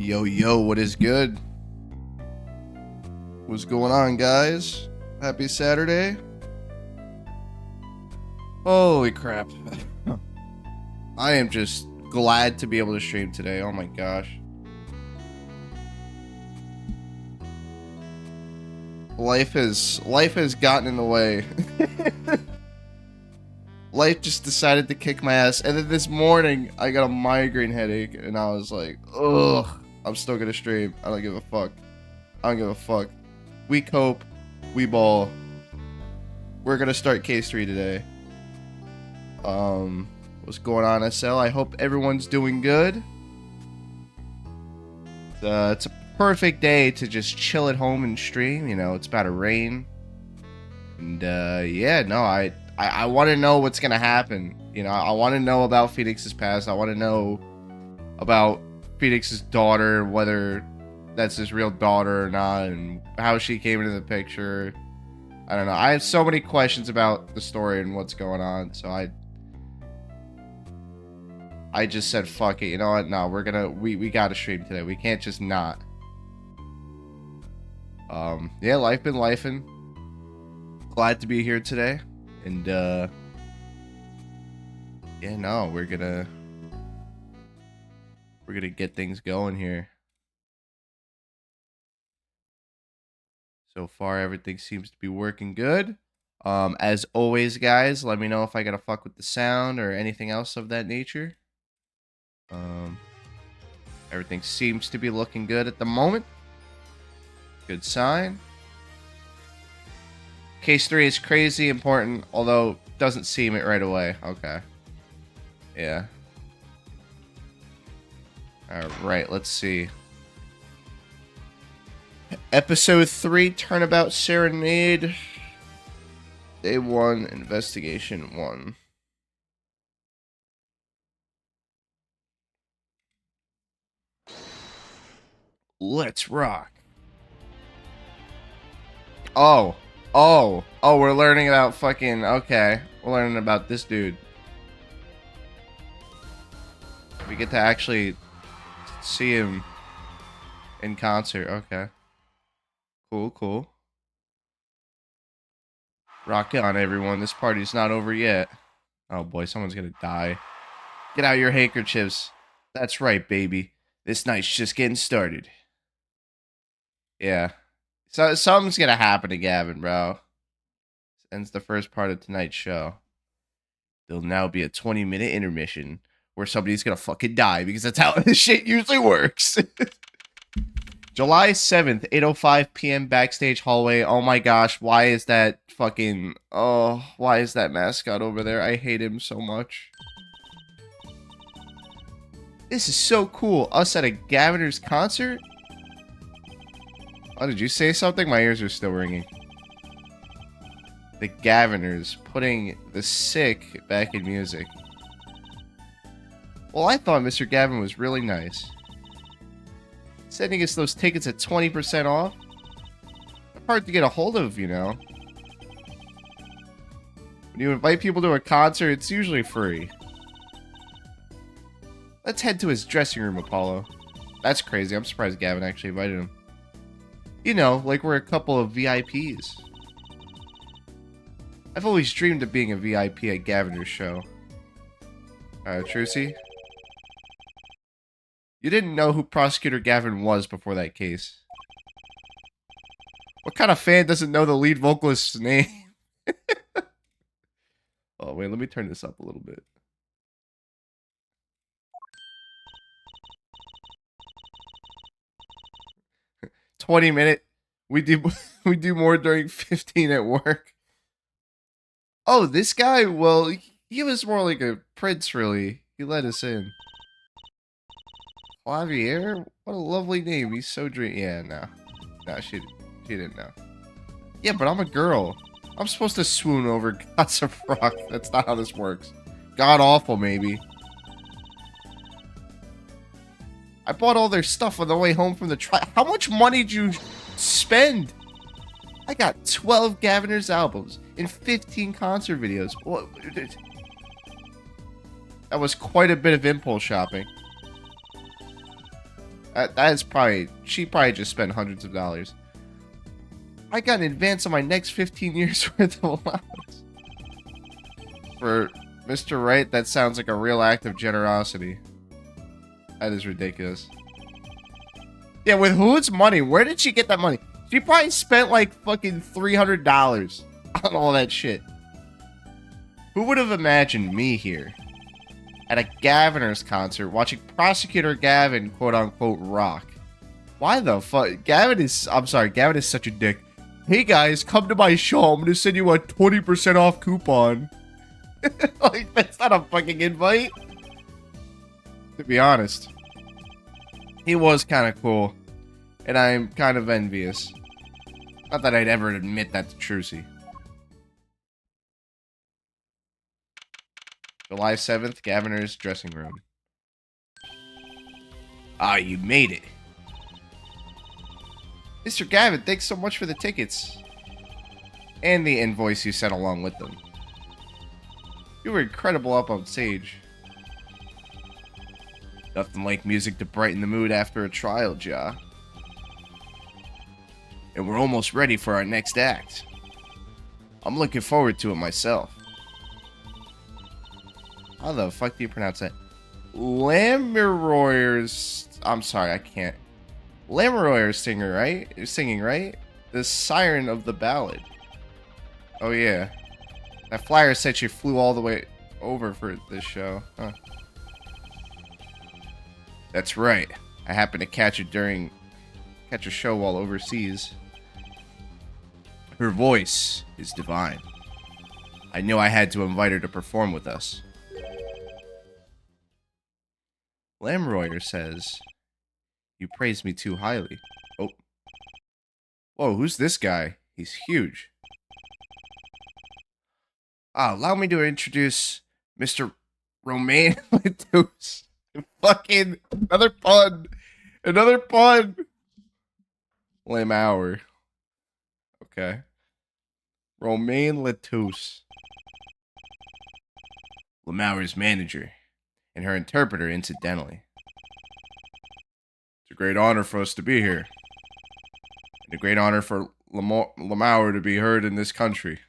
Yo, yo, what is good? What's going on, guys? Happy Saturday. Holy crap. I am just glad to be able to stream today. Oh my gosh. Life has gotten in the way. Life just decided to kick my ass. And then this morning, I got a migraine headache. And I was like, ugh, I'm still gonna stream. I don't give a fuck. I don't give a fuck. We cope. We ball. We're gonna start case 3 today. What's going on, SL? I hope everyone's doing good. It's a perfect day to just chill at home and stream. You know, it's about to rain. And, yeah, no, I want to know what's going to happen. You know, I want to know about Phoenix's past. I want to know about Phoenix's daughter, whether that's his real daughter or not, and how she came into the picture. I don't know. I have so many questions about the story and what's going on, so I just said, fuck it. You know what? No, we gotta stream today. We can't just not. Yeah, life been lifing. Glad to be here today. And, yeah, no, we're gonna get things going here. So far, everything seems to be working good. As always, guys, let me know if I gotta fuck with the sound or anything else of that nature. Everything seems to be looking good at the moment. Good sign. Case 3 is crazy important, although doesn't seem it right away. Okay. Yeah. Alright, let's see. Episode 3, Turnabout Serenade. Day 1, Investigation 1. Let's rock. Oh, we're learning about fucking, okay. We're learning about this dude. We get to actually see him in concert, okay. Cool. Rock on, everyone. This party's not over yet. Oh boy, someone's gonna die. Get out your handkerchiefs. That's right, baby. This night's just getting started. Yeah. So something's gonna happen to Gavin, bro. Ends the first part of tonight's show. There'll now be a 20-minute intermission where somebody's gonna fucking die because that's how this shit usually works. July 7th, 8:05 p.m. backstage hallway. Oh my gosh, why is that fucking... Oh, why is that mascot over there? I hate him so much. This is so cool. Us at a Gaviner's concert? Oh, did you say something? My ears are still ringing. The Gaviners putting the sick back in music. Well, I thought Mr. Gavin was really nice. Sending us those tickets at 20% off? Hard to get a hold of, you know. When you invite people to a concert, it's usually free. Let's head to his dressing room, Apollo. That's crazy. I'm surprised Gavin actually invited him. You know, like we're a couple of VIPs. I've always dreamed of being a VIP at Gaviner's show. Trucy? You didn't know who Prosecutor Gavin was before that case. What kind of fan doesn't know the lead vocalist's name? Oh, wait, let me turn this up a little bit. "20-minute. We do more during 15 at work." Oh, this guy? Well, he was more like a prince, really. He let us in. Javier? What a lovely name. He's so dreamy. Yeah, no. No, she didn't know. Yeah, but I'm a girl. I'm supposed to swoon over Gods of Rock. That's not how this works. God awful, maybe. I bought all their stuff on the way home from the trial. How much money did you spend? I got 12 Gaviner's albums and 15 concert videos. That was quite a bit of impulse shopping. That is probably, she probably just spent hundreds of dollars. I got an advance on my next 15 years worth of allowance. For Mr. Wright, that sounds like a real act of generosity. That is ridiculous. Yeah, with whose money? Where did she get that money? She probably spent like fucking $300 on all that shit. Who would have imagined me here at a Gaviner's concert watching Prosecutor Gavin quote unquote rock? Why the fuck? Gavin is such a dick. Hey guys, come to my show. I'm gonna send you a 20% off coupon. Like, that's not a fucking invite. To be honest. He was kind of cool. And I'm kind of envious. Not that I'd ever admit that to Trucy. July 7th, Gaviner's dressing room. Ah, you made it. Mr. Gavin, thanks so much for the tickets. And the invoice you sent along with them. You were incredible up on stage. Nothing like music to brighten the mood after a trial, Ja. And we're almost ready for our next act. I'm looking forward to it myself. How the fuck do you pronounce that? Lamoureux's... I'm sorry, I can't. Lamoureux's singer, right? You're singing, right? The siren of the ballad. Oh, yeah. That flyer said she flew all the way over for this show. Huh. That's right. I happened to catch a show while overseas. Her voice is divine. I knew I had to invite her to perform with us. Lamoureux says, you praise me too highly. Oh. Whoa, who's this guy? He's huge. Allow me to introduce Mr. Romain Letouce. Fucking another pun. Another pun. Lamour. Okay. Romain Letouce. Lamour's manager. And her interpreter, incidentally. It's a great honor for us to be here. And a great honor for Lamour to be heard in this country.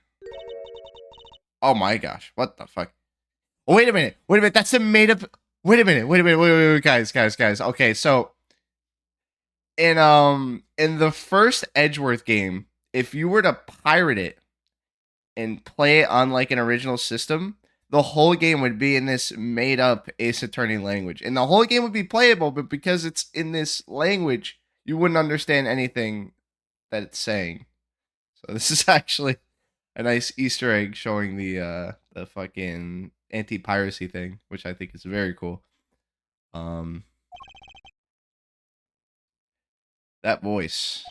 Oh my gosh. What the fuck? Oh, wait a minute. Wait a minute. That's a made up... Wait a minute. Wait, guys. Okay, so... In the first Edgeworth game, if you were to pirate it and play it on like an original system, the whole game would be in this made up Ace Attorney language. And the whole game would be playable, but because it's in this language, you wouldn't understand anything that it's saying. So this is actually a nice Easter egg showing the fucking anti-piracy thing, which I think is very cool. That voice.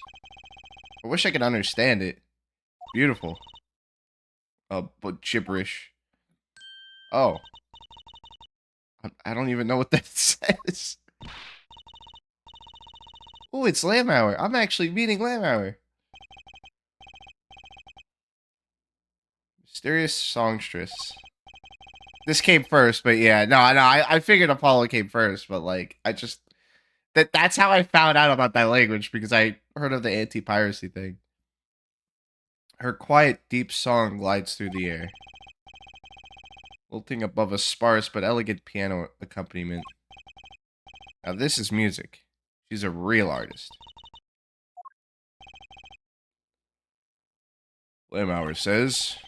I wish I could understand it. Beautiful. But gibberish. Oh. I don't even know what that says. Oh, it's Lamour. I'm actually meeting Lamour. Mysterious songstress. This came first, but yeah, no, I figured Apollo came first, but like, that's how I found out about that language, because I heard of the anti-piracy thing. Her quiet, deep song glides through the air, lilting above a sparse but elegant piano accompaniment. Now this is music. She's a real artist. Lamour says,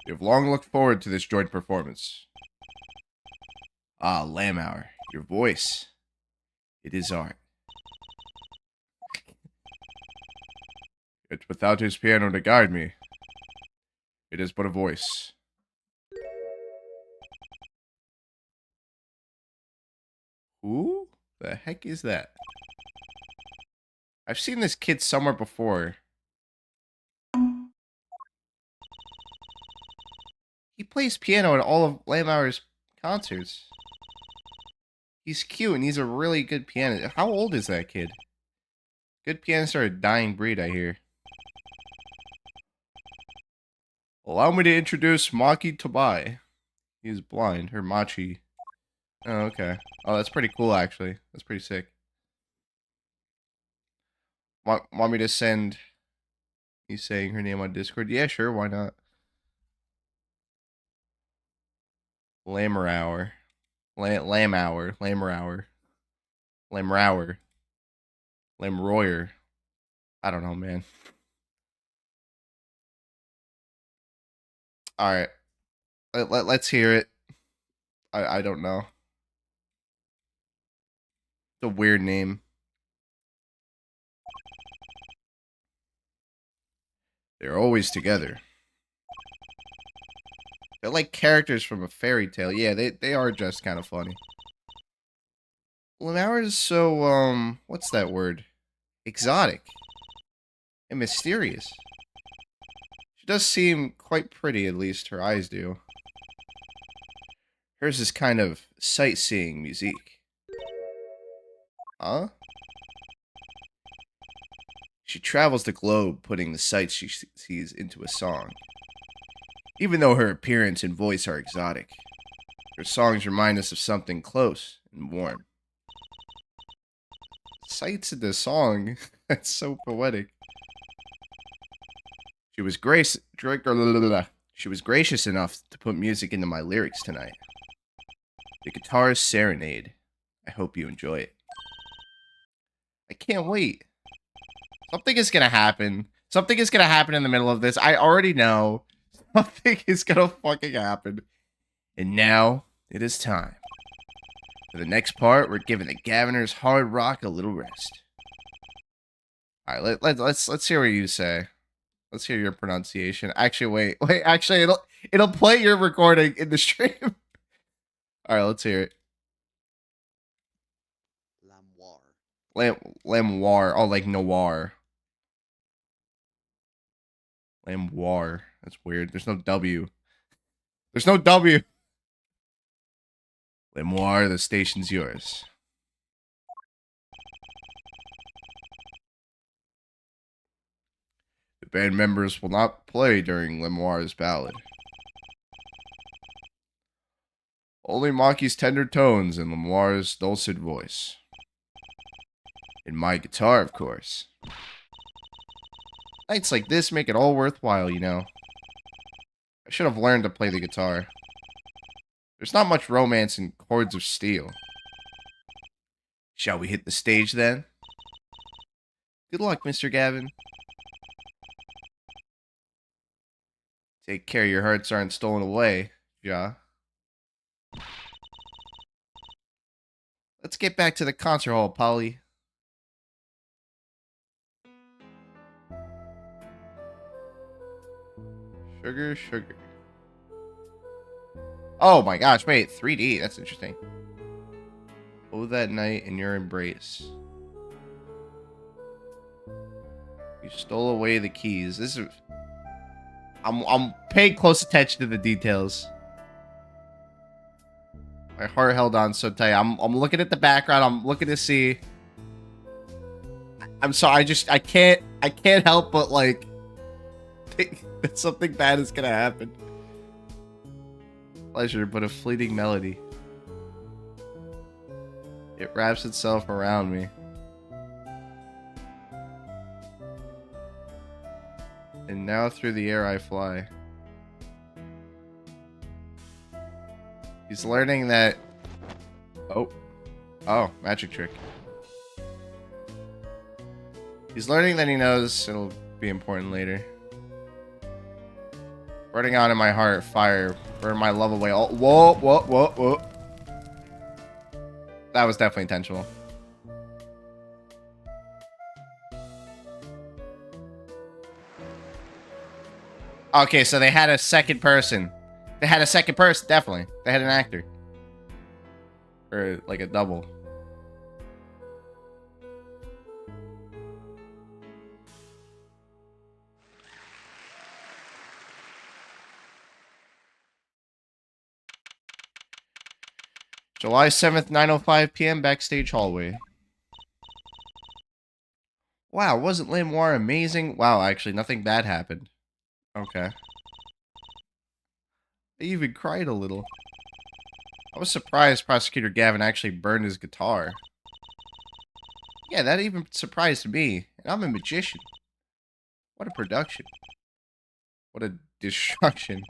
we have long looked forward to this joint performance. Ah, Lamour, your voice. It is art. Yet without his piano to guide me, it is but a voice. Who the heck is that? I've seen this kid somewhere before. He plays piano at all of Lamour's concerts. He's cute and he's a really good pianist. How old is that kid? Good pianists are a dying breed, I hear. Allow me to introduce Maki Tobai. He's blind. Her Machi. Oh, okay. Oh, that's pretty cool, actually. That's pretty sick. Want me to send you saying her name on Discord? Yeah, sure, why not? Lamer hour. Lamb hour. Lamer hour. Lamrower. Lamroyer. I don't know, man. Alright. Let's hear it. I don't know. It's a weird name. They're always together. They're like characters from a fairy tale. Yeah, they are just kind of funny. Lamauer is so, what's that word? Exotic. And mysterious. She does seem quite pretty, at least her eyes do. Hers is kind of sightseeing musique. Huh? She travels the globe, putting the sights she sees into a song. Even though her appearance and voice are exotic, her songs remind us of something close and warm. Sights in the song? That's so poetic. She was gracious enough to put music into my lyrics tonight. The Guitarist Serenade. I hope you enjoy it. I can't wait. Something is gonna happen. Something is gonna happen in the middle of this. I already know. Something is gonna fucking happen. And now, it is time. For the next part, we're giving the Gaviners hard rock a little rest. Alright, let's hear what you say. Let's hear your pronunciation. Actually, wait. Actually, it'll play your recording in the stream. Alright, let's hear it. Lamoir. Oh, like noir. Lamoir. That's weird. There's no W. There's no W. Lamoir, the station's yours. The band members will not play during Lamoir's ballad. Only Maki's tender tones and Lamoir's dulcet voice. And my guitar, of course. Nights like this make it all worthwhile, you know. I should have learned to play the guitar. There's not much romance in Chords of Steel. Shall we hit the stage then? Good luck, Mr. Gavin. Take care your hearts aren't stolen away, Ja. Let's get back to the concert hall, Polly. Sugar, sugar. Oh my gosh, wait, 3D, that's interesting. Oh, that night in your embrace. You stole away the keys. This is... I'm paying close attention to the details. My heart held on so tight. I'm looking at the background. I'm looking to see. I'm sorry. I can't help but like think that something bad is gonna happen. Pleasure, but a fleeting melody. It wraps itself around me. And now through the air I fly. He's learning that... Oh, magic trick. He's learning that he knows it'll be important later. Burning out in my heart, fire. Burn my love away. Oh, whoa. That was definitely intentional. Okay, so they had a second person. They had a second person, definitely. They had an actor. Or, like, a double. July 7th, 9:05 p.m. Backstage hallway. Wow, wasn't Lamoir amazing? Wow, actually, nothing bad happened. Okay. I even cried a little. I was surprised Prosecutor Gavin actually burned his guitar. Yeah, that even surprised me. And I'm a magician. What a production. What a destruction.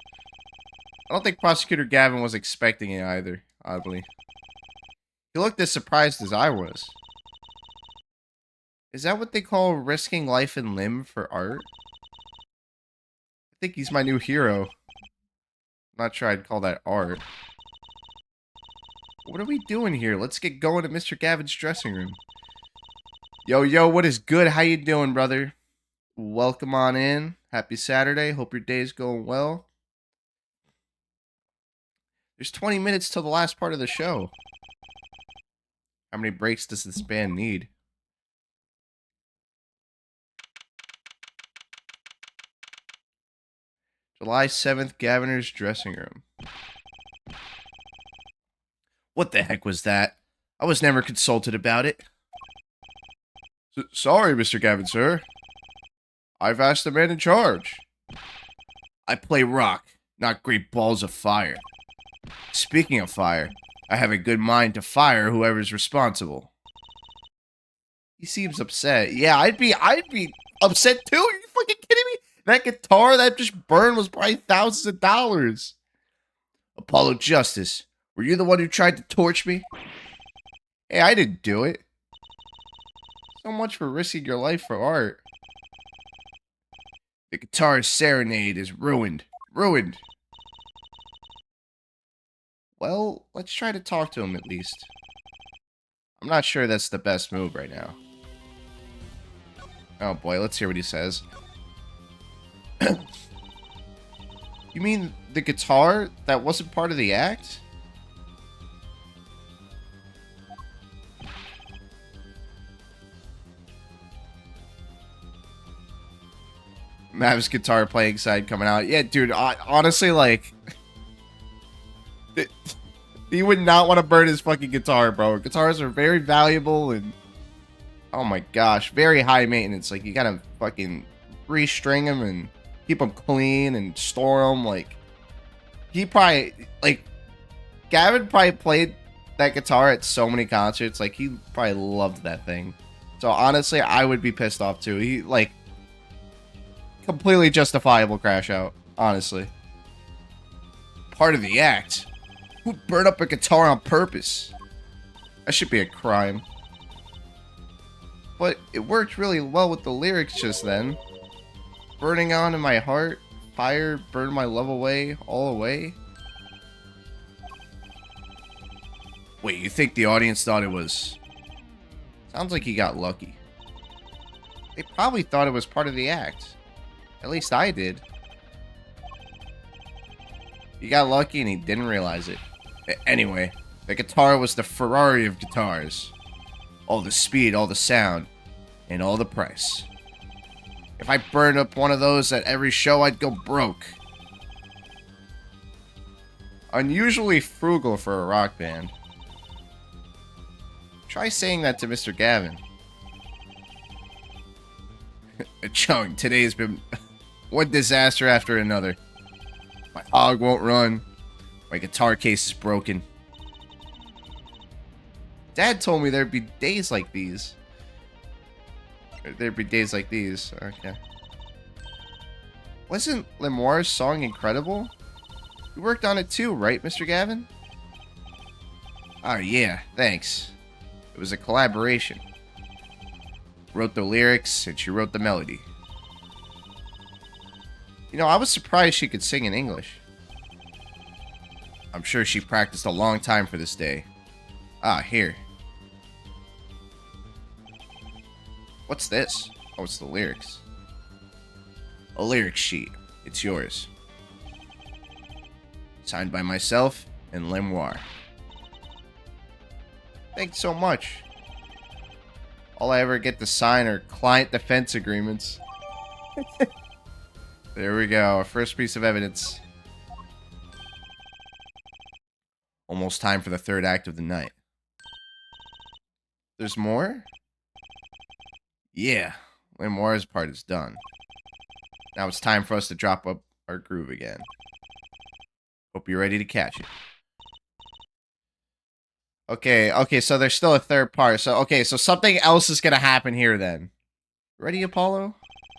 I don't think Prosecutor Gavin was expecting it either, oddly. He looked as surprised as I was. Is that what they call risking life and limb for art? I think he's my new hero. I'm not sure I'd call that art. What are we doing here? Let's get going to Mr. Gavin's dressing room. Yo, what is good? How you doing, brother? Welcome on in. Happy Saturday. Hope your day's going well. There's 20 minutes till the last part of the show. How many breaks does this band need? July 7th, Gaviner's dressing room. What the heck was that? I was never consulted about it. Sorry, Mr. Gavin, sir. I've asked the man in charge. I play rock, not great balls of fire. Speaking of fire, I have a good mind to fire whoever's responsible. He seems upset. Yeah, I'd be upset too. Are you fucking kidding me? That guitar that just burned was probably thousands of dollars. Apollo Justice, were you the one who tried to torch me? Hey, I didn't do it. So much for risking your life for art. The guitar's serenade is ruined. Ruined. Well, let's try to talk to him at least. I'm not sure that's the best move right now. Oh boy, let's hear what he says. You mean the guitar that wasn't part of the act? Mav's guitar playing side coming out. Yeah, dude, honestly, like... he would not want to burn his fucking guitar, bro. Guitars are very valuable and... oh my gosh, very high maintenance. Like, you gotta fucking restring them and keep them clean and store them. Like, he probably... like, Gavin probably played that guitar at so many concerts. Like, he probably loved that thing. So, honestly, I would be pissed off, too. He, like... completely justifiable crash out, honestly. Part of the act. Who'd burn up a guitar on purpose? That should be a crime. But it worked really well with the lyrics just then. Burning on in my heart, fire burned my love away, all away. Wait, you think the audience thought it was... sounds like he got lucky. They probably thought it was part of the act. At least I did. He got lucky and he didn't realize it. Anyway, the guitar was the Ferrari of guitars. All the speed, all the sound, and all the price. If I burned up one of those at every show, I'd go broke. Unusually frugal for a rock band. Try saying that to Mr. Gavin. Chung, today's been one disaster after another. My hog won't run. My guitar case is broken. Dad told me there'd be days like these. There'd be days like these. Okay. Wasn't Lemoire's song incredible? You worked on it too, right, Mr. Gavin? Oh, yeah, thanks. It was a collaboration. Wrote the lyrics, and she wrote the melody. You know, I was surprised she could sing in English. I'm sure she practiced a long time for this day. Ah, here. What's this? Oh, it's the lyrics. A lyric sheet. It's yours. Signed by myself and Lemoire. Thanks so much. All I ever get to sign are client defense agreements. There we go. Our first piece of evidence. Almost time for the third act of the night. There's more? Yeah. Lemoire's part is done. Now it's time for us to drop up our groove again. Hope you're ready to catch it. Okay, so there's still a third part. So, okay, so something else is going to happen here then. Ready, Apollo?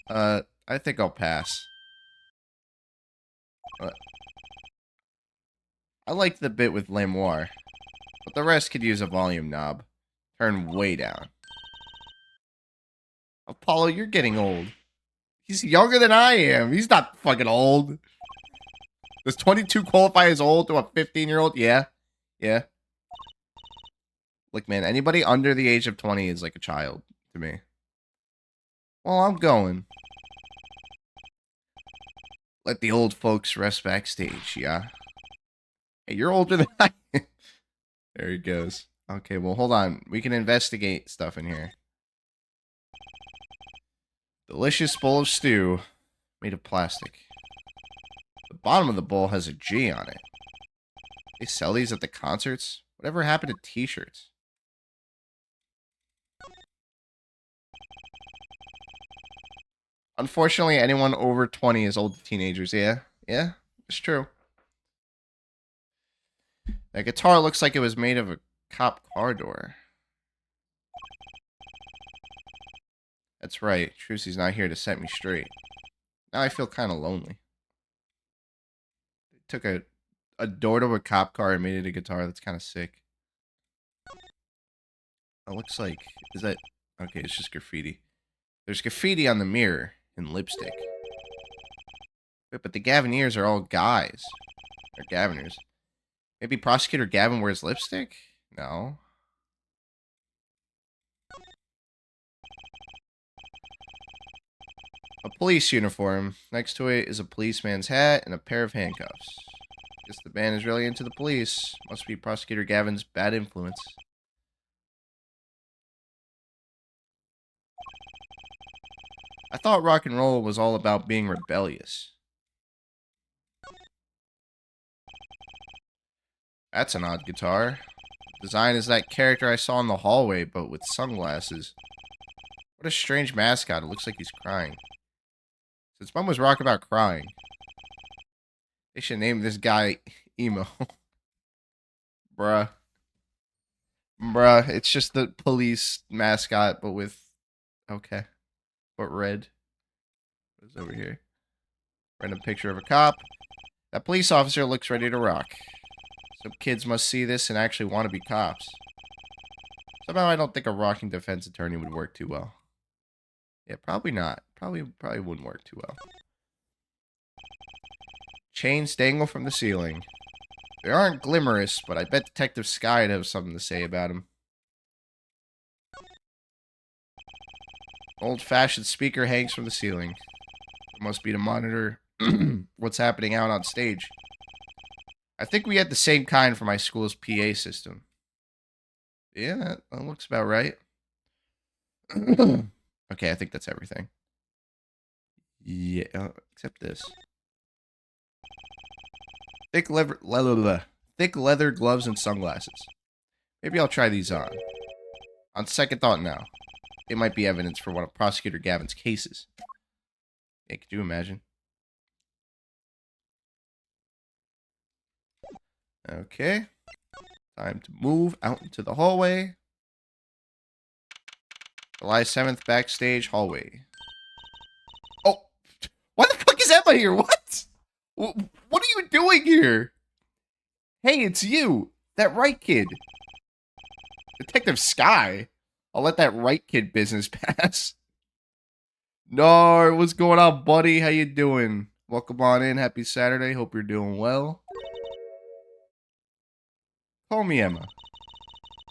I think I'll pass. I like the bit with Lamoire, but the rest could use a volume knob. Turn way down. Apollo, you're getting old. He's younger than I am. He's not fucking old. Does 22 qualify as old to a 15-year-old? Yeah. Yeah. Look, man, anybody under the age of 20 is like a child to me. Well, I'm going. Let the old folks rest backstage, yeah? Hey, you're older than I am. There he goes. Okay, well, hold on. We can investigate stuff in here. Delicious bowl of stew made of plastic. The bottom of the bowl has a G on it. They sell these at the concerts? Whatever happened to t-shirts? Unfortunately, anyone over 20 is old to teenagers. Yeah, yeah, it's true. That guitar looks like it was made of a cop car door. That's right. Trucy's not here to set me straight. Now I feel kind of lonely. They took a door to a cop car and made it a guitar. That's kind of sick. It looks like... Is that... Okay, it's just graffiti. There's graffiti on the mirror and lipstick. Wait, but the Gaviniers are all guys. Or Gaviners. Maybe Prosecutor Gavin wears lipstick? No. A police uniform. Next to it is a policeman's hat and a pair of handcuffs. Guess the band is really into the police. Must be Prosecutor Gavin's bad influence. I thought rock and roll was all about being rebellious. That's an odd guitar. Design is that character I saw in the hallway, but with sunglasses. What a strange mascot. It looks like he's crying. Since Mom was rock about crying, they should name this guy Emo. Bruh. Bruh, it's just the police mascot, but with... Okay. But red. What's over here? Random picture of a cop. That police officer looks ready to rock. Some kids must see this and actually want to be cops. Somehow I don't think a rocking defense attorney would work too well. Yeah, probably not. Probably wouldn't work too well. Chains dangle from the ceiling. They aren't glimmerous, but I bet Detective Sky would have something to say about him. Old-fashioned speaker hangs from the ceiling. It must be to monitor what's happening out on stage. I think we had the same kind for my school's PA system. Yeah, that looks about right. Okay, I think that's everything. Yeah, except this. Thick leather gloves and sunglasses. Maybe I'll try these on. On second thought now. It might be evidence for one of Prosecutor Gavin's cases. Yeah, could you imagine? Okay. Time to move out into the hallway. July 7th, backstage hallway. Oh! Why the fuck is Emma here? What? What are you doing here? Hey, it's you. That right kid. Detective Sky. I'll let that right kid business pass. No, what's going on, buddy? How you doing? Welcome on in. Happy Saturday. Hope you're doing well. Call me Emma.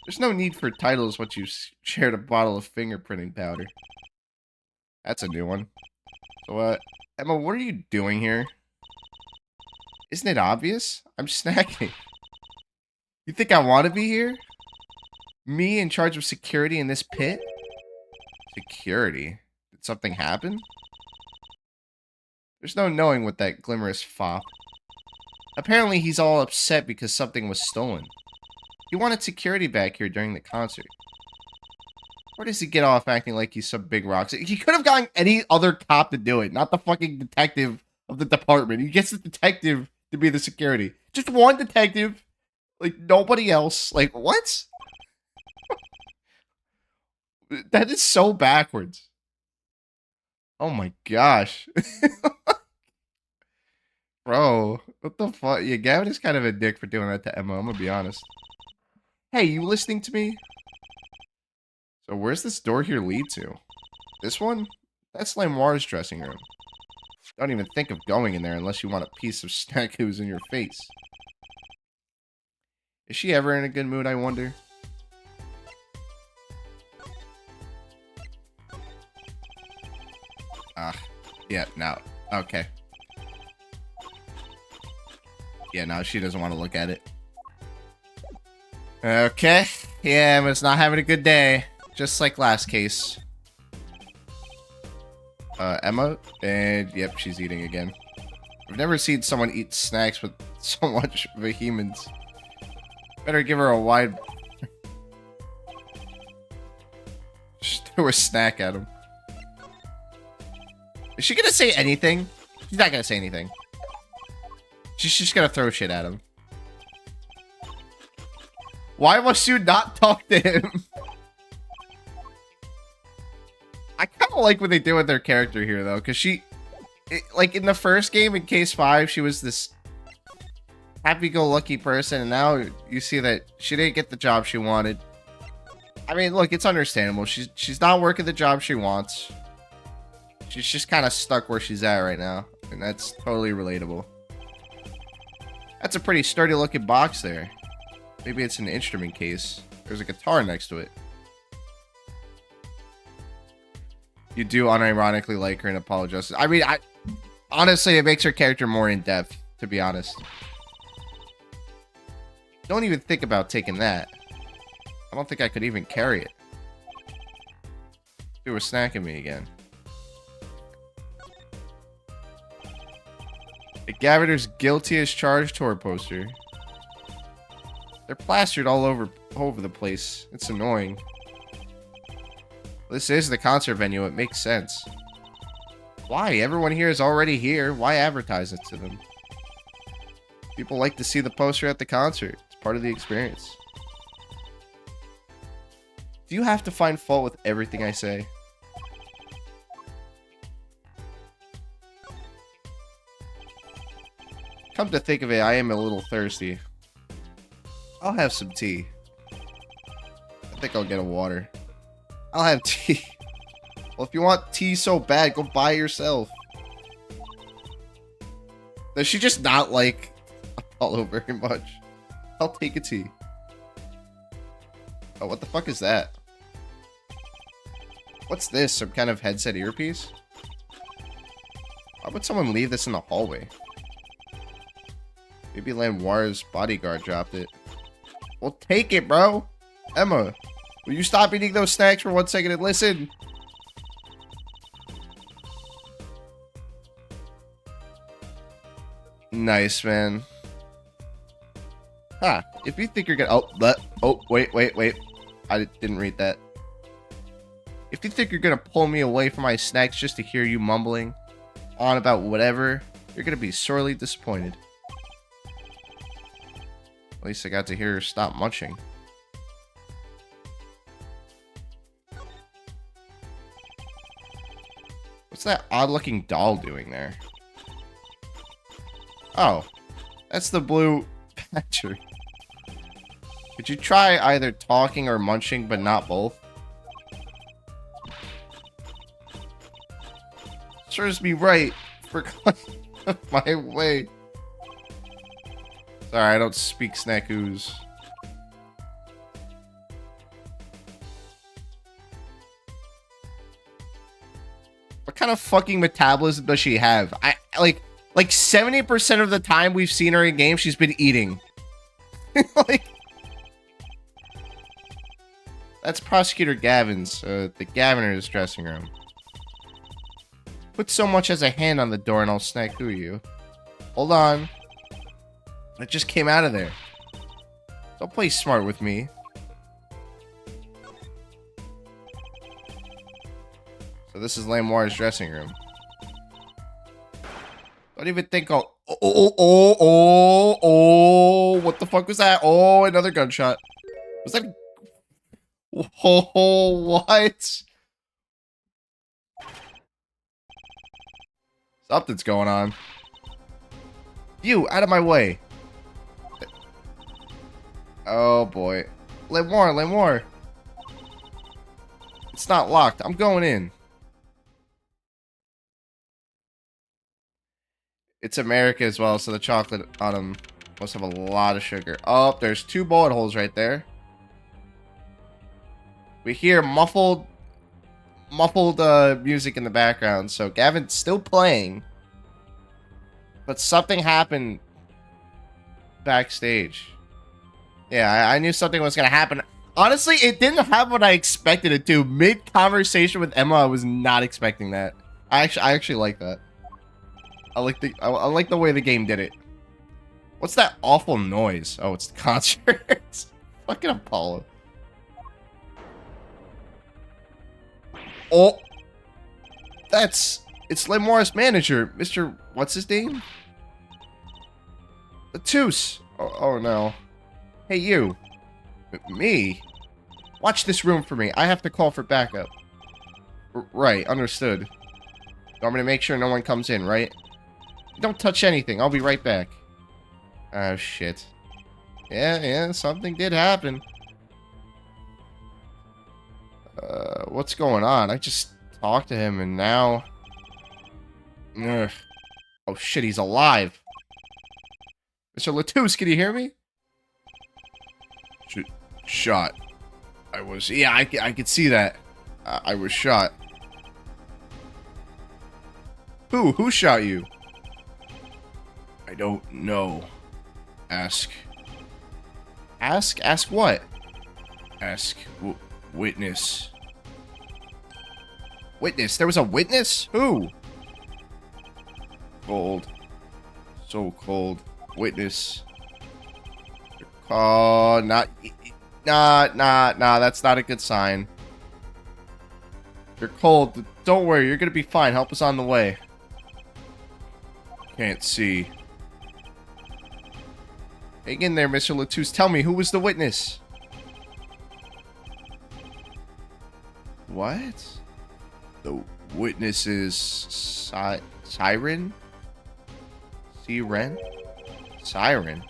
There's no need for titles once you've shared a bottle of fingerprinting powder. That's a new one. So, Emma, what are you doing here? Isn't it obvious? I'm snacking. You think I want to be here? Me in charge of security in this pit? Security? Did something happen? There's no knowing what that glimmerous fop. Apparently he's all upset because something was stolen. He wanted security back here during the concert. Where does he get off acting like he's some big rock? He could have gotten any other cop to do it, not the fucking detective of the department. He gets the detective to be the security. Just one detective. Like, nobody else. Like, what? That is so backwards. Oh my gosh. Bro, what the fuck? Yeah, Gavin is kind of a dick for doing that to Emma, I'm gonna be honest. Hey, you listening to me? So where's this door here lead to? This one? That's Lamoire's dressing room. Don't even think of going in there unless you want a piece of Snackoos in your face. Is she ever in a good mood, I wonder? Ah, yeah, no. Okay. Yeah, no, she doesn't want to look at it. Okay. Yeah, Emma's not having a good day. Just like last case. Emma? And, yep, she's eating again. I've never seen someone eat snacks with so much vehemence. Better give her a wide... Just throw a snack at him. Is she gonna say anything? She's not gonna say anything. She's just gonna throw shit at him. Why must you not talk to him? I kind of like what they did with their character here, though, because like, in the first game, in Case 5, she was this happy-go-lucky person, and now you see that she didn't get the job she wanted. I mean, look, it's understandable. She's not working the job she wants. She's just kind of stuck where she's at right now, and that's totally relatable. That's a pretty sturdy-looking box there. Maybe it's an instrument case. There's a guitar next to it. You do unironically like her and apologize. I mean, honestly, it makes her character more in-depth, to be honest. Don't even think about taking that. I don't think I could even carry it. You were snacking me again. Gaviner's guilty as charged tour poster. They're plastered all over the place. It's annoying. This is the concert venue. It makes sense. Why? Everyone here is already here. Why advertise it to them? People like to see the poster at the concert. It's part of the experience. Do you have to find fault with everything I say? Come to think of it, I am a little thirsty. I'll have some tea. I think I'll get a water. I'll have tea. Well, if you want tea so bad, go buy it yourself. Does she just not like Apollo very much? I'll take a tea. Oh, what the fuck is that? What's this? Some kind of headset earpiece? Why would someone leave this in the hallway? Maybe Lamoire's bodyguard dropped it. Well, take it, bro. Emma, will you stop eating those snacks for 1 second and listen? Nice, man. Huh. If you think you're gonna... Oh, wait. I didn't read that. If you think you're gonna pull me away from my snacks just to hear you mumbling on about whatever, you're gonna be sorely disappointed. At least I got to hear her stop munching. What's that odd-looking doll doing there? Oh, that's the blue patcher. Could you try either talking or munching, but not both? Serves me right for going my way. Sorry, I don't speak Snackoos. What kind of fucking metabolism does she have? Like 70% of the time we've seen her in game, she's been eating. Like, that's Prosecutor Gavin's, the Gaviner's dressing room. Put so much as a hand on the door and I'll snack you. Hold on. It just came out of there. Don't play smart with me. So this is Lamoire's dressing room. Don't even think I'll... Oh, what the fuck was that? Oh, another gunshot. Was that... Oh, what? Something's going on. You, out of my way. Oh, boy. Lemoire, Lemoire. It's not locked. I'm going in. It's America as well, so the chocolate on them must have a lot of sugar. Oh, there's 2 bullet holes right there. We hear muffled music in the background, so Gavin's still playing. But something happened backstage. Yeah, I knew something was going to happen. Honestly, it didn't happen what I expected it to. Mid-conversation with Emma, I was not expecting that. I actually like that. I like the way the game did it. What's that awful noise? Oh, it's the concert. Fucking Apollo. Oh, it's Lemoire's manager, Mr. What's his name? Latouche. Oh no. Hey you. Me? Watch this room for me. I have to call for backup. Right, understood. You want me to make sure no one comes in, right? Don't touch anything. I'll be right back. Oh, shit. Yeah, something did happen. What's going on? I just talked to him and now... Ugh. Oh, shit, he's alive. Mr. Latouche, can you hear me? Shot. I was... Yeah, I could see that. I was shot. Who shot you? I don't know. Ask. Ask? Ask what? Ask witness. Witness? There was a witness? Who? Cold. So cold. Witness. Oh, nah, that's not a good sign. You're cold. Don't worry, you're gonna be fine. Help us on the way. Can't see. Hang in there, Mr. Latouche. Tell me, who was the witness? What? The witness is... Siren? Siren? Siren?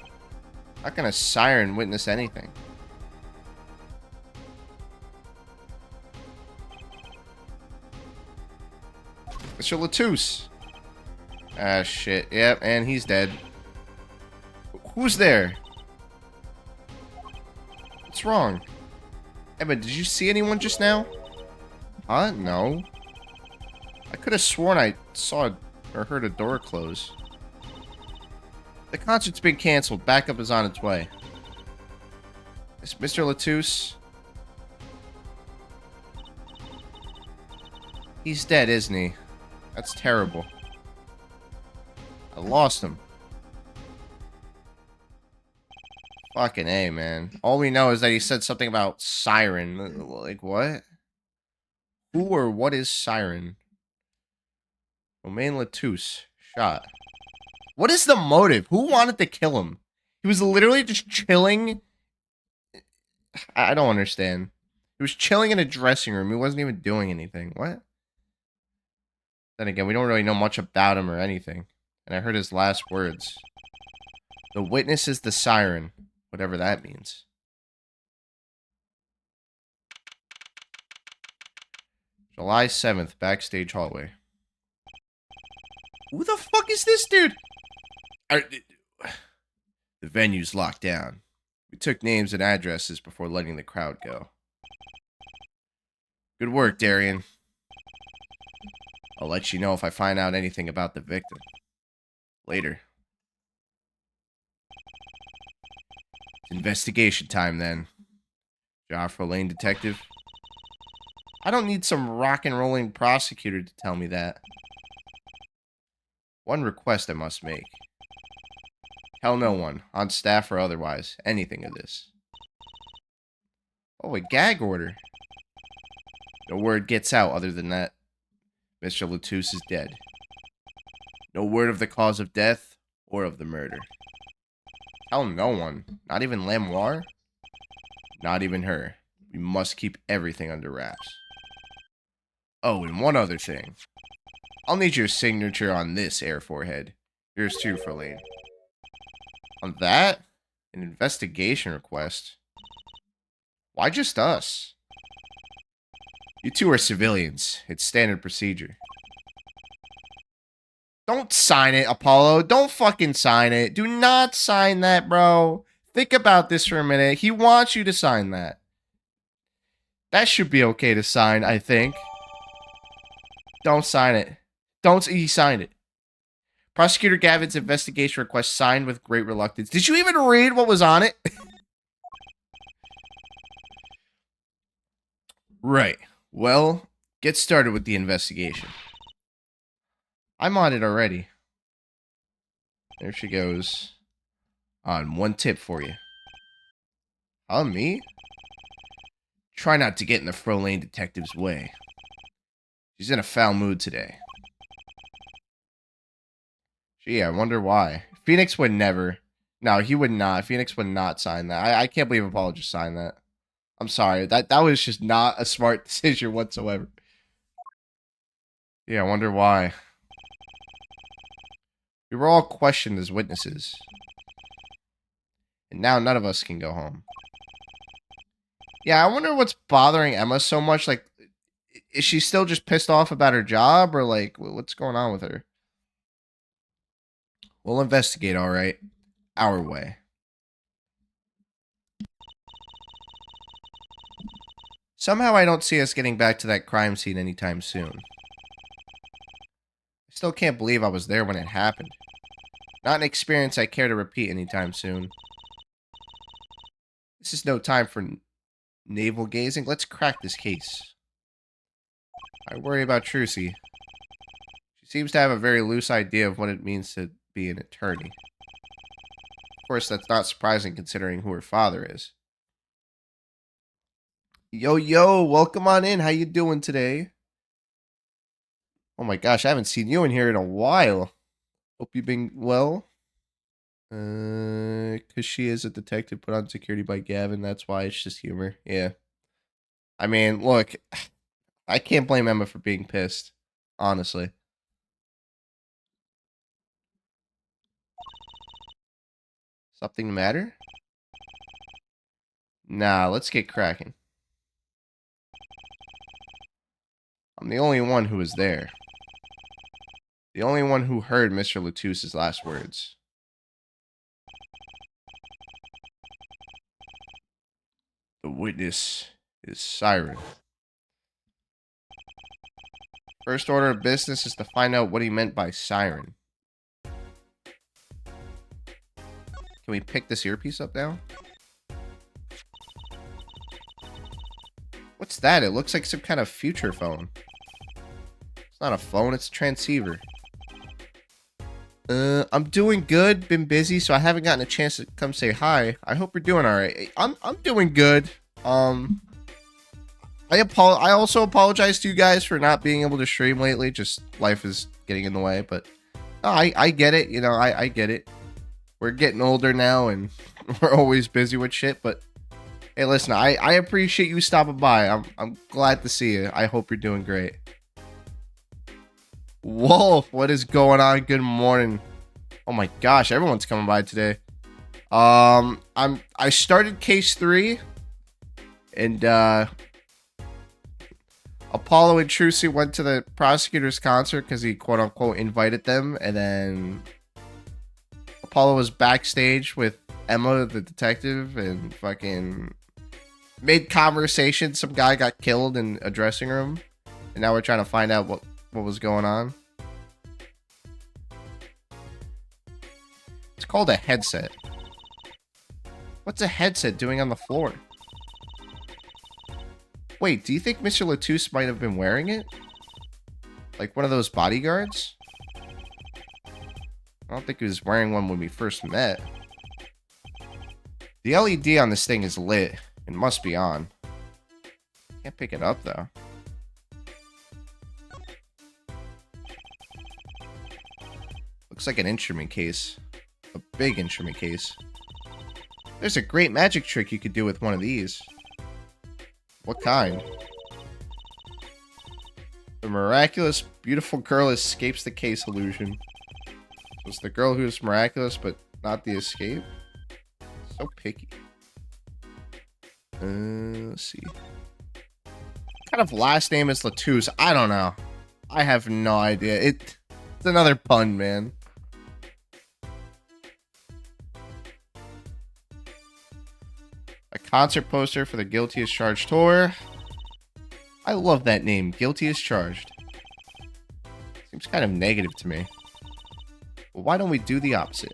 How can a siren witness anything? Mr. Latouche. Ah, shit. Yep, and he's dead. Who's there? What's wrong? Emma, did you see anyone just now? Huh? No. I could have sworn I saw or heard a door close. The concert's been canceled. Backup is on its way. Is Mr. Latouche? He's dead, isn't he? That's terrible. I lost him. Fucking A, man. All we know is that he said something about Siren. Like, what? Who or what is Siren? Romain Latouche. Shot. What is the motive? Who wanted to kill him? He was literally just chilling. I don't understand. He was chilling in a dressing room. He wasn't even doing anything. What? Then again, we don't really know much about him or anything. And I heard his last words. The witness is the siren. Whatever that means. July 7th, backstage hallway. Who the fuck is this dude? The venue's locked down. We took names and addresses before letting the crowd go. Good work, Darian. I'll let you know if I find out anything about the victim. Later. It's investigation time, then. Joffre Lane detective. I don't need some rock and rolling prosecutor to tell me that. One request I must make. Tell no one, on staff or otherwise, anything of this. Oh, a gag order. No word gets out other than that Mr. Latouche is dead. No word of the cause of death or of the murder. Tell no one, not even Lemoire? Not even her. We must keep everything under wraps. Oh, and one other thing. I'll need your signature on this, Air Forehead. Yours too, Frolane. On that? An investigation request? Why just us? You two are civilians. It's standard procedure. Don't sign it, Apollo. Don't fucking sign it. Do not sign that, bro. Think about this for a minute. He wants you to sign that. That should be okay to sign, I think. Don't sign it. He signed it. Prosecutor Gavin's investigation request signed with great reluctance. Did you even read what was on it? Right. Well, get started with the investigation. I'm on it already. There she goes. On one tip for you. Me? Try not to get in the Frolane detective's way. She's in a foul mood today. Gee, I wonder why. Phoenix would never. No, he would not. Phoenix would not sign that. I can't believe Apollo just signed that. I'm sorry. That was just not a smart decision whatsoever. Yeah, I wonder why. We were all questioned as witnesses. And now none of us can go home. Yeah, I wonder what's bothering Emma so much. Like, is she still just pissed off about her job? Or, like, what's going on with her? We'll investigate, all right. Our way. Somehow I don't see us getting back to that crime scene anytime soon. I still can't believe I was there when it happened. Not an experience I care to repeat anytime soon. This is no time for navel gazing. Let's crack this case. I worry about Trucy. She seems to have a very loose idea of what it means to be an attorney. Of course, that's not surprising considering who her father is. Yo, welcome on in. How you doing today? Oh my gosh, I haven't seen you in here in a while. Hope you've been well. Because she is a detective put on security by Gavin. That's why it's just humor. Yeah. I mean, look, I can't blame Emma for being pissed. Honestly. Something the matter? Nah, let's get cracking. I'm the only one who was there. The only one who heard Mr. Latus's last words. The witness is Siren. First order of business is to find out what he meant by siren. Can we pick this earpiece up now? What's that? It looks like some kind of future phone. It's not a phone, it's a transceiver. I'm doing good. Been busy, so I haven't gotten a chance to come say hi. I hope you're doing all right. I'm doing good. I also apologize to you guys for not being able to stream lately. Just life is getting in the way, but no, I get it. You know, I get it. We're getting older now, and we're always busy with shit. But hey, listen, I appreciate you stopping by. I'm glad to see you. I hope you're doing great. Wolf, what is going on? Good morning. Oh my gosh, everyone's coming by today. I started case 3, and Apollo and Trucy went to the prosecutor's concert because he quote unquote invited them, and then Apollo was backstage with Emma, the detective, and fucking made conversation. Some guy got killed in a dressing room, and now we're trying to find out what was going on. It's called a headset. What's a headset doing on the floor? Wait, do you think Mr. Latus might have been wearing it? Like one of those bodyguards? I don't think he was wearing one when we first met. The LED on this thing is lit. It must be on. Can't pick it up though. Looks like an instrument case. A big instrument case. There's a great magic trick you could do with one of these. What kind? The The miraculous, beautiful girl escapes the case illusion. Was the girl who was miraculous, but not the escape? So picky. Let's see. What kind of last name is Latouche? I don't know. I have no idea. It's another pun, man. A concert poster for the Guilty as Charged tour. I love that name, Guilty as Charged. Seems kind of negative to me. Well, why don't we do the opposite?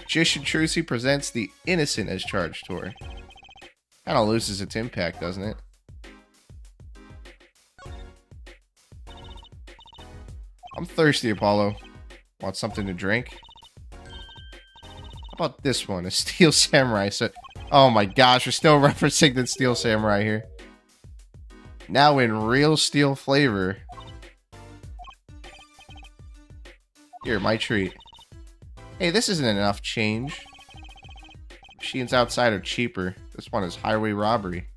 Jish and Trucy presents the Innocent as Charged tour. Kind of loses its impact, doesn't it? I'm thirsty, Apollo. Want something to drink? How about this one? A Steel Samurai set. Oh my gosh, we're still referencing the Steel Samurai here. Now in real steel flavor. Here, my treat. Hey, this isn't enough change. Machines outside are cheaper. This one is highway robbery.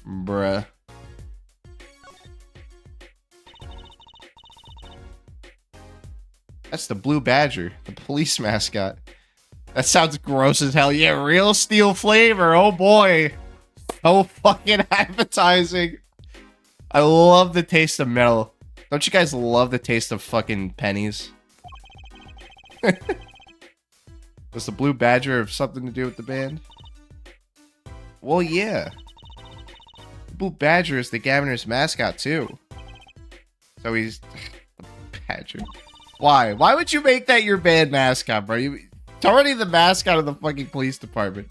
Bruh. That's the Blue Badger, the police mascot. That sounds gross as hell. Yeah, real steel flavor. Oh boy. So fucking appetizing. I love the taste of metal. Don't you guys love the taste of fucking pennies? Does the Blue Badger have something to do with the band? Well, yeah. The Blue Badger is the Governor's mascot, too. So he's... the Badger. Why? Why would you make that your band mascot, bro? It's already the mascot of the fucking police department.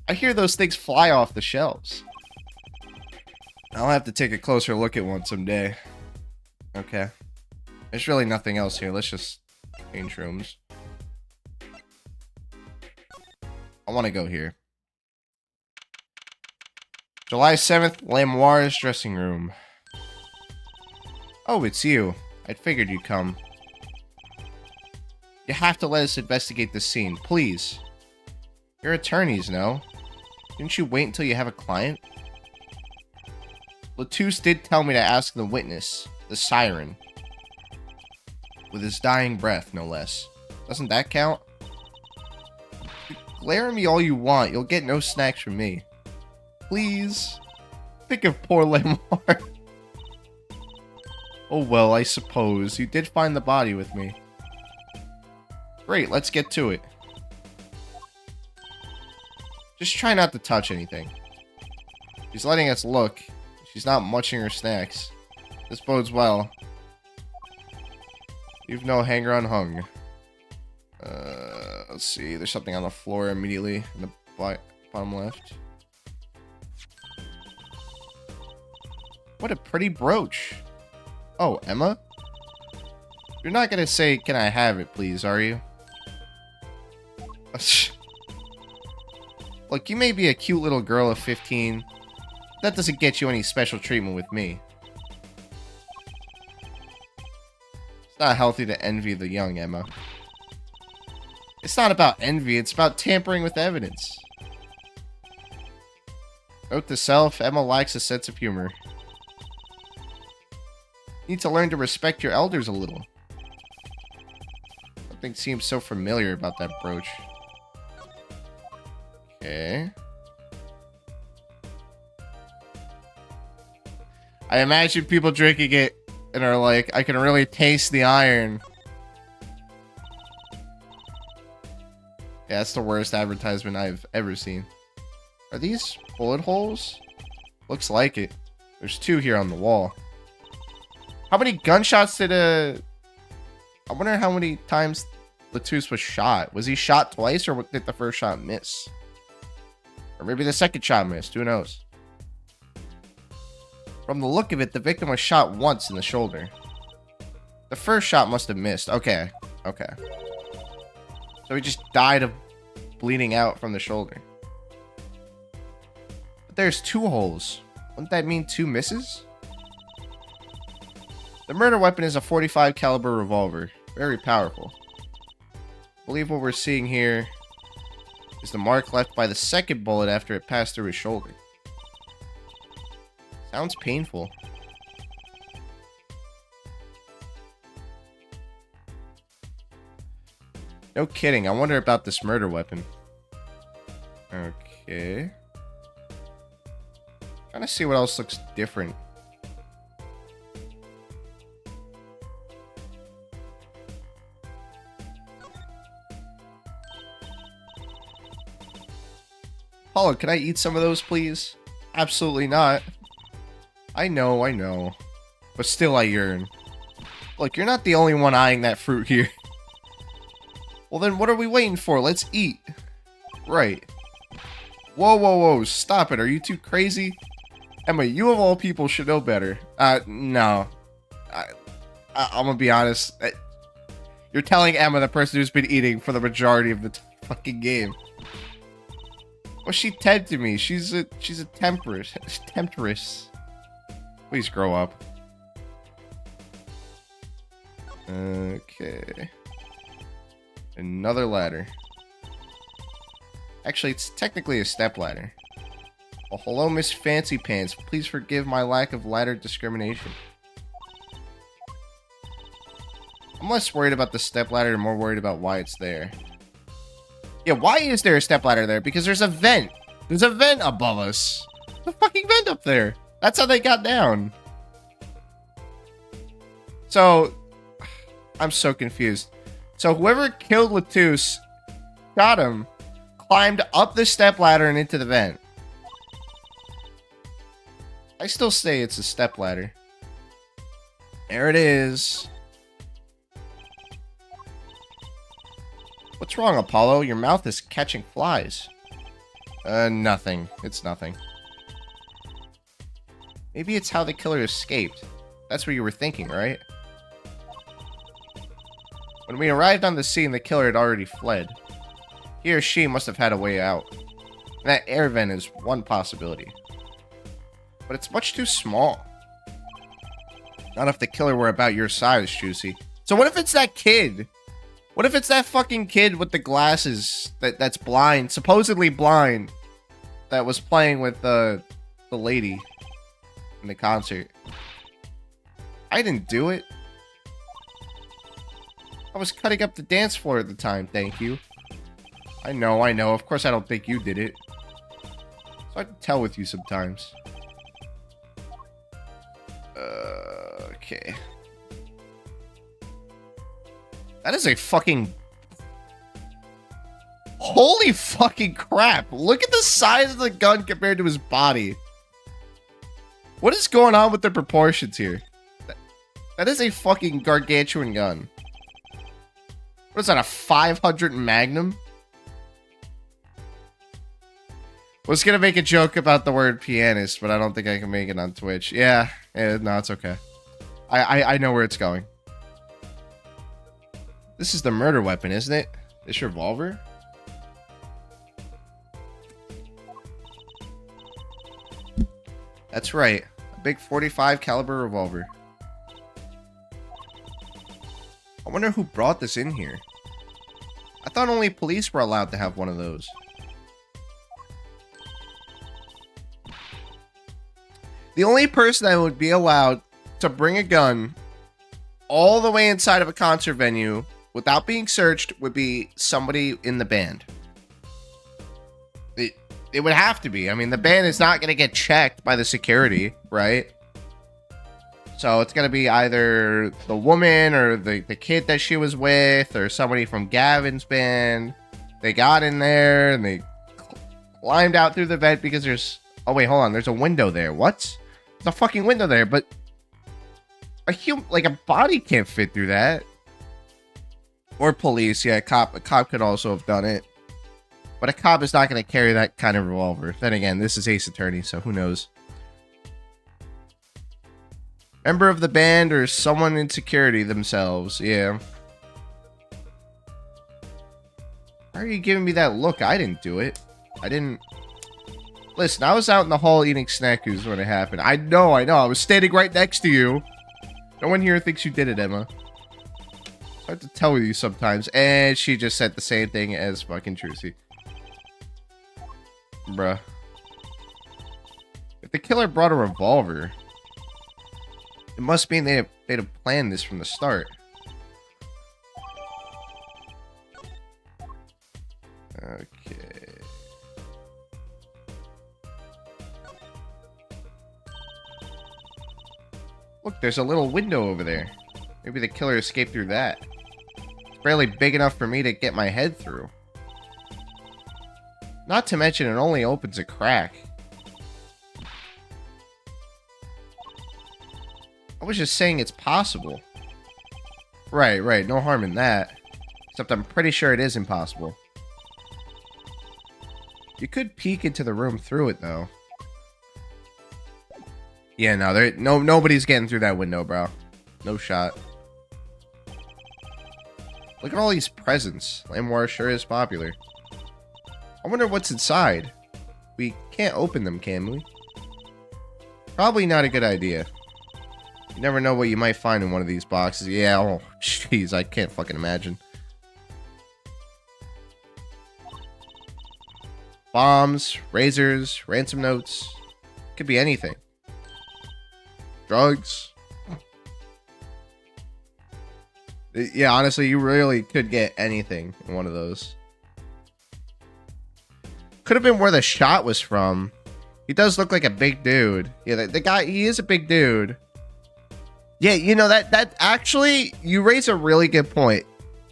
I hear those things fly off the shelves. I'll have to take a closer look at one someday. Okay. There's really nothing else here. Let's just change rooms. I want to go here. July 7th, Lamoire's dressing room. Oh, it's you. I'd figured you'd come. You have to let us investigate this scene, please. You're attorneys, no? Didn't you wait until you have a client? Latouche did tell me to ask the witness, the siren. With his dying breath, no less. Doesn't that count? Glare at me all you want, you'll get no snacks from me. Please. Think of poor Lamoire. Oh well, I suppose. You did find the body with me. Great, let's get to it. Just try not to touch anything. She's letting us look. She's not munching her snacks. This bodes well. You've no hanger unhung. Let's see. There's something on the floor immediately in the bottom left. What a pretty brooch. Oh, Emma? You're not gonna say, can I have it, please, are you? Look, you may be a cute little girl of 15. That doesn't get you any special treatment with me. It's not healthy to envy the young, Emma. It's not about envy, it's about tampering with evidence. Note to self, Emma lacks a sense of humor. You need to learn to respect your elders a little. Something seems so familiar about that brooch. Okay. I imagine people drinking it and are like, I can really taste the iron. Yeah, that's the worst advertisement I've ever seen. Are these bullet holes? Looks like it. There's 2 here on the wall. How many gunshots did I wonder how many times Latouche was shot. Was he shot twice, or did the first shot miss? Or maybe the second shot missed. Who knows? From the look of it, the victim was shot once in the shoulder. The first shot must have missed. Okay. Okay. So he just died of bleeding out from the shoulder. But there's 2 holes. Wouldn't that mean 2 misses? The murder weapon is a .45 caliber revolver. Very powerful. I believe what we're seeing here is the mark left by the second bullet after it passed through his shoulder. Sounds painful. No kidding. I wonder about this murder weapon. Okay. Trying to see what else looks different. Apollo, can I eat some of those, please? Absolutely not. I know. But still I yearn. Look, you're not the only one eyeing that fruit here. Well then, what are we waiting for? Let's eat. Right. Whoa. Stop it. Are you too crazy? Emma, you of all people should know better. No. I'm gonna be honest. You're telling Emma, the person who's been eating for the majority of the fucking game. Well, she tempted me. She's a temptress. Please grow up. Okay. Another ladder. Actually, it's technically a step ladder. Well, hello, Miss Fancy Pants. Please forgive my lack of ladder discrimination. I'm less worried about the step ladder and more worried about why it's there. Yeah, why is there a step ladder there? Because there's a vent. There's a vent above us. There's a fucking vent up there. That's how they got down. So, I'm so confused. So whoever killed Latus, got him, climbed up the step ladder and into the vent. I still say it's a step ladder. There it is. What's wrong, Apollo? Your mouth is catching flies. Nothing. It's nothing. Maybe it's how the killer escaped. That's what you were thinking, right? When we arrived on the scene, the killer had already fled. He or she must have had a way out. And that air vent is one possibility. But it's much too small. Not if the killer were about your size, Juicy. So what if it's that kid? What if it's that fucking kid with the glasses that's blind, supposedly blind, that was playing with the lady in the concert? I didn't do it. I was cutting up the dance floor at the time, thank you. I know. Of course I don't think you did it. So I can tell with you sometimes. Okay. That is a fucking... Holy fucking crap. Look at the size of the gun compared to his body. What is going on with the proportions here? That is a fucking gargantuan gun. What is that, a 500 Magnum? Was gonna make a joke about the word pianist, but I don't think I can make it on Twitch. Yeah, no, it's okay. I know where it's going. This is the murder weapon, isn't it? This revolver? That's right. A big 45 caliber revolver. I wonder who brought this in here. I thought only police were allowed to have one of those. The only person that would be allowed to bring a gun all the way inside of a concert venue without being searched would be somebody in the band. It would have to be. I mean, the band is not going to get checked by the security, right? So it's going to be either the woman or the kid that she was with or somebody from Gavin's band. They got in there and they climbed out through the vent because there's... Oh, wait, hold on. There's a window there. What? There's a fucking window there, but a body can't fit through that. Or police. Yeah, a cop could also have done it. But a cop is not going to carry that kind of revolver. Then again, this is Ace Attorney, so who knows? Member of the band or someone in security themselves. Yeah. Why are you giving me that look? I didn't do it. I didn't... Listen, I was out in the hall eating Snackoos when it happened. I know. I was standing right next to you. No one here thinks you did it, Emma. I have to tell with you sometimes. And she just said the same thing as fucking Trucy. Bruh. If the killer brought a revolver, it must mean they'd have planned this from the start. Okay. Look, there's a little window over there. Maybe the killer escaped through that. It's barely big enough for me to get my head through. Not to mention, it only opens a crack. I was just saying it's possible. Right. No harm in that. Except I'm pretty sure it is impossible. You could peek into the room through it, though. Yeah, no, nobody's getting through that window, bro. No shot. Look at all these presents. Limoire sure is popular. I wonder what's inside. We can't open them, can we? Probably not a good idea. You never know what you might find in one of these boxes. Yeah, oh, jeez, I can't fucking imagine. Bombs, razors, ransom notes. Could be anything. Drugs. Yeah, honestly, you really could get anything in one of those. Could have been where the shot was from. He does look like a big dude. Yeah, the guy, he is a big dude. Yeah, you know, that actually, you raise a really good point.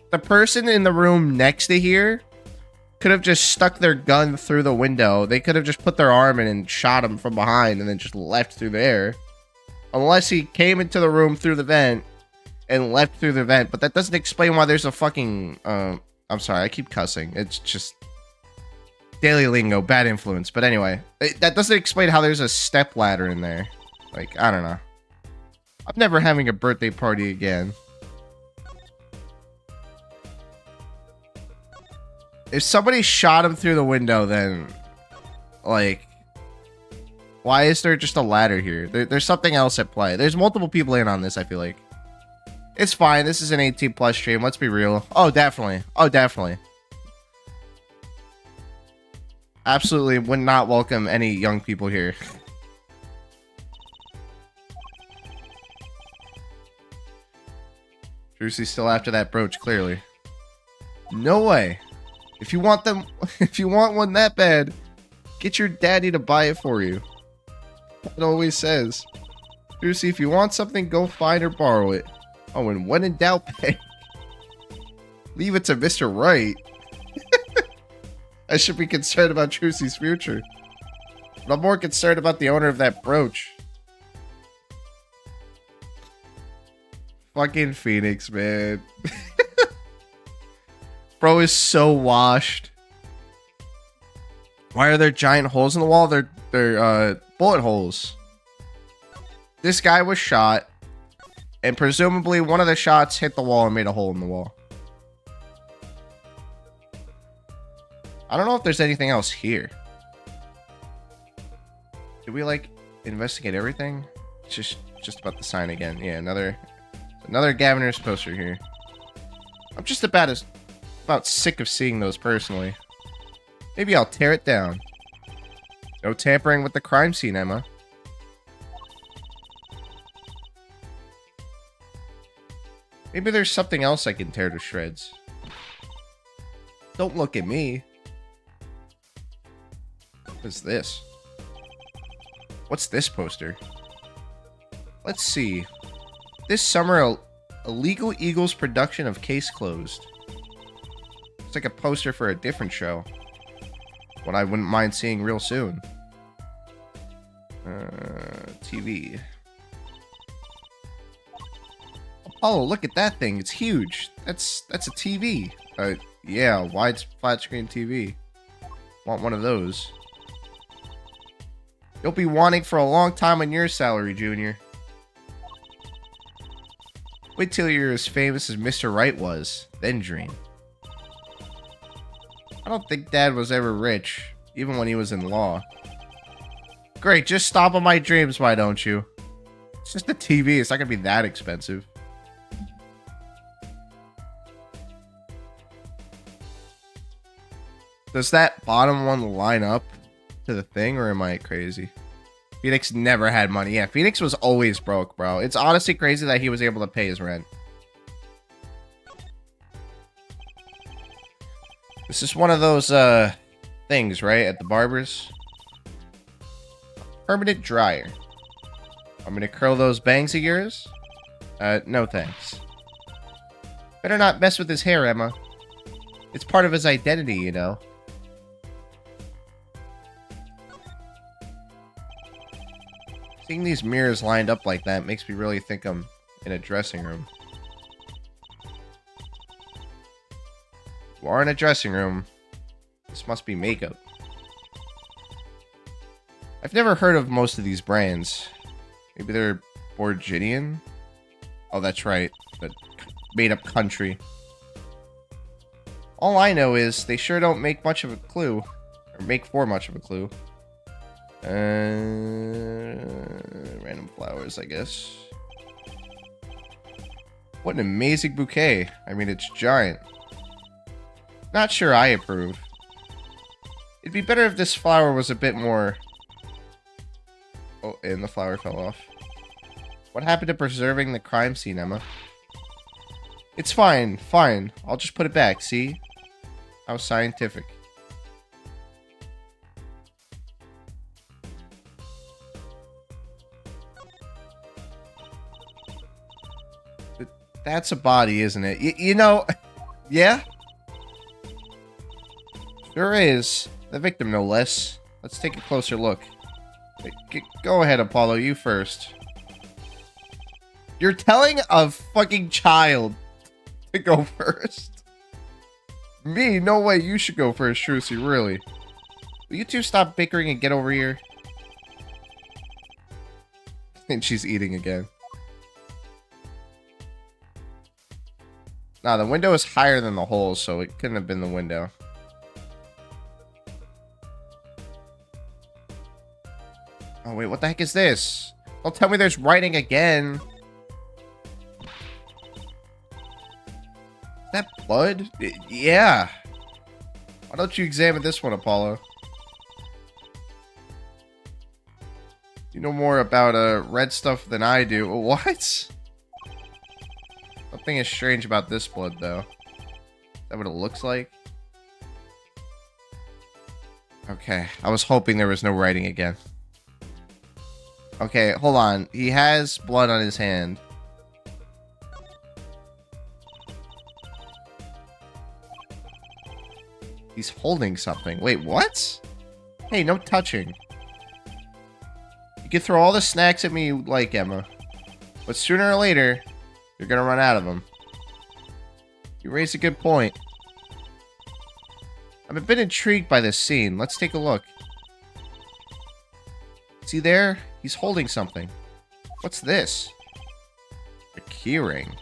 The person in the room next to here could have just stuck their gun through the window. They could have just put their arm in and shot him from behind and then just left through there. Unless he came into the room through the vent and left through the vent. But that doesn't explain why there's a fucking... I'm sorry, I keep cussing. It's just... daily lingo, bad influence. But anyway, that doesn't explain how there's a step ladder in there. Like, I don't know. I'm never having a birthday party again. If somebody shot him through the window, then... like... why is there just a ladder here? There's something else at play. There's multiple people in on this, I feel like. It's fine. This is an 18+ stream. Let's be real. Oh, definitely. Oh, definitely. Absolutely would not welcome any young people here. Drewsy's still after that brooch, clearly. No way. If you want them, if you want one that bad, get your daddy to buy it for you. It always says. Drewsy, if you want something, go find or borrow it. Oh, and when in doubt, pay. Leave it to Mr. Right. I should be concerned about Drewsy's future. But I'm more concerned about the owner of that brooch. Fucking Phoenix, man. Bro is so washed. Why are there giant holes in the wall? They're bullet holes. This guy was shot, and presumably one of the shots hit the wall and made a hole in the wall. I don't know if there's anything else here. Did we, like, investigate everything? It's just about the sign again. Yeah, another Gaviner's poster here. I'm just about sick of seeing those personally. Maybe I'll tear it down. No tampering with the crime scene, Emma. Maybe there's something else I can tear to shreds. Don't look at me. What is this? What's this poster? Let's see. This summer, Illegal Eagles production of Case Closed. It's like a poster for a different show. What I wouldn't mind seeing real soon. TV. Oh, look at that thing. It's huge. That's a TV. Yeah, wide flat screen TV. Want one of those. You'll be wanting for a long time on your salary, Junior. Wait till you're as famous as Mr. Right was, then dream. I don't think Dad was ever rich, even when he was in law. Great, just stop on my dreams, why don't you? It's just a TV, it's not gonna be that expensive. Does that bottom one line up to the thing, or am I crazy? Phoenix never had money. Yeah, Phoenix was always broke, bro. It's honestly crazy that he was able to pay his rent. This is one of those things, right? At the barber's. Permanent dryer. I'm gonna curl those bangs of yours. No thanks. Better not mess with his hair, Emma. It's part of his identity, you know. Seeing these mirrors lined up like that makes me really think I'm in a dressing room. You are in a dressing room. This must be makeup. I've never heard of most of these brands. Maybe they're Borginian? Oh, that's right. The made-up country. All I know is they sure don't make much of a clue. Or make for much of a clue. Random flowers, I guess. What an amazing bouquet. I mean, it's giant. Not sure I approve. It'd be better if this flower was a bit more... Oh, and the flower fell off. What happened to preserving the crime scene, Emma? It's fine, fine. I'll just put it back, see? How scientific. That's a body, isn't it? You know, yeah? Sure is. The victim, no less. Let's take a closer look. Go ahead, Apollo, you first. You're telling a fucking child to go first? Me? No way, you should go first, Trucy, really. Will you two stop bickering and get over here? And she's eating again. Nah, the window is higher than the hole, so it couldn't have been the window. Oh, wait, what the heck is this? Don't tell me there's writing again. Is that blood? Yeah. Why don't you examine this one, Apollo? You know more about red stuff than I do. What? Something is strange about this blood, though. Is that what it looks like? Okay, I was hoping there was no writing again. Okay, hold on. He has blood on his hand. He's holding something. Wait, what? Hey, no touching. You can throw all the snacks at me you like, Emma. But sooner or later, you're gonna run out of them. You raise a good point. I'm a bit intrigued by this scene. Let's take a look. See there? He's holding something. What's this? A keyring.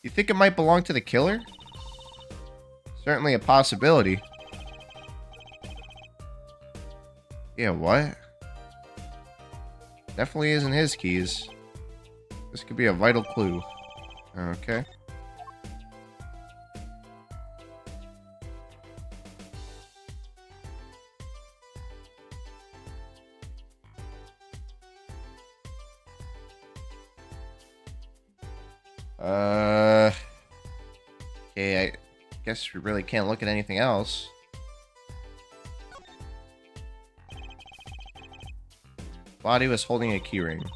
You think it might belong to the killer? Certainly a possibility. Yeah, what? Definitely isn't his keys. This could be a vital clue. Okay. Okay, I guess we really can't look at anything else. Lottie was holding a keyring.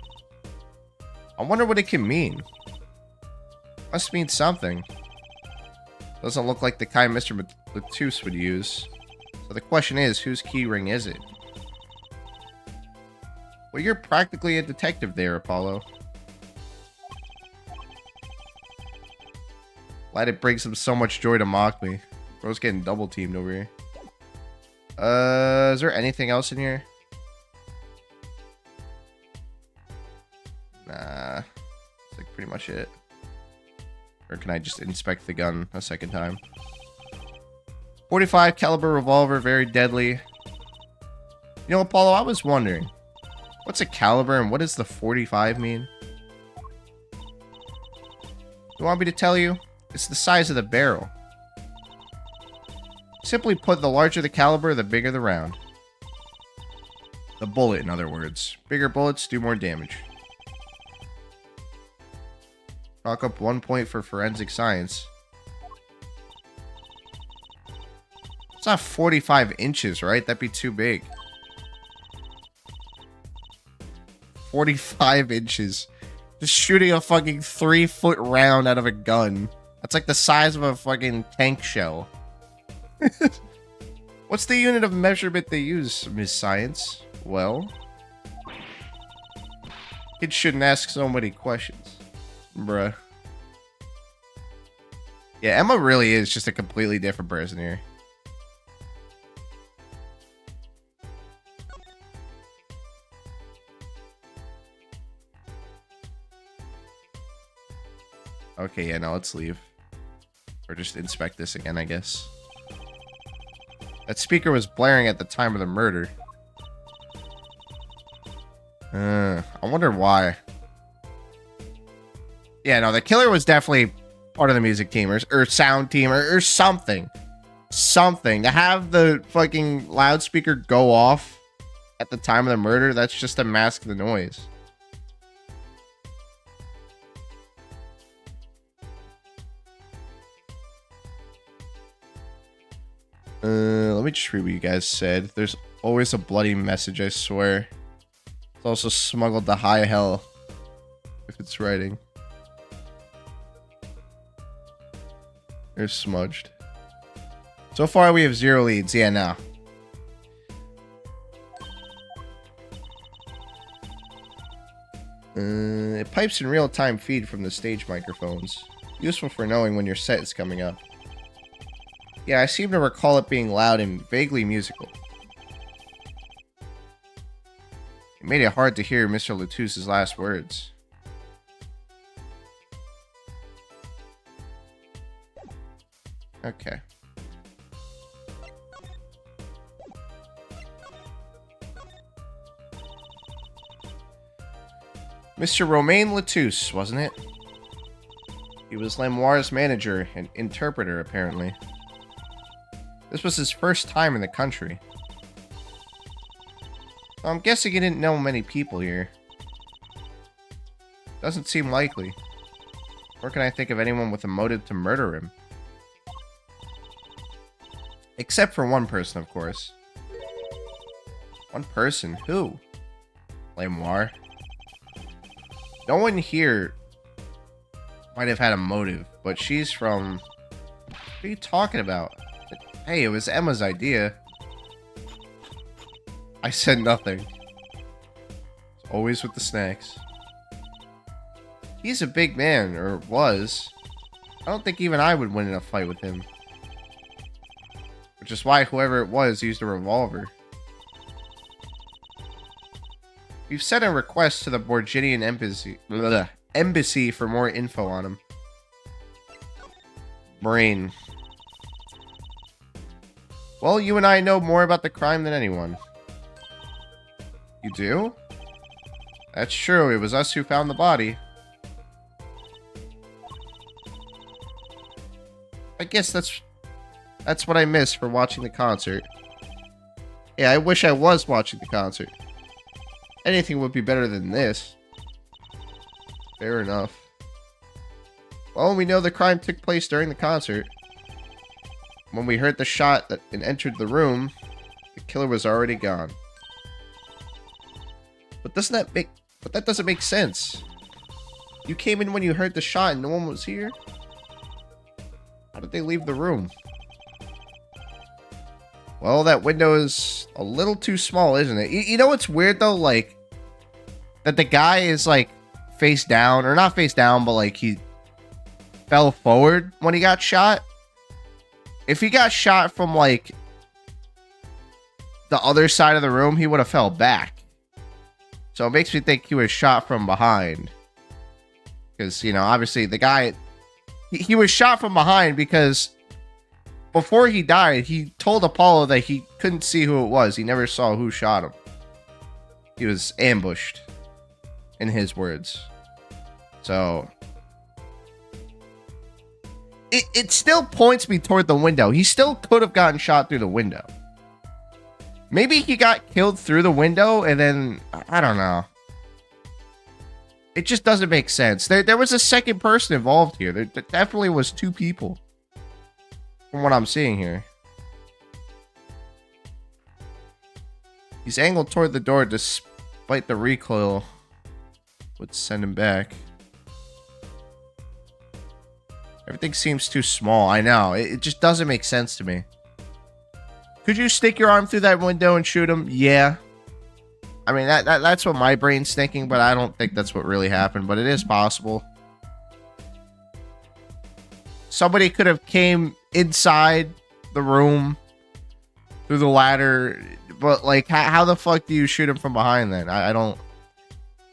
I wonder what it can mean. Must mean something. Doesn't look like the kind Mr. Latus would use. So the question is, whose keyring is it? Well, you're practically a detective there, Apollo. Glad it brings him so much joy to mock me. Bro's getting double teamed over here. Is there anything else in here? Nah. That's like pretty much it. Or can I just inspect the gun a second time? 45 caliber revolver, very deadly. You know, Apollo, I was wondering. What's a caliber and what does the 45 mean? You want me to tell you? It's the size of the barrel. Simply put, the larger the caliber, the bigger the round. The bullet, in other words. Bigger bullets do more damage. Chalk up 1 point for forensic science. It's not 45 inches, right? That'd be too big. 45 inches. Just shooting a fucking 3-foot round out of a gun. That's like the size of a fucking tank shell. What's the unit of measurement they use, Miss Science? Well, kids shouldn't ask so many questions. Bruh. Yeah, Emma really is just a completely different person here. Okay, yeah, now let's leave. Or just inspect this again, I guess. That speaker was blaring at the time of the murder. I wonder why. Yeah, no, the killer was definitely part of the music team or sound team or something. Something. To have the fucking loudspeaker go off at the time of the murder, that's just to mask the noise. Let me just read what you guys said. There's always a bloody message, I swear. It's also smuggled to high hell. If it's writing. They're smudged. So far, we have 0 leads. Yeah, no. It pipes in real-time feed from the stage microphones. Useful for knowing when your set is coming up. Yeah, I seem to recall it being loud and vaguely musical. It made it hard to hear Mr. Latous's last words. Okay. Mr. Romain Latouche, wasn't it? He was Lemoire's manager and interpreter, apparently. This was his first time in the country. So I'm guessing he didn't know many people here. Doesn't seem likely. Nor can I think of anyone with a motive to murder him. Except for one person, of course. One person? Who? Lemoire. No one here might have had a motive, but she's from... What are you talking about? Hey, it was Emma's idea. I said nothing. It's always with the snacks. He's a big man, or was. I don't think even I would win in a fight with him. Which is why whoever it was used a revolver. We've sent a request to the Borgidian embassy for more info on him. Brain. Well, you and I know more about the crime than anyone. You do? That's true. It was us who found the body. I guess that's what I missed for watching the concert. Yeah, I wish I was watching the concert. Anything would be better than this. Fair enough. Well, we know the crime took place during the concert. When we heard the shot and entered the room, the killer was already gone. But that doesn't make sense. You came in when you heard the shot and no one was here? How did they leave the room? Well, that window is a little too small, isn't it? You know what's weird, though? Like, that the guy is, like, face down. Or not face down, but, like, he fell forward when he got shot. If he got shot from, like, the other side of the room, he would have fell back. So it makes me think he was shot from behind. Because, you know, obviously the guy... He was shot from behind because... Before he died, he told Apollo that he couldn't see who it was. He never saw who shot him. He was ambushed, in his words. So, it still points me toward the window. He still could have gotten shot through the window. Maybe he got killed through the window and then I don't know. It just doesn't make sense. There was a second person involved here. There definitely was two people. From what I'm seeing here. He's angled toward the door despite the recoil would send him back. Everything seems too small. I know. It just doesn't make sense to me. Could you stick your arm through that window and shoot him? Yeah. I mean, that's what my brain's thinking, but I don't think that's what really happened. But it is possible. Somebody could have came inside the room through the ladder. But, like, how the fuck do you shoot him from behind then? I don't...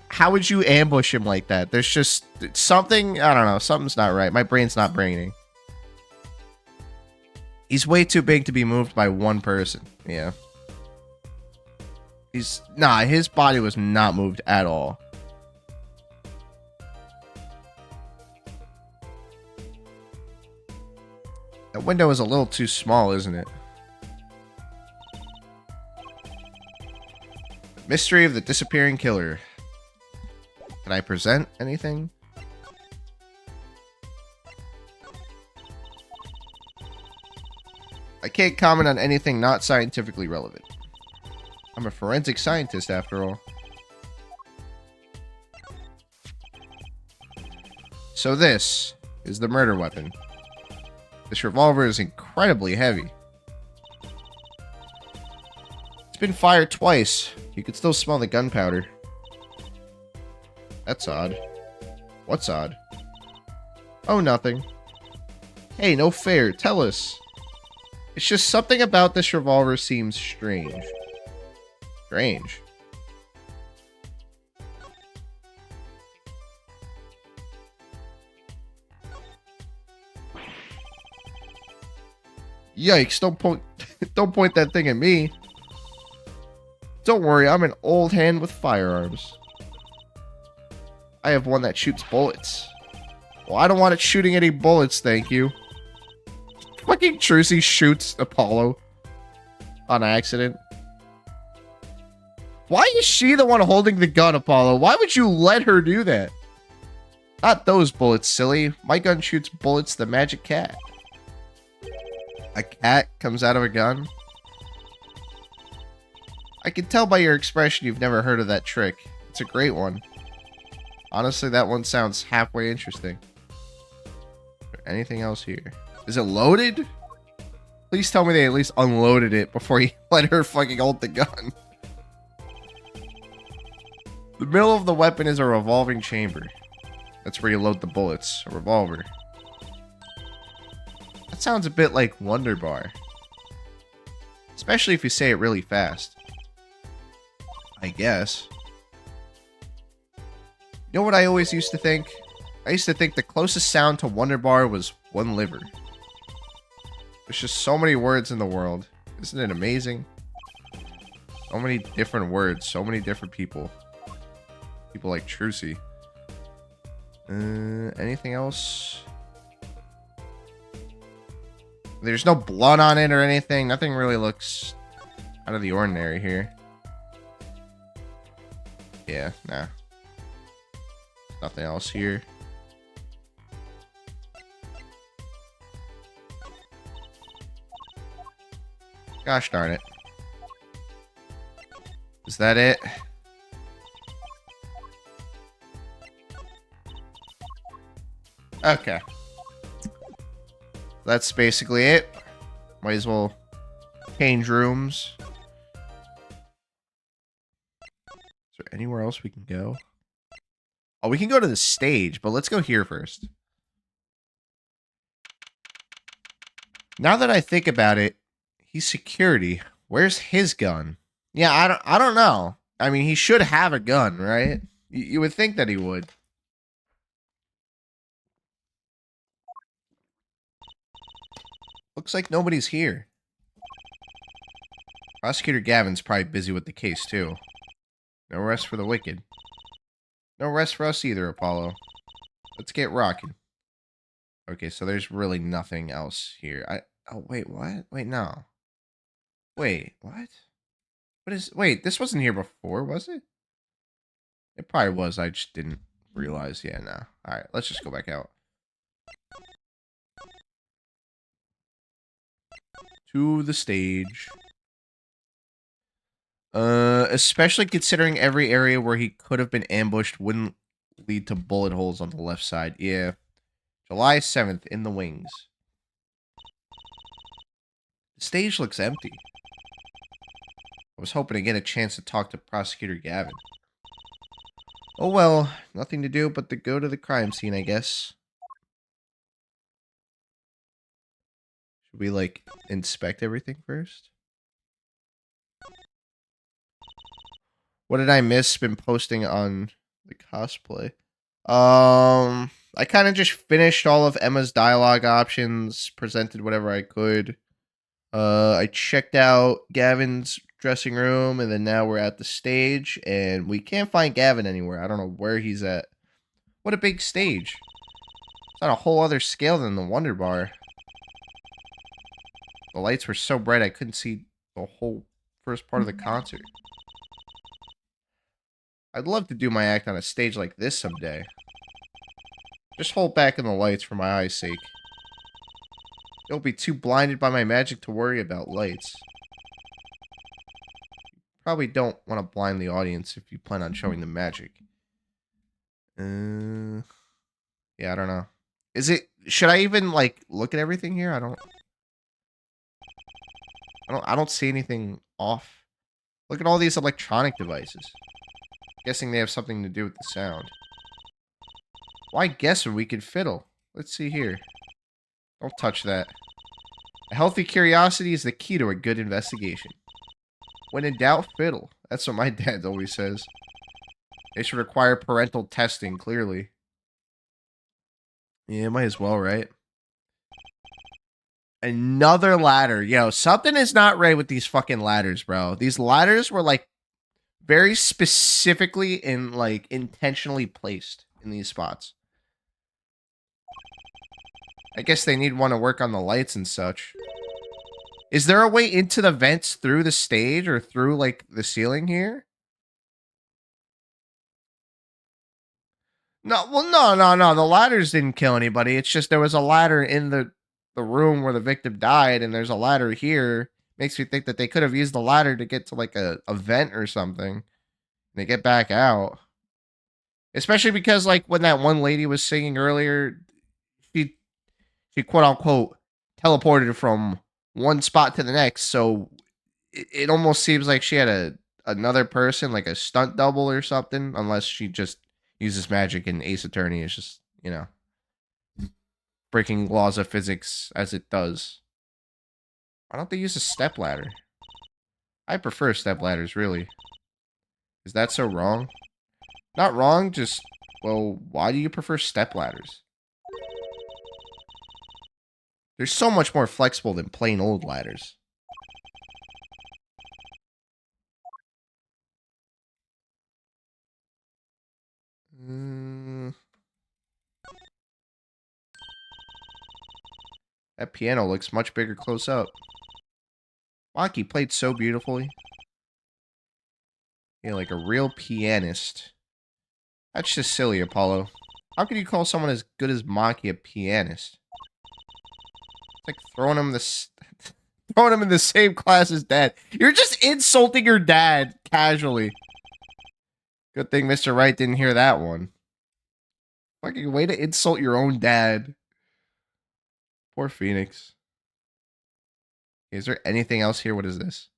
How would you ambush him like that? There's just something... I don't know. Something's not right. My brain's not braining. He's way too big to be moved by one person. Yeah. Nah, his body was not moved at all. That window is a little too small, isn't it? Mystery of the disappearing killer. Can I present anything? I can't comment on anything not scientifically relevant. I'm a forensic scientist, after all. So this is the murder weapon. This revolver is incredibly heavy. It's been fired twice. You can still smell the gunpowder. That's odd. What's odd? Oh, nothing. Hey, no fair. Tell us. It's just something about this revolver seems strange. Strange. Yikes, don't point that thing at me. Don't worry, I'm an old hand with firearms. I have one that shoots bullets. Well, I don't want it shooting any bullets, thank you. Fucking Trucy shoots Apollo on accident. Why is she the one holding the gun, Apollo? Why would you let her do that? Not those bullets, silly. My gun shoots bullets, the magic cat. A cat comes out of a gun? I can tell by your expression you've never heard of that trick. It's a great one. Honestly, that one sounds halfway interesting. Is there anything else here? Is it loaded? Please tell me they at least unloaded it before you let her fucking hold the gun. The middle of the weapon is a revolving chamber. That's where you load the bullets. A revolver. That sounds a bit like Wonder Bar. Especially if you say it really fast. I guess. You know what I always used to think? I used to think the closest sound to Wonder Bar was one liver. There's just so many words in the world. Isn't it amazing? So many different words. So many different people. People like Trucy. Anything else? There's no blood on it or anything. Nothing really looks out of the ordinary here. Yeah, nah. Nothing else here. Gosh darn it. Is that it? Okay. That's basically it. Might as well change rooms. Is there anywhere else we can go? Oh, we can go to the stage, but let's go here first. Now that I think about it, he's security. Where's his gun? Yeah, I don't know. I mean, he should have a gun, right? You would think that he would. Looks like nobody's here. Prosecutor Gavin's probably busy with the case, too. No rest for the wicked. No rest for us either, Apollo. Let's get rocking. Okay, so there's really nothing else here. Oh, wait, what? Wait, no. Wait, what? What is... Wait, this wasn't here before, was it? It probably was. I just didn't realize. Yeah, no. Alright, let's just go back out. To the stage. Especially considering every area where he could have been ambushed wouldn't lead to bullet holes on the left side. Yeah. July 7th, in the wings. The stage looks empty. I was hoping to get a chance to talk to Prosecutor Gavin. Oh well, nothing to do but to go to the crime scene, I guess. Should we, like, inspect everything first? What did I miss? Been posting on the cosplay. I kind of just finished all of Emma's dialogue options, presented whatever I could. I checked out Gavin's dressing room, and then now we're at the stage, and we can't find Gavin anywhere. I don't know where he's at. What a big stage. It's on a whole other scale than the Wonder Bar. The lights were so bright I couldn't see the whole first part of the concert. I'd love to do my act on a stage like this someday. Just hold back in the lights for my eyes' sake. Don't be too blinded by my magic to worry about lights. Probably don't want to blind the audience if you plan on showing them magic. Yeah, I don't know. Should I even, like, look at everything here? I don't see anything off. Look at all these electronic devices. Guessing they have something to do with the sound. Why guess when we could fiddle? Let's see here. Don't touch that. A healthy curiosity is the key to a good investigation. When in doubt, fiddle. That's what my dad always says. They should require parental testing, clearly. Yeah, might as well, right? Another ladder. Yo, something is not right with these fucking ladders, bro. These ladders were, like, very specifically and, like, intentionally placed in these spots. I guess they need one to work on the lights and such. Is there a way into the vents through the stage or through, like, the ceiling here? No, well, no. The ladders didn't kill anybody. It's just there was a ladder in the room where the victim died, and there's a ladder here. Makes me think that they could have used the ladder to get to, like, a vent or something. And they get back out. Especially because, like, when that one lady was singing earlier, she quote unquote teleported from one spot to the next. So it almost seems like she had another person, like a stunt double or something, unless she just uses magic and Ace Attorney is just, you know, breaking laws of physics as it does. Why don't they use a step ladder? I prefer step ladders, really. Is that so wrong? Not wrong, just, well, why do you prefer step ladders? They're so much more flexible than plain old ladders. That piano looks much bigger close up. Maki played so beautifully. Yeah, like a real pianist. That's just silly, Apollo. How could you call someone as good as Maki a pianist? It's like throwing him throwing him in the same class as Dad. You're just insulting your dad casually. Good thing Mr. Wright didn't hear that one. Fucking way to insult your own dad. Poor Phoenix. Is there anything else here? What is this?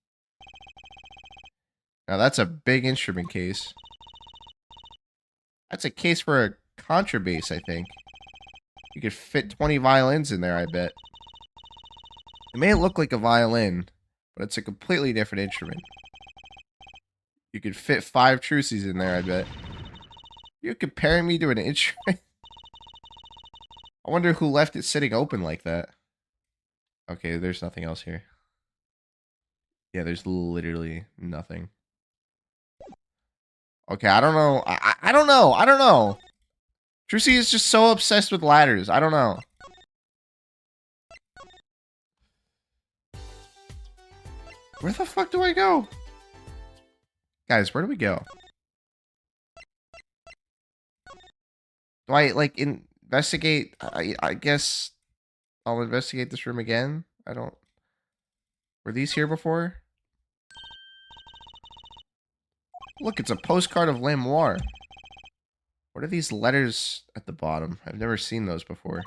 Now that's a big instrument case. That's a case for a contrabass, I think. You could fit 20 violins in there, I bet. It may look like a violin, but it's a completely different instrument. You could fit 5 truces in there, I bet. You're comparing me to an instrument? I wonder who left it sitting open like that. Okay, there's nothing else here. Yeah, there's literally nothing. Okay, I don't know. I don't know. I don't know. Trucy is just so obsessed with ladders. I don't know. Where the fuck do I go? Guys, where do we go? Do I, like, investigate? I guess I'll investigate this room again. I don't... Were these here before? Look, it's a postcard of L'Amour. What are these letters at the bottom? I've never seen those before. It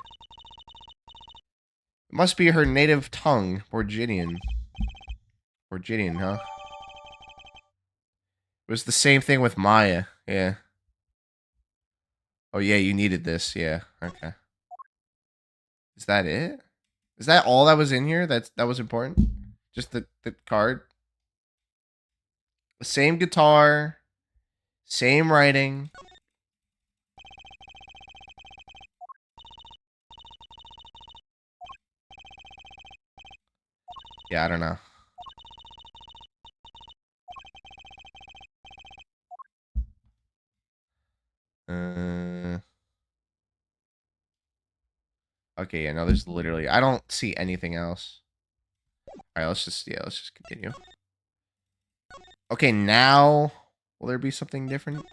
must be her native tongue, Borgidian. Borgidian, huh? It was the same thing with Maya. Yeah. Oh, yeah, you needed this. Yeah, okay. Is that it? Is that all that was in here that was important? Just the card? The same guitar. Same writing. Yeah, I don't know. Okay, yeah, no, there's literally... I don't see anything else. Alright, let's just continue. Okay, now... Will there be something different?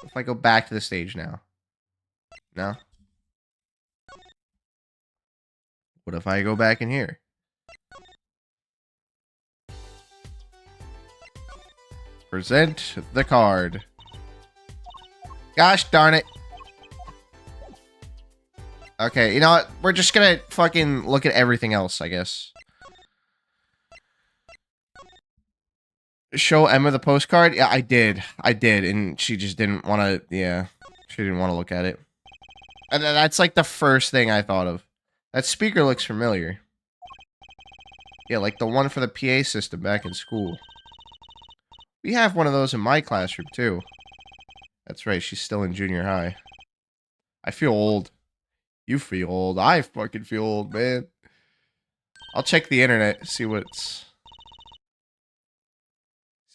If I go back to the stage now? No? What if I go back in here? Present the card. Gosh darn it. Okay, you know what? We're just gonna fucking look at everything else, I guess. Show Emma the postcard? Yeah, I did. And she just didn't want to, yeah. She didn't want to look at it. And that's like the first thing I thought of. That speaker looks familiar. Yeah, like the one for the PA system back in school. We have one of those in my classroom, too. That's right, she's still in junior high. I feel old. You feel old. I fucking feel old, man. I'll check the internet, see what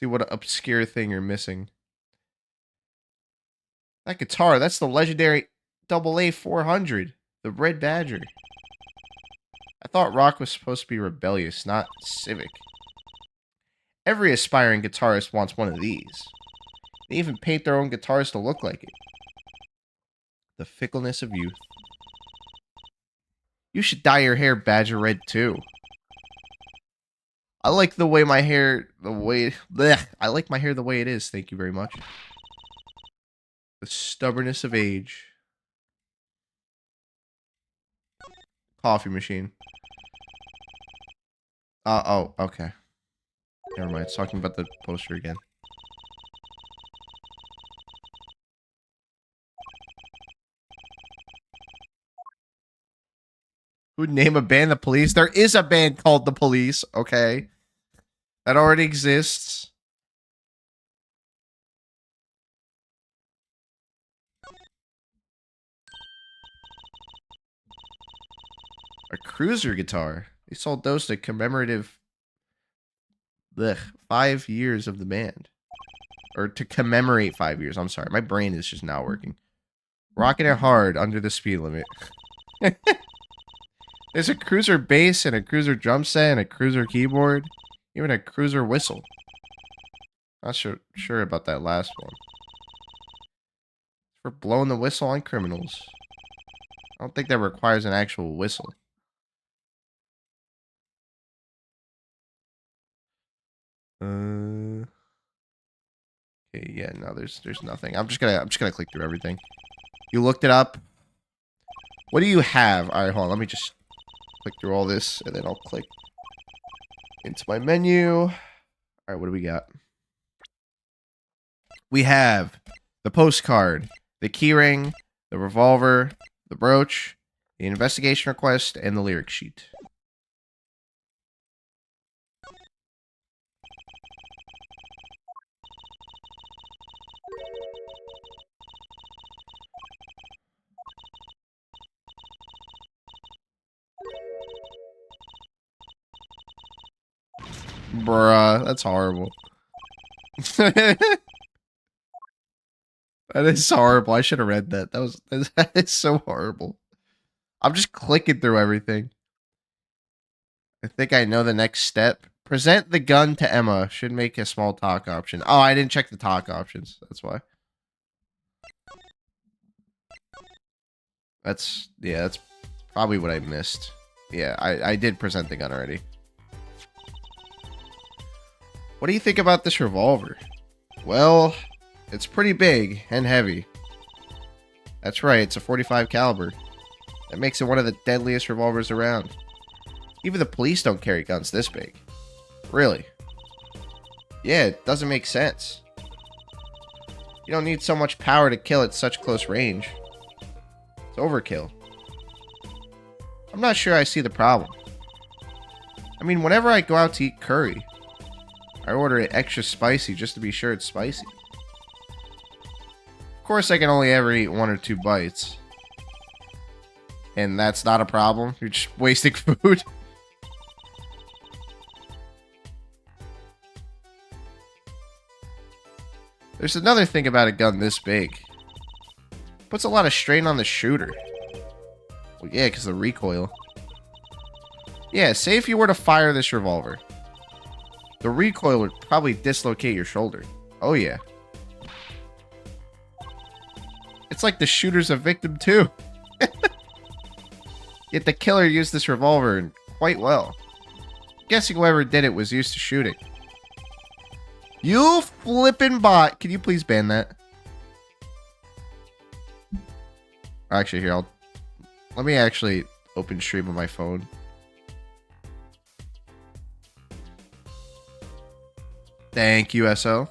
obscure thing you're missing. That guitar, that's the legendary AA 400, the Red Badger. I thought rock was supposed to be rebellious, not civic. Every aspiring guitarist wants one of these. They even paint their own guitars to look like it. The fickleness of youth. You should dye your hair badger red too. I like the way my hair, I like my hair the way it is, thank you very much. The stubbornness of age. Coffee machine. Oh, okay. Never mind, it's talking about the poster again. Who'd name a band The Police? There is a band called The Police, okay? That already exists. A cruiser guitar. They sold those to commemorative 5 years of the band. Or to commemorate 5 years. I'm sorry. My brain is just not working. Rocking it hard under the speed limit. There's a cruiser bass and a cruiser drum set and a cruiser keyboard. Even a cruiser whistle. Not sure about that last one. For blowing the whistle on criminals. I don't think that requires an actual whistle. Okay, yeah, no, there's nothing. I'm just gonna click through everything. You looked it up. What do you have? All right, hold on. Let me just click through all this, and then I'll click into my menu. All right, what do we got? We have the postcard, the keyring, the revolver, the brooch, the investigation request, and the lyric sheet. Bruh, that's horrible. That is horrible. I should have read that. That is so horrible. I'm just clicking through everything. I think I know the next step. Present the gun to Emma. Should make a small talk option. Oh, I didn't check the talk options. That's why. That's probably what I missed. Yeah, I did present the gun already. What do you think about this revolver? Well, it's pretty big and heavy. That's right, it's a .45 caliber. That makes it one of the deadliest revolvers around. Even the police don't carry guns this big. Really? Yeah, it doesn't make sense. You don't need so much power to kill at such close range. It's overkill. I'm not sure I see the problem. I mean, whenever I go out to eat curry, I order it extra spicy just to be sure it's spicy. Of course, I can only ever eat 1 or 2 bites. And that's not a problem. You're just wasting food. There's another thing about a gun this big. It puts a lot of strain on the shooter. Well, yeah, because of the recoil. Yeah, say if you were to fire this revolver. The recoil would probably dislocate your shoulder. Oh, yeah. It's like the shooter's a victim, too. Yet the killer used this revolver quite well. I'm guessing whoever did it was used to shooting. You flippin' bot. Can you please ban that? Actually, here, let me actually open stream on my phone. Thank you, SO.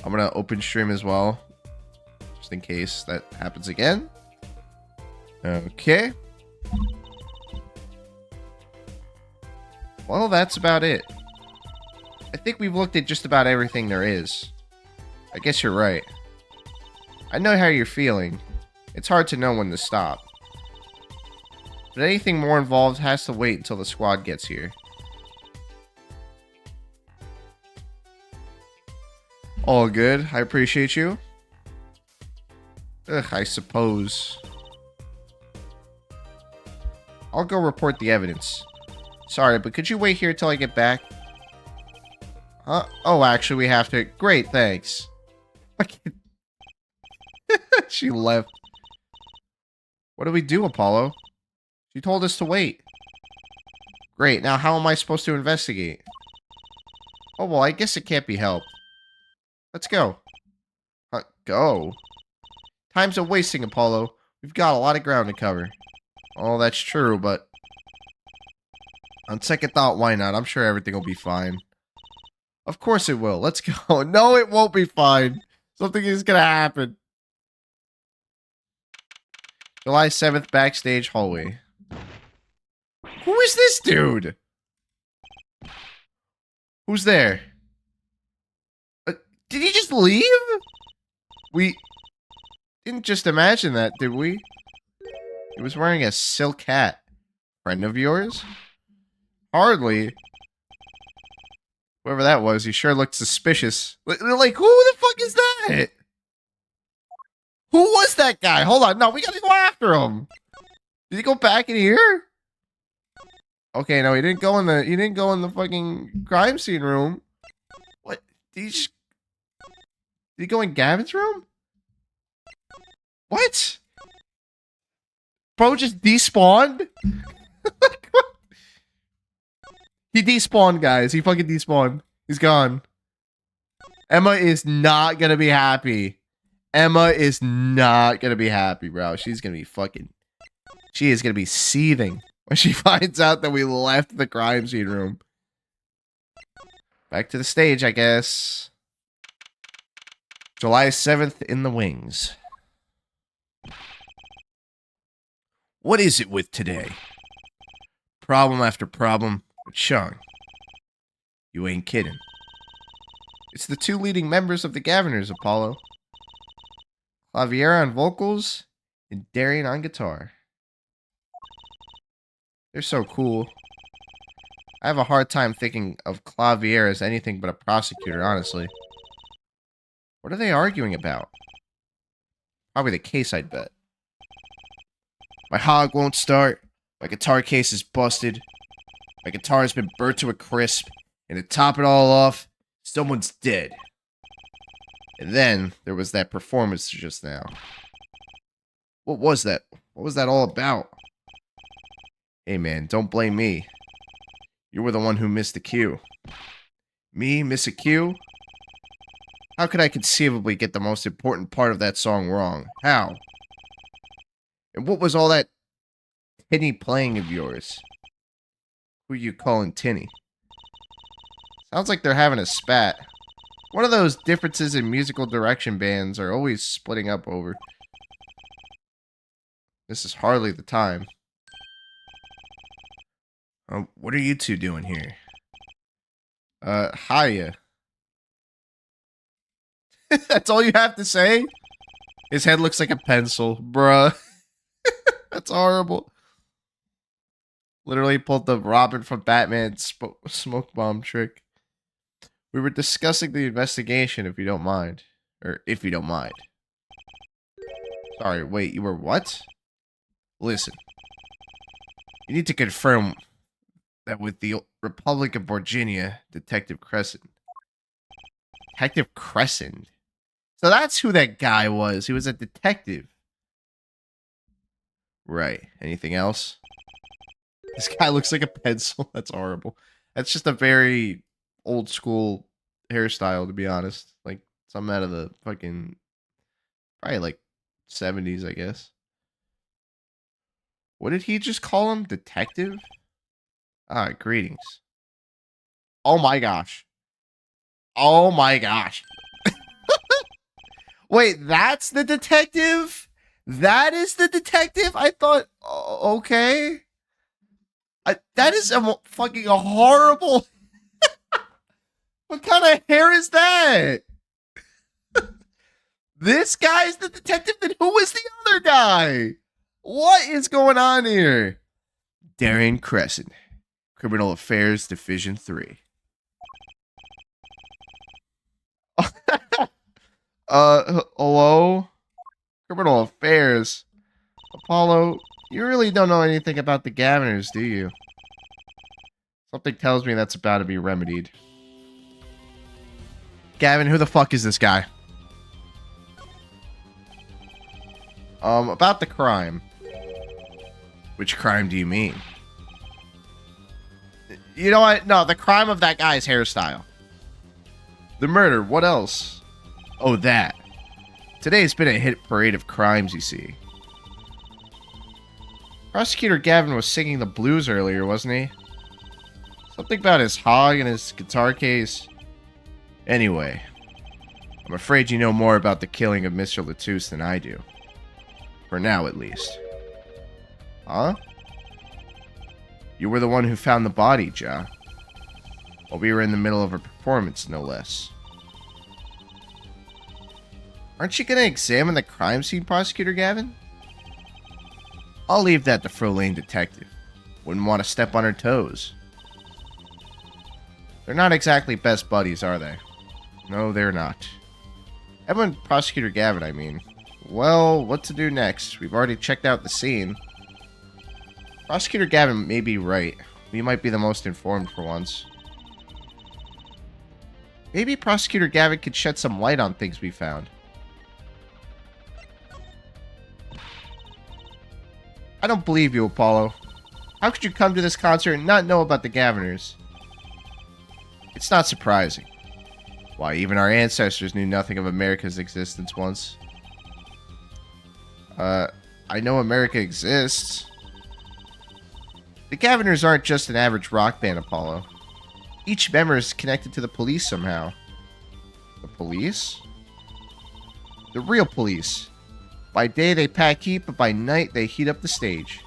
I'm gonna open stream as well, just in case that happens again. Okay. Well, that's about it. I think we've looked at just about everything there is. I guess you're right. I know how you're feeling. It's hard to know when to stop. But anything more involved has to wait until the squad gets here. All good. I appreciate you. Ugh, I suppose. I'll go report the evidence. Sorry, but could you wait here till I get back? Huh? Oh, actually, we have to. Great, thanks. She left. What do we do, Apollo? She told us to wait. Great, now how am I supposed to investigate? Oh, well, I guess it can't be helped. Let's go. Go? Time's a wasting, Apollo. We've got a lot of ground to cover. Oh, that's true, but... on second thought, why not? I'm sure everything will be fine. Of course it will. Let's go. No, it won't be fine. Something is gonna happen. July 7th, backstage hallway. Who is this dude? Who's there? Did he just leave? We didn't just imagine that, did we? He was wearing a silk hat. Friend of yours? Hardly. Whoever that was, he sure looked suspicious. Like, who the fuck is that? Who was that guy? Hold on, no, we gotta go after him. Did he go back in here? Okay, no, he didn't go in the fucking crime scene room. What? Did he go in Gavin's room? What? Bro just despawned? He despawned, guys. He fucking despawned. He's gone. Emma is not gonna be happy. Emma is not gonna be happy, bro. She's gonna be fucking... she is gonna be seething when she finds out that we left the crime scene room. Back to the stage, I guess. July 7th in the wings. What is it with today? Problem after problem. But Sean, you ain't kidding. It's the 2 leading members of the Governors, Apollo. Claviera on vocals and Darian on guitar. They're so cool. I have a hard time thinking of Claviera as anything but a prosecutor, honestly. What are they arguing about? Probably the case, I'd bet. My hog won't start. My guitar case is busted. My guitar has been burnt to a crisp, and to top it all off, someone's dead. And then there was that performance just now. What was that? What was that all about? Hey man, don't blame me. You were the one who missed the cue. Me miss a cue? How could I conceivably get the most important part of that song wrong? How? And what was all that tinny playing of yours? Who you calling tinny? Sounds like they're having a spat. One of those differences in musical direction bands are always splitting up over. This is hardly the time. What are you two doing here? Hiya. That's all you have to say? His head looks like a pencil, bruh. That's horrible. Literally pulled the Robin from Batman smoke bomb trick. We were discussing the investigation, if you don't mind. Or, if you don't mind. Sorry, wait, you were what? Listen. You need to confirm that with the Republic of Virginia, Detective Crescent. Detective Crescent? So that's who that guy was. He was a detective. Right. Anything else? This guy looks like a pencil. That's horrible. That's just a very old school hairstyle, to be honest. Like, something out of the fucking... probably like 70s, I guess. What did he just call him? Detective? Ah, greetings. Oh my gosh. Oh my gosh. Wait, that's the detective? That is the detective? I thought, okay. That is fucking a horrible... What kind of hair is that? This guy's the detective? Then who is the other guy? What is going on here? Darian Crescent, Criminal Affairs Division 3. Hello? Criminal Affairs? Apollo, you really don't know anything about the Gaviners, do you? Something tells me that's about to be remedied. Gavin, who the fuck is this guy? About the crime. Which crime do you mean? You know what? No, the crime of that guy's hairstyle. The murder, what else? Oh, that. Today's been a hit parade of crimes, you see. Prosecutor Gavin was singing the blues earlier, wasn't he? Something about his hog and his guitar case. Anyway, I'm afraid you know more about the killing of Mr. Latouche than I do. For now, at least. Huh? You were the one who found the body, Ja. While we were in the middle of a performance, no less. Aren't you going to examine the crime scene, Prosecutor Gavin? I'll leave that to Frolane Detective. Wouldn't want to step on her toes. They're not exactly best buddies, are they? No, they're not. Edwin, Prosecutor Gavin, I mean. Well, what to do next? We've already checked out the scene. Prosecutor Gavin may be right. We might be the most informed for once. Maybe Prosecutor Gavin could shed some light on things we found. I don't believe you, Apollo. How could you come to this concert and not know about the Gaviners? It's not surprising. Why, even our ancestors knew nothing of America's existence once. I know America exists. The Gaviners aren't just an average rock band, Apollo. Each member is connected to the police somehow. The police? The real police. By day they pack heat, but by night they heat up the stage.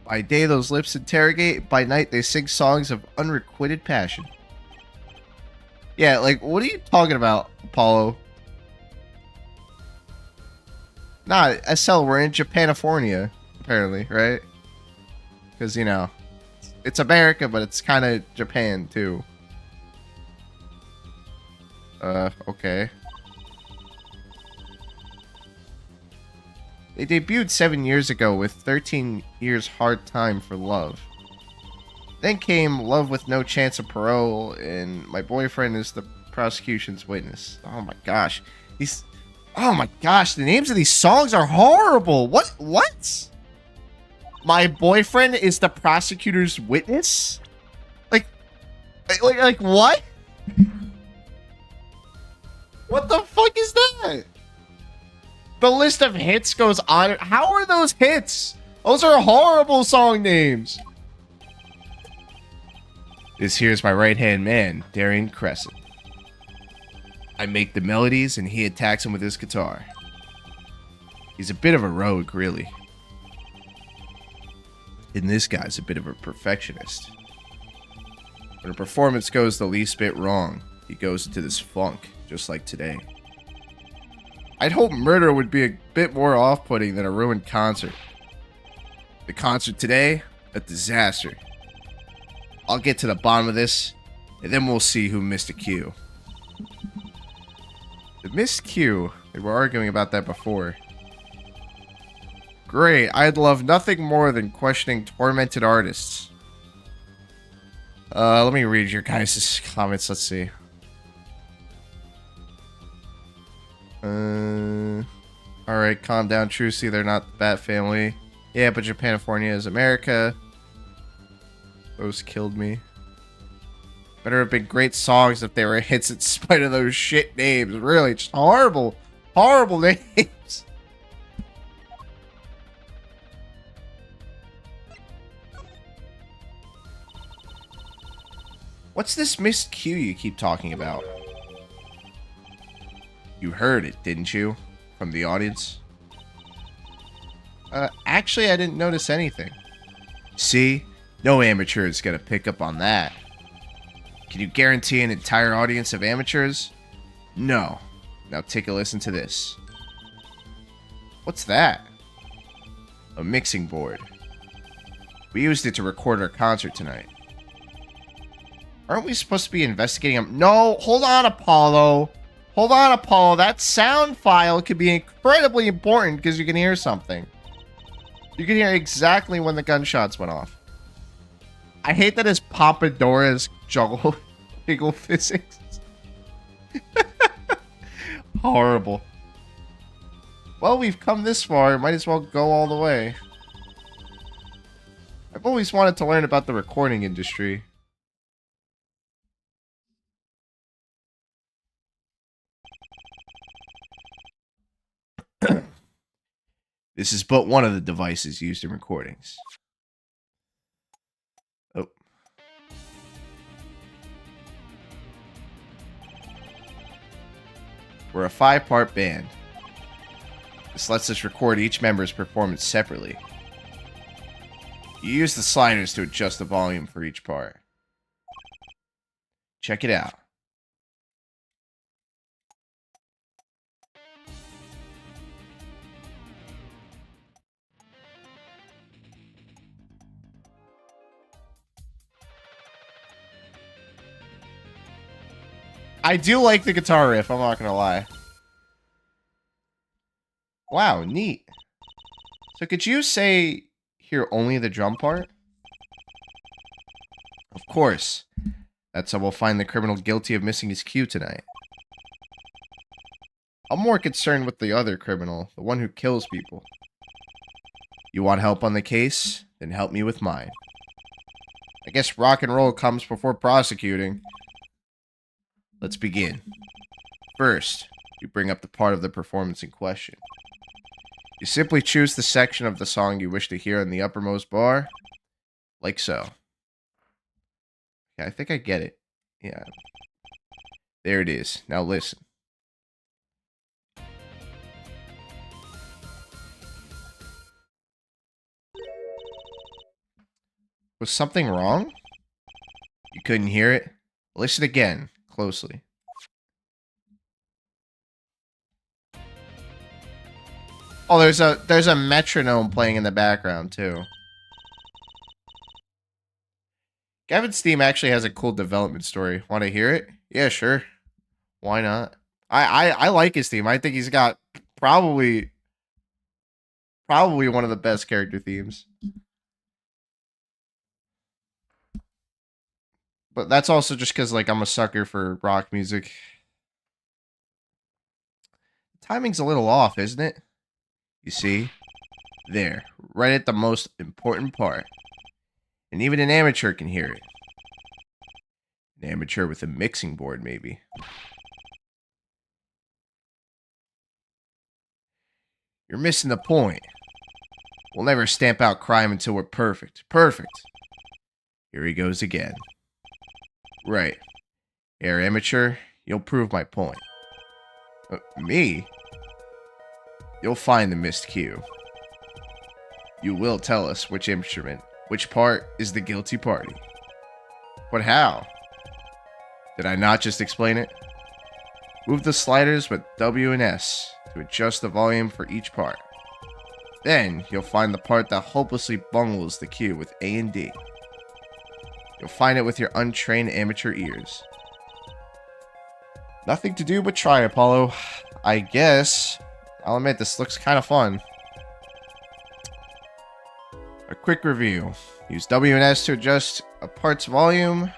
By day those lips interrogate, by night they sing songs of unrequited passion. Yeah, like, what are you talking about, Apollo? Nah, SL, we're in Japanifornia, apparently, right? Because, you know, it's America, but it's kind of Japan, too. Okay. They debuted 7 years ago with 13 Years Hard Time for Love. Then came Love with No Chance of Parole, and My Boyfriend is the Prosecution's Witness. Oh my gosh. Oh my gosh, the names of these songs are horrible. What? My Boyfriend is the Prosecutor's Witness? Like what? What the fuck is that? The list of hits goes on. How are those hits? Those are horrible song names. This here's my right-hand man, Darian Crescent. I make the melodies and he attacks them with his guitar. He's a bit of a rogue, really. And this guy's a bit of a perfectionist. When a performance goes the least bit wrong, he goes into this funk, just like today. I'd hope murder would be a bit more off-putting than a ruined concert. The concert today, a disaster. I'll get to the bottom of this, and then we'll see who missed a cue. The missed cue, they were arguing about that before. Great, I'd love nothing more than questioning tormented artists. Let me read your guys' comments, let's see. Alright, calm down, Trucy, they're not the Bat Family. Yeah, but Japanifornia is America. Those killed me. Better have been great songs if they were hits in spite of those shit names. Really, just horrible, horrible names. What's this missed cue you keep talking about? You heard it, didn't you? From the audience? Actually, I didn't notice anything. See? No amateur is gonna pick up on that. Can you guarantee an entire audience of amateurs? No. Now take a listen to this. What's that? A mixing board. We used it to record our concert tonight. Aren't we supposed to be investigating them? No, hold on, Apollo. Hold on, Apollo. That sound file could be incredibly important because you can hear something. You can hear exactly when the gunshots went off. I hate that his Pompadour's jiggle physics. Horrible. Well, we've come this far. Might as well go all the way. I've always wanted to learn about the recording industry. This is but one of the devices used in recordings. Oh. We're a 5-part band. This lets us record each member's performance separately. You use the sliders to adjust the volume for each part. Check it out. I do like the guitar riff, I'm not gonna lie. Wow, neat. So could you say hear only the drum part? Of course. That's how we'll find the criminal guilty of missing his cue tonight. I'm more concerned with the other criminal, the one who kills people. You want help on the case? Then help me with mine. I guess rock and roll comes before prosecuting. Let's begin. First, you bring up the part of the performance in question. You simply choose the section of the song you wish to hear in the uppermost bar, like so. Yeah, I think I get it. Yeah. There it is. Now listen. Was something wrong? You couldn't hear it? Listen again, closely. Oh, there's a metronome playing in the background too. Gavin's theme actually has a cool development story. Want to hear it? Yeah, sure. Why not? I like his theme. I think he's got probably probably one of the best character themes. But that's also just because, like, I'm a sucker for rock music. Timing's a little off, isn't it? You see? There, right at the most important part. And even an amateur can hear it. An amateur with a mixing board, maybe. You're missing the point. We'll never stamp out crime until we're perfect. Perfect. Here he goes again. Right. Here, amateur, you'll prove my point. Me? You'll find the missed cue. You will tell us which instrument, which part is the guilty party. But how? Did I not just explain it? Move the sliders with W and S to adjust the volume for each part. Then, you'll find the part that hopelessly bungles the cue with A and D. You'll find it with your untrained amateur ears. Nothing to do but try, Apollo. I guess. I'll admit, this looks kind of fun. A quick review. Use W and S to adjust a part's volume.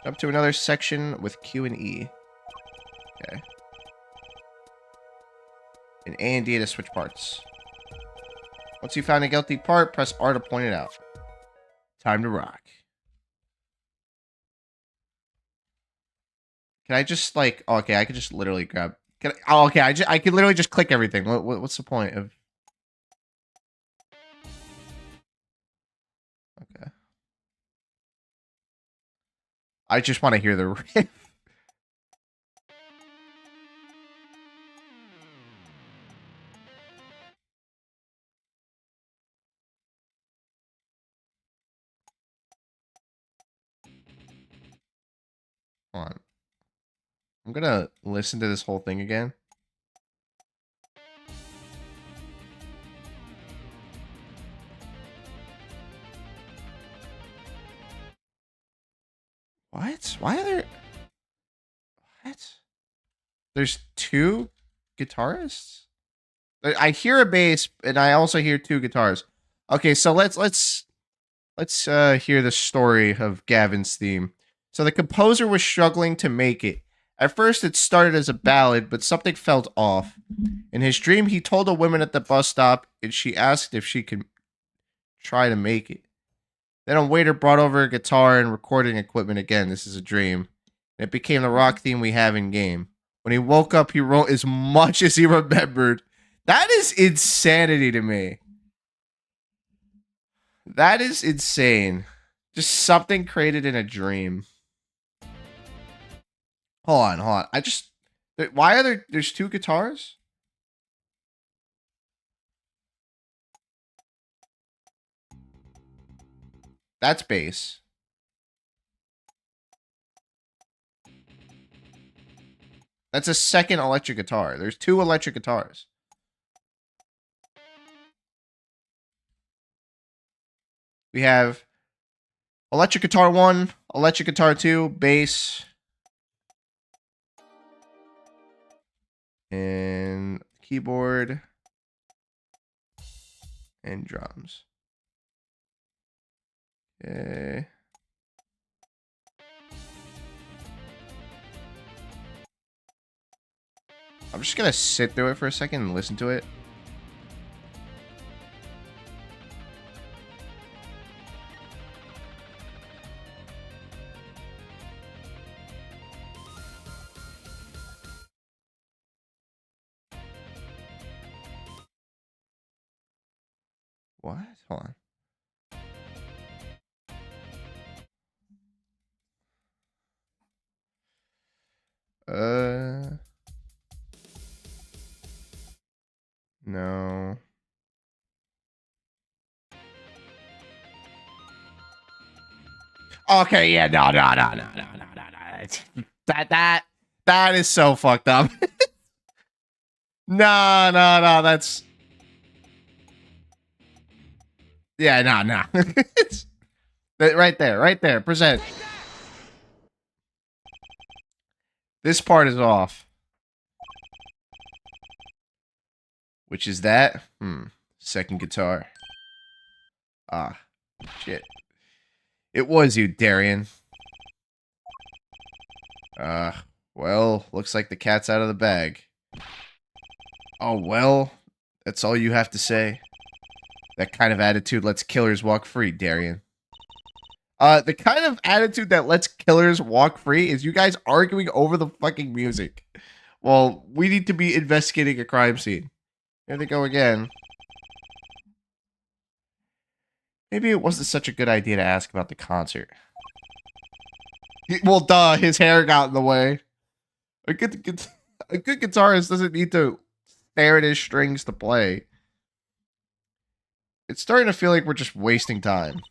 Jump to another section with Q and E. Okay. And A and D to switch parts. Once you found a guilty part, press R to point it out. Time to rock. Can I just, like... Oh, okay, I could just literally grab... okay, I could literally just click everything. What's the point of... Okay. I just want to hear the riff. Hold on. I'm gonna listen to this whole thing again. What? Why are there... What? There's two guitarists? I hear a bass, and I also hear two guitars. Okay, so let's hear the story of Gavin's theme. So the composer was struggling to make it. At first, it started as a ballad, but something felt off. In his dream, he told a woman at the bus stop, and she asked if she could try to make it. Then a waiter brought over a guitar and recording equipment again. This is a dream. And it became the rock theme we have in game. When he woke up, he wrote as much as he remembered. That is insanity to me. That is insane. Just something created in a dream. Hold on. Why are there's two guitars? That's bass. That's a second electric guitar. There's two electric guitars. We have electric guitar 1, electric guitar 2, bass, and keyboard, and drums. Okay. I'm just gonna sit through it for a second and listen to it. What? Hold on. No. Okay, yeah, no. That is so fucked up. No, that's... Yeah, no. right there, present. This part is off. Which is that? second guitar. Ah, shit. It was you, Darian. Well, looks like the cat's out of the bag. Oh, well, that's all you have to say? That kind of attitude lets killers walk free, Darian. The kind of attitude that lets killers walk free is you guys arguing over the fucking music. Well, we need to be investigating a crime scene. Here they go again. Maybe it wasn't such a good idea to ask about the concert. Well, duh, his hair got in the way. A good guitarist doesn't need to stare at his strings to play. It's starting to feel like we're just wasting time.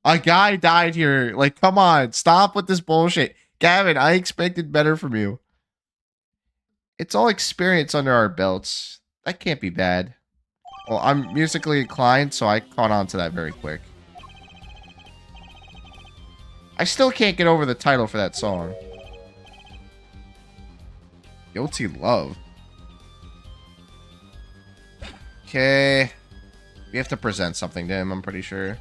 A guy died here. Like, come on, stop with this bullshit. Gavin, I expected better from you. It's all experience under our belts. That can't be bad. Well, I'm musically inclined, so I caught on to that very quick. I still can't get over the title for that song. Guilty Love. Okay. We have to present something to him, I'm pretty sure.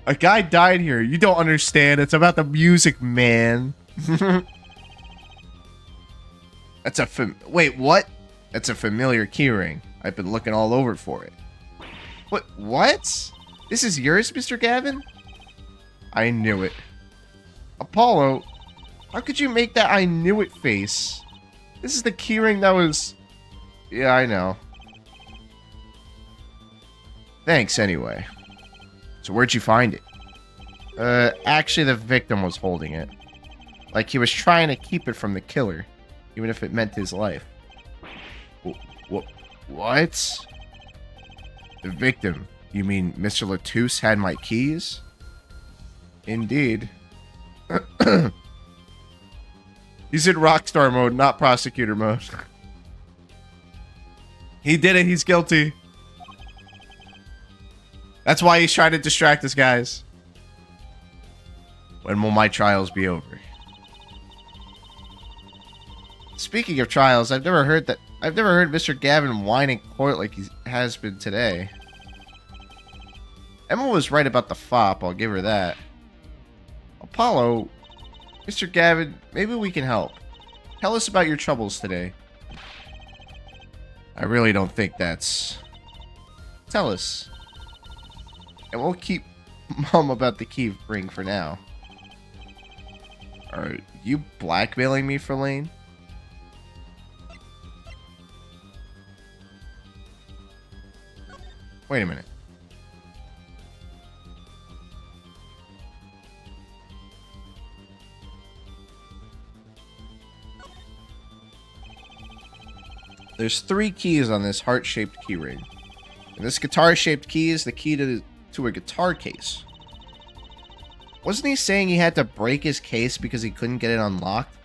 A guy died here. You don't understand. It's about the music, man. That's a wait, what? That's a familiar keyring. I've been looking all over for it. What? This is yours, Mr. Gavin? I knew it. Apollo, how could you make that I knew it face? This is the keyring that was... Yeah, I know. Thanks, anyway. So where'd you find it? Actually, the victim was holding it. Like he was trying to keep it from the killer, even if it meant his life. What? The victim? You mean Mr. Latouche had my keys? Indeed. He's in rockstar mode, not prosecutor mode. He did it, he's guilty. That's why he's trying to distract us, guys. When will my trials be over? Speaking of trials, I've never heard Mr. Gavin whine in court like he has been today. Emma was right about the fop, I'll give her that. Apollo, Mr. Gavin, maybe we can help. Tell us about your troubles today. I really don't think that's... Tell us. And we'll keep mum about the key ring for now. Are you blackmailing me, Verlaine? Wait a minute. There's 3 keys on this heart-shaped keyring. And this guitar-shaped key is the key to a guitar case. Wasn't he saying he had to break his case because he couldn't get it unlocked?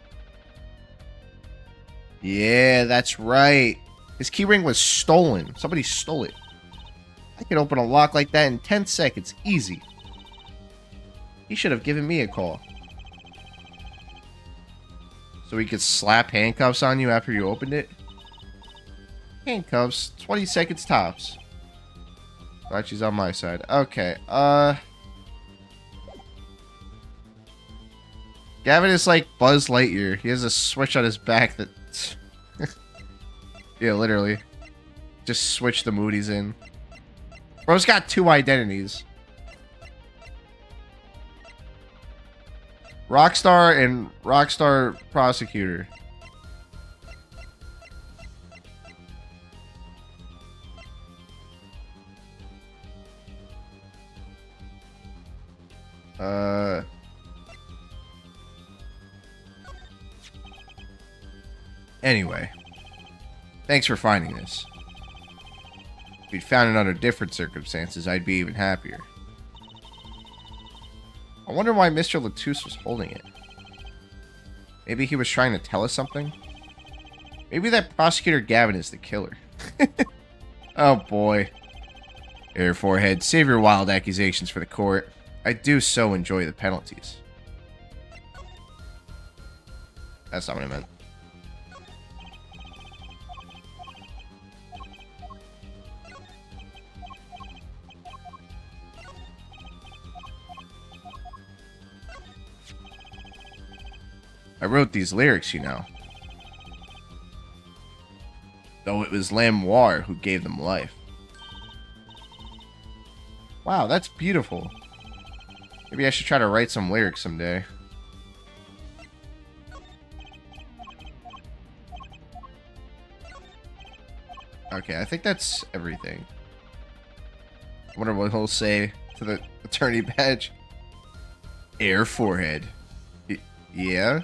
Yeah, that's right. His keyring was stolen. Somebody stole it. I can open a lock like that in 10 seconds. Easy. He should have given me a call. So he could slap handcuffs on you after you opened it? Handcuffs, 20 seconds tops. Glad she's on my side. Okay, Gavin is like Buzz Lightyear. He has a switch on his back that... Yeah, literally. Just switch the mood he's in. Bro's got 2 identities. Rockstar and Rockstar Prosecutor. Anyway. Thanks for finding this. If we'd found it under different circumstances, I'd be even happier. I wonder why Mr. Latouche was holding it. Maybe he was trying to tell us something? Maybe that Prosecutor Gavin is the killer. Oh boy. Air Forehead, save your wild accusations for the court. I do so enjoy the penalties. That's not what I meant. I wrote these lyrics, you know. Though it was Lamoire who gave them life. Wow, that's beautiful. Maybe I should try to write some lyrics someday. Okay, I think that's everything. I wonder what he'll say to the attorney badge. Air Forehead. Yeah?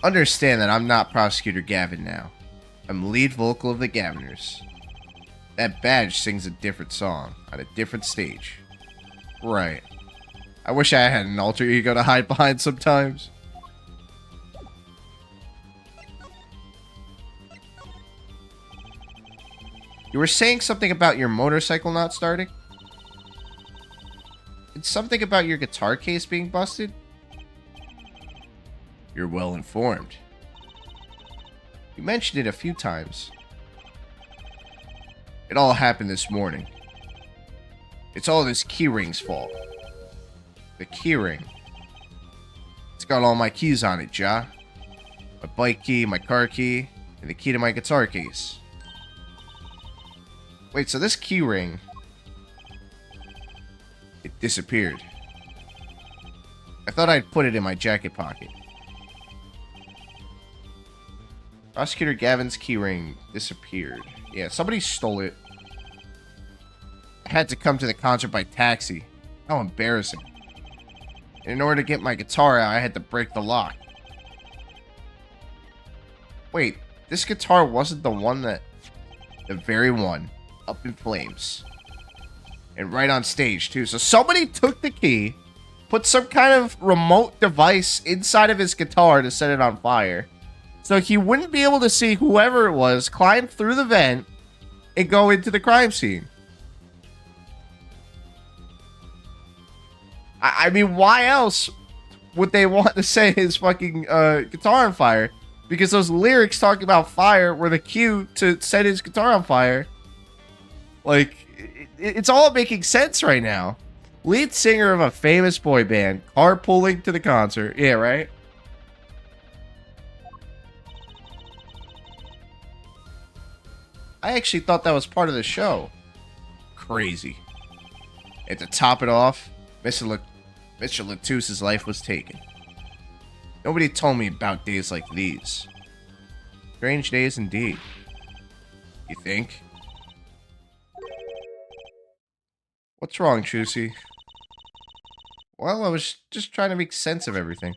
Understand that I'm not Prosecutor Gavin now. I'm lead vocal of the Gaviners. That badge sings a different song on a different stage. Right. I wish I had an alter ego to hide behind sometimes. You were saying something about your motorcycle not starting? It's something about your guitar case being busted? You're well informed. You mentioned it a few times. It all happened this morning. It's all this keyring's fault. The keyring. It's got all my keys on it, Ja. My bike key, my car key, and the key to my guitar case. Wait, so this keyring... it disappeared. I thought I'd put it in my jacket pocket. Prosecutor Gavin's keyring disappeared. Yeah, somebody stole it. I had to come to the concert by taxi. How embarrassing. And in order to get my guitar out, I had to break the lock. Wait, this guitar wasn't the one that... the very one. Up in flames. And right on stage, too. So somebody took the key, put some kind of remote device inside of his guitar to set it on fire. So he wouldn't be able to see whoever it was climb through the vent and go into the crime scene. I mean, why else would they want to set his fucking guitar on fire? Because those lyrics talking about fire were the cue to set his guitar on fire. Like, it's all making sense right now. Lead singer of a famous boy band, carpooling to the concert. Yeah, right? I actually thought that was part of the show. Crazy. And to top it off, Mr. Latouche's life was taken. Nobody told me about days like these. Strange days indeed. You think? What's wrong, Trucy? Well, I was just trying to make sense of everything.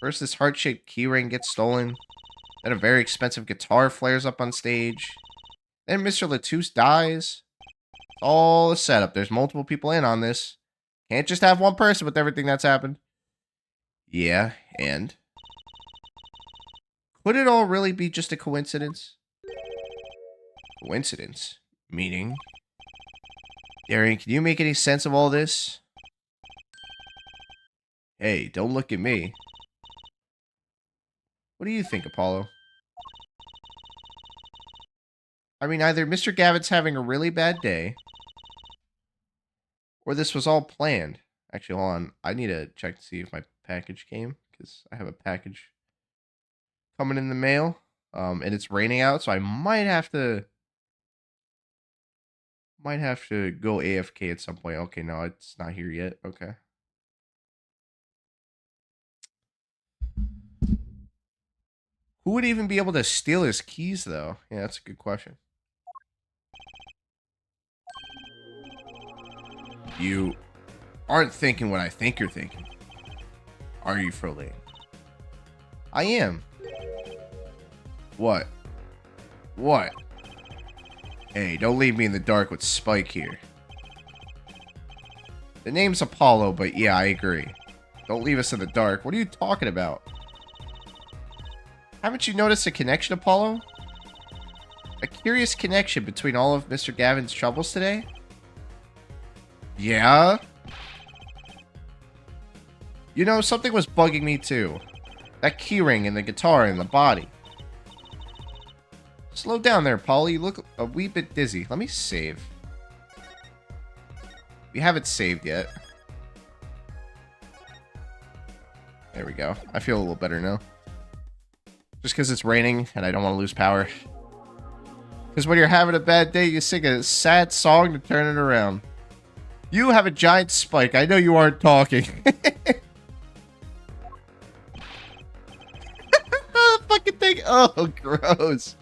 First, this heart-shaped keyring gets stolen. Then a very expensive guitar flares up on stage. Then Mr. Latouche dies. It's all a setup. There's multiple people in on this. Can't just have one person with everything that's happened. Yeah, and? Could it all really be just a coincidence? Coincidence? Meaning? Darian, can you make any sense of all this? Hey, don't look at me. What do you think, Apollo? I mean, either Mr. Gavin's having a really bad day, or this was all planned. Actually, hold on. I need to check to see if my package came, because I have a package coming in the mail. And it's raining out, so I might have to go AFK at some point. Okay, no, it's not here yet. Okay. Who would even be able to steal his keys, though? Yeah, that's a good question. You aren't thinking what I think you're thinking. Are you, Frolane? I am. What? What? Hey, don't leave me in the dark with Spike here. The name's Apollo, but yeah, I agree. Don't leave us in the dark. What are you talking about? Haven't you noticed a connection, Apollo? A curious connection between all of Mr. Gavin's troubles today? Yeah? You know, something was bugging me too. That keyring and the guitar and the body. Slow down there, Polly. You look a wee bit dizzy. Let me save. We haven't saved yet. There we go. I feel a little better now. Just because it's raining and I don't want to lose power. Because when you're having a bad day, you sing a sad song to turn it around. You have a giant spike. I know you aren't talking. Fucking thing. Oh, gross.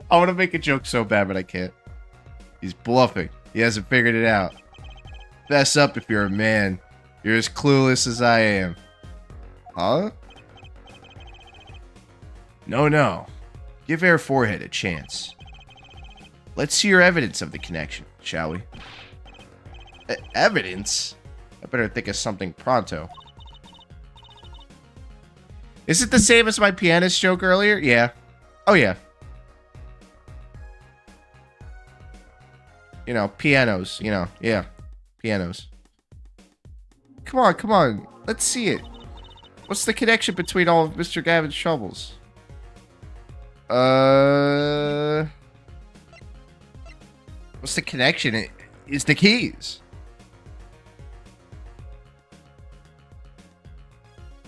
I want to make a joke so bad, but I can't. He's bluffing. He hasn't figured it out. Fess up if you're a man. You're as clueless as I am. Huh? No. Give Air Forehead a chance. Let's see your evidence of the connection, shall we? Evidence? I better think of something pronto. Is it the same as my pianist joke earlier? Yeah. Oh, yeah. You know, pianos. You know, yeah. Pianos. Come on. Let's see it. What's the connection between all of Mr. Gavin's troubles? What's the connection? It's the keys.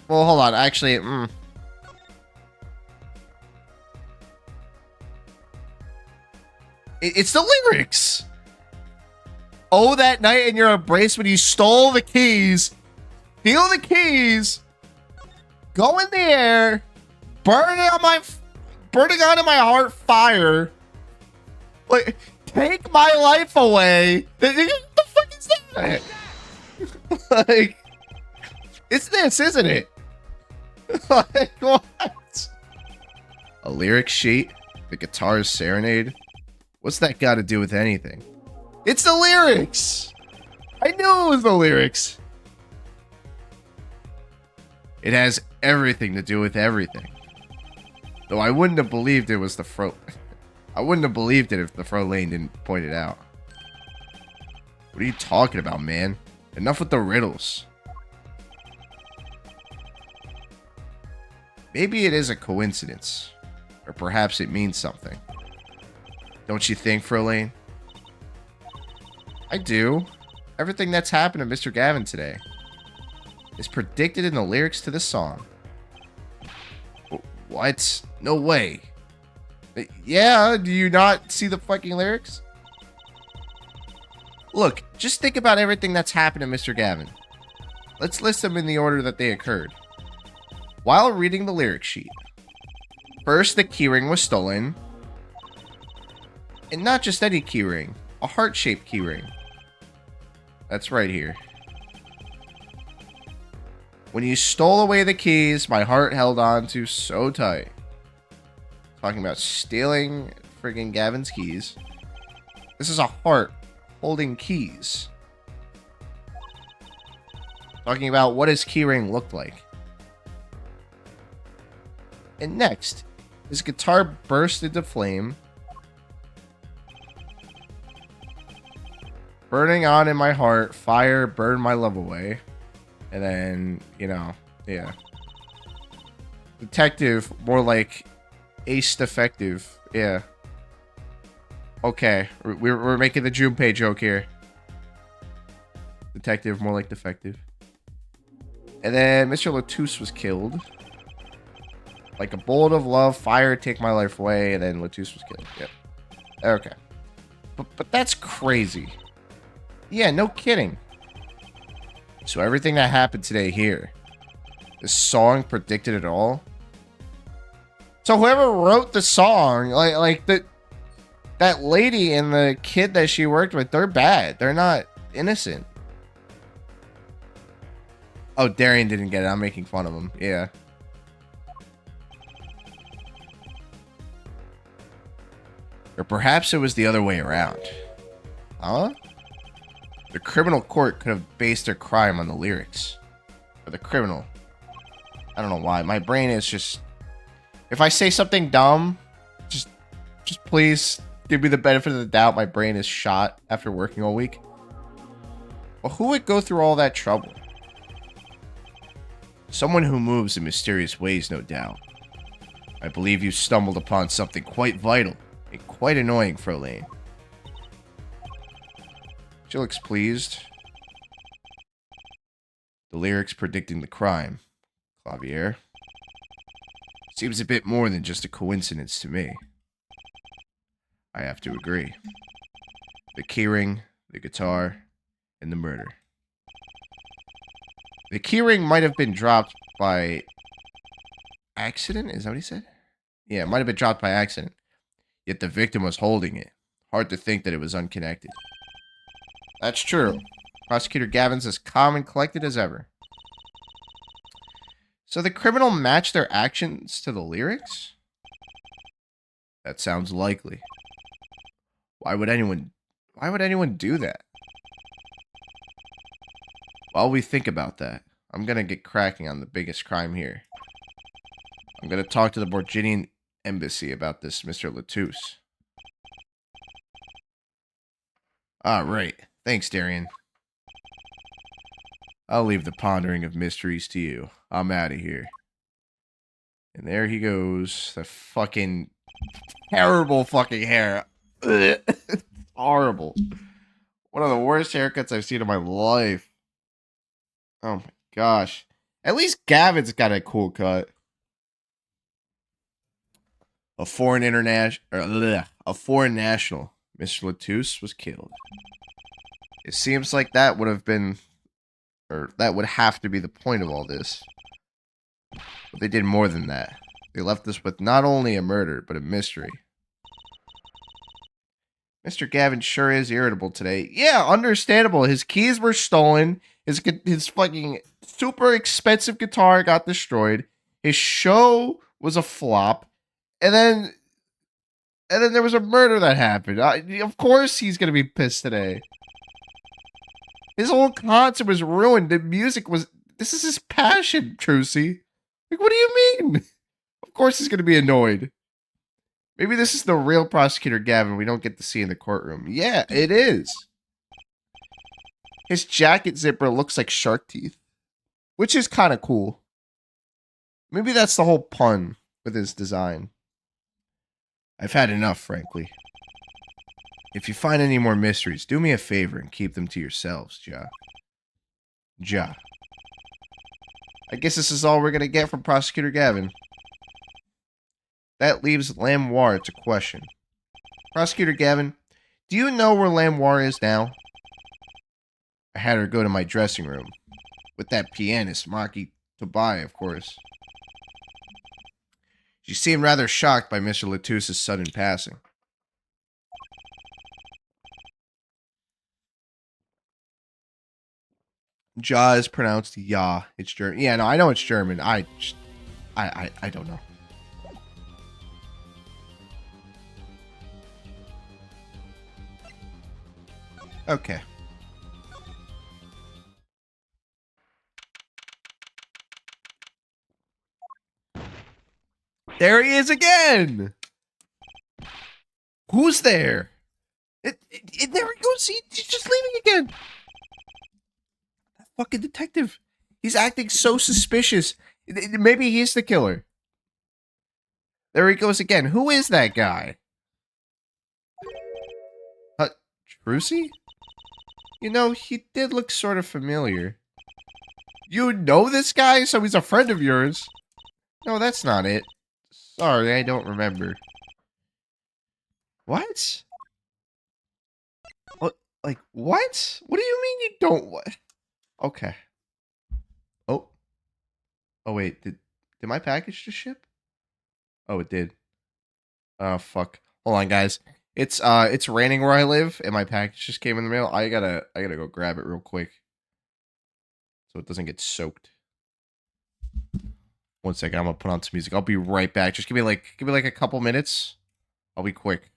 Well, hold on. Actually, it's the lyrics. Oh, that night in your embrace when you stole the keys. Steal the keys. Go in the air. Burning onto my heart fire. Like, take my life away. What the fuck is that? Like, it's this, isn't it? Like, what? A lyric sheet? The guitar's serenade? What's that got to do with anything? It's the lyrics! I knew it was the lyrics. It has everything to do with everything. Though I wouldn't have believed it was the Fro... I wouldn't have believed it if the Frolane didn't point it out. What are you talking about, man? Enough with the riddles. Maybe it is a coincidence. Or perhaps it means something. Don't you think, Frolane? I do. Everything that's happened to Mr. Gavin today is predicted in the lyrics to this song. What? No way. Yeah, do you not see the fucking lyrics? Look, just think about everything that's happened to Mr. Gavin. Let's list them in the order that they occurred. While reading the lyric sheet, first the keyring was stolen. And not just any keyring, a heart-shaped keyring. That's right here. When you stole away the keys, my heart held on to so tight. Talking about stealing friggin' Gavin's keys. This is a heart holding keys. Talking about what his keyring looked like. And next, his guitar burst into flame. Burning on in my heart, fire burned my love away. And then, you know, yeah. Detective, more like ace defective. Yeah. Okay, we're making the Junpei joke here. Detective, more like defective. And then Mr. Latouche was killed. Like a bullet of love, fire, take my life away, and then Latouche was killed. Yep. Okay. But that's crazy. Yeah, no kidding. So everything that happened today here, this song predicted it all. So whoever wrote the song, like that lady and the kid that she worked with, they're bad. They're not innocent. Oh, Darian didn't get it. I'm making fun of him. Yeah. Or perhaps it was the other way around. Huh? The criminal court could have based their crime on the lyrics. Or the criminal. I don't know why. My brain is just... If I say something dumb, just please give me the benefit of the doubt. My brain is shot after working all week. Well, who would go through all that trouble? Someone who moves in mysterious ways, no doubt. I believe you stumbled upon something quite vital and quite annoying, Frolaine. She looks pleased. The lyrics predicting the crime, Clavier. Seems a bit more than just a coincidence to me. I have to agree. The keyring, the guitar, and the murder. The keyring might have been dropped by accident? Is that what he said? Yeah, it might have been dropped by accident. Yet the victim was holding it. Hard to think that it was unconnected. That's true. Prosecutor Gavin's as calm and collected as ever. So the criminal matched their actions to the lyrics? That sounds likely. Why would anyone do that? While we think about that, I'm gonna get cracking on the biggest crime here. I'm gonna talk to the Borginian embassy about this, Mr. Latouche. Ah, right. Thanks, Darian. I'll leave the pondering of mysteries to you. I'm out of here. And there he goes. The fucking terrible fucking hair. Horrible. One of the worst haircuts I've seen in my life. Oh my gosh. At least Gavin's got a cool cut. A foreign national, Mr. Latouche, was killed. It seems like that would have been, or that would have to be the point of all this. But they did more than that. They left us with not only a murder, but a mystery. Mr. Gavin sure is irritable today. Yeah, understandable. His keys were stolen. His fucking super expensive guitar got destroyed. His show was a flop. And then there was a murder that happened. Of course he's going to be pissed today. His whole concert was ruined. The music was... This is his passion, Trucy. Like, what do you mean? Of course he's going to be annoyed. Maybe this is the real Prosecutor Gavin we don't get to see in the courtroom. Yeah, it is. His jacket zipper looks like shark teeth. Which is kind of cool. Maybe that's the whole pun with his design. I've had enough, frankly. If you find any more mysteries, do me a favor and keep them to yourselves, Ja. Ja. I guess this is all we're going to get from Prosecutor Gavin. That leaves Lamoire to question. Prosecutor Gavin, do you know where Lamoire is now? I had her go to my dressing room. With that pianist, Maki Tobai, of course. She seemed rather shocked by Mr. Latouche's sudden passing. Ja is pronounced Ja. It's German. Yeah, no, I know it's German. I don't know. Okay. There he is again. Who's there? There he goes. He's just leaving again. That fucking detective. He's acting so suspicious. Maybe he's the killer. There he goes again. Who is that guy? Trucy? You know, he did look sort of familiar. You know this guy, so he's a friend of yours. No, that's not it. Sorry, I don't remember. What? What? Like, what? What do you mean you don't what? Okay. Oh. Oh, wait. Did my package just ship? Oh, it did. Oh, fuck. Hold on, guys. It's raining where I live, and my package just came in the mail. I gotta go grab it real quick. So it doesn't get soaked. 1 second, I'm gonna put on some music. I'll be right back. Just give me like a couple minutes. I'll be quick.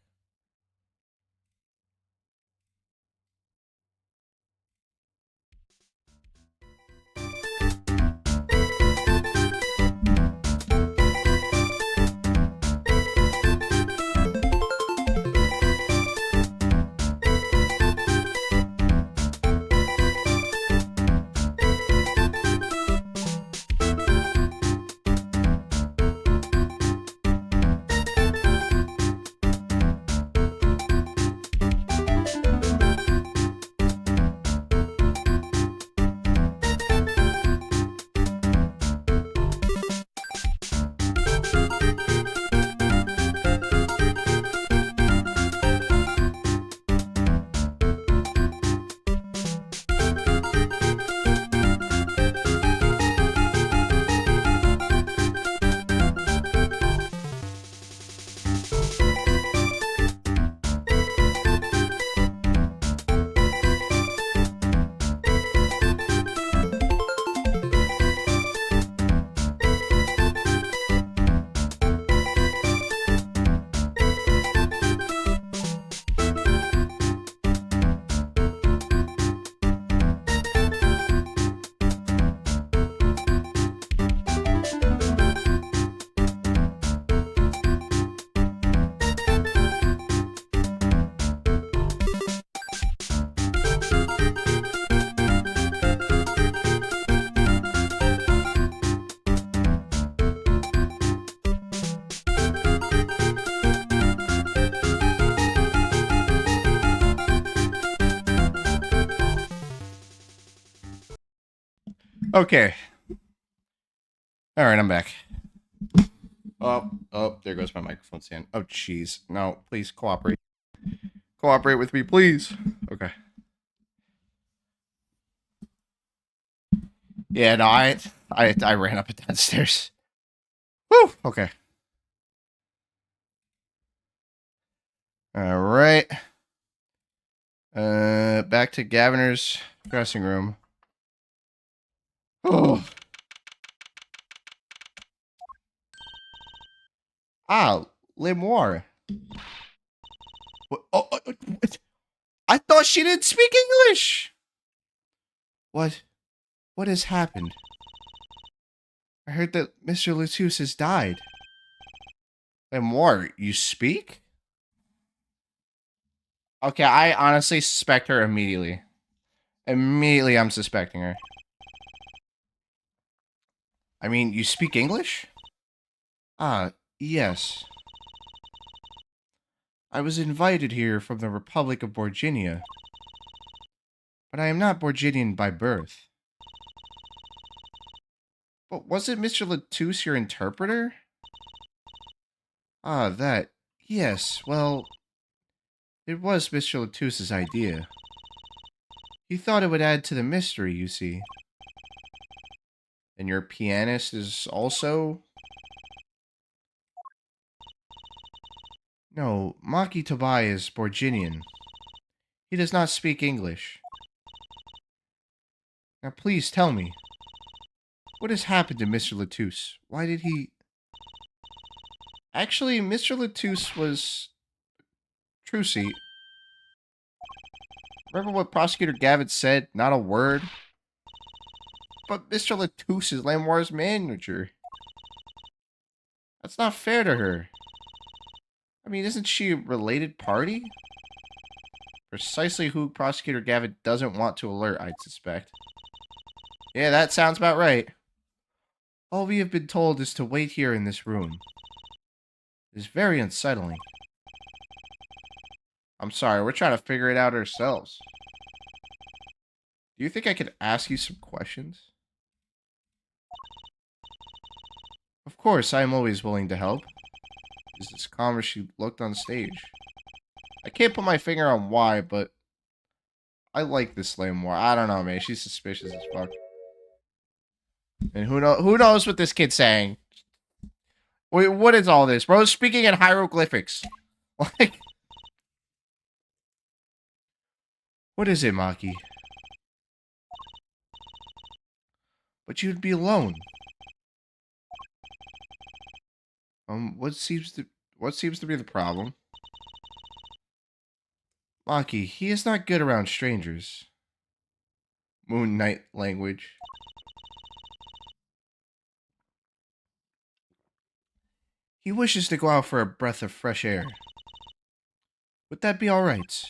Okay. All right, I'm back. Oh, there goes my microphone stand. Oh, jeez. No, please cooperate. Cooperate with me, please. Okay. Yeah, no, I ran up and downstairs. Woo. Okay. All right. Back to Gaviner's dressing room. Oh. Ah, Lemoire. What? I thought she didn't speak English. What? What has happened? I heard that Mr. Latus has died. Lemoire, you speak? Okay, I honestly suspect her immediately. Immediately, I'm suspecting her. I mean, you speak English? Ah, yes. I was invited here from the Republic of Borginia, but I am not Borginian by birth. But wasn't Mr. Latus your interpreter? Ah, that. Yes, well, it was Mr. Latus's idea. He thought it would add to the mystery, you see. And your pianist is also... No, Maki Tobai is Borginian. He does not speak English. Now please tell me, what has happened to Mr. Latus? Why did he... Actually, Mr. Latus was... Trucy. Remember what Prosecutor Gavin said? Not a word? But Mr. Latus is Lamoire's manager. That's not fair to her. I mean, isn't she a related party? Precisely who Prosecutor Gavin doesn't want to alert, I'd suspect. Yeah, that sounds about right. All we have been told is to wait here in this room. It is very unsettling. I'm sorry, we're trying to figure it out ourselves. Do you think I could ask you some questions? Of course, I am always willing to help. Is this calm as she looked on stage? I can't put my finger on why, but I like this Slay more. I don't know, man. She's suspicious as fuck. And who knows what this kid's saying? Wait, what is all this? Bro's speaking in hieroglyphics. Like, what is it, Maki? But you'd be alone. What seems to be the problem? Maki, he is not good around strangers. Moon Knight language. He wishes to go out for a breath of fresh air. Would that be alright?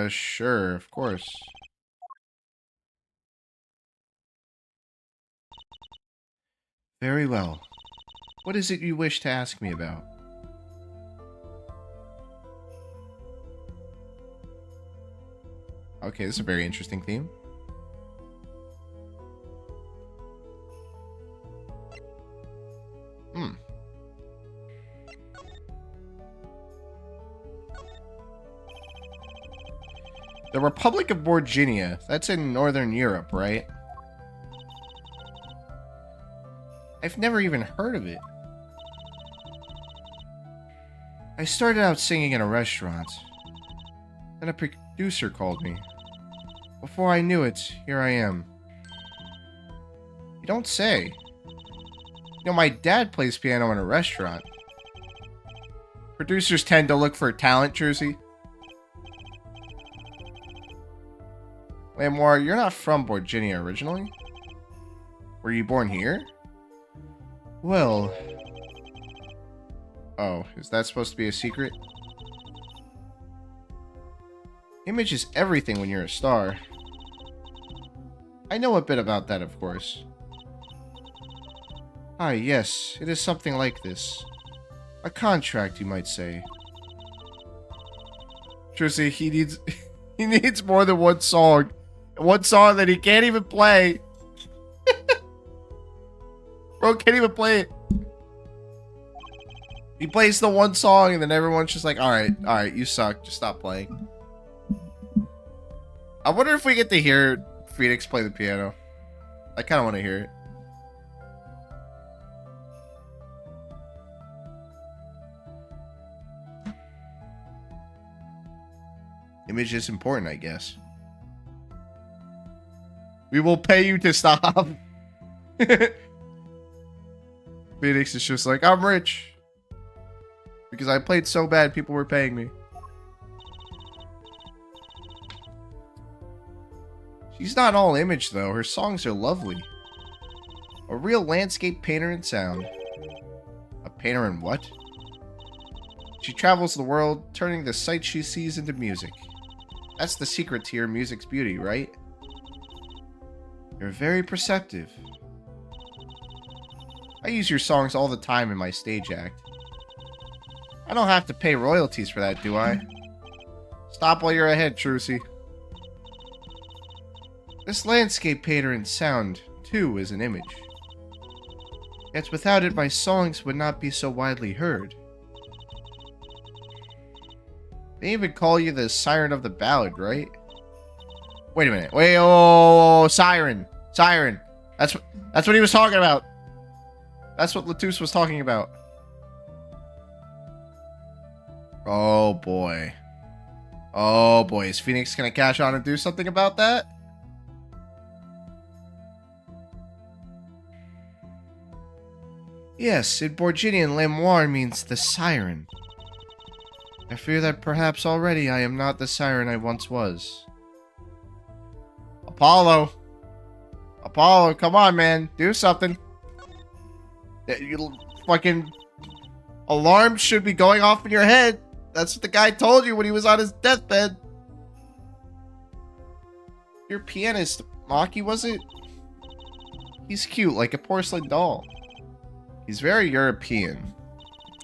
Sure, of course. Very well. What is it you wish to ask me about? Okay, this is a very interesting theme. The Republic of Borginia. That's in Northern Europe, right? I've never even heard of it. I started out singing in a restaurant. Then a producer called me. Before I knew it, here I am. You don't say. You know, my dad plays piano in a restaurant. Producers tend to look for talent, Jersey. Lamoire, you're not from Borginia originally? Were you born here? Well... Oh, is that supposed to be a secret? Image is everything when you're a star. I know a bit about that, of course. Ah, yes, it is something like this. A contract, you might say. Jersey, he needs more than one song. One song that he can't even play. Bro can't even play it. He plays the one song and then everyone's just like, alright, you suck. Just stop playing. I wonder if we get to hear Phoenix play the piano. I kind of want to hear it. Image is important, I guess. We will pay you to stop. Phoenix is just like, I'm rich. Because I played so bad, people were paying me. She's not all image, though. Her songs are lovely. A real landscape painter in sound. A painter in what? She travels the world, turning the sights she sees into music. That's the secret to your music's beauty, right? You're very perceptive. I use your songs all the time in my stage act. I don't have to pay royalties for that, do I? Stop while you're ahead, Trucy. This landscape painter in sound, too, is an image. Yet without it, my songs would not be so widely heard. They even call you the Siren of the Ballad, right? Wait a minute. Wait, oh, Siren. Siren. That's what he was talking about. That's what Latouche was talking about. Oh, boy. Oh, boy. Is Phoenix gonna catch on and do something about that? Yes, in Borginian, Lamoire means the siren. I fear that perhaps already I am not the siren I once was. Apollo! Apollo, come on, man. Do something. You fucking alarm should be going off in your head. That's what the guy told you when he was on his deathbed. Your pianist, Maki, was it? He's cute, like a porcelain doll. He's very European.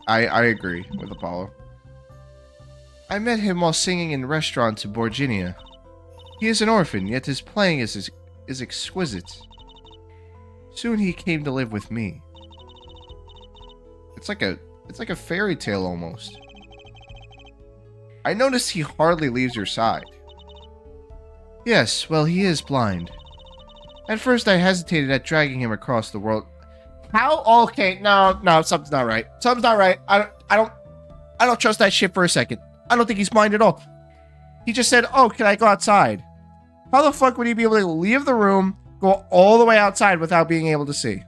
I agree with Apollo. I met him while singing in restaurants in Borginia. He is an orphan, yet his playing is exquisite. Soon he came to live with me. It's like a fairy tale almost. I noticed he hardly leaves your side. Yes, well, he is blind. At first I hesitated at dragging him across the world. How? Okay, no, something's not right. Something's not right. I don't trust that shit for a second. I don't think he's blind at all. He just said, oh, can I go outside? How the fuck would he be able to leave the room, go all the way outside without being able to see?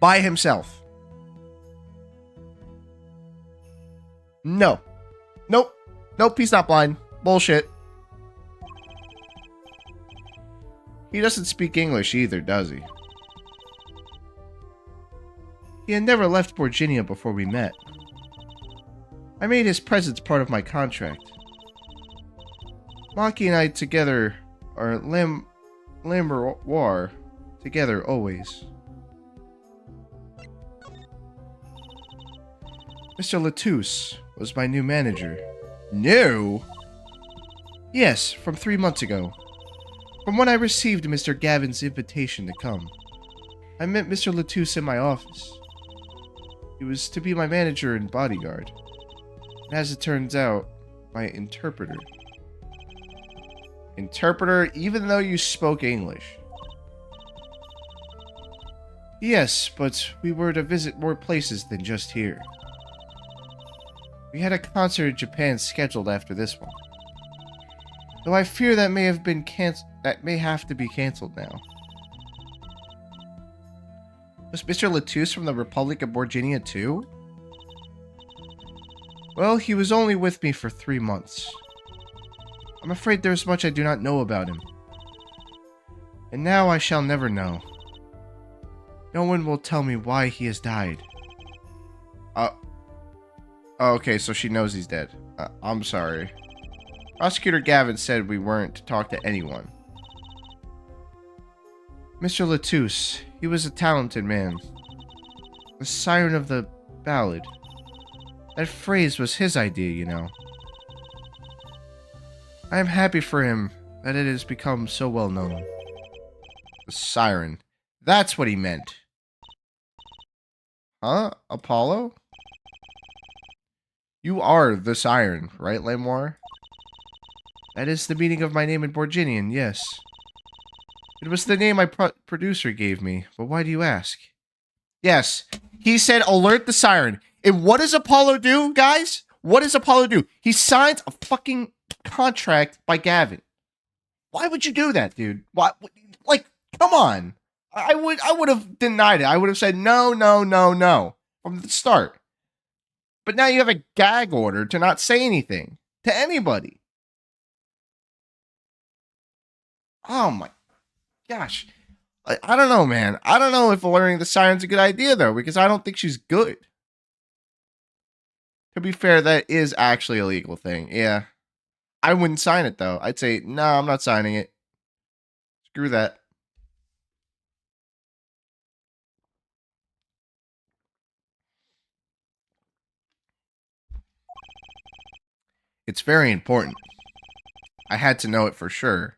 By himself. No. Nope. Nope, he's not blind. Bullshit. He doesn't speak English either, does he? He had never left Borginia before we met. I made his presence part of my contract. Maki and I together are Lamoire, together always. Mr. Latouche was my new manager. New? Yes, from 3 months ago. From when I received Mr. Gavin's invitation to come. I met Mr. Latouche in my office. He was to be my manager and bodyguard. And as it turns out, my interpreter. Interpreter, even though you spoke English. Yes, but we were to visit more places than just here. We had a concert in Japan scheduled after this one. Though I fear that may have to be cancelled now. Was Mr. Latouche from the Republic of Borginia too? Well, he was only with me for 3 months. I'm afraid there's much I do not know about him. And now I shall never know. No one will tell me why he has died. Okay, so she knows he's dead. I'm sorry. Prosecutor Gavin said we weren't to talk to anyone. Mr. Latouche, he was a talented man. The siren of the ballad. That phrase was his idea, you know. I am happy for him that it has become so well known. The siren. That's what he meant. Huh? Apollo? You are the siren, right, Lamoire? That is the meaning of my name in Borginian, yes. It was the name my producer gave me, but why do you ask? Yes, he said alert the siren. And what does Apollo do, guys? What does Apollo do? He signs a fucking contract by Gavin. Why would you do that, dude? Why? Like, come on. I would have denied it. I would have said no, no, no, no from the start. But now you have a gag order to not say anything to anybody. Oh my gosh. I don't know, man. I don't know if alerting the siren's a good idea, though, because I don't think she's good. To be fair, that is actually a legal thing. Yeah. I wouldn't sign it, though. I'd say, no, I'm not signing it. Screw that. It's very important. I had to know it for sure.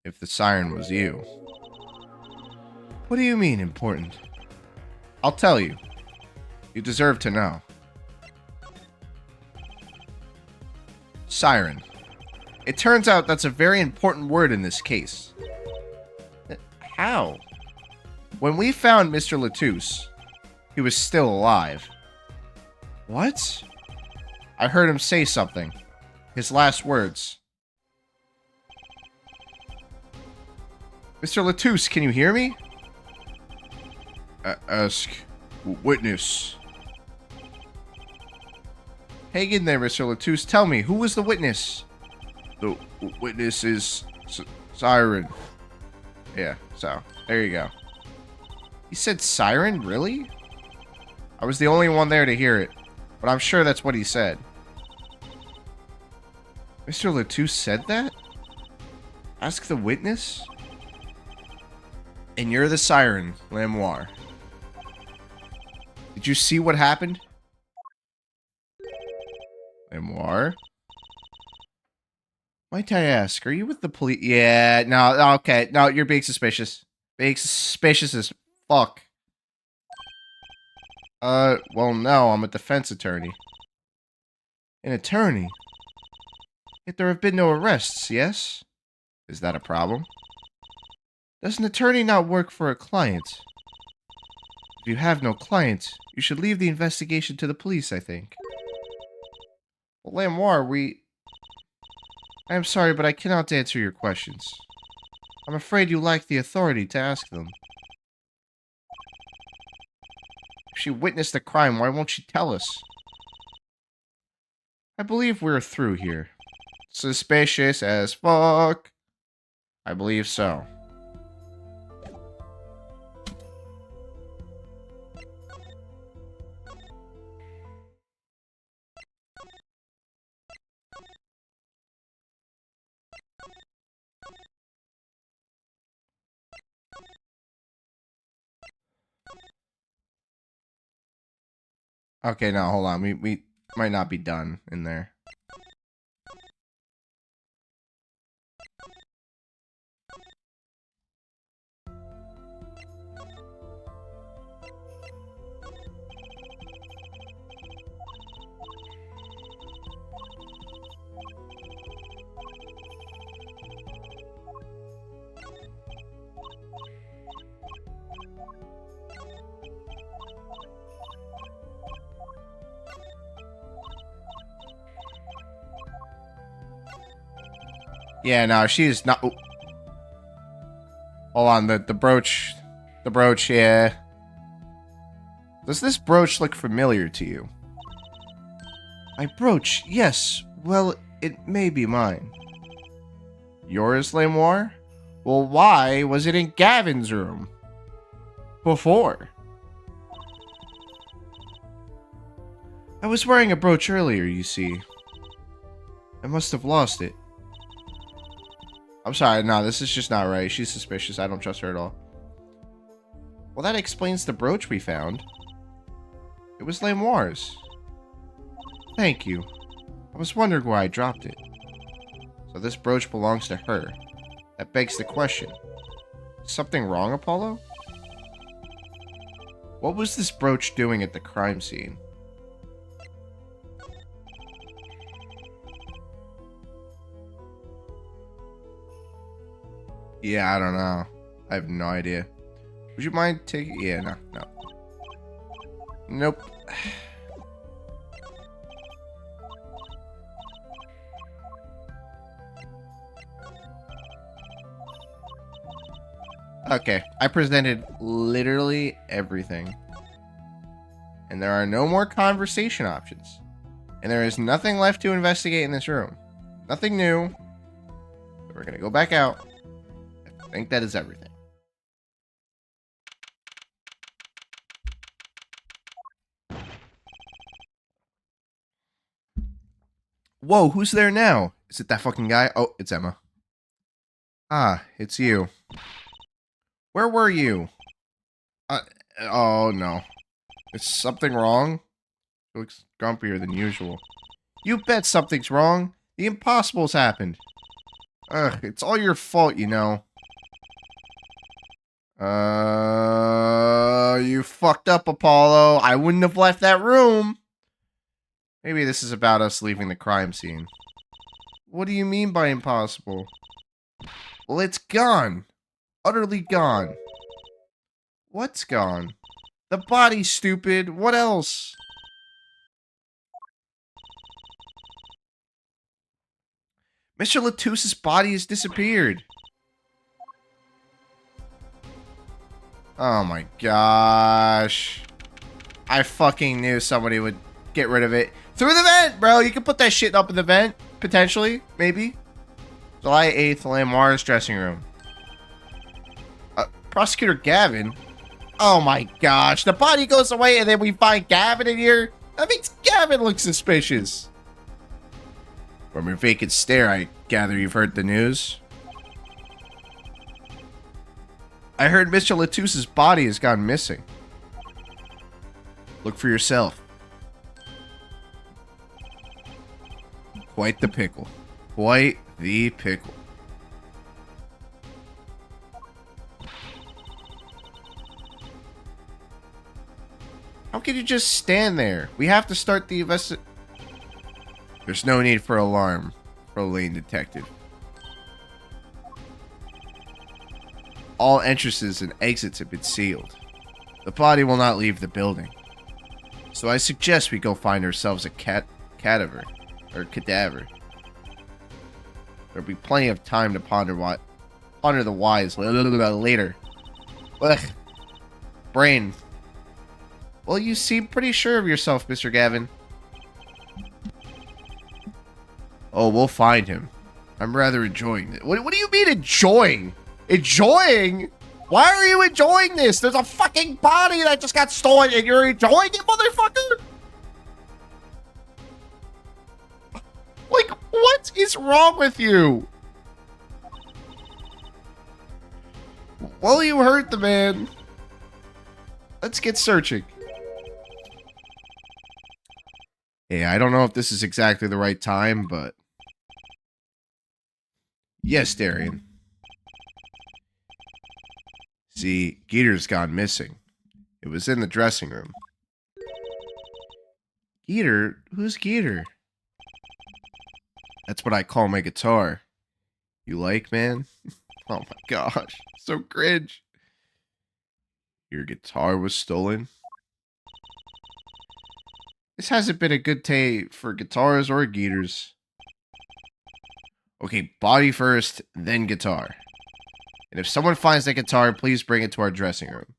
If the siren was you. What do you mean, important? I'll tell you. You deserve to know. Siren. It turns out that's a very important word in this case. How? When we found Mr. Latouche, he was still alive. What? I heard him say something. His last words. Mr. Latouche, can you hear me? Ask witness. Hang in there, Mr. Latouche. Tell me, who was the witness? The witness is Siren. Yeah, so, there you go. He said Siren? Really? I was the only one there to hear it, but I'm sure that's what he said. Mr. Latouche said that? Ask the witness? And you're the siren, Lamoire. Did you see what happened? Lamoire? Might I ask, are you with the police? Yeah, no, okay. No, you're being suspicious. Being suspicious as fuck. Well, no, I'm a defense attorney. An attorney? Yet there have been no arrests, yes? Is that a problem? Does an attorney not work for a client? If you have no client, you should leave the investigation to the police, I think. Well, Lamoire, I am sorry, but I cannot answer your questions. I'm afraid you lack the authority to ask them. If she witnessed the crime, why won't she tell us? I believe we're through here. Suspicious as fuck. I believe so. Okay, now hold on. We might not be done in there. Yeah, no, she's not. Hold on, the brooch. The brooch, yeah. Does this brooch look familiar to you? My brooch, yes. Well, it may be mine. Yours, Lamoire? Well, why was it in Gavin's room? Before? I was wearing a brooch earlier, you see. I must have lost it. I'm sorry, no, this is just not right. She's suspicious. I don't trust her at all. Well, that explains the brooch we found. It was Lamoire's. Thank you. I was wondering why I dropped it. So this brooch belongs to her. That begs the question. Is something wrong, Apollo? What was this brooch doing at the crime scene? Yeah, I don't know. I have no idea. Would you mind taking... Yeah, no. Nope. Okay, I presented literally everything. And there are no more conversation options. And there is nothing left to investigate in this room. Nothing new. So we're going to go back out. I think that is everything. Whoa, who's there now? Is it that fucking guy? Oh, it's Emma. Ah, it's you. Where were you? Oh no. Is something wrong? It looks grumpier than usual. You bet something's wrong. The impossible's happened. Ugh, it's all your fault, you know. You fucked up, Apollo. I wouldn't have left that room. Maybe this is about us leaving the crime scene. What do you mean by impossible? Well, it's gone. Utterly gone. What's gone? The body, stupid. What else? Mr. Latuse's body has disappeared. Oh my gosh. I fucking knew somebody would get rid of it. Through the vent, bro. You can put that shit up in the vent. Potentially. Maybe. July 8th, Lamar's dressing room. Prosecutor Gavin? Oh my gosh. The body goes away and then we find Gavin in here? That makes Gavin look suspicious. From your vacant stare, I gather you've heard the news. I heard Mr. Latuse's body has gone missing. Look for yourself. Quite the pickle. Quite the pickle. How could you just stand there? We have to start the investigation. There's no need for alarm, Lane Detective. All entrances and exits have been sealed. The body will not leave the building. So I suggest we go find ourselves a cadaver. There'll be plenty of time to ponder the whys later. Ugh. Brain. Well, you seem pretty sure of yourself, Mr. Gavin. Oh, we'll find him. I'm rather enjoying it. What do you mean enjoying? Enjoying? Why are you enjoying this? There's a fucking body that just got stolen and you're enjoying it, motherfucker? Like, what is wrong with you? Well, you hurt the man. Let's get searching. Yeah, I don't know if this is exactly the right time, but... Yes, Darian. See, Geeter's gone missing. It was in the dressing room. Geeter? Who's Geeter? That's what I call my guitar. You like, man? Oh my gosh. So cringe. Your guitar was stolen? This hasn't been a good day for guitars or Geeters. Okay, body first, then guitar. And if someone finds that guitar, please bring it to our dressing room.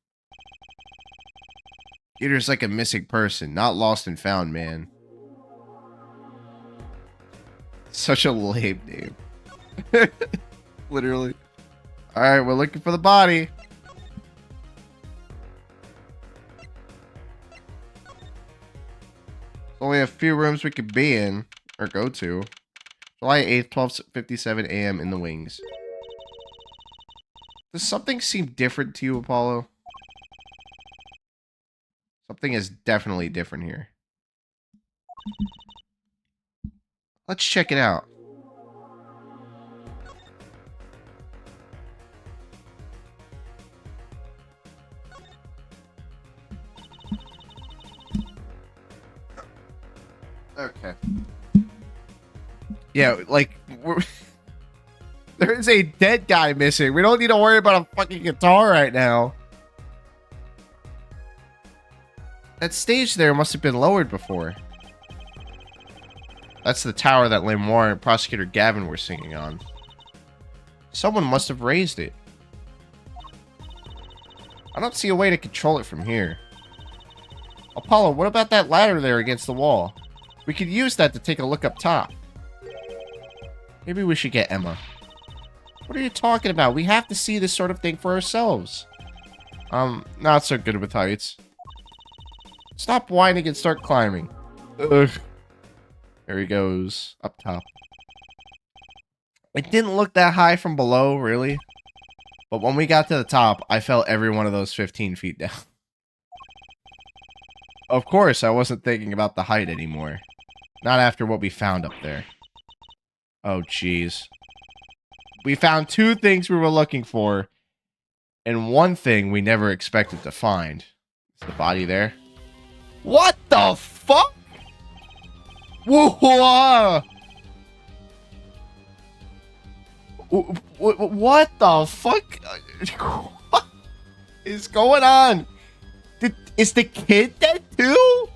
Geeter's like a missing person, not lost and found, man. Such a lame name. Literally. Alright, we're looking for the body. Only a few rooms we could be in, or go to. July 8th, 12:57 a.m. in the wings. Does something seem different to you, Apollo? Something is definitely different here. Let's check it out. Okay. Yeah, like, there is a dead guy missing. We don't need to worry about a fucking guitar right now. That stage there must have been lowered before. That's the tower that Lemoire and Prosecutor Gavin were singing on. Someone must have raised it. I don't see a way to control it from here. Apollo, what about that ladder there against the wall? We could use that to take a look up top. Maybe we should get Emma. What are you talking about? We have to see this sort of thing for ourselves. Not so good with heights. Stop whining and start climbing. Ugh. There he goes. Up top. It didn't look that high from below, really. But when we got to the top, I felt every one of those 15 feet down. Of course, I wasn't thinking about the height anymore. Not after what we found up there. Oh, jeez. We found 2 things we were looking for, and 1 thing we never expected to find. Is the body there? What the fuck? Whoa! What the fuck? What is going on? Is the kid dead too?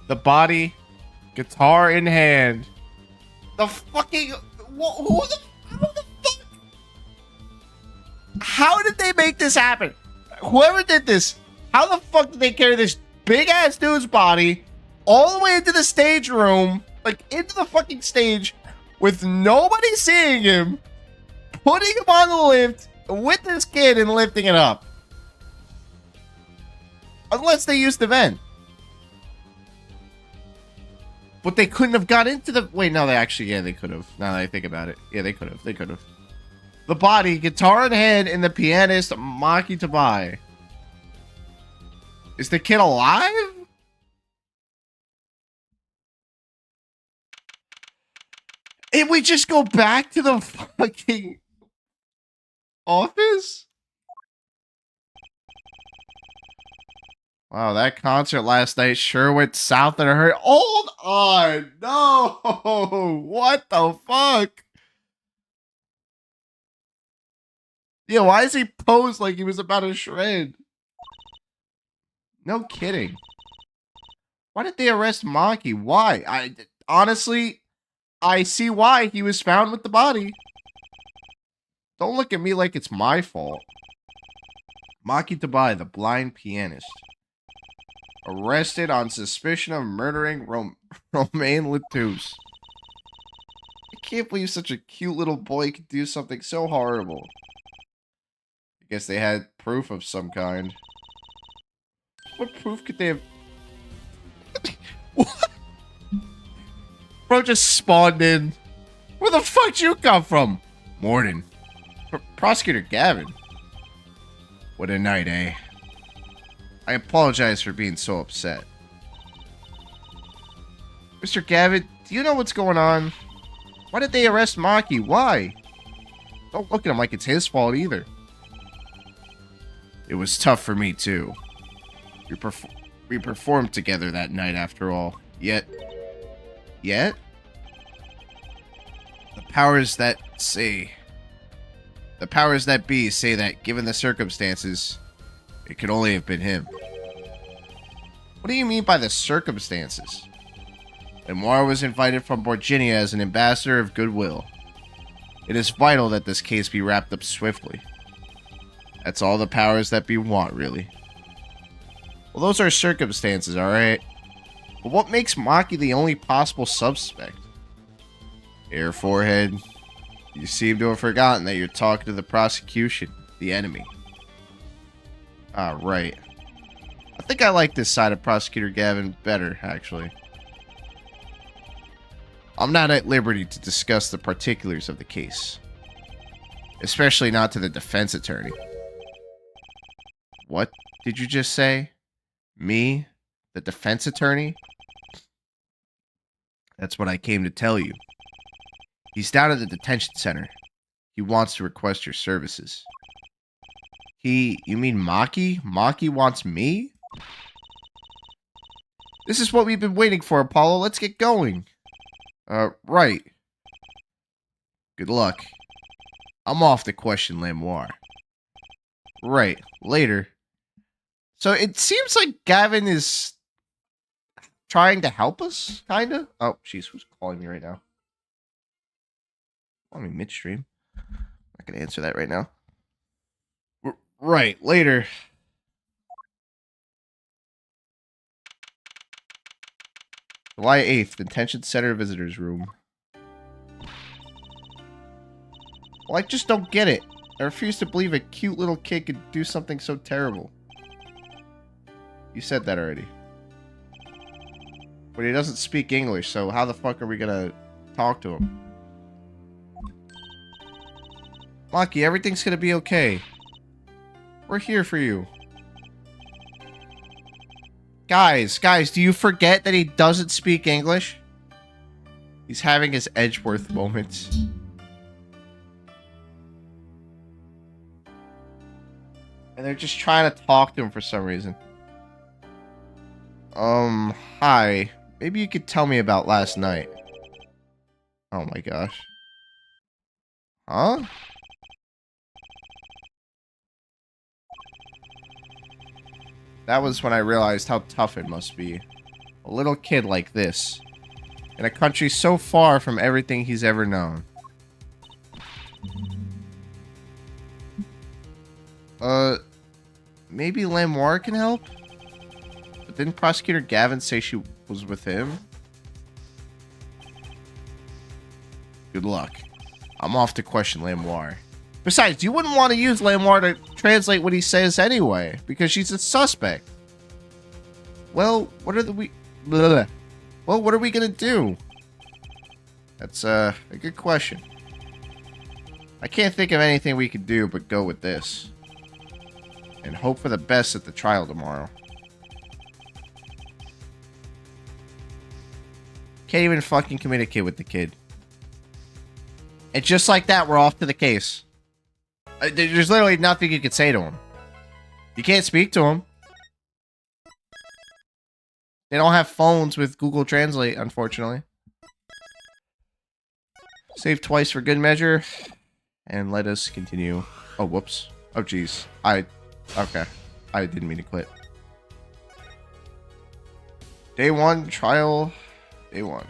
The body, guitar in hand. The fucking... Who the fuck? How did they make this happen? Whoever did this, how the fuck did they carry this big-ass dude's body all the way into the stage room, like into the fucking stage, with nobody seeing him, putting him on the lift with this kid and lifting it up? Unless they used the vent. But they couldn't have got into the... Wait, no, they actually... Yeah, they could have. Now that I think about it. Yeah, they could have. They could have. The body, guitar in hand, and the pianist, Maki Tabai. Is the kid alive? And we just go back to the fucking office? Wow, that concert last night sure went south in a hurry. Hold on! No! What the fuck? Yeah, why is he posed like he was about to shred? No kidding. Why did they arrest Maki? Why? Honestly, I see why he was found with the body. Don't look at me like it's my fault. Maki Tabai, the blind pianist. Arrested on suspicion of murdering Romain Latouche. I can't believe such a cute little boy could do something so horrible. I guess they had proof of some kind. What proof could they have... What? Bro just spawned in. Where the fuck did you come from? Morden. Prosecutor Gavin. What a night, eh? I apologize for being so upset. Mr. Gavin, do you know what's going on? Why did they arrest Maki? Why? Don't look at him like it's his fault either. It was tough for me too. We performed together that night after all. Yet? The powers that be say that given the circumstances, it could only have been him. What do you mean by the circumstances? Lemoire was invited from Borginia as an ambassador of goodwill. It is vital that this case be wrapped up swiftly. That's all the powers that be want, really. Well, those are circumstances, alright? But what makes Maki the only possible suspect? Air forehead. You seem to have forgotten that you're talking to the prosecution, the enemy. Ah, right. I think I like this side of Prosecutor Gavin better, actually. I'm not at liberty to discuss the particulars of the case. Especially not to the defense attorney. What did you just say? Me? The defense attorney? That's what I came to tell you. He's down at the detention center. He wants to request your services. You mean Maki? Maki wants me? This is what we've been waiting for, Apollo. Let's get going. Right. Good luck. I'm off to question Lamoire. Right. Later. So it seems like Gavin is trying to help us, kinda. Oh, jeez, who's calling me right now? Calling me midstream. I'm not gonna answer that right now. Right. Later. July 8th, Detention Center Visitors Room. Well, I just don't get it. I refuse to believe a cute little kid could do something so terrible. You said that already. But he doesn't speak English, so how the fuck are we gonna talk to him? Maki, everything's gonna be okay. We're here for you. Guys, do you forget that he doesn't speak English? He's having his Edgeworth moments. And they're just trying to talk to him for some reason. Hi. Maybe you could tell me about last night. Oh my gosh. Huh? That was when I realized how tough it must be. A little kid like this. In a country so far from everything he's ever known. Maybe Lamoire can help? But didn't Prosecutor Gavin say she was with him? Good luck. I'm off to question Lamoire. Besides, you wouldn't want to use Lamoire to translate what he says anyway, because she's a suspect. Well, what are we gonna do? That's a good question. I can't think of anything we could do but go with this. And hope for the best at the trial tomorrow. Can't even fucking communicate with the kid. And just like that, we're off to the case. There's literally nothing you can say to him. You can't speak to him. They don't have phones with Google Translate, unfortunately. Save twice for good measure. And let us continue. Oh, whoops. Oh, jeez. Okay. I didn't mean to quit. Day 1, trial. Day 1.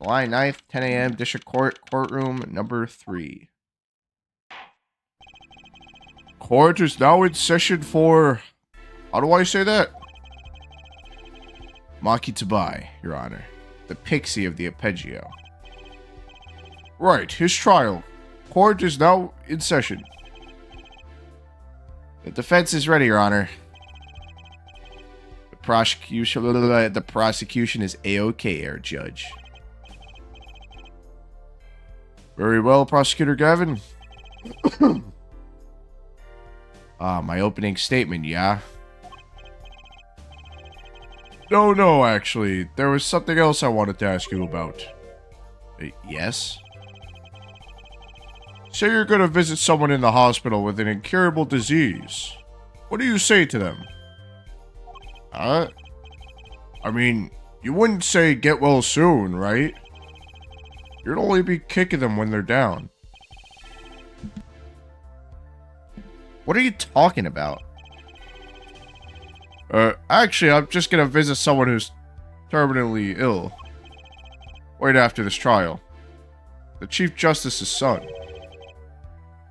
July 9th, 10 a.m., District Court, courtroom number 3. Court is now in session for... How do I say that? Maki Tabai, Your Honor. The pixie of the Arpeggio. Right, his trial. Court is now in session. The defense is ready, Your Honor. The prosecution is A-OK, Air Judge. Very well, Prosecutor Gavin. My opening statement, yeah? No, actually. There was something else I wanted to ask you about. Yes? Say you're gonna visit someone in the hospital with an incurable disease. What do you say to them? Huh? I mean, you wouldn't say get well soon, right? You'd only be kicking them when they're down. What are you talking about? Actually, I'm just gonna visit someone who's terminally ill. Right after this trial. The Chief Justice's son.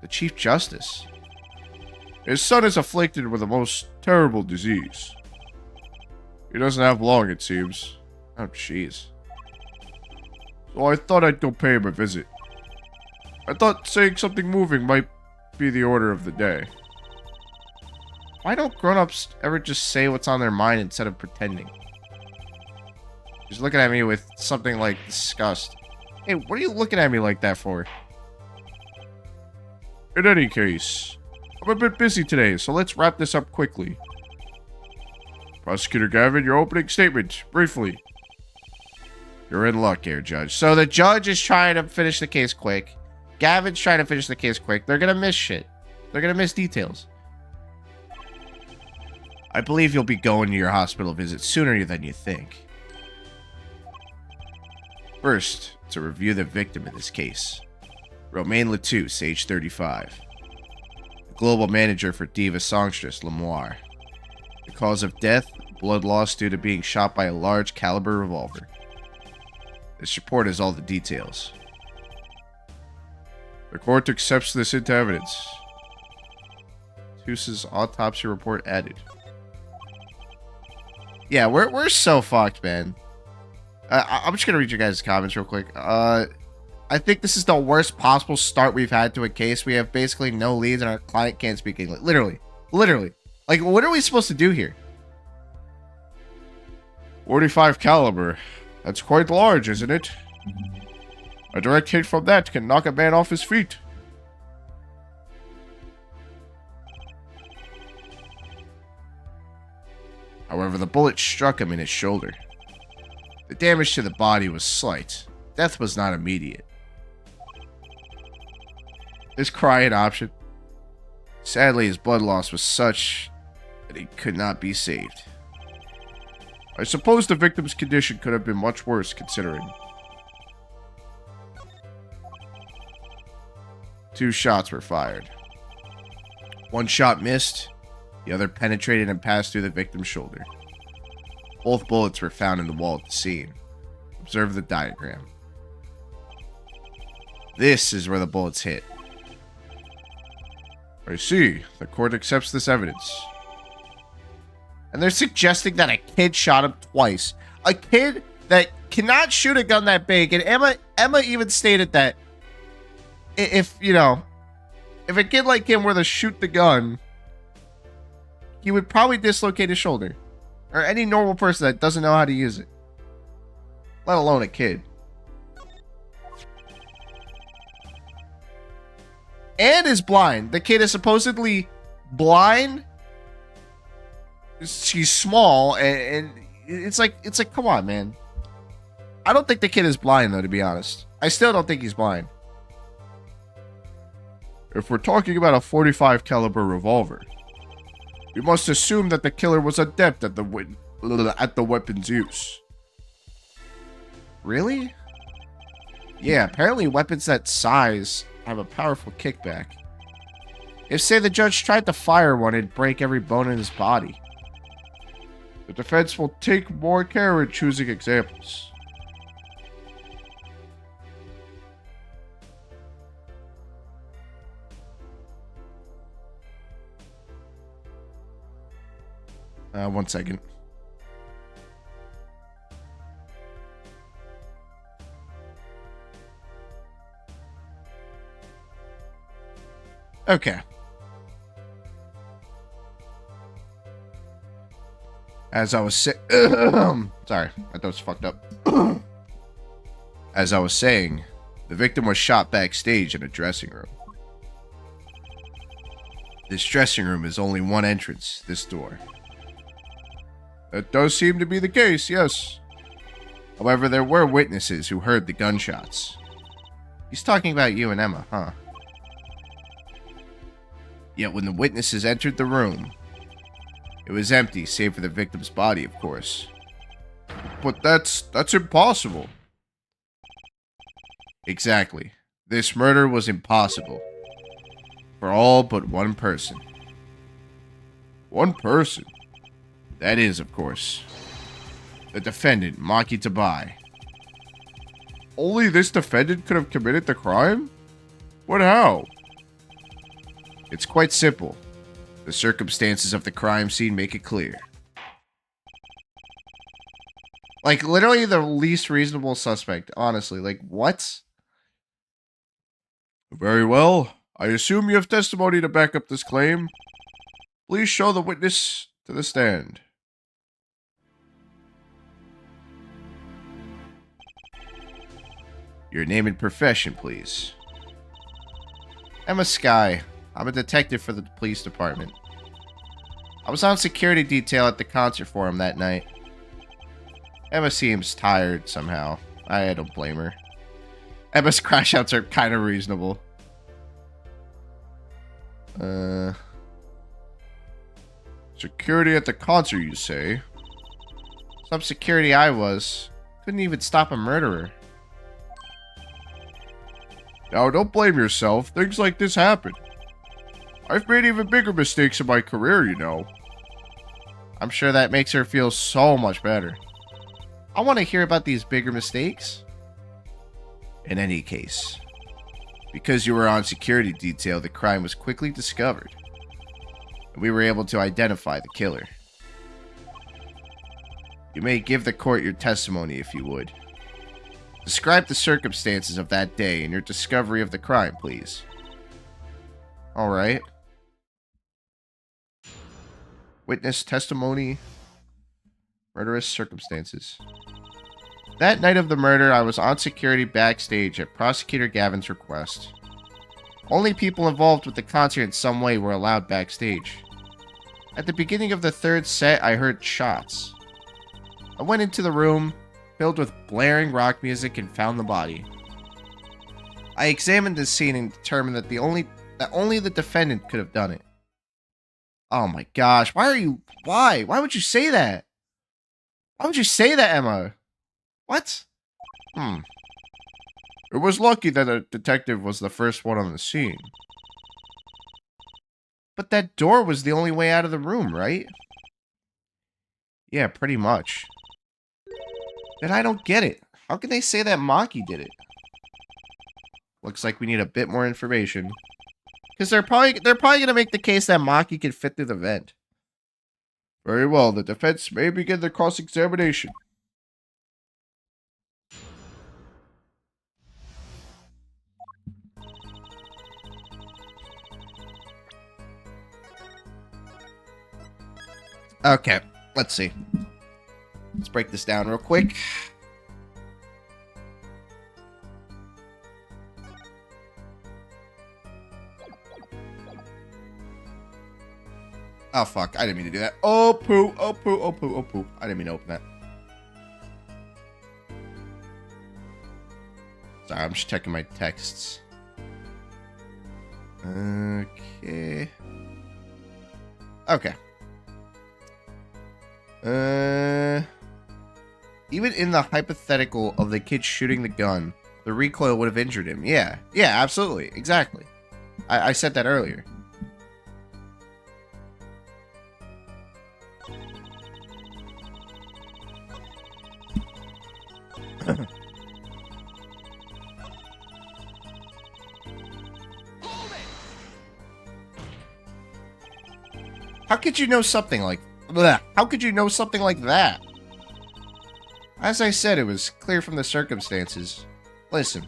The Chief Justice? His son is afflicted with a most terrible disease. He doesn't have long, it seems. Oh, jeez. So I thought I'd go pay him a visit. I thought saying something moving might be the order of the day. Why don't grown-ups ever just say what's on their mind instead of pretending? He's looking at me with something like disgust. Hey, what are you looking at me like that for? In any case, I'm a bit busy today, so let's wrap this up quickly. Prosecutor Gavin, your opening statement, briefly. You're in luck here, Judge. So the judge is trying to finish the case quick. Gavin's trying to finish the case quick. They're gonna miss shit. They're gonna miss details. I believe you'll be going to your hospital visit sooner than you think. First, to review the victim in this case. Romain Latouche, age 35. The global manager for Diva Songstress Lemoire. The cause of death, blood loss due to being shot by a large caliber revolver. This report has all the details. The court accepts this into evidence. Latouche's autopsy report added. Yeah, we're so fucked, man. I'm just gonna read your guys' comments real quick. I think this is the worst possible start we've had to a case. We have basically no leads and our client can't speak English. Literally. Like, what are we supposed to do here? 45 caliber. That's quite large, isn't it? A direct hit from that can knock a man off his feet. However, the bullet struck him in his shoulder. The damage to the body was slight. Death was not immediate. His crying option. Sadly, his blood loss was such that he could not be saved. I suppose the victim's condition could have been much worse, considering. 2 shots were fired. 1 shot missed, the other penetrated and passed through the victim's shoulder. Both bullets were found in the wall at the scene. Observe the diagram. This is where the bullets hit. I see. The court accepts this evidence. And they're suggesting that a kid shot him twice. A kid that cannot shoot a gun that big. And Emma even stated that if a kid like him were to shoot the gun, he would probably dislocate his shoulder. Or any normal person that doesn't know how to use it. Let alone a kid. And is blind. The kid is supposedly blind. She's small, and it's like, come on, man. I don't think the kid is blind, though, to be honest. I still don't think he's blind. If we're talking about a 45 caliber revolver, we must assume that the killer was adept at the weapon's use. Really? Yeah, apparently weapons that size have a powerful kickback. If, say, the judge tried to fire one, it'd break every bone in his body. The defense will take more care in choosing examples. One second. Okay. As I was sorry, my throat's fucked up. As I was saying, the victim was shot backstage in a dressing room. This dressing room is only one entrance, this door. That does seem to be the case, yes. However, there were witnesses who heard the gunshots. He's talking about you and Emma, huh? Yet when the witnesses entered the room, it was empty, save for the victim's body, of course. But that's impossible. Exactly. This murder was impossible. For all but one person. One person? That is, of course, the defendant, Maki Tabai. Only this defendant could have committed the crime? What, how? It's quite simple. The circumstances of the crime scene make it clear. Like, literally the least reasonable suspect, honestly. Like, what? Very well. I assume you have testimony to back up this claim. Please show the witness to the stand. Your name and profession, please. Emma Sky. I'm a detective for the police department. I was on security detail at the concert for him that night. Emma seems tired somehow. I don't blame her. Emma's crash outs are kind of reasonable. Security at the concert, you say? Some security I was. Couldn't even stop a murderer. Now, don't blame yourself. Things like this happen. I've made even bigger mistakes in my career, you know. I'm sure that makes her feel so much better. I want to hear about these bigger mistakes. In any case, because you were on security detail, the crime was quickly discovered. And we were able to identify the killer. You may give the court your testimony if you would. Describe the circumstances of that day and your discovery of the crime, please. Alright. Witness testimony. Murderous circumstances. That night of the murder, I was on security backstage at Prosecutor Gavin's request. Only people involved with the concert in some way were allowed backstage. At the beginning of the third set, I heard shots. I went into the room, filled with blaring rock music, and found the body. I examined the scene and determined that only the defendant could have done it. Oh my gosh, why? Why would you say that? Why would you say that, Emma? What? It was lucky that a detective was the first one on the scene. But that door was the only way out of the room, right? Yeah, pretty much. Then I don't get it. How can they say that Maki did it? Looks like we need a bit more information. Because they're probably going to make the case that Maki could fit through the vent. Very well, the defense may begin their cross-examination. Okay, let's see. Let's break this down real quick. Oh, fuck. I didn't mean to do that. Oh, poo. Oh, poo. Oh, poo. Oh, poo. I didn't mean to open that. Sorry, I'm just checking my texts. Okay. Okay. Even in the hypothetical of the kid shooting the gun, the recoil would have injured him. Yeah. Yeah, absolutely. Exactly. I said that earlier. How could you know something like that? How could you know something like that? As I said, it was clear from the circumstances. Listen,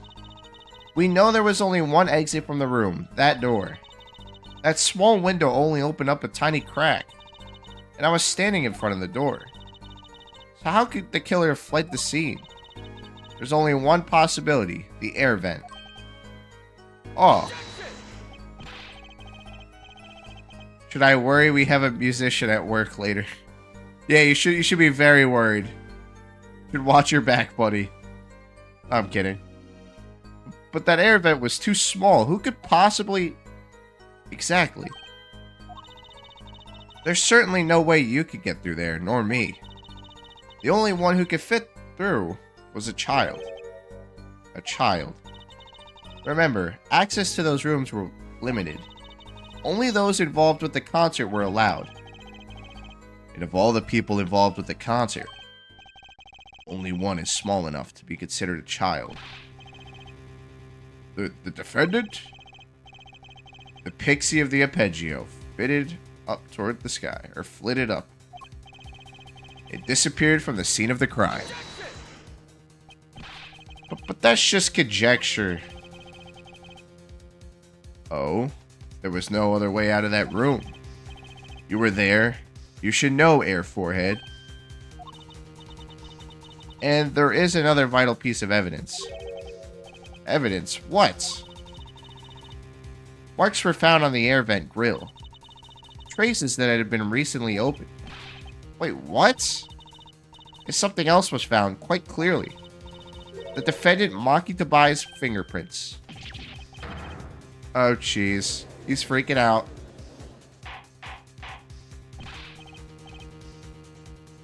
we know there was only one exit from the room, that door. That small window only opened up a tiny crack, and I was standing in front of the door. So how could the killer have fled the scene? There's only one possibility, the air vent. Oh. Should I worry we have a musician at work later? Yeah, you should be very worried. You should watch your back, buddy. I'm kidding. But that air vent was too small. Who could possibly... Exactly. There's certainly no way you could get through there, nor me. The only one who could fit through was a child. A child. Remember, access to those rooms were limited. Only those involved with the concert were allowed. And of all the people involved with the concert, only one is small enough to be considered a child. The defendant? The pixie of the arpeggio, flitted up toward the sky, or flitted up. It disappeared from the scene of the crime. But that's just conjecture. Oh? There was no other way out of that room. You were there. You should know, Air Forehead. And there is another vital piece of evidence. Evidence? What? Marks were found on the air vent grill. Traces that it had been recently opened. Wait, what? And something else was found quite clearly. The defendant Maki Tabai's fingerprints. Oh, jeez. He's freaking out.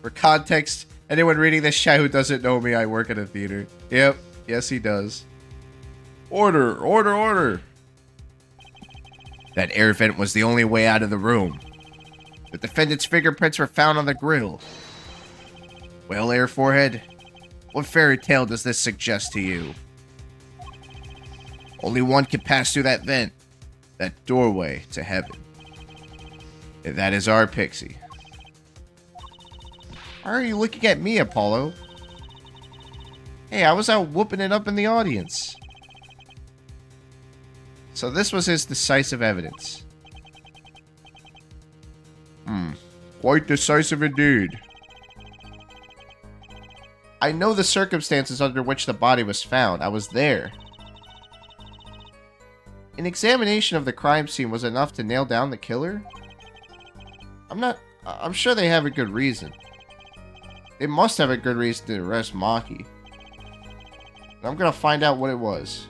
For context, anyone reading this chat who doesn't know me, I work at a theater. Yep. Yes, he does. Order, order, order. That air vent was the only way out of the room. The defendant's fingerprints were found on the grill. Well, Air Forehead, what fairy tale does this suggest to you? Only one can pass through that vent, that doorway to heaven. And that is our Pixie. Why are you looking at me, Apollo? Hey, I was out whooping it up in the audience. So this was his decisive evidence. Quite decisive indeed. I know the circumstances under which the body was found. I was there. An examination of the crime scene was enough to nail down the killer? I'm sure they have a good reason. They must have a good reason to arrest Maki. And I'm gonna find out what it was.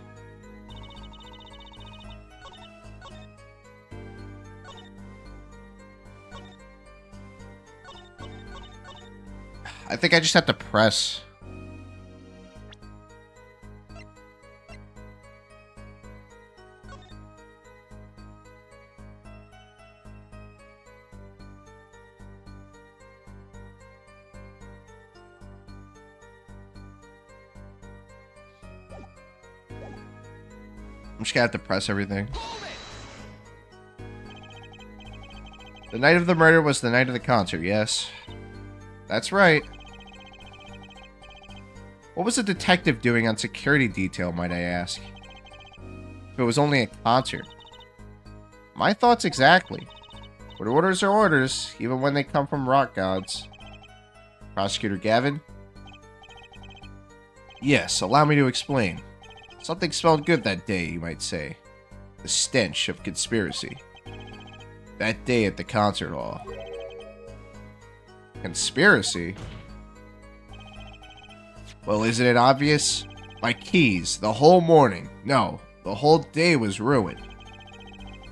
I think I just have to press. I'm just gonna have to press everything. The night of the murder was the night of the concert, yes. That's right. What was the detective doing on security detail, might I ask? If it was only a concert. My thoughts exactly. But orders are orders, even when they come from rock gods. Prosecutor Gavin? Yes, allow me to explain. Something smelled good that day, you might say. The stench of conspiracy. That day at the concert hall. Conspiracy? Well, isn't it obvious? My keys, the whole morning, no, the whole day was ruined.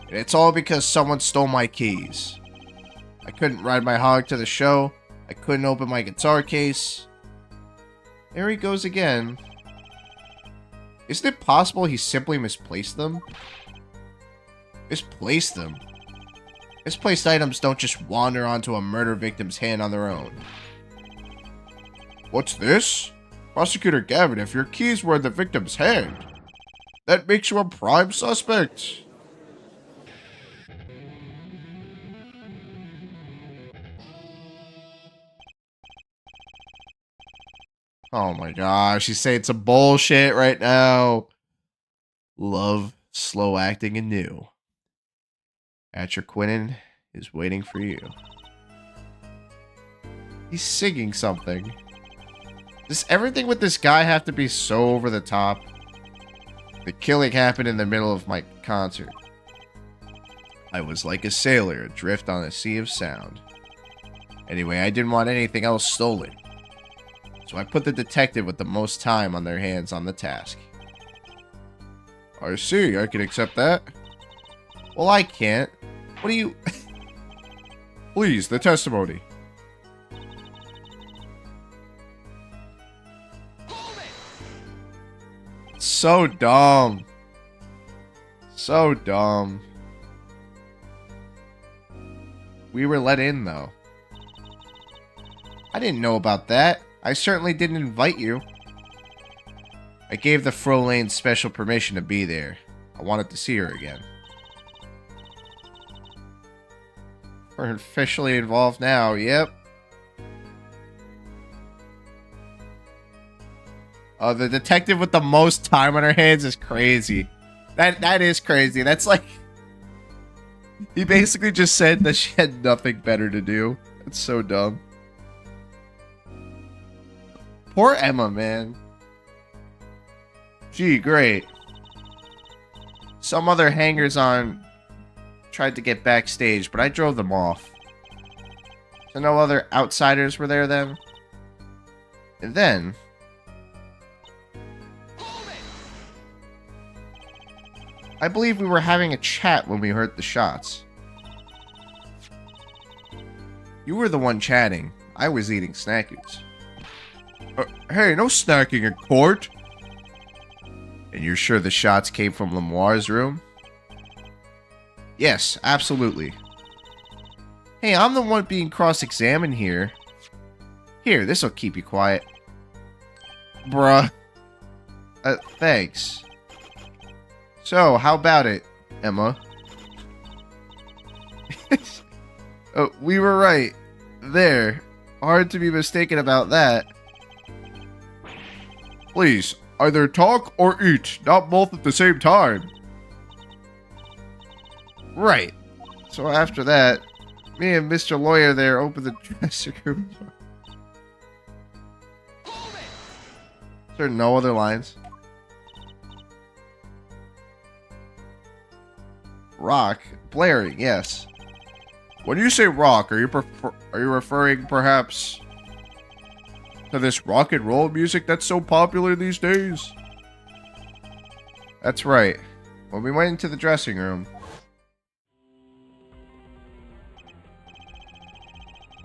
And it's all because someone stole my keys. I couldn't ride my hog to the show. I couldn't open my guitar case. There he goes again. Isn't it possible he simply misplaced them? Misplaced them? Misplaced items don't just wander onto a murder victim's hand on their own. What's this? Prosecutor Gavin, if your keys were in the victim's hand, that makes you a prime suspect. Oh my gosh, he's saying some bullshit right now. Love slow acting anew. Atcher Quinnen is waiting for you. He's singing something. Does everything with this guy have to be so over the top? The killing happened in the middle of my concert. I was like a sailor adrift on a sea of sound. Anyway, I didn't want anything else stolen. So I put the detective with the most time on their hands on the task. I see, I can accept that. Well, I can't. What do you... Please, the testimony. So dumb. So dumb. We were let in, though. I didn't know about that. I certainly didn't invite you. I gave the Frolane special permission to be there. I wanted to see her again. We're officially involved now, yep. Oh, the detective with the most time on her hands is crazy. That is crazy. That's like... He basically just said that she had nothing better to do. That's so dumb. Poor Emma, man. Gee, great. Some other hangers-on tried to get backstage, but I drove them off. So no other outsiders were there then? And then... I believe we were having a chat when we heard the shots. You were the one chatting. I was eating Snackers. Hey, no snacking in court. And you're sure the shots came from Lemoire's room? Yes, absolutely. Hey, I'm the one being cross-examined here. Here, this'll keep you quiet. Bruh. Thanks. So, how about it, Emma? We were right. There. Hard to be mistaken about that. Please, either talk or eat, not both at the same time. Right. So after that, me and Mr. Lawyer there opened the dressing room door. Is there no other lines? Rock, blaring, yes. When you say rock, are you referring perhaps to this rock and roll music that's so popular these days? That's right. When we went into the dressing room,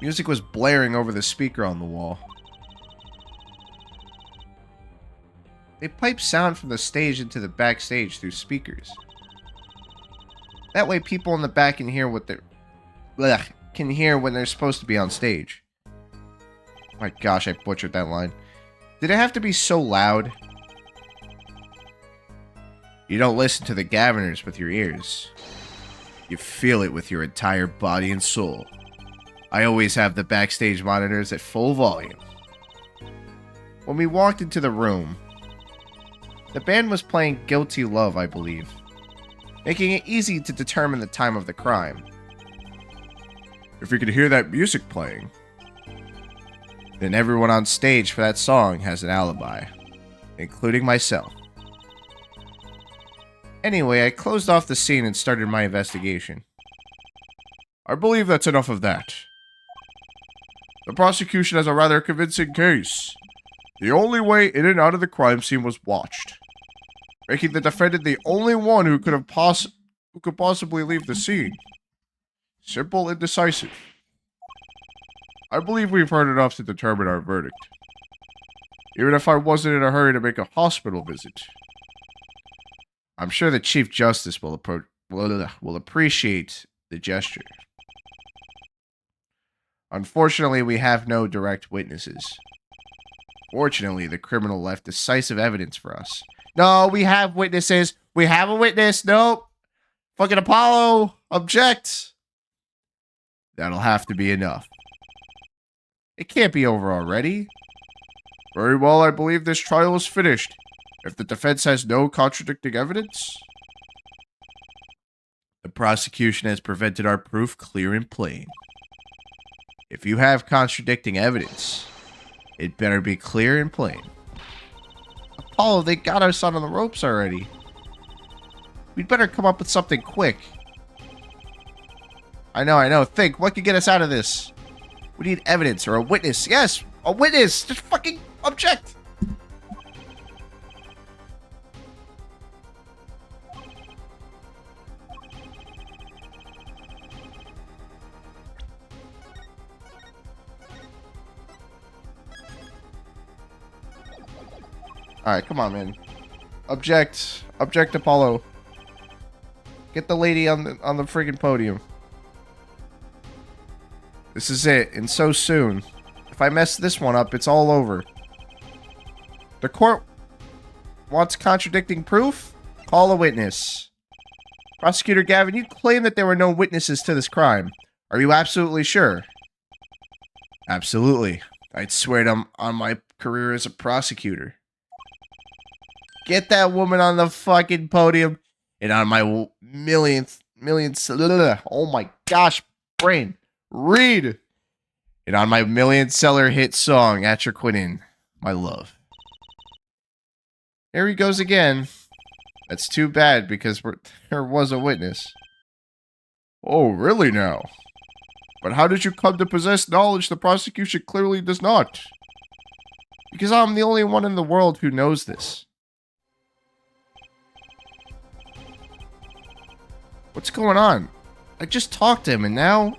music was blaring over the speaker on the wall. They piped sound from the stage into the backstage through speakers. That way people in the back can hear what can hear when they're supposed to be on stage. My gosh, I butchered that line. Did it have to be so loud? You don't listen to the Gaviners with your ears. You feel it with your entire body and soul. I always have the backstage monitors at full volume. When we walked into the room, the band was playing Guilty Love, I believe, making it easy to determine the time of the crime. If you could hear that music playing, then everyone on stage for that song has an alibi, including myself. Anyway, I closed off the scene and started my investigation. I believe that's enough of that. The prosecution has a rather convincing case. The only way in and out of the crime scene was watched, making the defendant the only one who could possibly leave the scene. Simple and decisive. I believe we've heard enough to determine our verdict, even if I wasn't in a hurry to make a hospital visit. I'm sure the Chief Justice will appreciate the gesture. Unfortunately, we have no direct witnesses. Fortunately, the criminal left decisive evidence for us. No, we have witnesses. We have a witness. Nope. Fucking Apollo. Object. That'll have to be enough. It can't be over already. Very well, I believe this trial is finished. If the defense has no contradicting evidence, the prosecution has presented our proof clear and plain. If you have contradicting evidence, it better be clear and plain. Apollo, they got our son on the ropes already. We'd better come up with something quick. I know. Think, what could get us out of this? We need evidence or a witness. Yes, a witness. Just fucking object. Alright, come on, man. Object, Apollo. Get the lady on the friggin' podium. This is it, and so soon. If I mess this one up, it's all over. The court wants contradicting proof? Call a witness. Prosecutor Gavin, you claim that there were no witnesses to this crime. Are you absolutely sure? Absolutely. I'd swear it on my career as a prosecutor. Get that woman on the fucking podium. And on my millionth, oh my gosh, brain. Read. And on my million-seller hit song, At Your Quitting, My Love. There he goes again. That's too bad because there was a witness. Oh, really now? But how did you come to possess knowledge the prosecution clearly does not? Because I'm the only one in the world who knows this. What's going on? I just talked to him and now...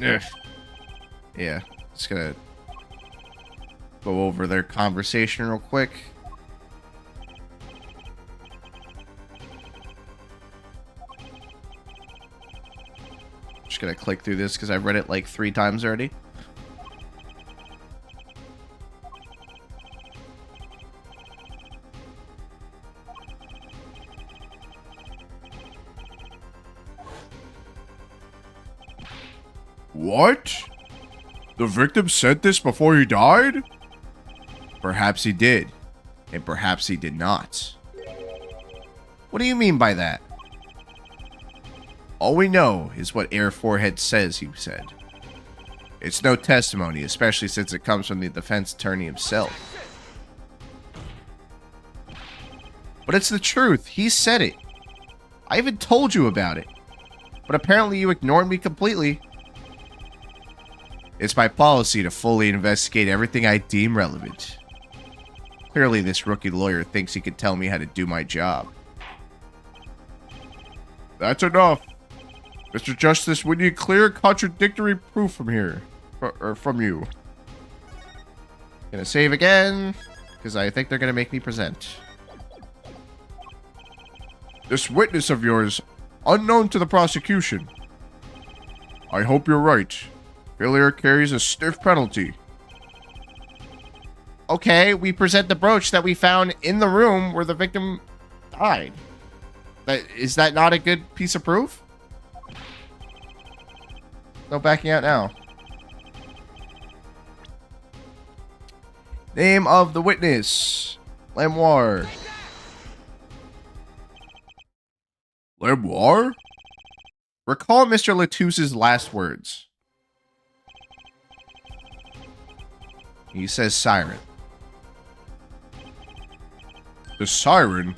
Ugh. Yeah, just gonna go over their conversation real quick. Just gonna click through this because I've read it like 3 times already. What? The victim said this before he died? Perhaps he did, and perhaps he did not. What do you mean by that? All we know is what Air Forehead says he said. It's no testimony, especially since it comes from the defense attorney himself. But it's the truth. He said it. I even told you about it. But apparently you ignored me completely. It's my policy to fully investigate everything I deem relevant. Clearly, this rookie lawyer thinks he can tell me how to do my job. That's enough. Mr. Justice, we need clear, contradictory proof from here. Or from you. Gonna save again, because I think they're gonna make me present. This witness of yours, unknown to the prosecution. I hope you're right. Failure carries a stiff penalty. Okay, we present the brooch that we found in the room where the victim died. Is that not a good piece of proof? No backing out now. Name of the witness. Lamoire. Lamoire? Recall Mr. Latouse's last words. He says siren. The siren?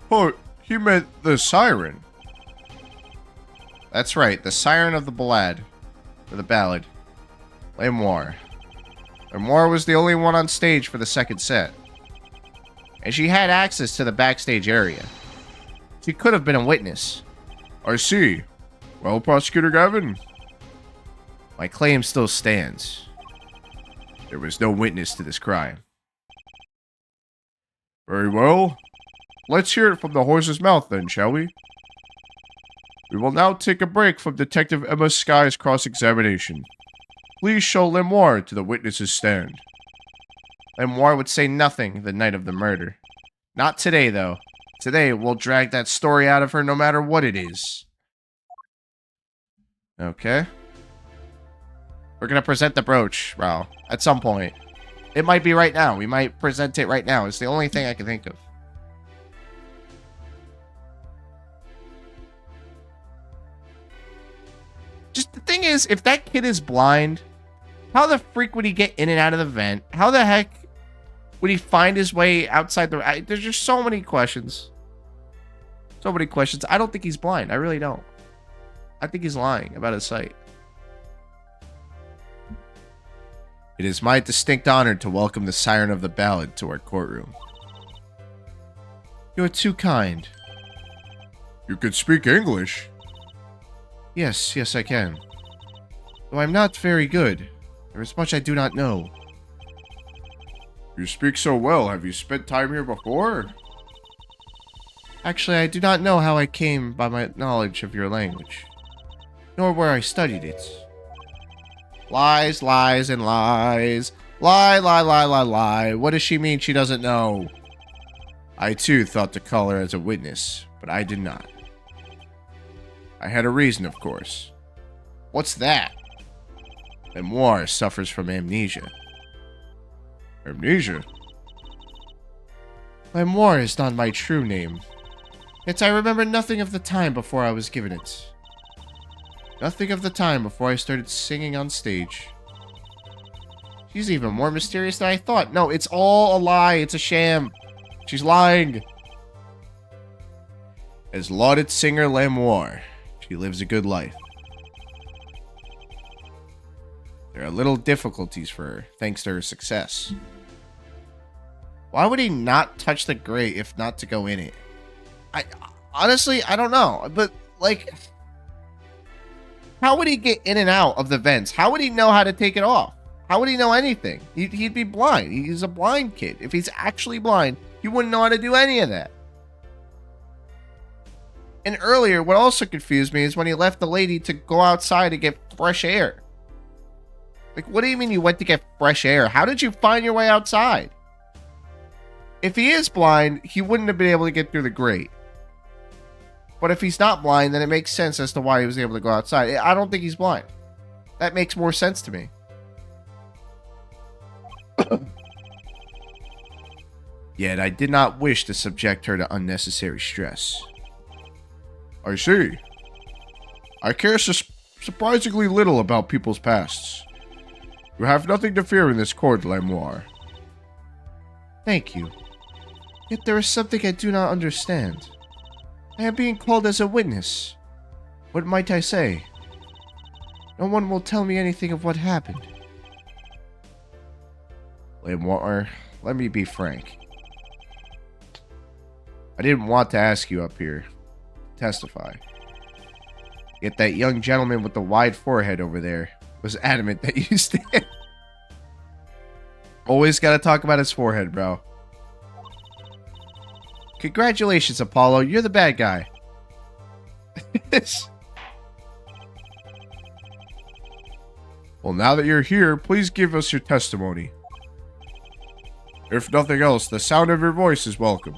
Oh, he meant the siren. That's right, the siren of the ballad. Or the ballad. Lamoire. Lamoire was the only one on stage for the second set. And she had access to the backstage area. She could have been a witness. I see. Well, Prosecutor Gavin. My claim still stands. There was no witness to this crime. Very well. Let's hear it from the horse's mouth then, shall we? We will now take a break from Detective Emma Sky's cross-examination. Please show Lamoire to the witness's stand. Lamoire would say nothing the night of the murder. Not today, though. Today, we'll drag that story out of her no matter what it is. Okay. We're gonna present the brooch, Ral, at some point. It might be right now. We might present it right now. It's the only thing I can think of. Just the thing is, if that kid is blind, how the freak would he get in and out of the vent? How the heck would he find his way outside the... There's just so many questions. So many questions. I don't think he's blind. I really don't. I think he's lying about his sight. It is my distinct honor to welcome the siren of the ballad to our courtroom. You are too kind. You can speak English. Yes, I can. Though I'm not very good. There is much I do not know. You speak so well. Have you spent time here before? Actually, I do not know how I came by my knowledge of your language. Nor where I studied it. Lies, lies, and lies. Lie. What does she mean she doesn't know? I too thought to call her as a witness, but I did not. I had a reason, of course. What's that? Lamoire suffers from amnesia. Amnesia? Lamoire is not my true name. Yet I remember nothing of the time before I was given it. Nothing of the time before I started singing on stage. She's even more mysterious than I thought. No, it's all a lie. It's a sham. She's lying. As lauded singer Lamoire, she lives a good life. There are little difficulties for her, thanks to her success. Why would he not touch the grate if not to go in it? Honestly, I don't know. But, like... How would he get in and out of the vents? How would he know how to take it off? How would he know anything? He'd be blind. He's a blind kid. If he's actually blind, he wouldn't know how to do any of that. And earlier, what also confused me is when he left the lady to go outside to get fresh air. Like, what do you mean you went to get fresh air? How did you find your way outside? If he is blind, he wouldn't have been able to get through the grate. But if he's not blind, then it makes sense as to why he was able to go outside. I don't think he's blind. That makes more sense to me. Yet I did not wish to subject her to unnecessary stress. I see. I care surprisingly little about people's pasts. You have nothing to fear in this court, Lamoire. Thank you. Yet there is something I do not understand. I am being called as a witness. What might I say? No one will tell me anything of what happened. Lamoire, let me be frank. I didn't want to ask you up here to testify. Yet that young gentleman with the wide forehead over there was adamant that you stand. Always gotta talk about his forehead, bro. Congratulations, Apollo. You're the bad guy. Well, now that you're here, please give us your testimony. If nothing else, the sound of your voice is welcome.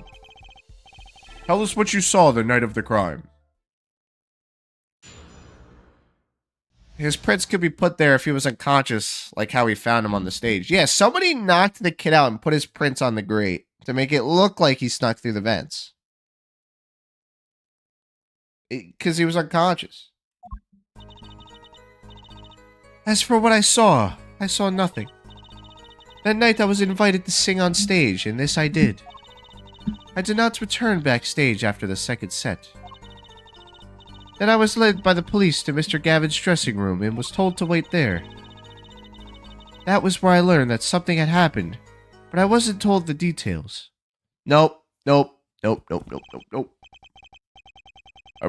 Tell us what you saw the night of the crime. His prints could be put there if he was unconscious, like how we found him on the stage. Yeah, somebody knocked the kid out and put his prints on the grate to make it look like he snuck through the vents. Because he was unconscious. As for what I saw nothing. That night I was invited to sing on stage, and this I did. I did not return backstage after the second set. Then I was led by the police to Mr. Gavin's dressing room and was told to wait there. That was where I learned that something had happened, but I wasn't told the details. Nope. I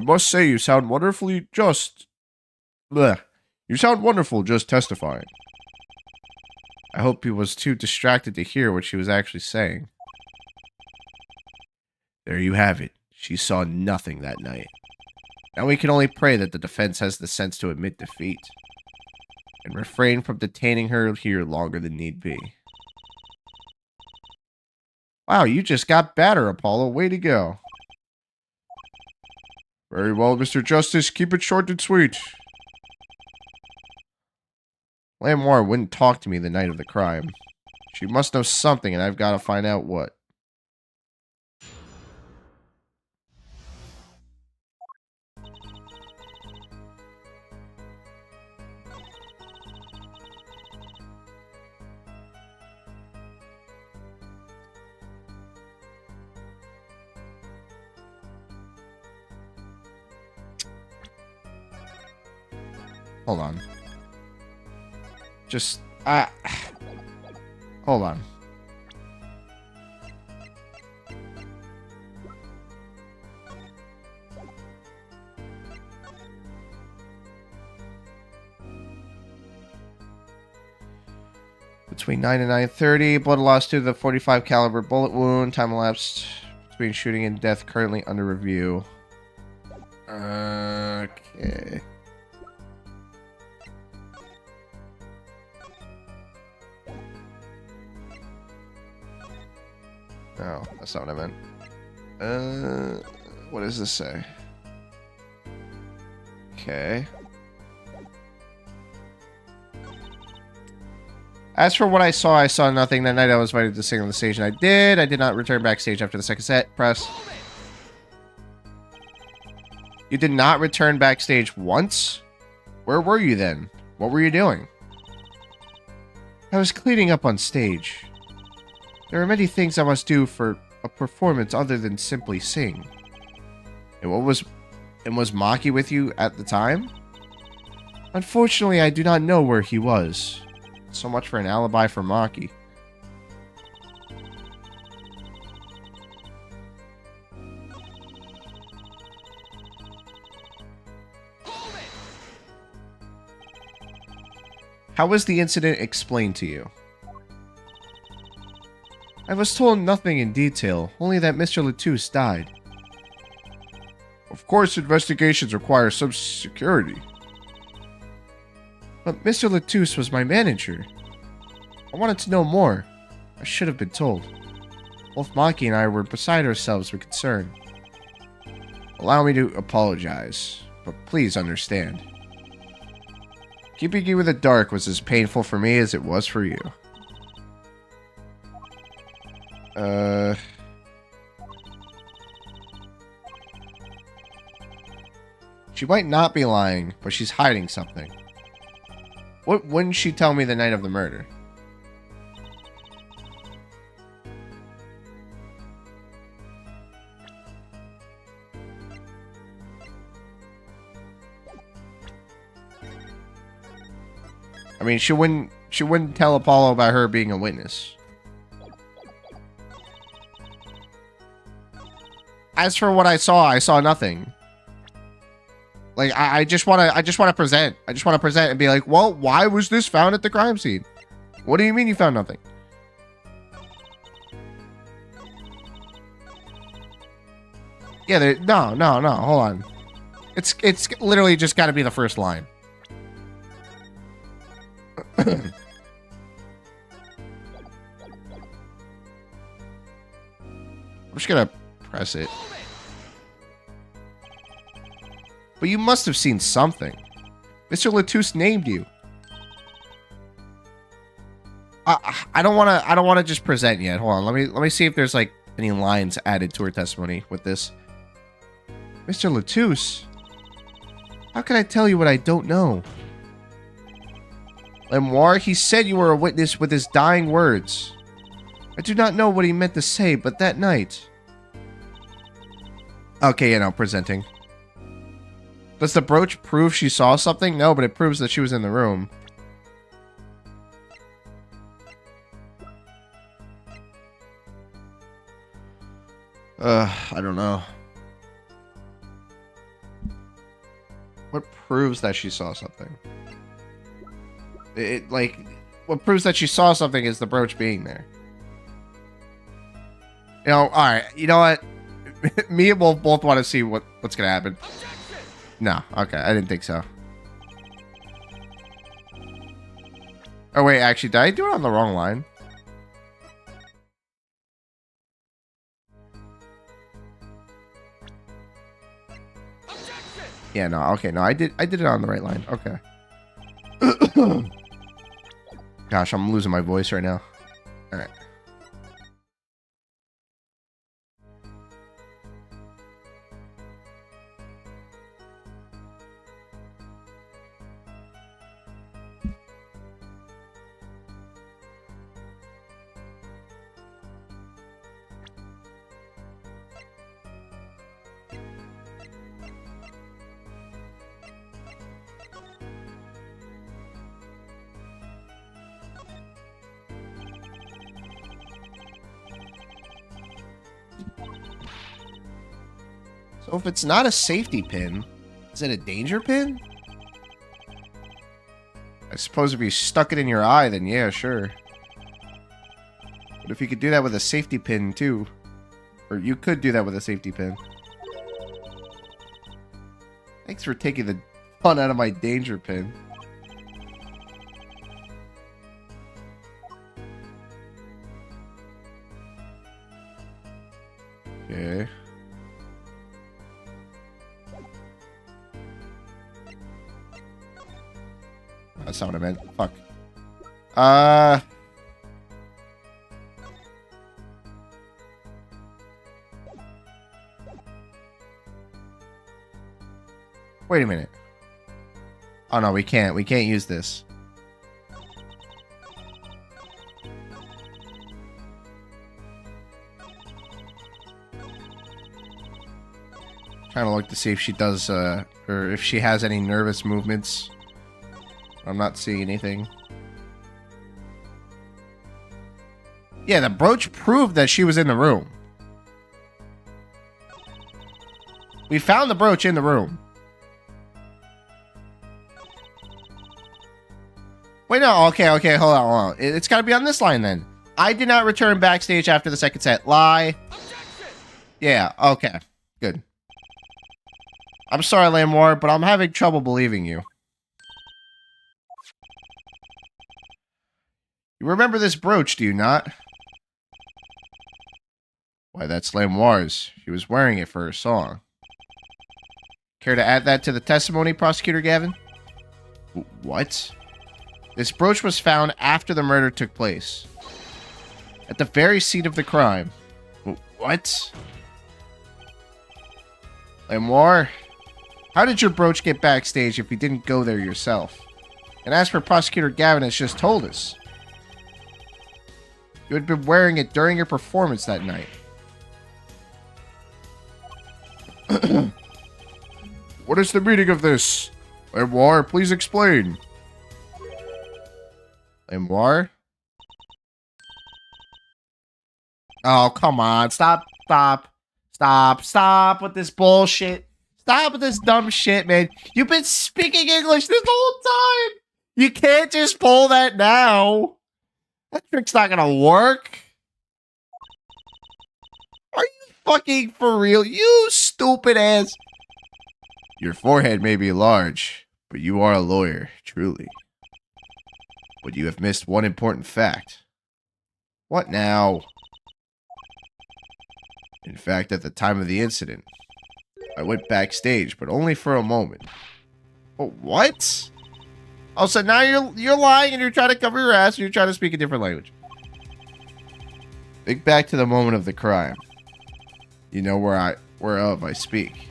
must say you sound wonderfully just... Blech. You sound wonderful just testifying. I hope he was too distracted to hear what she was actually saying. There you have it. She saw nothing that night. Now we can only pray that the defense has the sense to admit defeat and refrain from detaining her here longer than need be. Wow, you just got better, Apollo. Way to go. Very well, Mr. Justice. Keep it short and sweet. Lamoire wouldn't talk to me the night of the crime. She must know something, and I've got to find out what. Hold on. Hold on. Between 9 and 9:30, blood loss due to the 45 caliber bullet wound. Time elapsed between shooting and death currently under review. Okay. No, that's not what I meant. What does this say? Okay. As for what I saw nothing. That night I was invited to sing on the stage, and I did. I did not return backstage after the second set. Press. You did not return backstage once? Where were you then? What were you doing? I was cleaning up on stage. There are many things I must do for a performance other than simply sing. And was Maki with you at the time? Unfortunately, I do not know where he was. So much for an alibi for Maki. How was the incident explained to you? I was told nothing in detail, only that Mr. Latouche died. Of course, investigations require some security. But Mr. Latouche was my manager. I wanted to know more. I should have been told. Both Maki and I were beside ourselves with concern. Allow me to apologize, but please understand. Keeping you in the dark was as painful for me as it was for you. She might not be lying, but she's hiding something. What wouldn't she tell me the night of the murder? I mean, she wouldn't tell Apollo about her being a witness. As for what I saw nothing. Like I just want to present. I just want to present and be like, "Well, why was this found at the crime scene?" What do you mean you found nothing? Yeah, no, hold on. It's literally just got to be the first line. I'm just gonna press it. But you must have seen something. Mr. Latouche named you. I don't want to just present yet. Hold on. Let me see if there's like any lines added to her testimony with this. Mr. Latouche, how can I tell you what I don't know? Lemoire, he said you were a witness with his dying words. I do not know what he meant to say, but that night... Okay, you know, presenting. Does the brooch prove she saw something? No, but it proves that she was in the room. I don't know. What proves that she saw something? What proves that she saw something is the brooch being there. You know, alright, you know what? Me and Wolf both want to see what's gonna happen. No, okay, I didn't think so. Oh wait, actually, did I do it on the wrong line? Yeah, no, okay, no, I did it on the right line. Okay. Gosh, I'm losing my voice right now. Alright. So if it's not a safety pin, is it a danger pin? I suppose if you stuck it in your eye, then yeah, sure. But if you could do that with a safety pin too, or you could do that with a safety pin. Thanks for taking the fun out of my danger pin. Okay. That's not what I meant. Fuck. Wait a minute. Oh no, we can't. We can't use this. Trying to look to see if she does, or if she has any nervous movements. I'm not seeing anything. Yeah, the brooch proved that she was in the room. We found the brooch in the room. Wait, no. Okay, okay. Hold on, hold on. It's got to be on this line then. I did not return backstage after the second set. Lie. Yeah, okay. Good. I'm sorry, Lamore, but I'm having trouble believing you. You remember this brooch, do you not? Why, that's Lamoire's. She was wearing it for her song. Care to add that to the testimony, Prosecutor Gavin? What? This brooch was found after the murder took place. At the very scene of the crime. What? Lamoire, how did your brooch get backstage if you didn't go there yourself? And as for Prosecutor Gavin has just told us, you had been wearing it during your performance that night. What is the meaning of this? Lamoire, please explain. Lamoire? Oh, come on. Stop with this bullshit. Stop with this dumb shit, man. You've been speaking English this whole time. You can't just pull that now. That trick's not gonna work. Are you fucking for real? You stupid ass. Your forehead may be large, but you are a lawyer, truly. But you have missed one important fact. What now? In fact, at the time of the incident, I went backstage, but only for a moment. Oh, what? Oh, so now you're lying and you're trying to cover your ass and you're trying to speak a different language. Think back to the moment of the crime. You know whereof I speak.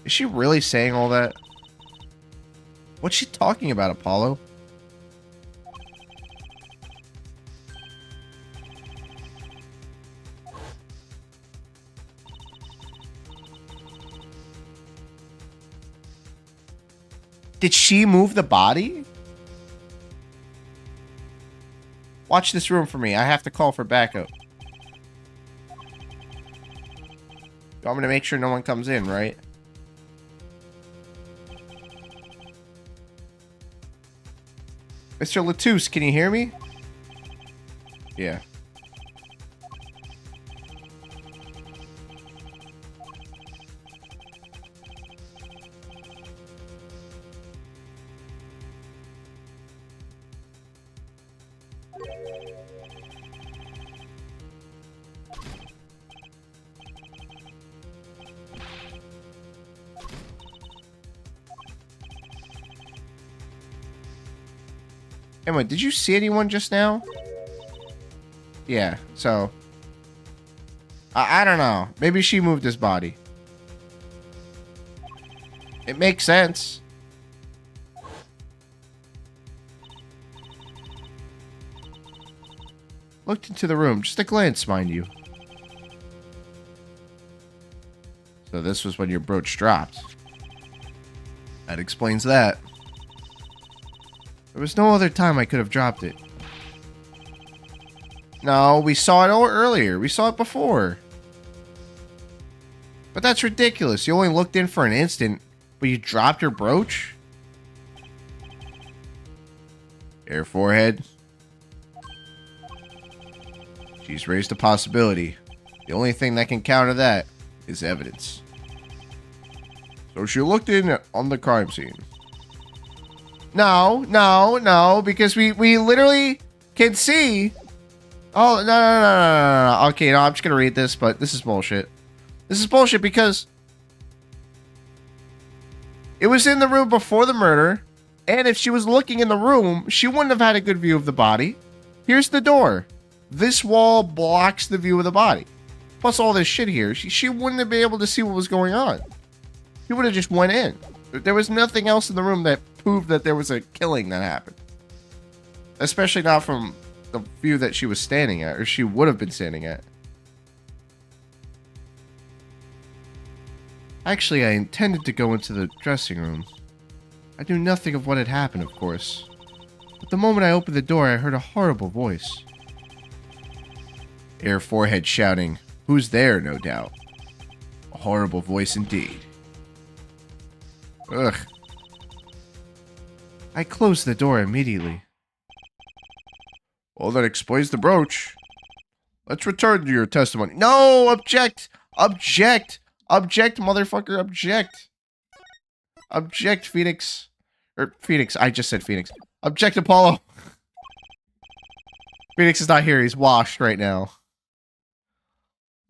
Is she really saying all that? What's she talking about, Apollo? Did she move the body? Watch this room for me. I have to call for backup. You want me to make sure no one comes in, right? Mr. Latouche, can you hear me? Yeah. Emma, did you see anyone just now? Yeah, so... I don't know. Maybe she moved his body. It makes sense. Looked into the room. Just a glance, mind you. So this was when your brooch dropped. That explains that. There was no other time I could have dropped it. No, we saw it earlier. We saw it before. But that's ridiculous. You only looked in for an instant, but you dropped your brooch? Air forehead. She's raised a possibility. The only thing that can counter that is evidence. So she looked in on the crime scene. No, because we literally can see. Oh, no. Okay, no, I'm just going to read this, but this is bullshit. This is bullshit because it was in the room before the murder, and if she was looking in the room, she wouldn't have had a good view of the body. Here's the door. This wall blocks the view of the body. Plus all this shit here. She wouldn't have been able to see what was going on. She would have just went in. There was nothing else in the room that proved that there was a killing that happened. Especially not from the view that she was standing at, or she would have been standing at. Actually, I intended to go into the dressing room. I knew nothing of what had happened, of course. But the moment I opened the door, I heard a horrible voice. Air forehead shouting, "Who's there?" no doubt. A horrible voice indeed. Ugh. I closed the door immediately. Well, that explains the brooch. Let's return to your testimony. No! Object! Object! Object, motherfucker, object! Object, Phoenix. Or, Phoenix, I just said Phoenix. Object, Apollo! Phoenix is not here, he's washed right now.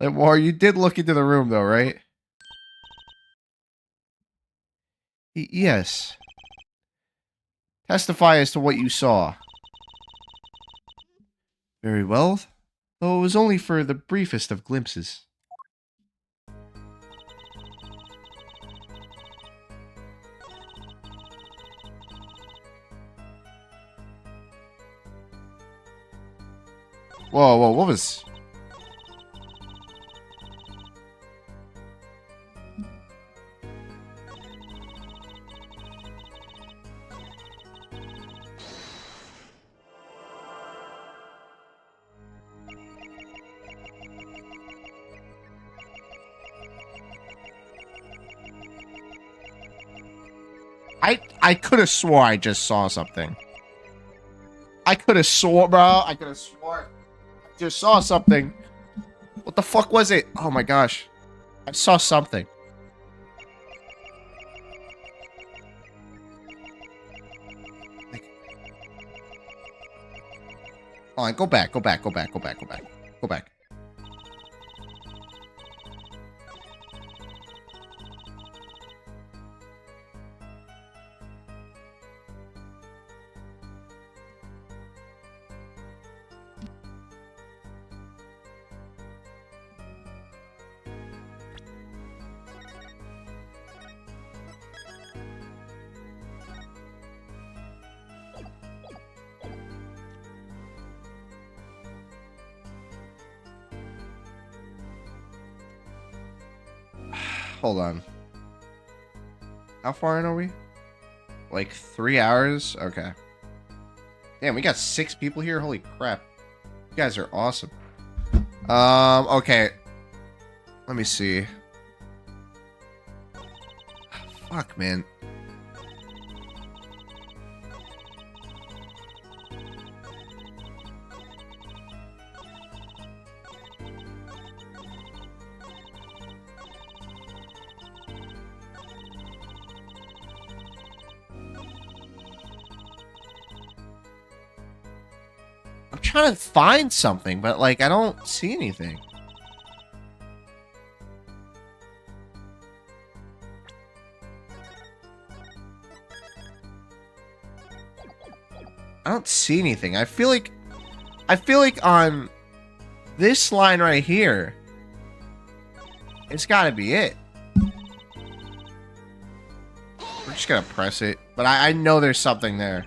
War, you did look into the room, though, right? Yes. Testify as to what you saw. Very well, though it was only for the briefest of glimpses. Whoa, whoa, what was... I could have swore I just saw something. I could have swore, bro. I could have swore I just saw something. What the fuck was it? Oh my gosh. I saw something. Like... Hold on, go back, go back, go back, go back, go back. Go back. Hold on. How far in are we? Like 3 hours? Okay. Damn, we got 6 people here? Holy crap. You guys are awesome. Okay. Let me see. Fuck, man. I'm trying to find something, but, like, I don't see anything. I don't see anything. I feel like on this line right here, it's gotta be it. We're just gonna press it. But I know there's something there.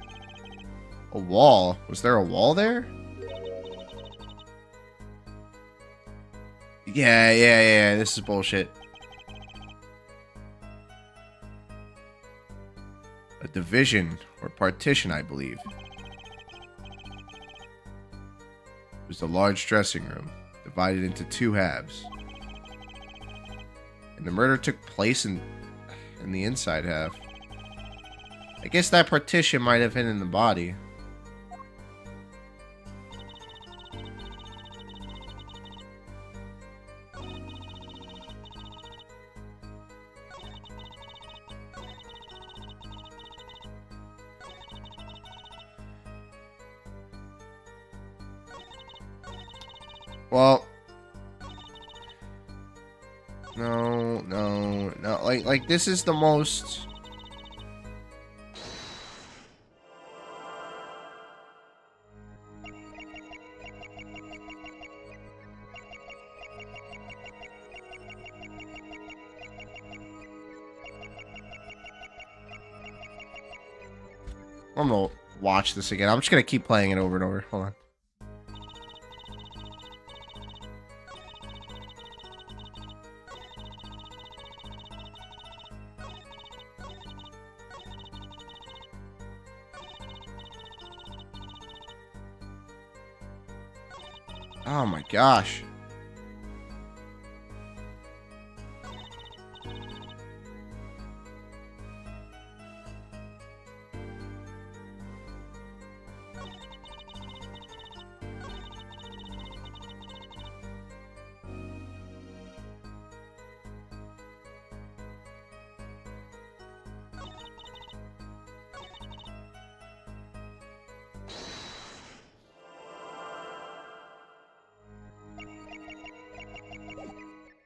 A wall. Was there a wall there? Yeah. This is bullshit. A division or partition, I believe. It was a large dressing room, divided into 2 halves. And the murder took place in the inside half. I guess that partition might have hidden the body. Well, no. Like this is the most. I'm gonna watch this again. I'm just gonna keep playing it over and over. Hold on. Oh my gosh.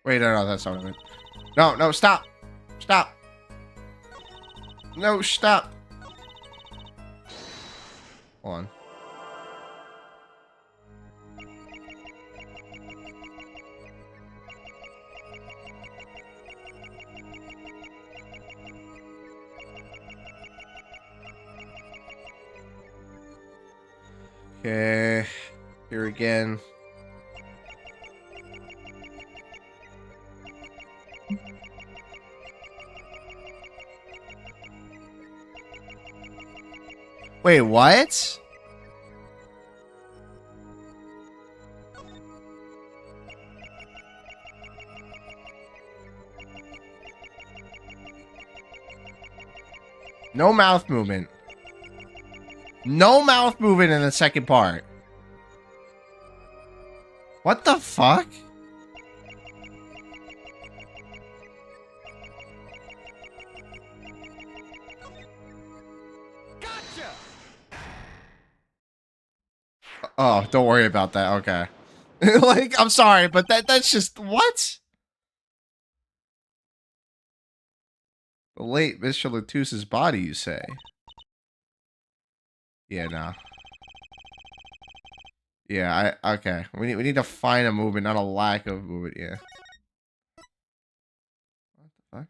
Wait, no, that's not what I meant. No, no, stop. Stop. No, stop. Hold on. Okay. Here again. Wait, what? No mouth movement. No mouth movement in the second part. What the fuck? Gotcha! Oh, don't worry about that. Okay. Like, I'm sorry, but that's just what? The late Mr. Latus's body, you say? Yeah, no. Yeah, okay. We need to find a movement, not a lack of movement. Yeah. What the fuck?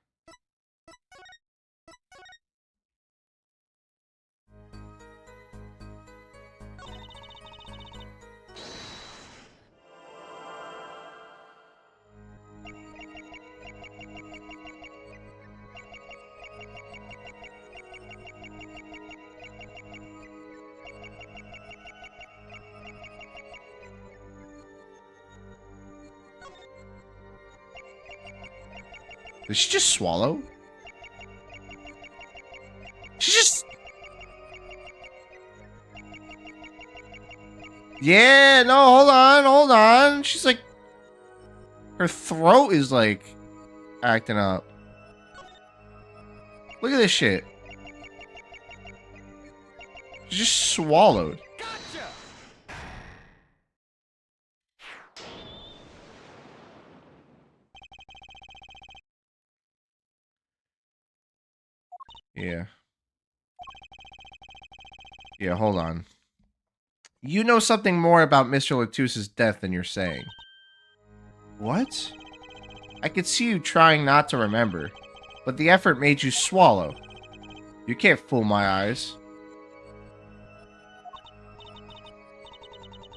Did she just swallow? She just... Yeah, no, hold on. She's like... Her throat is like... acting up. Look at this shit. She just swallowed. Gotcha! Yeah. Yeah, hold on. You know something more about Mr. Latus's death than you're saying. What? I could see you trying not to remember, but the effort made you swallow. You can't fool my eyes.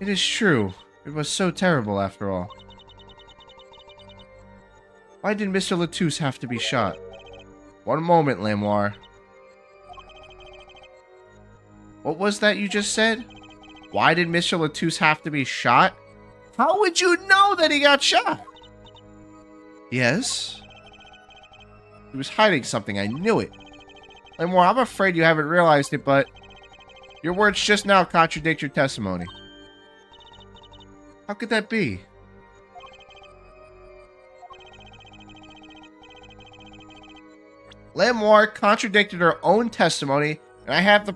It is true. It was so terrible after all. Why did Mr. Latus have to be shot? One moment, Lamoire. What was that you just said? Why did Mr. Latus have to be shot? How would you know that he got shot? Yes? He was hiding something, I knew it. Lamoire, I'm afraid you haven't realized it, but your words just now contradict your testimony. How could that be? Lamoire contradicted her own testimony, and I have the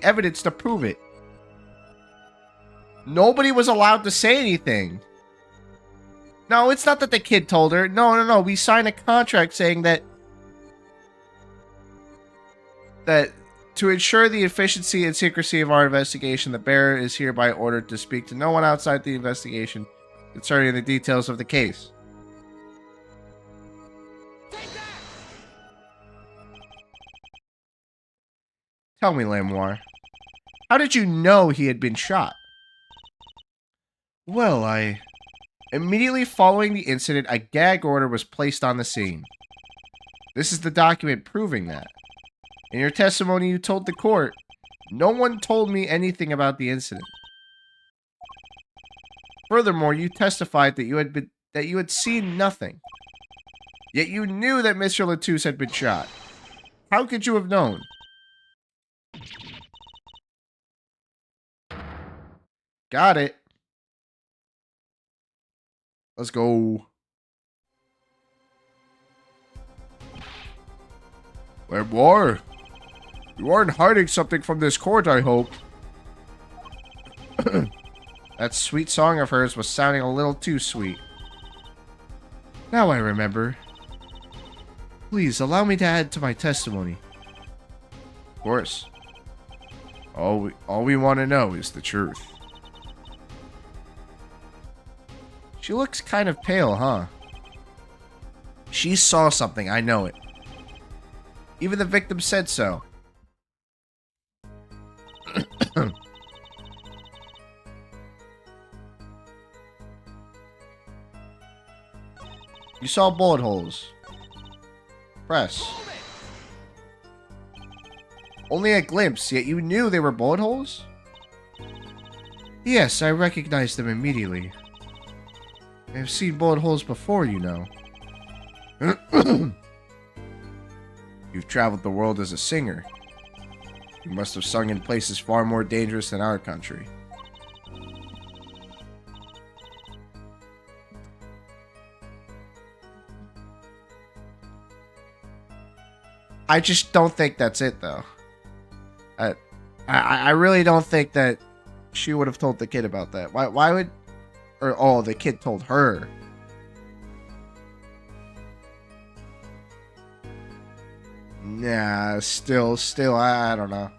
evidence to prove it. Nobody was allowed to say anything. No, it's not that the kid told her. No. We signed a contract saying that to ensure the efficiency and secrecy of our investigation, the bearer is hereby ordered to speak to no one outside the investigation concerning the details of the case. Tell me, Lamoire, how did you know he had been shot? Well, immediately following the incident, a gag order was placed on the scene. This is the document proving that. In your testimony, you told the court, no one told me anything about the incident. Furthermore, you testified that you had seen nothing. Yet you knew that Mr. Latus had been shot. How could you have known? Got it. Let's go. Lamoire, you aren't hiding something from this court, I hope. That sweet song of hers was sounding a little too sweet. Now I remember. Please, allow me to add to my testimony. Of course. All we want to know is the truth. She looks kind of pale, huh? She saw something, I know it. Even the victim said so. You saw bullet holes. Press. Only a glimpse, yet you knew they were bullet holes? Yes, I recognized them immediately. I've seen bullet holes before, you know. You've traveled the world as a singer. You must have sung in places far more dangerous than our country. I just don't think that's it, though. I really don't think that she would have told the kid about that. Why would... Or, oh, the kid told her. Nah, still, I don't know.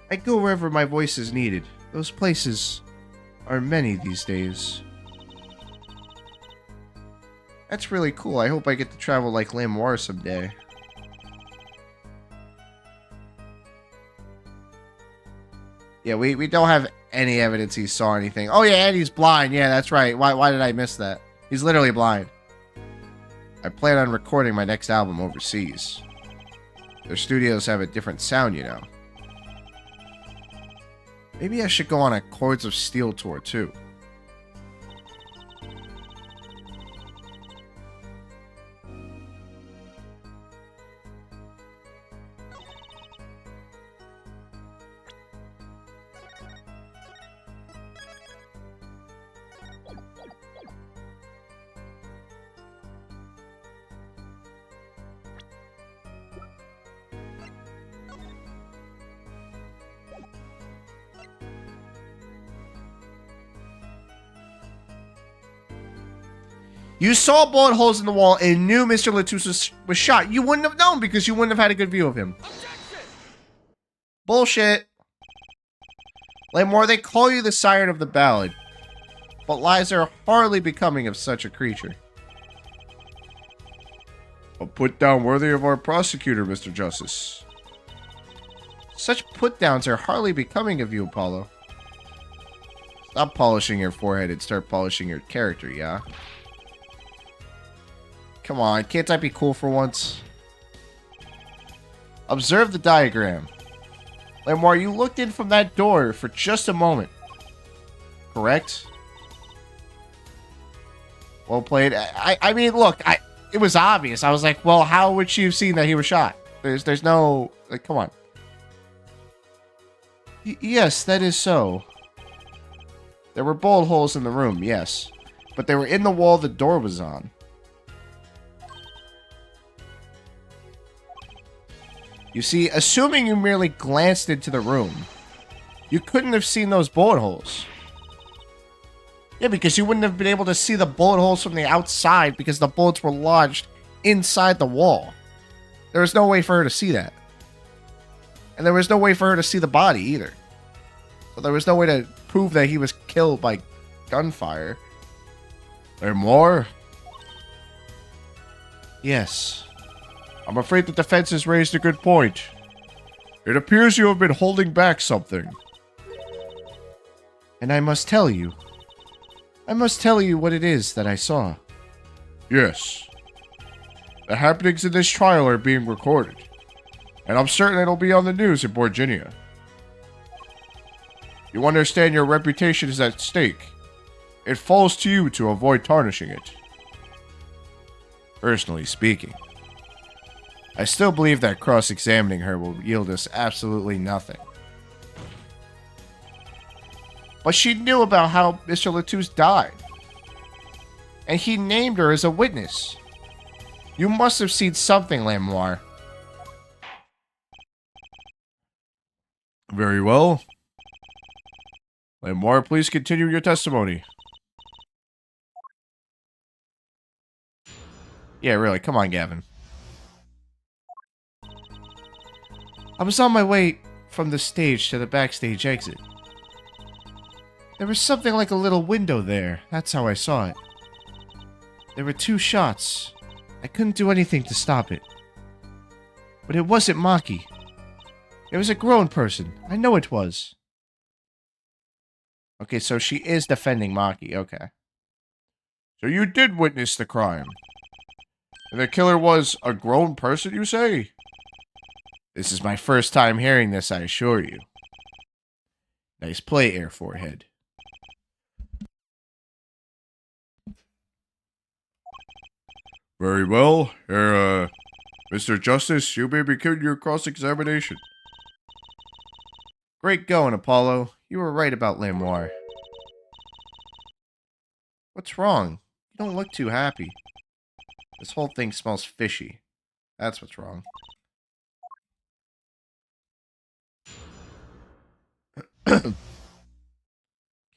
I go wherever my voice is needed. Those places are many these days. That's really cool. I hope I get to travel like L'Amour someday. Yeah, we don't have any evidence he saw anything. Oh yeah, and he's blind. Yeah, that's right. Why did I miss that? He's literally blind. I plan on recording my next album overseas. Their studios have a different sound, you know. Maybe I should go on a Chords of Steel tour too. You saw bullet holes in the wall and knew Mr. Latouche was shot. You wouldn't have known because you wouldn't have had a good view of him. Objection! Bullshit. L'Amour, they call you the siren of the ballad, but lies are hardly becoming of such a creature. A put-down worthy of our prosecutor, Mr. Justice. Such put-downs are hardly becoming of you, Apollo. Stop polishing your forehead and start polishing your character, yeah? Come on, can't I be cool for once? Observe the diagram. L'Amour, you looked in from that door for just a moment. Correct? Well played. I mean, look, it was obvious. I was like, well, how would she have seen that he was shot? There's no... Like, come on. Yes, that is so. There were bullet holes in the room, yes. But they were in the wall the door was on. You see, assuming you merely glanced into the room, you couldn't have seen those bullet holes. Yeah, because you wouldn't have been able to see the bullet holes from the outside because the bullets were lodged inside the wall. There was no way for her to see that. And there was no way for her to see the body either. So there was no way to prove that he was killed by gunfire. There more? Yes. I'm afraid the defense has raised a good point. It appears you have been holding back something. And I must tell you. I must tell you what it is that I saw. Yes. The happenings in this trial are being recorded. And I'm certain it'll be on the news in Borginia. You understand your reputation is at stake. It falls to you to avoid tarnishing it. Personally speaking, I still believe that cross-examining her will yield us absolutely nothing. But she knew about how Mr. Latouche died. And he named her as a witness. You must have seen something, L'Amour. Very well. L'Amour, please continue your testimony. Yeah, really. Come on, Gavin. I was on my way from the stage to the backstage exit. There was something like a little window there. That's how I saw it. There were 2 shots. I couldn't do anything to stop it. But it wasn't Maki. It was a grown person. I know it was. Okay, so she is defending Maki. Okay. So you did witness the crime. And the killer was a grown person, you say? This is my first time hearing this, I assure you. Nice play, Air Forehead. Very well. Mr. Justice, you may begin your cross-examination. Great going, Apollo. You were right about Lamoire. What's wrong? You don't look too happy. This whole thing smells fishy. That's what's wrong.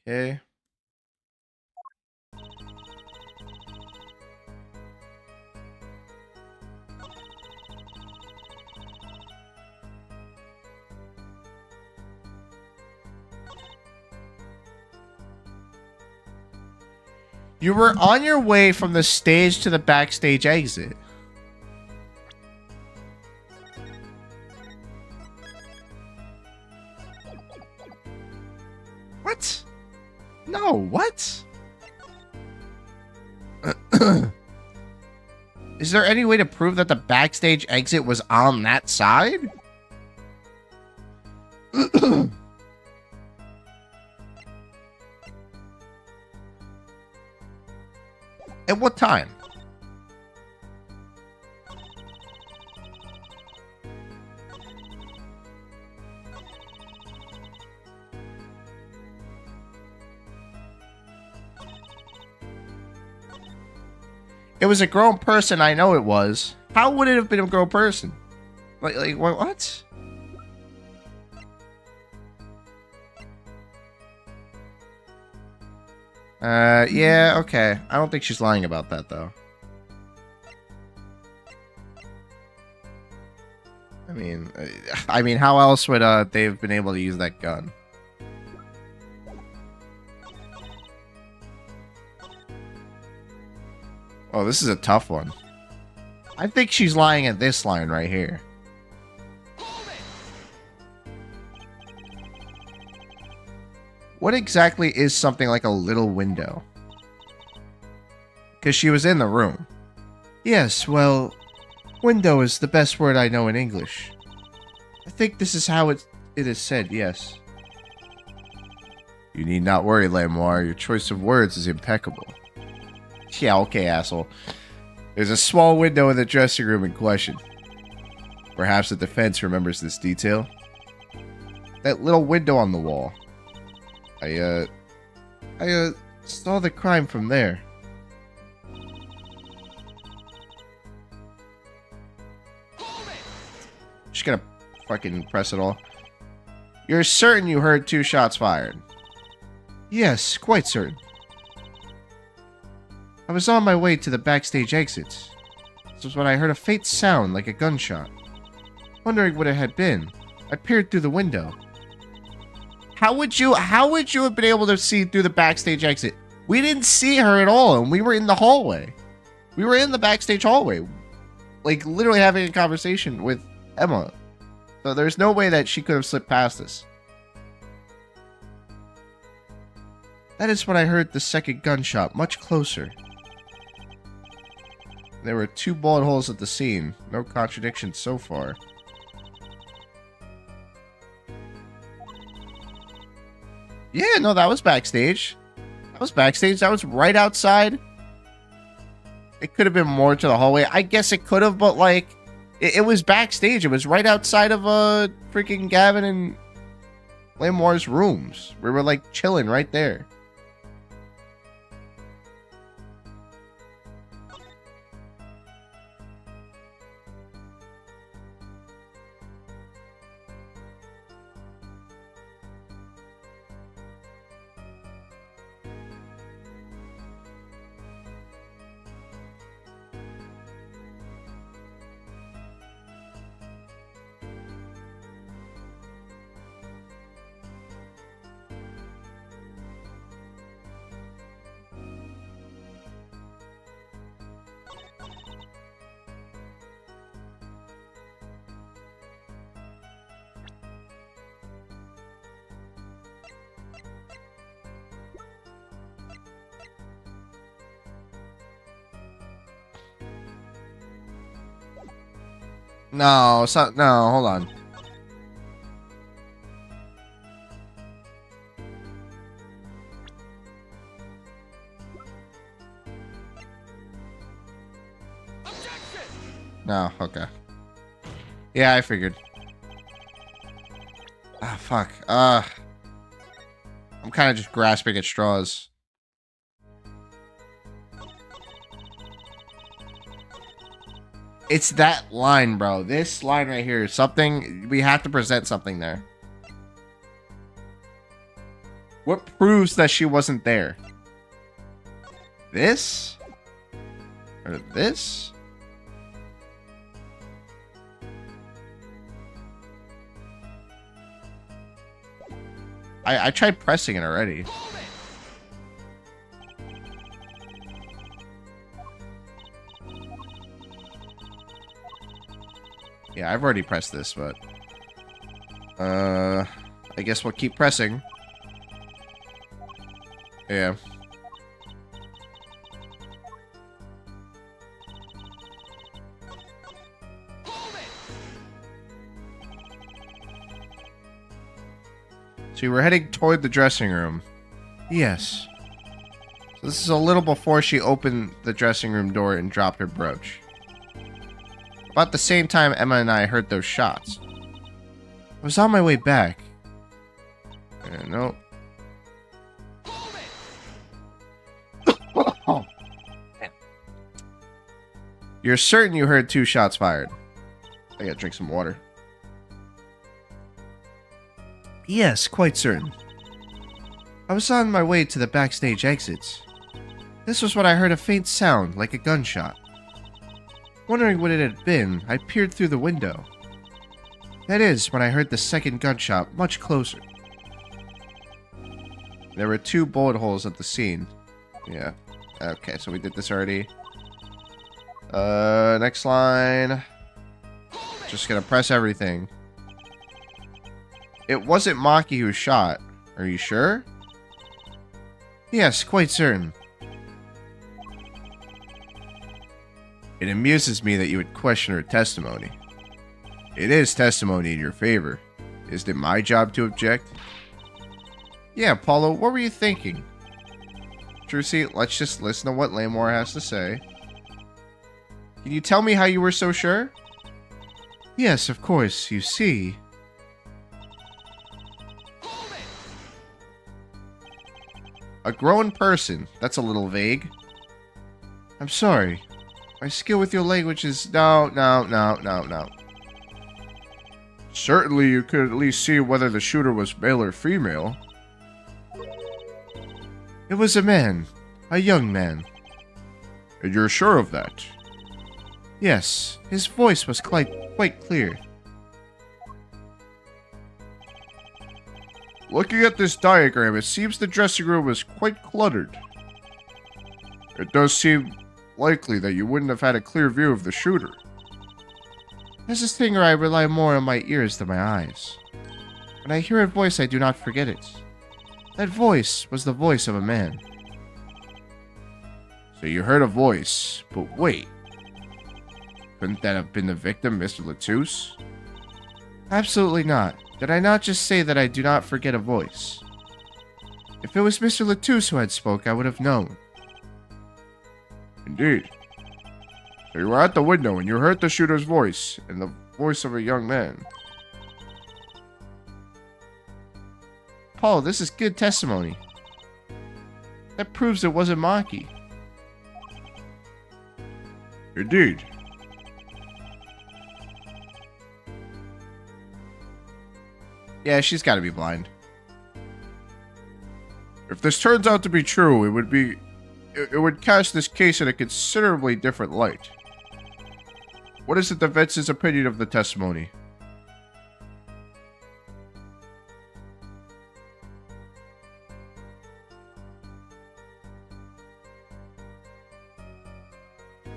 Okay. You were on your way from the stage to the backstage exit. What? No, what? Is there any way to prove that the backstage exit was on that side? At what time? It was a grown person, I know it was. How would it have been a grown person? Like what? Yeah, okay. I don't think she's lying about that, though. I mean, how else would they have been able to use that gun? Oh, this is a tough one. I think she's lying at this line right here. What exactly is something like a little window? Because she was in the room. Yes, well, window is the best word I know in English. I think this is how it is said, yes. You need not worry, Lamoire. Your choice of words is impeccable. Yeah, okay, asshole. There's a small window in the dressing room in question. Perhaps the defense remembers this detail. That little window on the wall. I saw the crime from there. Just gonna fucking press it all. You're certain you heard 2 shots fired? Yes, quite certain. I was on my way to the backstage exits. This was when I heard a faint sound like a gunshot. Wondering what it had been, I peered through the window. How would you have been able to see through the backstage exit? We didn't see her at all, and we were in the hallway. We were in the backstage hallway. Like, literally having a conversation with Emma. So there's no way that she could have slipped past us. That is when I heard the second gunshot, much closer. There were 2 bullet holes at the scene. No contradiction so far. Yeah, no, that was backstage. That was backstage. That was right outside. It could have been more to the hallway. I guess it could have, but like, it was backstage. It was right outside of freaking Gavin and Lamoire's rooms. We were like chilling right there. No, no, hold on. No, okay. Yeah, I figured. Ah, fuck. I'm kind of just grasping at straws. It's that line, bro. This line right here is something. We have to present something there. What proves that she wasn't there? This? Or this? I tried pressing it already. Yeah, I've already pressed this, but... I guess we'll keep pressing. Yeah. So we're heading toward the dressing room. Yes. So this is a little before she opened the dressing room door and dropped her brooch. About the same time Emma and I heard those shots. I was on my way back. Nope. Oh. You're certain you heard 2 shots fired? I gotta drink some water. Yes, quite certain. I was on my way to the backstage exits. This was when I heard a faint sound, like a gunshot. Wondering what it had been, I peered through the window. That is, when I heard the second gunshot much closer. There were 2 bullet holes at the scene. Yeah. Okay, so we did this already. Next line. Just gonna press everything. It wasn't Maki who shot. Are you sure? Yes, quite certain. It amuses me that you would question her testimony. It is testimony in your favor. Isn't it my job to object? Yeah, Paulo, what were you thinking? Trucy, let's just listen to what Lamore has to say. Can you tell me how you were so sure? Yes, of course, you see. A grown person. That's a little vague. I'm sorry. My skill with your language is... No. Certainly you could at least see whether the shooter was male or female. It was a man. A young man. And you're sure of that? Yes. His voice was quite clear. Looking at this diagram, it seems the dressing room was quite cluttered. It does seem likely that you wouldn't have had a clear view of the shooter. As a singer, I rely more on my ears than my eyes. When I hear a voice, I do not forget it. That voice was the voice of a man. So you heard a voice, but wait. Couldn't that have been the victim, Mr. Latouche? Absolutely not. Did I not just say that I do not forget a voice? If it was Mr. Latouche who had spoke, I would have known. Indeed. So you were at the window and you heard the shooter's voice, and the voice of a young man. Paul, this is good testimony. That proves it wasn't Maki. Indeed. Yeah, she's got to be blind. If this turns out to be true, it would cast this case in a considerably different light. What is the defense's opinion of the testimony?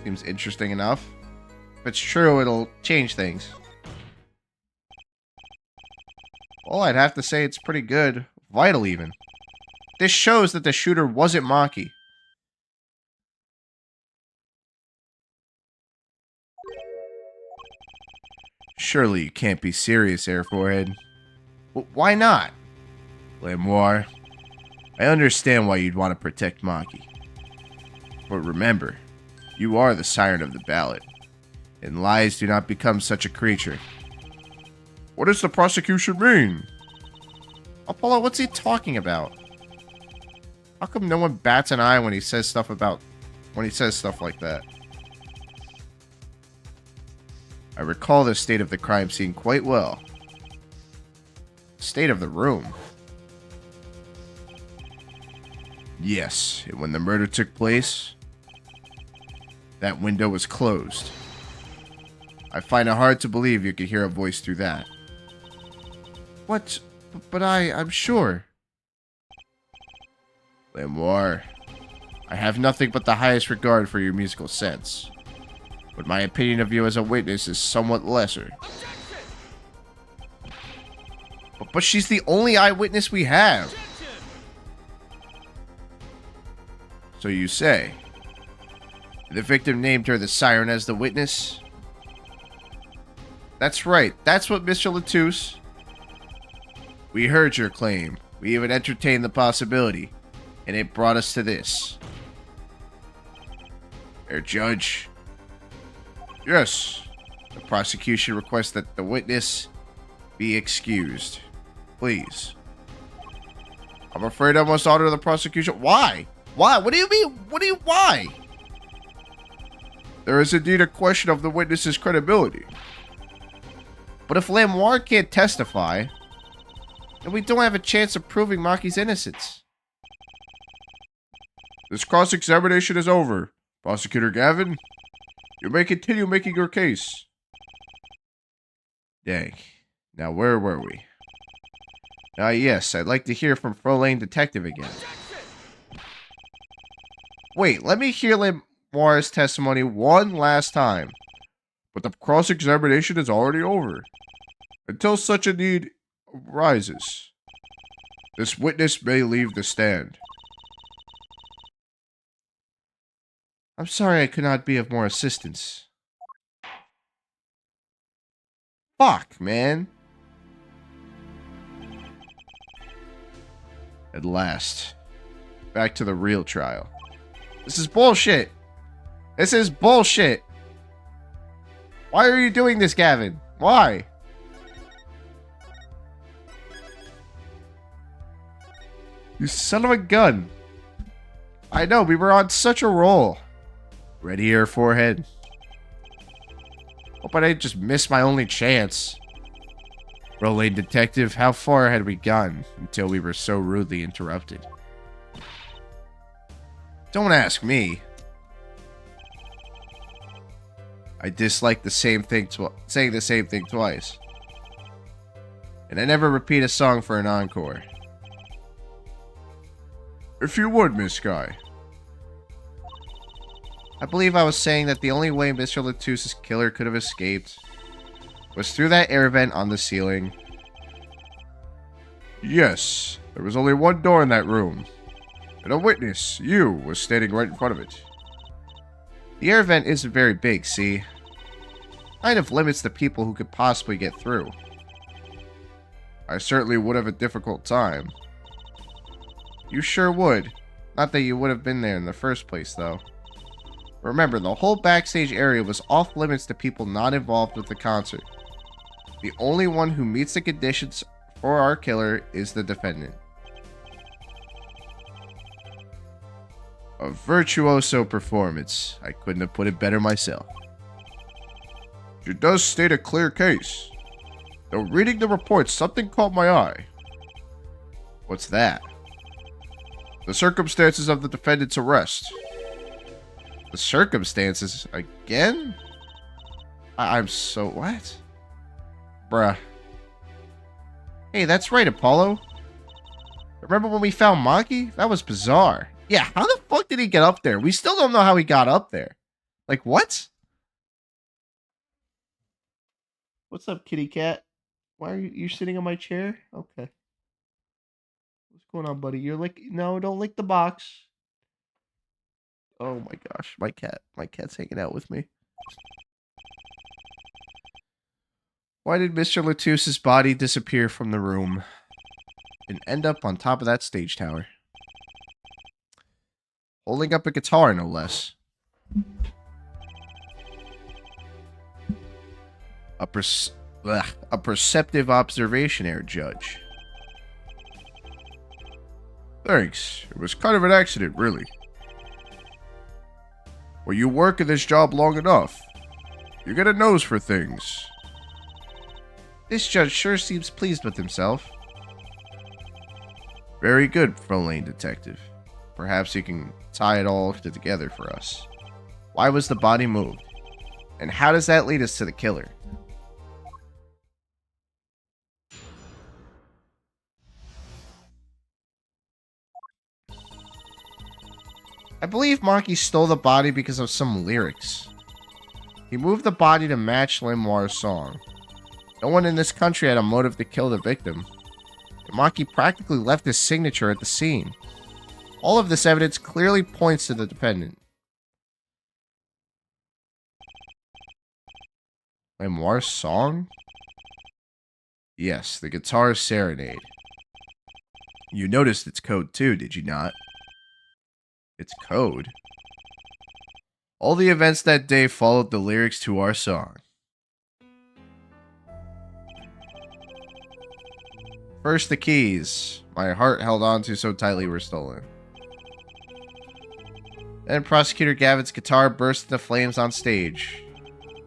Seems interesting enough. If it's true, it'll change things. Well, I'd have to say it's pretty good. Vital, even. This shows that the shooter wasn't Maki. Surely you can't be serious, Air Forehead. Why not? Lemoire, I understand why you'd want to protect Maki. But remember, you are the siren of the ballot, and lies do not become such a creature. What does the prosecution mean? Apollo, what's he talking about? How come no one bats an eye when he says stuff like that? I recall the state of the crime scene quite well. State of the room? Yes, and when the murder took place, that window was closed. I find it hard to believe you could hear a voice through that. What? But I'm sure. Lemoire, I have nothing but the highest regard for your musical sense. But my opinion of you as a witness is somewhat lesser. But she's the only eyewitness we have. So you say. The victim named her the siren as the witness? That's right. That's what Mr. Latouche. We heard your claim. We even entertained the possibility. And it brought us to this. Herr Judge. Yes. The prosecution requests that the witness be excused. Please. I'm afraid I must order the prosecution. Why? Why? What do you mean? Why? There is indeed a question of the witness's credibility. But if Lemoire can't testify, then we don't have a chance of proving Maki's innocence. This cross-examination is over. Prosecutor Gavin, you may continue making your case. Dang. Now, where were we? Yes, I'd like to hear from Frolaine Detective again. Wait, let me hear Lemoire's testimony one last time. But the cross-examination is already over. Until such a need arises, this witness may leave the stand. I'm sorry I could not be of more assistance. Fuck, man. At last, back to the real trial. This is bullshit. This is bullshit. Why are you doing this, Gavin? Why? You son of a gun. I know, we were on such a roll. Ready, Air Forehead. Hope I didn't just miss my only chance. Frolaine Detective, how far had we gone until we were so rudely interrupted? Don't ask me. I dislike the same thing saying the same thing twice. And I never repeat a song for an encore. If you would, Miss Sky. I believe I was saying that the only way Mr. Latouche's killer could have escaped was through that air vent on the ceiling. Yes, there was only one door in that room. And a witness, you, was standing right in front of it. The air vent isn't very big, see? Kind of limits the people who could possibly get through. I certainly would have a difficult time. You sure would. Not that you would have been there in the first place, though. Remember, the whole backstage area was off limits to people not involved with the concert. The only one who meets the conditions for our killer is the defendant. A virtuoso performance. I couldn't have put it better myself. She does state a clear case. Though reading the report, something caught my eye. What's that? The circumstances of the defendant's arrest. The circumstances? Again? I'm so... What? Bruh. Hey, that's right, Apollo. Remember when we found Maki? That was bizarre. Yeah, how the fuck did he get up there? We still don't know how he got up there. Like, what? What's up, kitty cat? Why are you sitting on my chair? Okay. What's going on, buddy? You're like, no, don't lick the box. Oh my gosh, my cat's hanging out with me. Why did Mr. Latusse's body disappear from the room and end up on top of that stage tower? Holding up a guitar, no less. A perceptive observation there, Judge. Thanks. It was kind of an accident, really. Well, you work at this job long enough. You get a nose for things. This judge sure seems pleased with himself. Very good, Frolaine Detective. Perhaps you can tie it all together for us. Why was the body moved? And how does that lead us to the killer? I believe Monkey stole the body because of some lyrics. He moved the body to match Lemoire's song. No one in this country had a motive to kill the victim. And Monkey practically left his signature at the scene. All of this evidence clearly points to the defendant. Lemoire's song? Yes, the Guitar Serenade. You noticed its code too, did you not? Its code? All the events that day followed the lyrics to our song. First, the keys. My heart held on to so tightly were stolen. Then Prosecutor Gavin's guitar burst into flames on stage.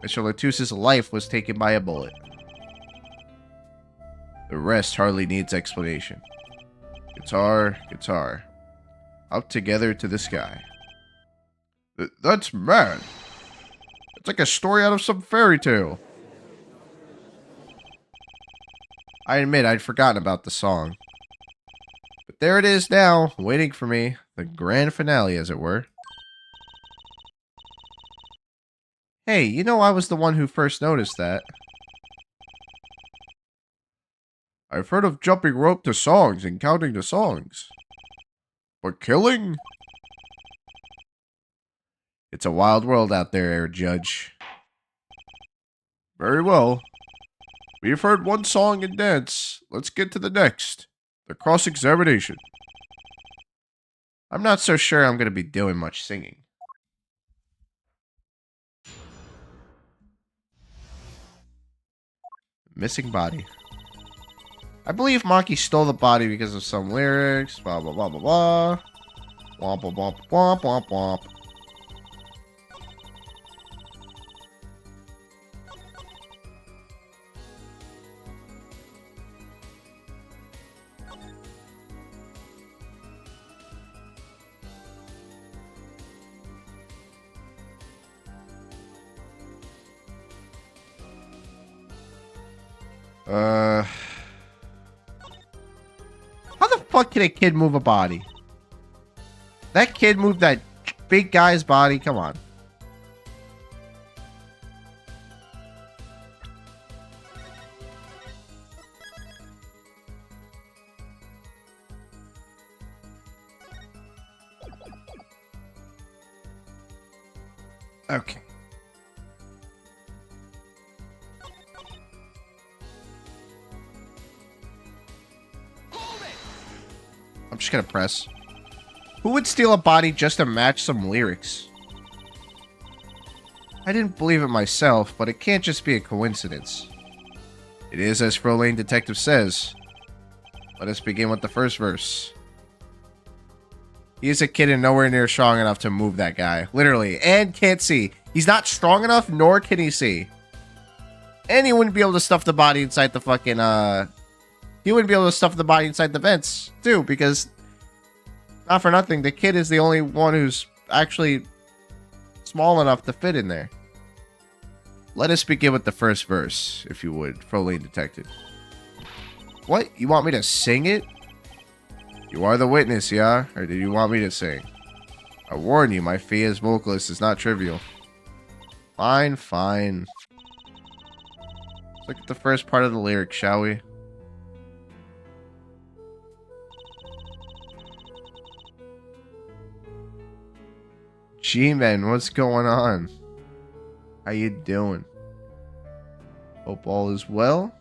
Mr. Latusse's life was taken by a bullet. The rest hardly needs explanation. Guitar, guitar. Up together to the sky. That's mad. It's like a story out of some fairy tale. I admit I'd forgotten about the song. But there it is now, waiting for me. The grand finale, as it were. Hey, you know I was the one who first noticed that. I've heard of jumping rope to songs and counting the songs. But killing? It's a wild world out there, Judge. Very well. We've heard one song and dance. Let's get to the next. The cross-examination. I'm not so sure I'm going to be doing much singing. Missing body. I believe Monkey stole the body because of some lyrics. Blah, blah, blah, blah, blah. Womp, womp, womp, womp, womp, womp. How the fuck can a kid move a body? That kid moved that big guy's body. Come on. Okay. I'm just gonna press. Who would steal a body just to match some lyrics? I didn't believe it myself, but it can't just be a coincidence. It is as Frolaine Detective says. Let us begin with the first verse. He is a kid and nowhere near strong enough to move that guy. Literally. And can't see. He's not strong enough, nor can he see. And he wouldn't be able to stuff the body inside the fucking, he wouldn't be able to stuff the body inside the vents, too, because, not for nothing, the kid is the only one who's actually small enough to fit in there. Let us begin with the first verse, if you would, Frolaine Detective. What? You want me to sing it? You are the witness, yeah? Or do you want me to sing? I warn you, my fee as vocalist is not trivial. Fine, fine. Let's look at the first part of the lyric, shall we? G-Man, what's going on? How you doing? Hope all is well.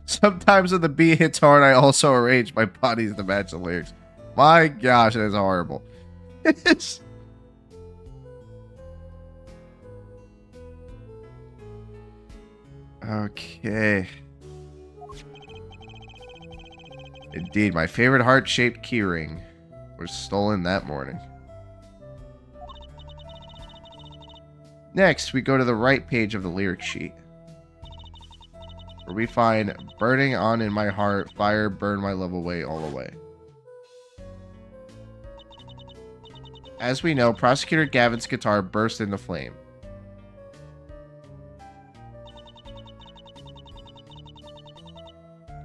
Sometimes when the beat hits hard, I also arrange my bodies to match the lyrics. My gosh, that's horrible. Okay. Indeed, my favorite heart-shaped keyring was stolen that morning. Next, we go to the right page of the lyric sheet, where we find burning on in my heart, fire burn my love away all the way. As we know, Prosecutor Gavin's guitar burst into flame.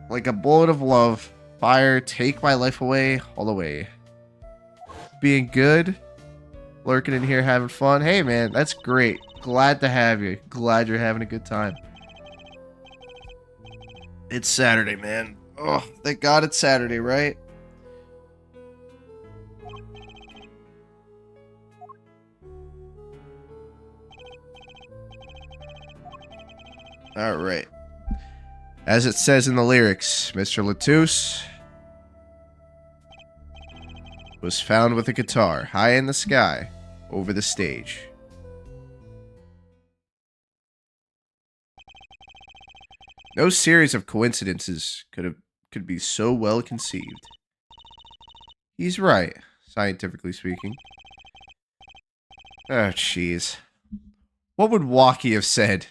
Like a bullet of love, fire, take my life away all the way. Being good, lurking in here having fun. Hey man, that's great. Glad to have you. Glad you're having a good time. It's Saturday, man. Oh, thank God it's Saturday, right? All right. As it says in the lyrics, Mr. Latouche was found with a guitar high in the sky over the stage. No series of coincidences could be so well conceived. He's right, scientifically speaking. Oh, jeez. What would Walkie have said?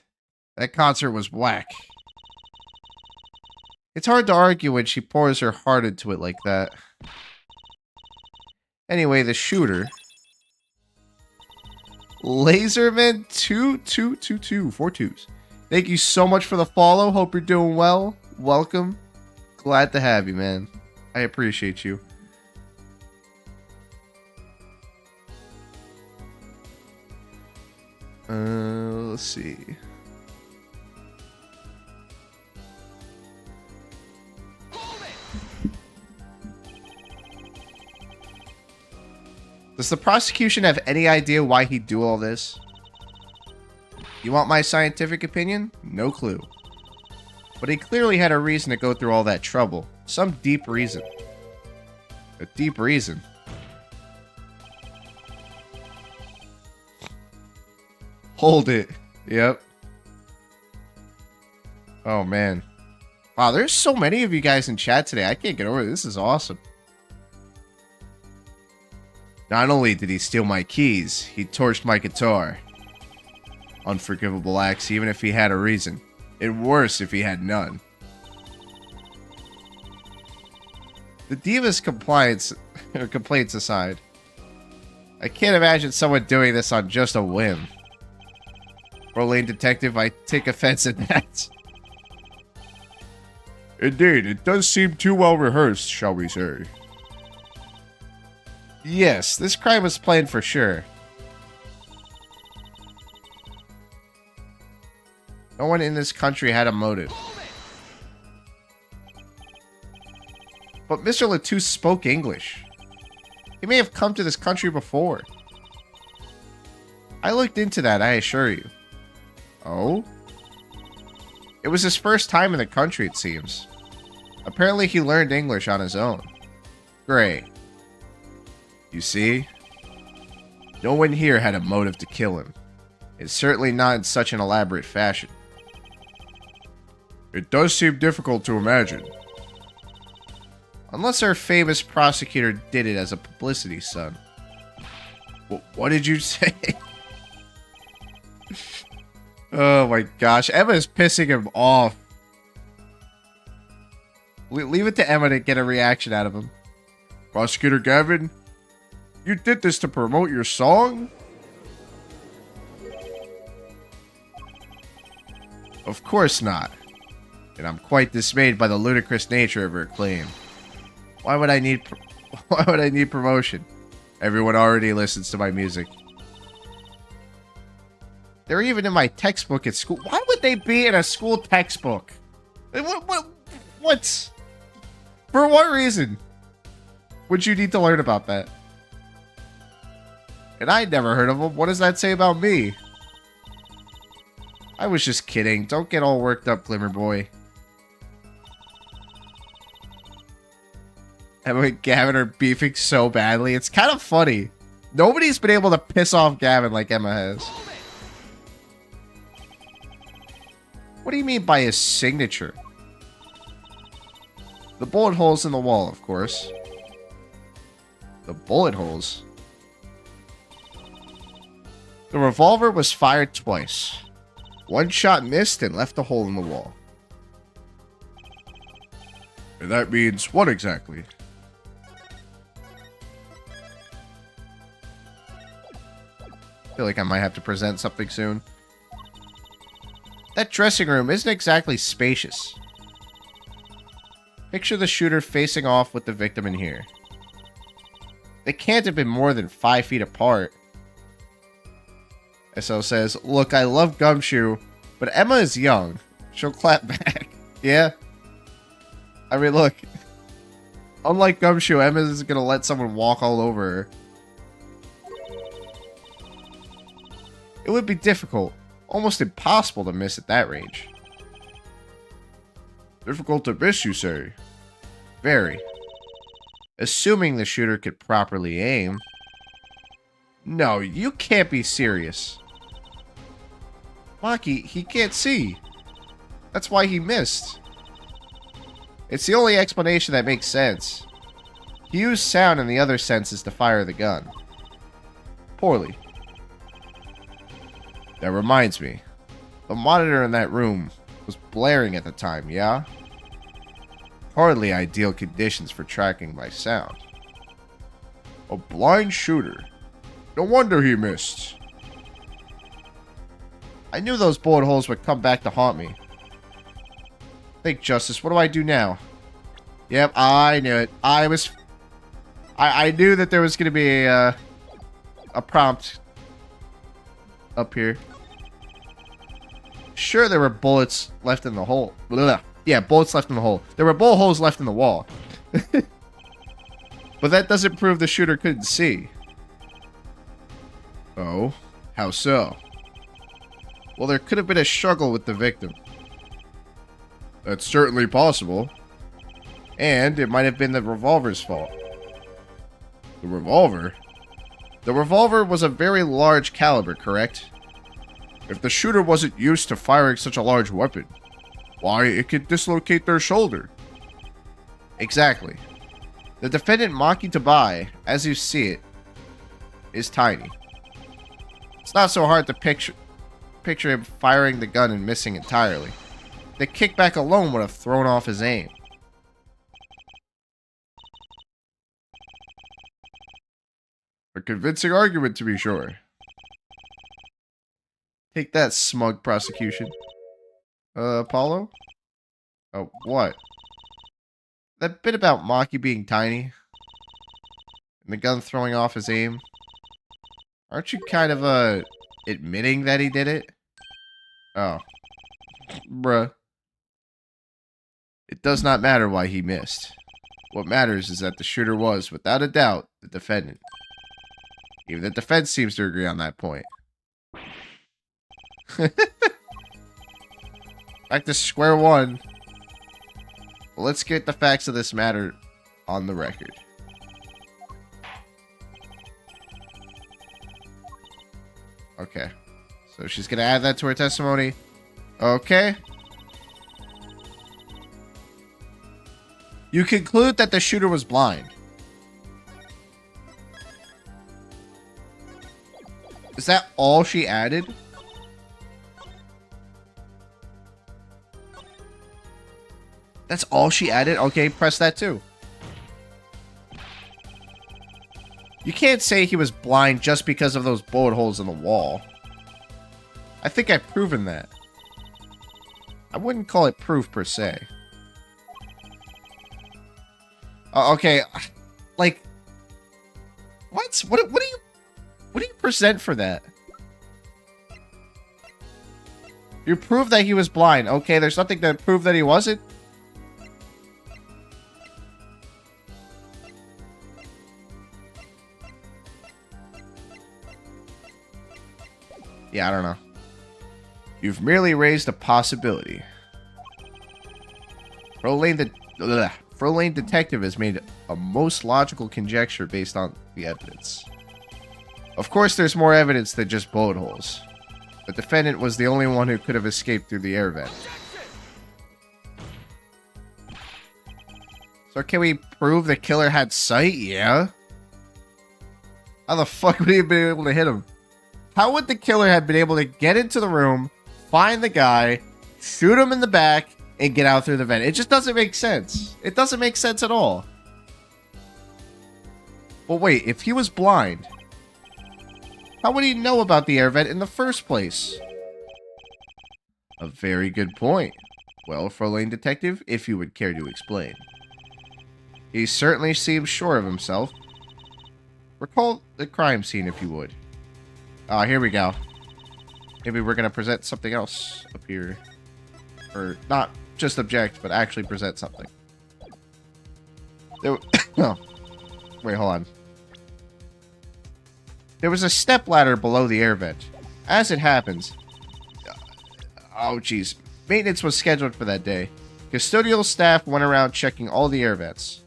That concert was whack. It's hard to argue when she pours her heart into it like that. Anyway, the shooter. Laserman 2222, 4 twos. Thank you so much for the follow. Hope you're doing well. Welcome. Glad to have you, man. I appreciate you. Let's see. Does the prosecution have any idea why he'd do all this? You want my scientific opinion? No clue. But he clearly had a reason to go through all that trouble. Some deep reason. A deep reason. Hold it. Yep. Oh, man. Wow, there's so many of you guys in chat today. I can't get over it. This is awesome. Not only did he steal my keys, he torched my guitar. Unforgivable acts, even if he had a reason. And worse if he had none. The Diva's complaints aside, I can't imagine someone doing this on just a whim. Orlane Detective, I take offense at that. Indeed, it does seem too well rehearsed, shall we say. Yes, this crime was planned for sure. No one in this country had a motive. But Mr. Latouche spoke English. He may have come to this country before. I looked into that, I assure you. Oh? It was his first time in the country, it seems. Apparently he learned English on his own. Great. You see? No one here had a motive to kill him. It's certainly not in such an elaborate fashion. It does seem difficult to imagine. Unless our famous prosecutor did it as a publicity stunt. What did you say? Oh my gosh, Emma is pissing him off. Leave it to Emma to get a reaction out of him. Prosecutor Gavin, you did this to promote your song? Of course not. And I'm quite dismayed by the ludicrous nature of her claim. Why would I need promotion? Everyone already listens to my music. They're even in my textbook at school. Why would they be in a school textbook? What? For what reason would you need to learn about that? And I never heard of him. What does that say about me? I was just kidding. Don't get all worked up, Glimmer Boy. Emma and Gavin are beefing so badly. It's kind of funny. Nobody's been able to piss off Gavin like Emma has. What do you mean by his signature? The bullet holes in the wall, of course. The bullet holes? The revolver was fired twice. One shot missed and left a hole in the wall. And that means what exactly? I feel like I might have to present something soon. That dressing room isn't exactly spacious. Picture the shooter facing off with the victim in here. They can't have been more than 5 feet apart. SL says, look, I love Gumshoe, but Emma is young. She'll clap back. Yeah? I mean, look. Unlike Gumshoe, Emma isn't going to let someone walk all over her. It would be difficult, almost impossible to miss at that range. Difficult to miss, you say? Very. Assuming the shooter could properly aim. No, you can't be serious. Maki, he can't see. That's why he missed. It's the only explanation that makes sense. He used sound and the other senses to fire the gun. Poorly. That reminds me. The monitor in that room was blaring at the time, yeah? Hardly ideal conditions for tracking by sound. A blind shooter. No wonder he missed. I knew those bullet holes would come back to haunt me. Think, Justice, what do I do now? Yep, I knew it. I knew that there was going to be a prompt up here. Sure, there were bullets left in the hole. Blah. Yeah, bullets left in the hole. There were bullet holes left in the wall. But that doesn't prove the shooter couldn't see. Oh? How so? Well, there could have been a struggle with the victim. That's certainly possible. And it might have been the revolver's fault. The revolver? The revolver was a very large caliber, correct? If the shooter wasn't used to firing such a large weapon, why, it could dislocate their shoulder. Exactly. The defendant Maki Tabai, as you see it, is tiny. It's not so hard to picture him firing the gun and missing entirely. The kickback alone would have thrown off his aim. A convincing argument, to be sure. Take that, smug prosecution. Apollo? Oh, what? That bit about Maki being tiny and the gun throwing off his aim. Aren't you kind of, admitting that he did it? Oh. Bruh. It does not matter why he missed. What matters is that the shooter was, without a doubt, the defendant. Even the defense seems to agree on that point. Back to square one. Let's get the facts of this matter on the record. Okay. So she's going to add that to her testimony. Okay. You conclude that the shooter was blind. Is that all she added? That's all she added? Okay, press that too. You can't say he was blind just because of those bullet holes in the wall. I think I've proven that. I wouldn't call it proof per se. Okay, like, what do you present for that? You prove that he was blind. Okay, there's nothing to prove that he wasn't. Yeah, I don't know. You've merely raised a possibility. Frolane Detective has made a most logical conjecture based on the evidence. Of course, there's more evidence than just bullet holes. The defendant was the only one who could have escaped through the air vent. So can we prove the killer had sight? Yeah. How the fuck would he have been able to hit him? How would the killer have been able to get into the room, find the guy, shoot him in the back, and get out through the vent? It just doesn't make sense. It doesn't make sense at all. Well, wait, if he was blind, how would he know about the air vent in the first place? A very good point. Well, Frolane Detective, if you would care to explain. He certainly seems sure of himself. Recall the crime scene, if you would. Ah, here we go. Maybe we're going to present something else up here. Or not just object, but actually present something. There, oh. Wait, hold on. There was a stepladder below the air vent. As it happens... Oh, jeez. Maintenance was scheduled for that day. Custodial staff went around checking all the air vents.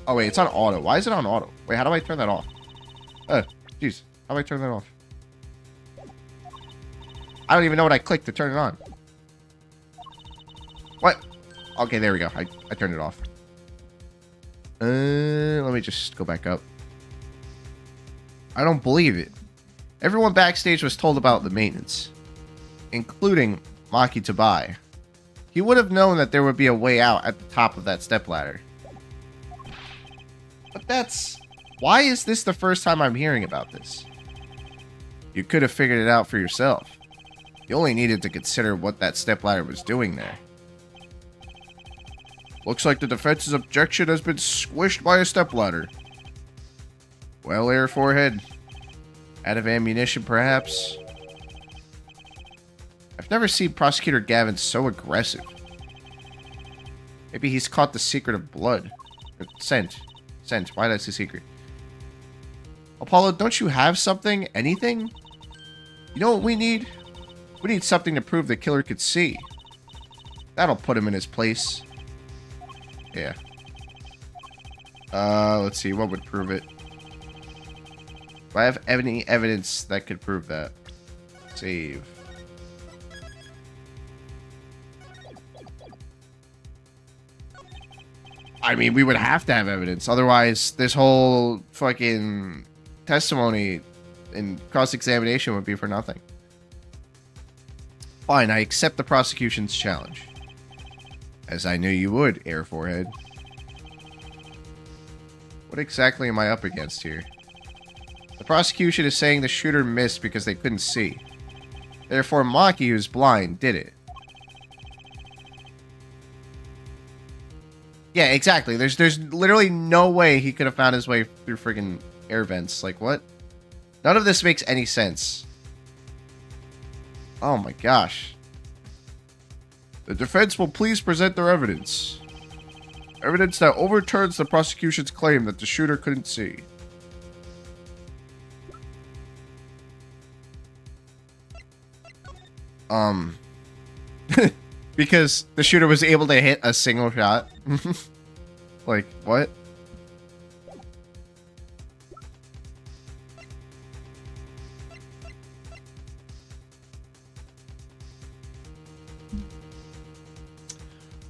Oh, wait, it's on auto. Why is it on auto? Wait, how do I turn that off? Jeez. How do I turn that off? I don't even know what I clicked to turn it on. What? Okay, there we go. I turned it off. Let me just go back up. I don't believe it. Everyone backstage was told about the maintenance, including Maki Tabai. He would have known that there would be a way out at the top of that stepladder. But that's... Why is this the first time I'm hearing about this? You could have figured it out for yourself. You only needed to consider what that stepladder was doing there. Looks like the defense's objection has been squished by a stepladder. Well, Air Forehead. Out of ammunition, perhaps? I've never seen Prosecutor Gavin so aggressive. Maybe he's caught the secret of blood. Scent. Scent. Why did I say secret? Apollo, don't you have something? Anything? You know what we need? We need something to prove the killer could see. That'll put him in his place. Yeah. Let's see. What would prove it? Do I have any evidence that could prove that? Save. I mean, we would have to have evidence. Otherwise, this whole fucking testimony and cross-examination would be for nothing. Fine, I accept the prosecution's challenge. As I knew you would, Air Forehead. What exactly am I up against here? The prosecution is saying the shooter missed because they couldn't see. Therefore, Maki, who's blind, did it. Yeah, exactly. There's literally no way he could have found his way through friggin' air vents. Like, what? None of this makes any sense. Oh my gosh. The defense will please present their evidence. Evidence that overturns the prosecution's claim that the shooter couldn't see. Because the shooter was able to hit a single shot. Like, what?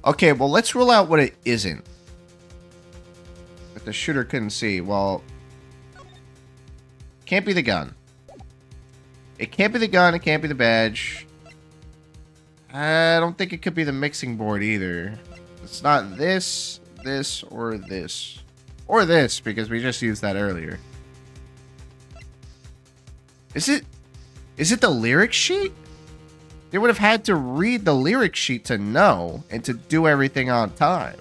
Okay, well, let's rule out what it isn't. That the shooter couldn't see. Well, can't be the gun. It can't be the gun. It can't be the badge. I don't think it could be the mixing board either. It's not this, this, or this. Or this, because we just used that earlier. Is it the lyric sheet? They would have had to read the lyric sheet to know and to do everything on time.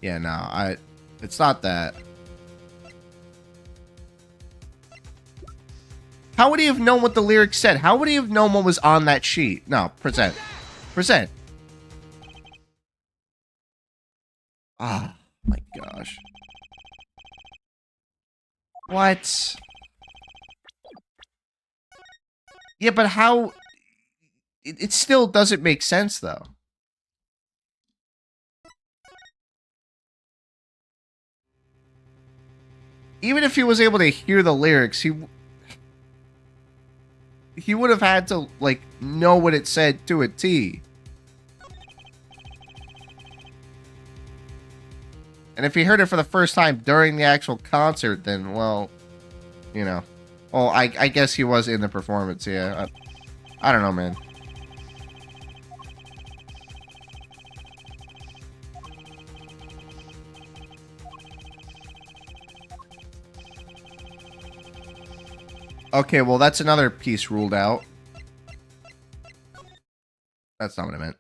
Yeah, no, it's not that. How would he have known what the lyrics said? How would he have known what was on that sheet? No, present. Present. Ah, my gosh. What? Yeah, but how? It still doesn't make sense, though. Even if he was able to hear the lyrics, he would have had to, like, know what it said to a T. And if he heard it for the first time during the actual concert, then, well, you know. Well, I guess he was in the performance, yeah. I don't know, man. Okay, well, that's another piece ruled out. That's not what I meant.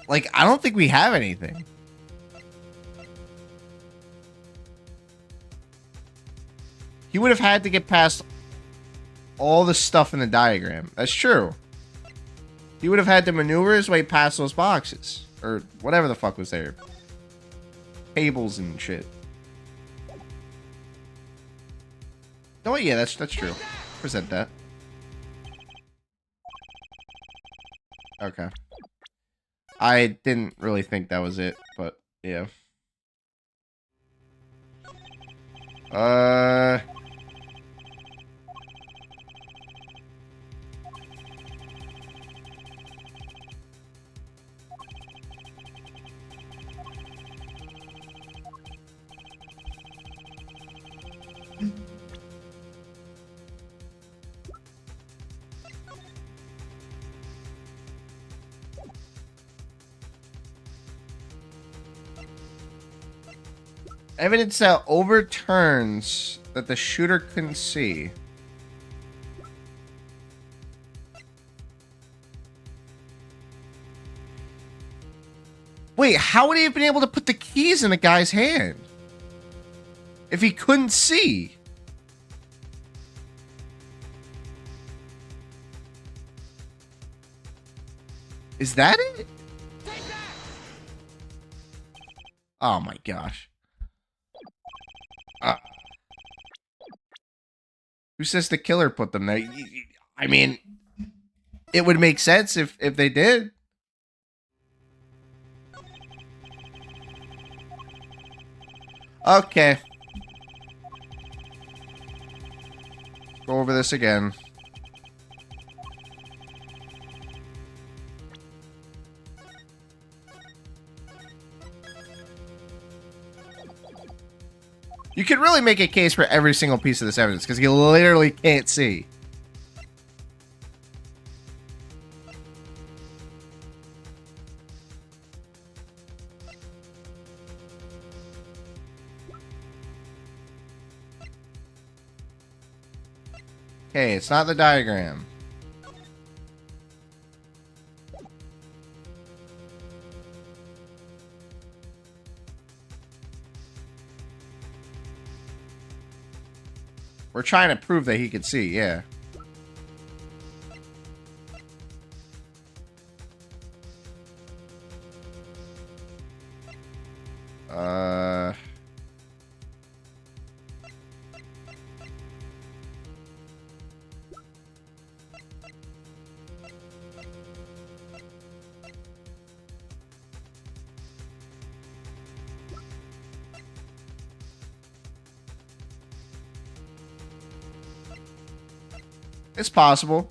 Like, I don't think we have anything. He would have had to get past all the stuff in the diagram. That's true. He would have had to maneuver his way past those boxes. Or whatever the fuck was there. Tables and shit. Oh, yeah, that's true. Present that. Okay. I didn't really think that was it, but yeah. Evidence that overturns that the shooter couldn't see. Wait, how would he have been able to put the keys in the guy's hand? If he couldn't see? Is that it? Oh my gosh. Who says the killer put them there? I mean, it would make sense if they did. Okay. Go over this again. You could really make a case for every single piece of this evidence because you literally can't see. Okay, it's not the diagram. We're trying to prove that he could see, yeah. It's possible.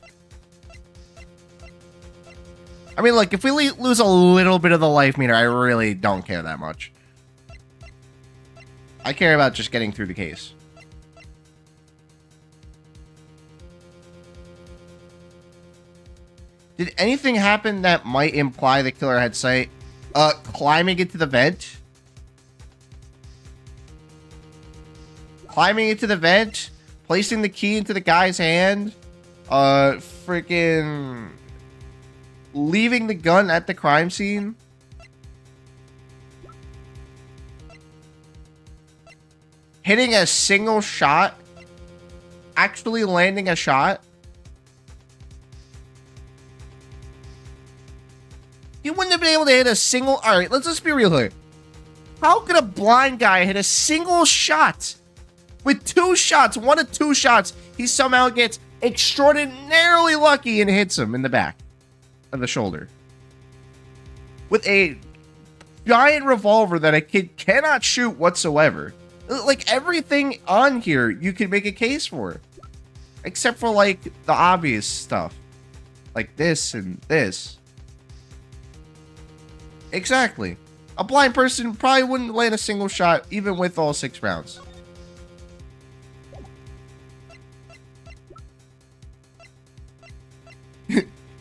I mean, look, if we lose a little bit of the life meter, I really don't care that much. I care about just getting through the case. Did anything happen that might imply the killer had sight? Climbing into the vent? Climbing into the vent? Placing the key into the guy's hand? Freaking... leaving the gun at the crime scene? Hitting a single shot? Actually landing a shot? You wouldn't have been able to hit a single... Alright, let's just be real here. How could a blind guy hit a single shot? With 2 shots, 1 of 2 shots, he somehow gets extraordinarily lucky and hits him in the back of the shoulder. With a giant revolver that a kid cannot shoot whatsoever. Like, everything on here you can make a case for. Except for, like, the obvious stuff. Like this and this. Exactly. A blind person probably wouldn't land a single shot even with all 6 rounds.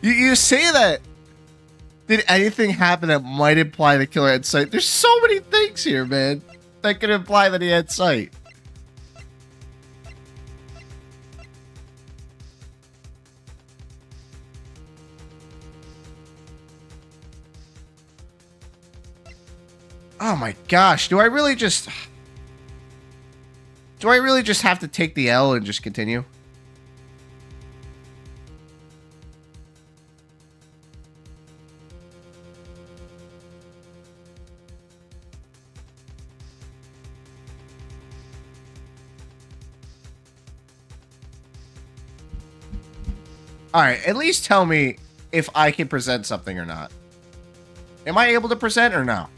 You say that. Did anything happen that might imply the killer had sight? There's so many things here, man, that could imply that he had sight. Oh my gosh, do I really just have to take the L and just continue? Alright, at least tell me if I can present something or not. Am I able to present or no?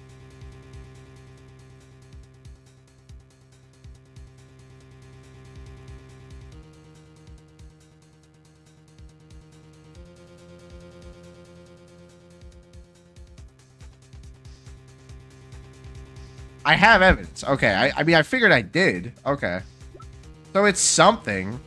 I have evidence. Okay, I mean, I figured I did. Okay. So it's something.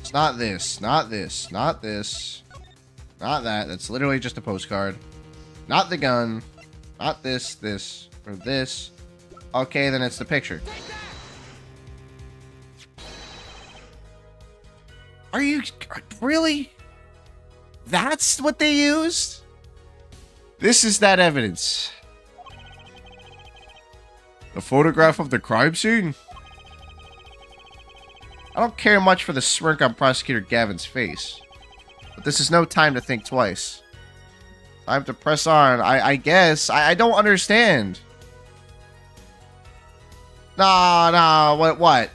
It's not this, not this, not this. Not that. That's literally just a postcard. Not the gun. Not this, this, or this. Okay, then it's the picture. Are you... really? That's what they used? This is that evidence. A photograph of the crime scene? I don't care much for the smirk on Prosecutor Gavin's face. But this is no time to think twice. Time to press on, I guess. I don't understand. No, what?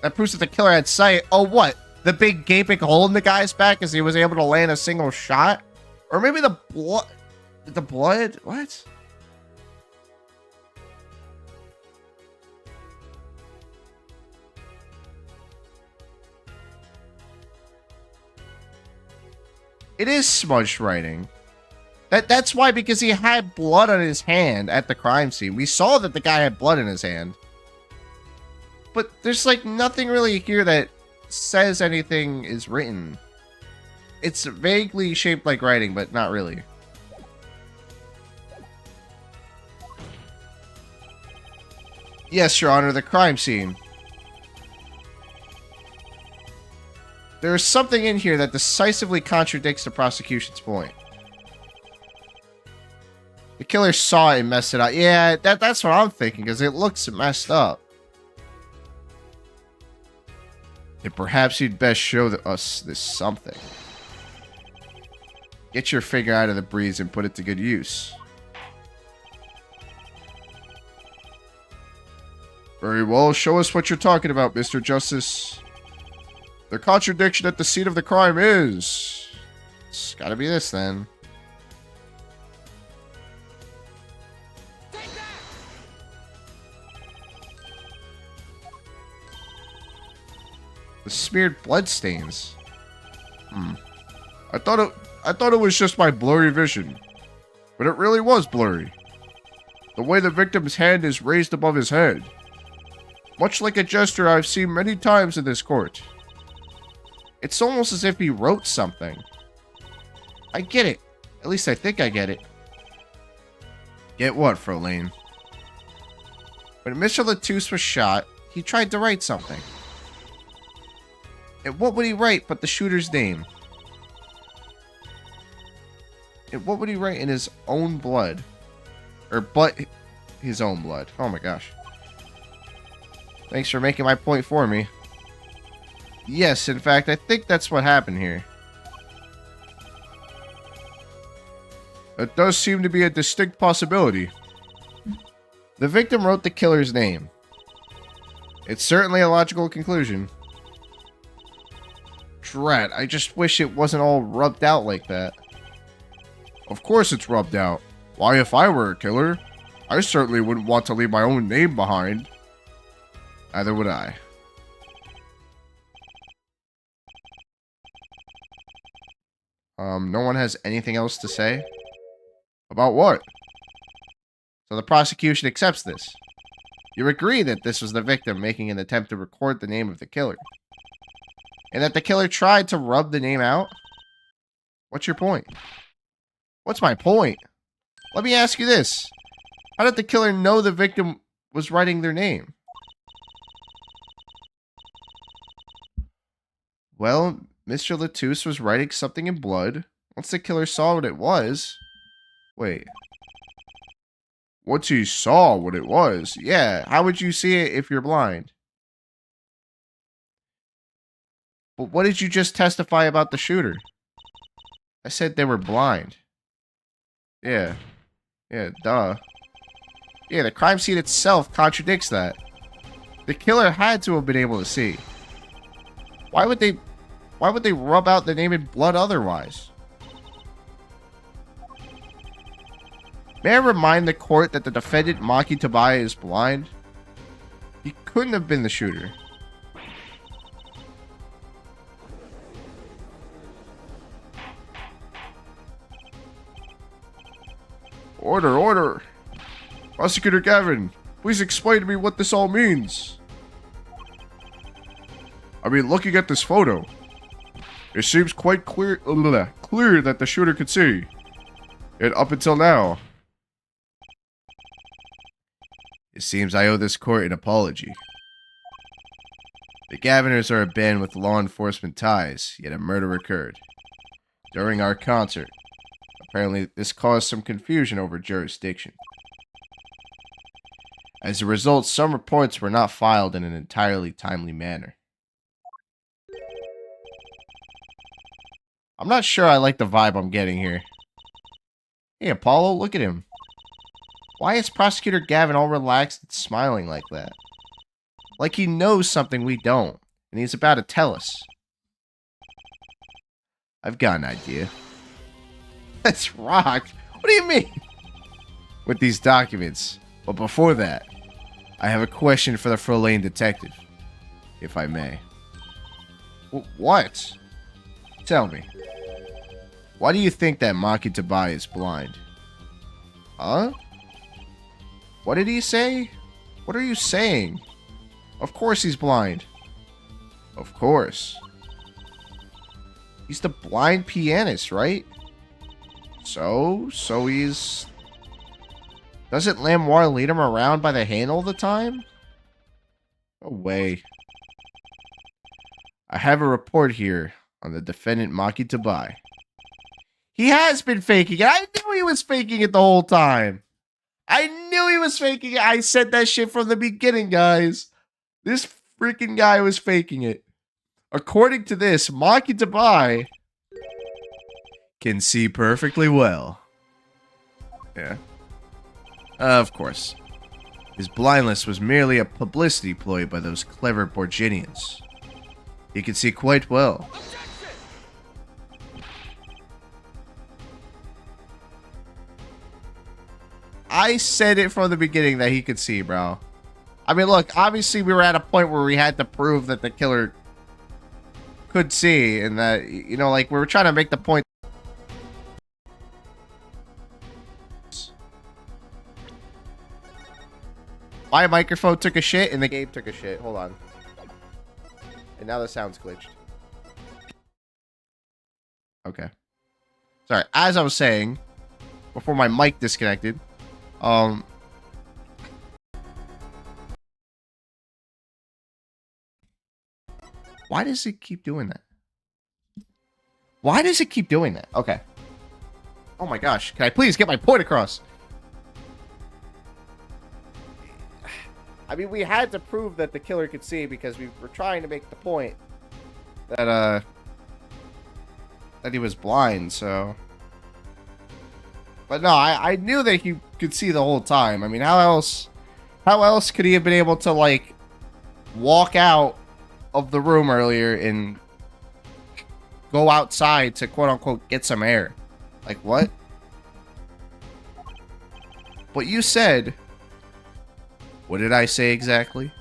That proves that the killer had sight. Oh, what? The big gaping hole in the guy's back as he was able to land a single shot? Or maybe the blood... The blood? What? It is smudged writing. That's why, because he had blood on his hand at the crime scene. We saw that the guy had blood in his hand. But there's like nothing really here that says anything is written. It's vaguely shaped like writing, but not really. Yes, Your Honor, the crime scene. There is something in here that decisively contradicts the prosecution's point. The killer saw it and messed it up. Yeah, that's what I'm thinking, because it looks messed up. And perhaps you'd best show us this something. Get your finger out of the breeze and put it to good use. Very well, show us what you're talking about, Mr. Justice. The contradiction at the scene of the crime is... It's gotta be this, then. The smeared bloodstains. I thought it was just my blurry vision. But it really was blurry. The way the victim's hand is raised above his head. Much like a gesture I've seen many times in this court. It's almost as if he wrote something. I get it. At least I think I get it. Get what, Frolaine? When Mr. Latouche was shot, he tried to write something. And what would he write but the shooter's name? And what would he write in his own blood? Or but his own blood. Oh my gosh. Thanks for making my point for me. Yes, in fact, I think that's what happened here. It does seem to be a distinct possibility. The victim wrote the killer's name. It's certainly a logical conclusion. Drat, I just wish it wasn't all rubbed out like that. Of course it's rubbed out. Why, if I were a killer, I certainly wouldn't want to leave my own name behind. Neither would I. No one has anything else to say? About what? So the prosecution accepts this. You agree that this was the victim making an attempt to record the name of the killer. And that the killer tried to rub the name out? What's your point? What's my point? Let me ask you this. How did the killer know the victim was writing their name? Well, Mr. Latouche was writing something in blood. Once the killer saw what it was... Wait. Once he saw what it was? Yeah, how would you see it if you're blind? But what did you just testify about the shooter? I said they were blind. Yeah. Yeah, duh. Yeah, the crime scene itself contradicts that. The killer had to have been able to see. Why would they rub out the name in blood otherwise? May I remind the court that the defendant, Maki Tabaya, is blind? He couldn't have been the shooter. Order, order! Prosecutor Gavin, please explain to me what this all means. I mean, looking at this photo, it seems quite clear that the shooter could see. And up until now, it seems I owe this court an apology. The Gaviners are a band with law enforcement ties, yet a murder occurred during our concert. Apparently, this caused some confusion over jurisdiction. As a result, some reports were not filed in an entirely timely manner. I'm not sure I like the vibe I'm getting here. Hey, Apollo, look at him. Why is Prosecutor Gavin all relaxed and smiling like that? Like he knows something we don't, and he's about to tell us. I've got an idea. Let's rock. What do you mean? With these documents. But before that, I have a question for the Frolaine detective, if I may. What? Tell me. Why do you think that Maki Tabaya is blind? Huh? What did he say? What are you saying? Of course he's blind. Of course. He's the blind pianist, right? So he's... Doesn't Lamoire lead him around by the hand all the time? No way. I have a report here on the defendant Maki Tabaya. He has been faking it. I knew he was faking it the whole time. I knew he was faking it. I said that shit from the beginning, guys. This freaking guy was faking it. According to this, Maki Tabaya can see perfectly well. Yeah. Of course. His blindness was merely a publicity ploy by those clever Borginians. He could see quite well. I said it from the beginning that he could see, bro. I mean, look, obviously we were at a point where we had to prove that the killer could see, and that, you know, like, we were trying to make the point. My microphone took a shit, and the game took a shit. Hold on. And now the sound's glitched. Okay. Sorry, as I was saying, before my mic disconnected, why does it keep doing that? Why does it keep doing that? Okay. Oh my gosh. Can I please get my point across? I mean, we had to prove that the killer could see because we were trying to make the point that he was blind, so. But no, I knew that he could see the whole time. I mean, how else could he have been able to, like, walk out of the room earlier and go outside to quote unquote get some air? Like, what? But you said, what did I say exactly?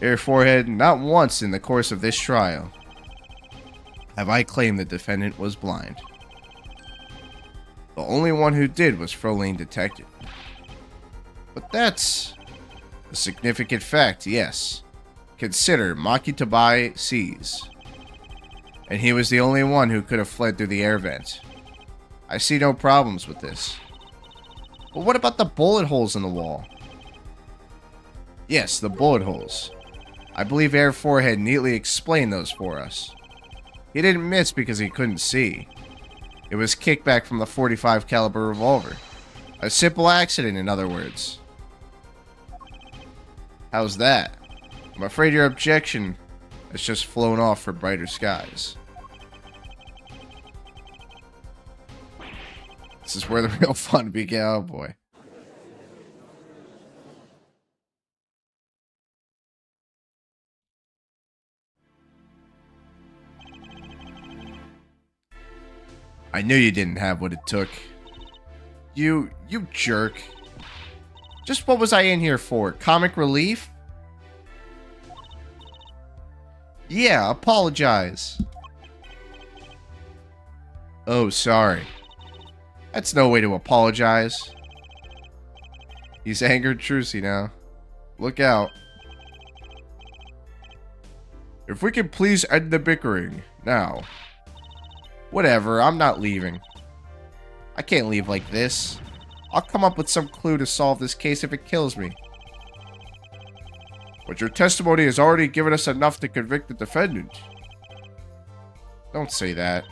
Air Forehead, not once in the course of this trial have I claimed the defendant was blind. The only one who did was Frolene Detective. But that's a significant fact, yes. Consider Maki Tabai sees. And he was the only one who could have fled through the air vent. I see no problems with this. But what about the bullet holes in the wall? Yes, the bullet holes. I believe Air Forehead neatly explained those for us. He didn't miss because he couldn't see. It was kickback from the .45 caliber revolver. A simple accident, in other words. How's that? I'm afraid your objection has just flown off for brighter skies. This is where the real fun began. Oh boy. I knew you didn't have what it took. You jerk. Just what was I in here for? Comic relief? Yeah, apologize. Oh, sorry. That's no way to apologize. He's angered Trucy now. Look out. If we can please end the bickering, now. Whatever, I'm not leaving. I can't leave like this. I'll come up with some clue to solve this case if it kills me. But your testimony has already given us enough to convict the defendant. Don't say that.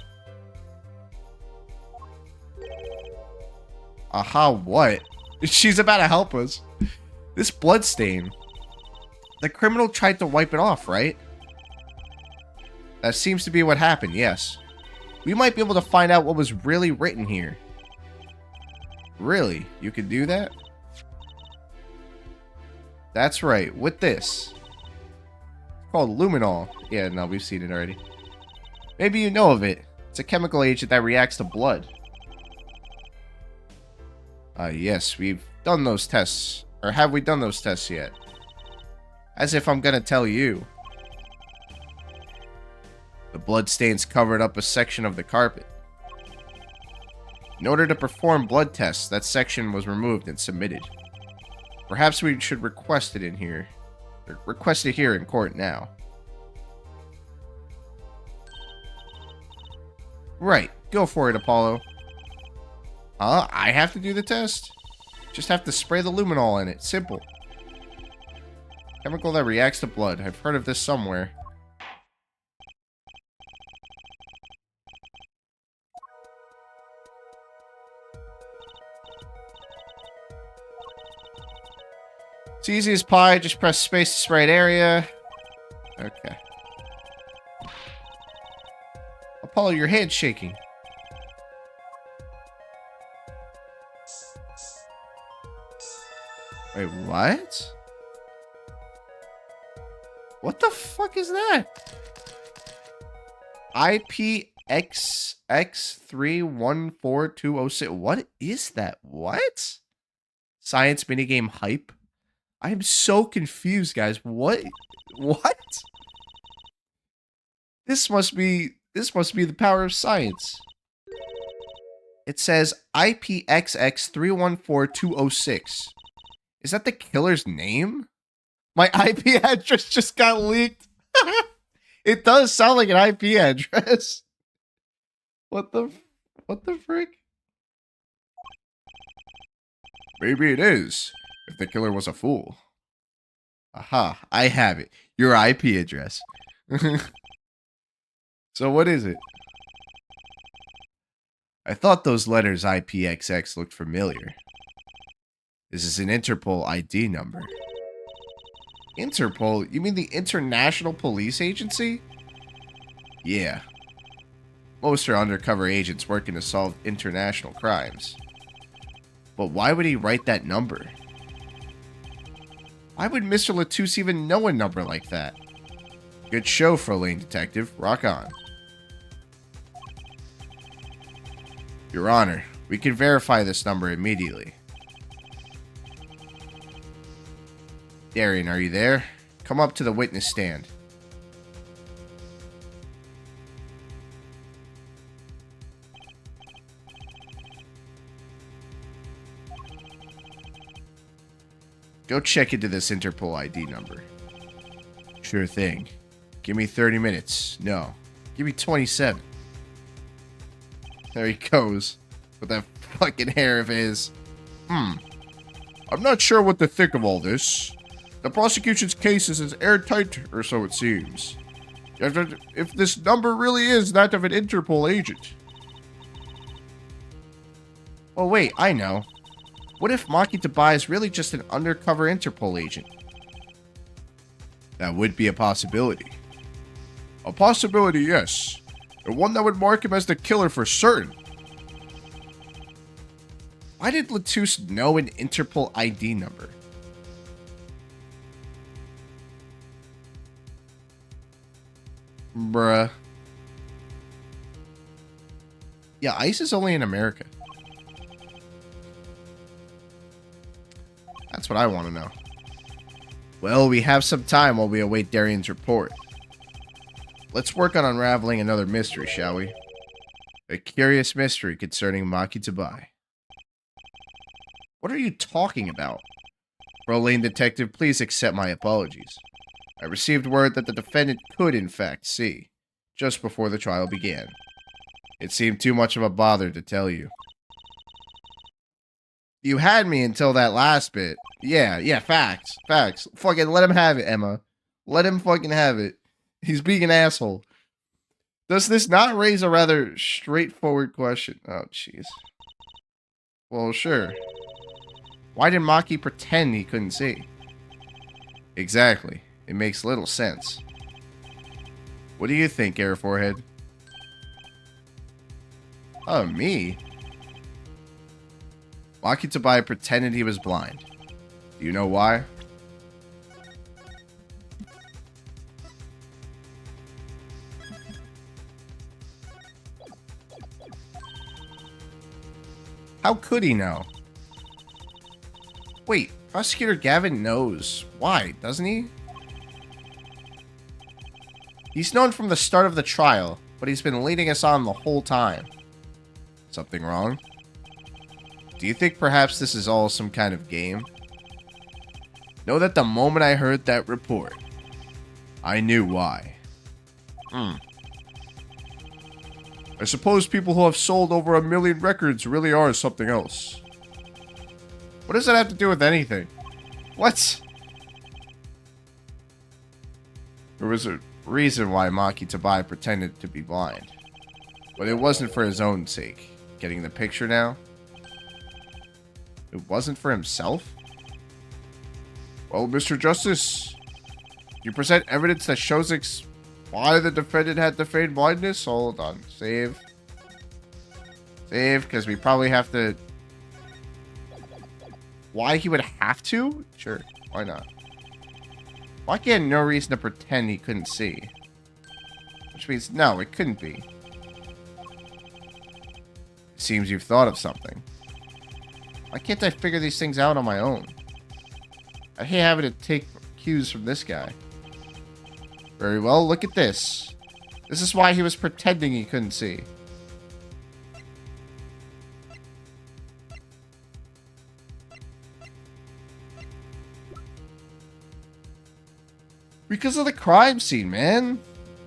Aha, what? She's about to help us. This bloodstain. The criminal tried to wipe it off, right? That seems to be what happened, yes. We might be able to find out what was really written here. Really? You could do that? That's right, with this. It's called luminol. Yeah, no, we've seen it already. Maybe you know of it. It's a chemical agent that reacts to blood. Yes, we've done those tests. Or have we done those tests yet? As if I'm gonna tell you. The bloodstains covered up a section of the carpet. In order to perform blood tests, that section was removed and submitted. Perhaps we should request it in here. Or request it here in court now. Right, go for it, Apollo. I have to do the test? Just have to spray the luminol in it. Simple. Chemical that reacts to blood. I've heard of this somewhere. It's easy as pie. Just press space to spray an area. Okay. Apollo, your hand's shaking. Wait, what? What the fuck is that? IPXX314206. What is that? What? Science minigame hype? I am so confused, guys. What? What? This must be the power of science. It says IPXX314206. Is that the killer's name? My IP address just got leaked. It does sound like an IP address. What the frick? Maybe it is, if the killer was a fool. Aha, I have it. Your IP address. So what is it? I thought those letters IPXX looked familiar. This is an Interpol ID number. Interpol? You mean the International Police Agency? Yeah. Most are undercover agents working to solve international crimes. But why would he write that number? Why would Mr. Latouche even know a number like that? Good show, Frolaine Detective. Rock on. Your Honor, we can verify this number immediately. Darian, are you there? Come up to the witness stand. Go check into this Interpol ID number. Sure thing. Give me 30 minutes. No. Give me 27. There he goes. With that fucking hair of his. I'm not sure what to think of all this. The prosecution's case is as airtight, or so it seems. If this number really is that of an Interpol agent. Oh wait, I know. What if Maki Tabai is really just an undercover Interpol agent? That would be a possibility. A possibility, yes. And one that would mark him as the killer for certain. Why did Latouche know an Interpol ID number? Bruh. Yeah, ICE is only in America. That's what I want to know. Well, we have some time while we await Darian's report. Let's work on unraveling another mystery, shall we? A curious mystery concerning Maki Tabai. What are you talking about? Frolaine Detective, please accept my apologies. I received word that the defendant could, in fact, see, just before the trial began. It seemed too much of a bother to tell you. You had me until that last bit. Yeah, facts. Fucking let him have it, Emma. Let him fucking have it. He's being an asshole. Does this not raise a rather straightforward question? Oh, jeez. Well, sure. Why did Maki pretend he couldn't see? Exactly. It makes little sense. What do you think, Air Forehead? Oh, me? Maki Tabai pretended he was blind. Do you know why? How could he know? Wait, Prosecutor Gavin knows. Why, doesn't he? He's known from the start of the trial, but he's been leading us on the whole time. Something wrong? Do you think perhaps this is all some kind of game? Know that the moment I heard that report, I knew why. I suppose people who have sold over 1 million records really are something else. What does that have to do with anything? What? There was a reason why Maki Tabai pretended to be blind. But it wasn't for his own sake. Getting the picture now? It wasn't for himself? Well, Mr. Justice, you present evidence that shows why the defendant had to feign blindness? Hold on. Save. Save, because we probably have to... Why he would have to? Sure, why not? Why can't no reason to pretend he couldn't see? Which means, no, it couldn't be. It seems you've thought of something. Why can't I figure these things out on my own? I hate having to take cues from this guy. Very well, look at this. This is why he was pretending he couldn't see. Because of the crime scene, man.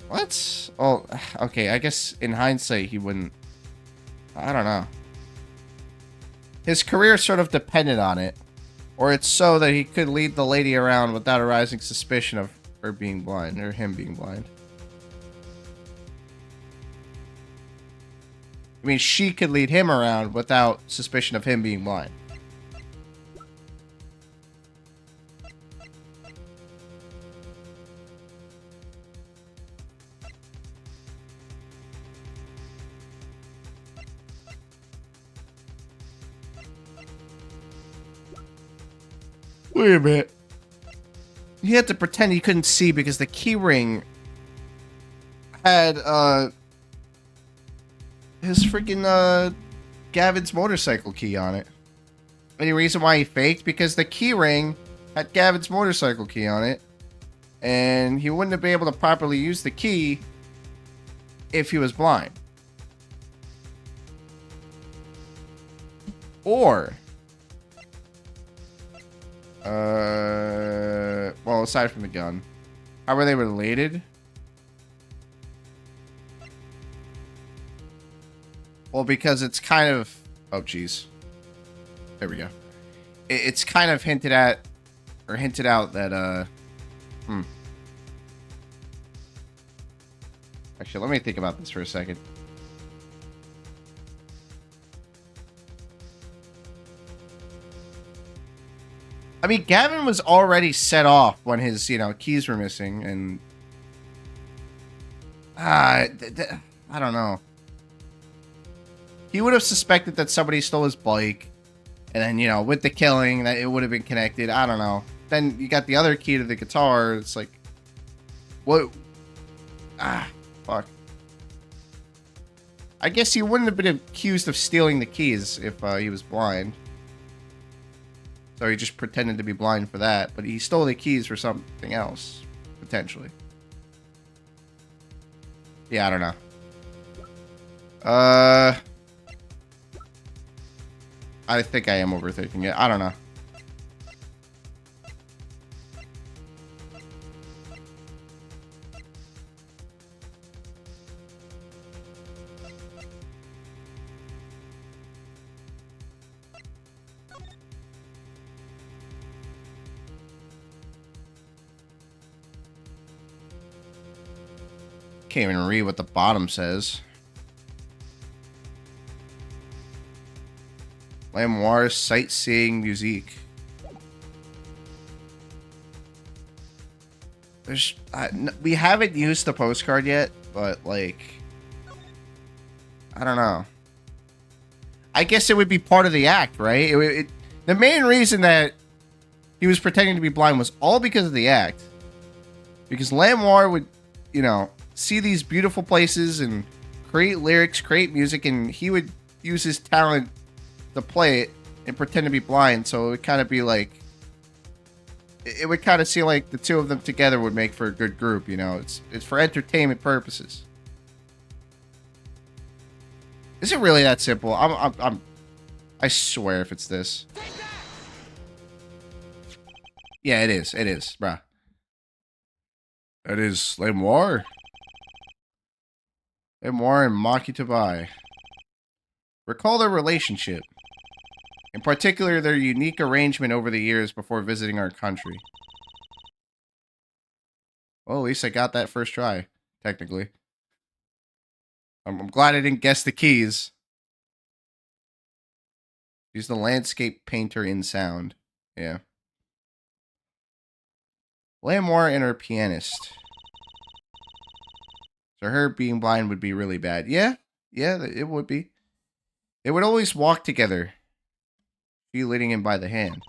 What? Oh, okay, I guess in hindsight he wouldn't... I don't know. His career sort of depended on it. Or it's so that he could lead the lady around without arousing suspicion of her being blind, or him being blind. I mean, she could lead him around without suspicion of him being blind. Wait a minute. He had to pretend he couldn't see because the key ring had, his freaking, Gavin's motorcycle key on it. Any reason why he faked? Because the key ring had Gavin's motorcycle key on it. And he wouldn't have been able to properly use the key if he was blind. Or... well, aside from the gun, how were they related? Well, because it's kind of... Oh, jeez. There we go. It's kind of hinted at, or hinted out that, Actually, let me think about this for a second. I mean, Gavin was already set off when his, keys were missing, and... I don't know. He would have suspected that somebody stole his bike, and then, with the killing, that it would have been connected. I don't know. Then you got the other key to the guitar. It's like... What? Fuck. I guess he wouldn't have been accused of stealing the keys if he was blind. So he just pretended to be blind for that, but he stole the keys for something else, potentially. Yeah, I don't know. I think I am overthinking it. I don't know. Can't even read what the bottom says. Lamoire Sightseeing Musique. We haven't used the postcard yet, but like, I don't know. I guess it would be part of the act, right? The main reason that he was pretending to be blind was all because of the act. Because Lamoire would, see these beautiful places and create lyrics, create music, and he would use his talent to play it and pretend to be blind. So it would kind of be like, it would kind of seem like the two of them together would make for a good group. It's for entertainment purposes. Is it really that simple? I swear if it's this. Yeah, it is. It is, bruh. That is Lamoire. Lamoire and Maki Tabai. Recall their relationship. In particular, their unique arrangement over the years before visiting our country. Well, at least I got that first try, technically. I'm glad I didn't guess the keys. She's the landscape painter in sound. Yeah. Lamoire and her pianist. So her being blind would be really bad. Yeah, it would be. They would always walk together. She leading him by the hand.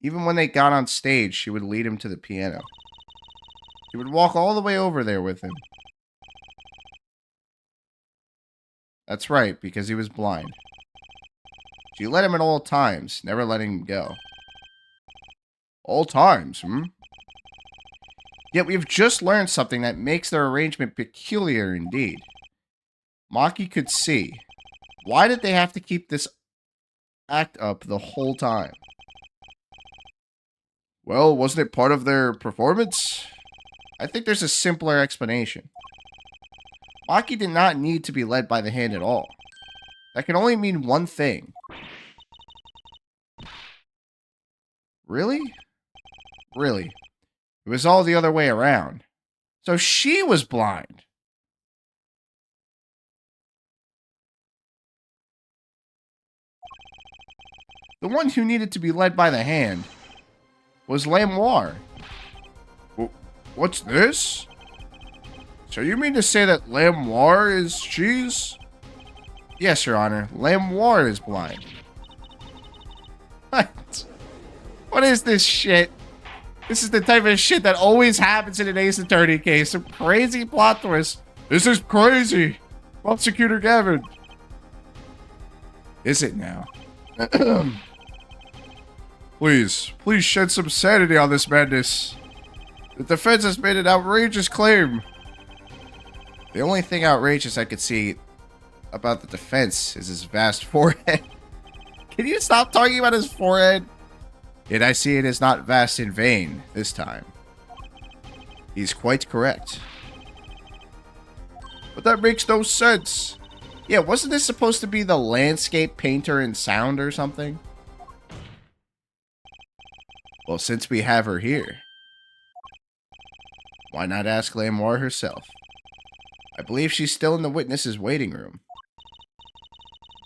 Even when they got on stage, she would lead him to the piano. She would walk all the way over there with him. That's right, because he was blind. She led him at all times, never letting him go. All times, Yet we've just learned something that makes their arrangement peculiar indeed. Maki could see. Why did they have to keep this act up the whole time? Well, wasn't it part of their performance? I think there's a simpler explanation. Maki did not need to be led by the hand at all. That can only mean one thing. Really? Really? It was all the other way around. So she was blind. The one who needed to be led by the hand was Lamoire. What's this? So you mean to say that Lamoire is cheese? Yes, Your Honor. Lamoire is blind. What? What is this shit? This is the type of shit that always happens in an Ace Attorney case. Some crazy plot twist. This is crazy. Prosecutor Gavin. Is it now? Please shed some sanity on this madness. The defense has made an outrageous claim. The only thing outrageous I could see about the defense is his vast forehead. Can you stop talking about his forehead? Yet I see it is not vast in vain this time. He's quite correct. But that makes no sense. Yeah, wasn't this supposed to be the landscape painter in sound or something? Well, since we have her here, why not ask Lamoire herself? I believe she's still in the witness's waiting room.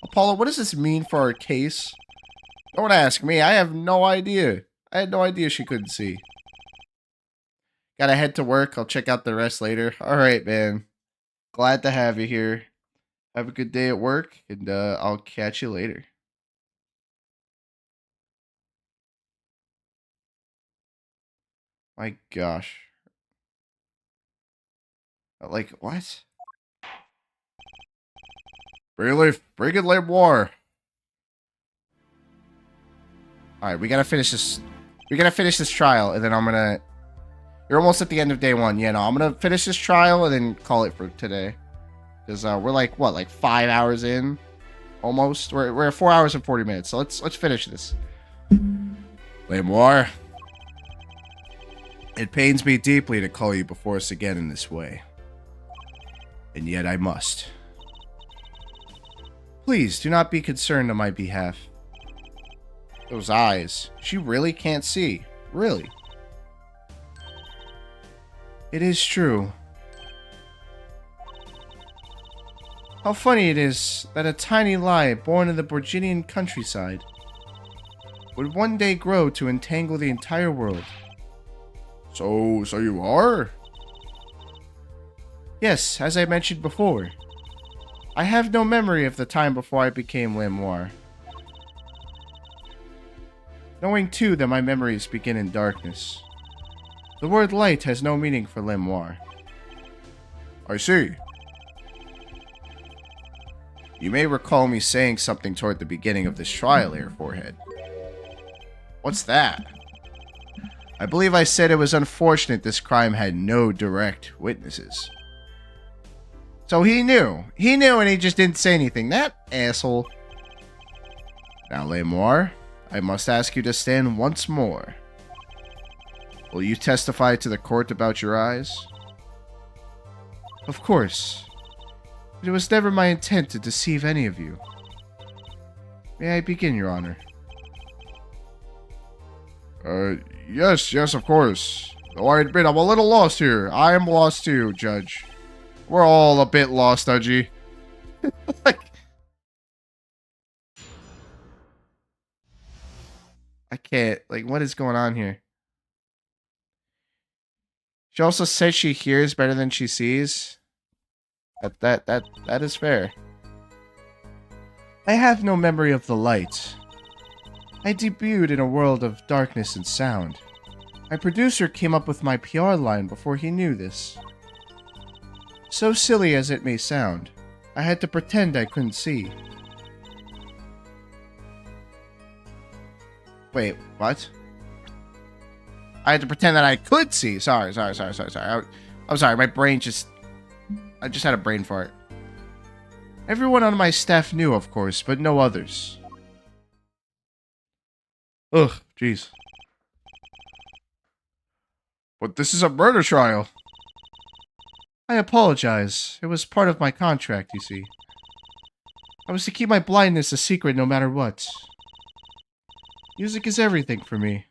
Apollo, what does this mean for our case? Don't ask me. I have no idea. I had no idea she couldn't see. Gotta head to work. I'll check out the rest later. Alright, man. Glad to have you here. Have a good day at work, and I'll catch you later. My gosh. Like, what? Bring it, Lamoire. Alright, we gotta finish this. We gotta finish this trial, and then I'm gonna... You're almost at the end of day one. Yeah, no, I'm gonna finish this trial and then call it for today. Because we're like, what, like 5 hours in? Almost? We're at 4 hours and 40 minutes, so let's finish this. Lamoire. It pains me deeply to call you before us again in this way. And yet I must. Please, do not be concerned on my behalf. Those eyes. She really can't see. Really. It is true. How funny it is that a tiny lie born in the Borginian countryside would one day grow to entangle the entire world. So you are? Yes, as I mentioned before. I have no memory of the time before I became Lamoire. Knowing too that my memories begin in darkness. The word light has no meaning for Lamoire. I see. You may recall me saying something toward the beginning of this trial here, Forehead. What's that? I believe I said it was unfortunate this crime had no direct witnesses. So he knew. He knew and he just didn't say anything. That asshole. Now, Lamoire, I must ask you to stand once more. Will you testify to the court about your eyes? Of course. It was never my intent to deceive any of you. May I begin, Your Honor? Yes, of course. Though I admit I'm a little lost here. I am lost too, Judge. We're all a bit lost, Udgy. Like, I can't. Like, what is going on here? She also says she hears better than she sees. That is fair. I have no memory of the light. I debuted in a world of darkness and sound. My producer came up with my PR line before he knew this. So silly as it may sound, I had to pretend I couldn't see. Wait, what? I had to pretend that I could see. Sorry. I'm sorry, my brain I just had a brain fart. Everyone on my staff knew, of course, but no others. Ugh, jeez. But this is a murder trial. I apologize. It was part of my contract, you see. I was to keep my blindness a secret no matter what. Music is everything for me.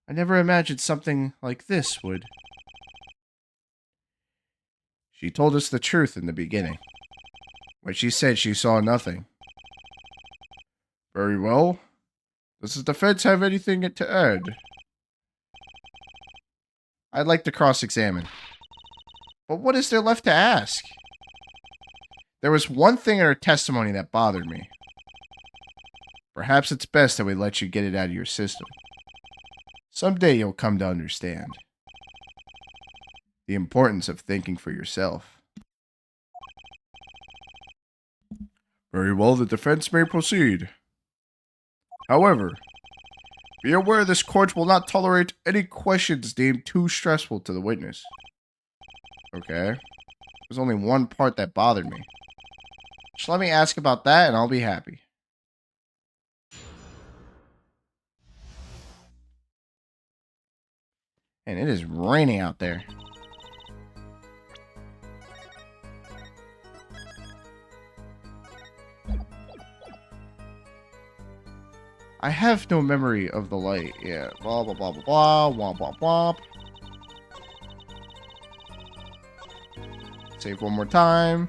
I never imagined something like this would. She told us the truth in the beginning, when she said she saw nothing. Very well. Does the defense have anything to add? I'd like to cross-examine. But what is there left to ask? There was one thing in her testimony that bothered me. Perhaps it's best that we let you get it out of your system. Someday you'll come to understand the importance of thinking for yourself. Very well, the defense may proceed. However, be aware this court will not tolerate any questions deemed too stressful to the witness. Okay. There's only one part that bothered me. Just let me ask about that and I'll be happy. And it is raining out there. I have no memory of the light. Yeah, blah, blah, blah, blah, blah, womp, womp, womp. Save one more time.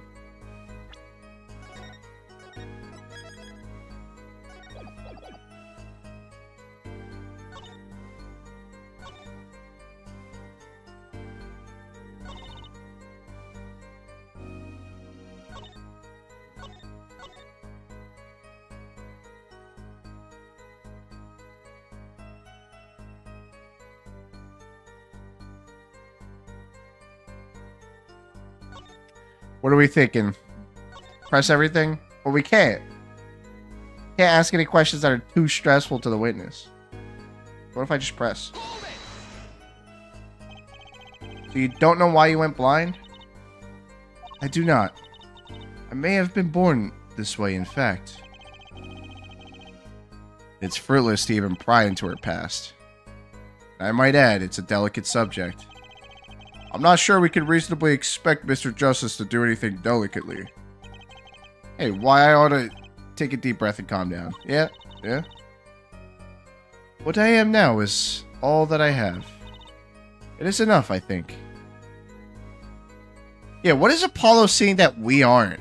What are we thinking? Press everything? Well, we can't. Can't ask any questions that are too stressful to the witness. What if I just press? So you don't know why you went blind? I do not. I may have been born this way, in fact. It's fruitless to even pry into her past. I might add, it's a delicate subject. I'm not sure we can reasonably expect Mr. Justice to do anything delicately. Hey, why I ought to take a deep breath and calm down. Yeah. What I am now is all that I have. It is enough, I think. Yeah, what is Apollo seeing that we aren't?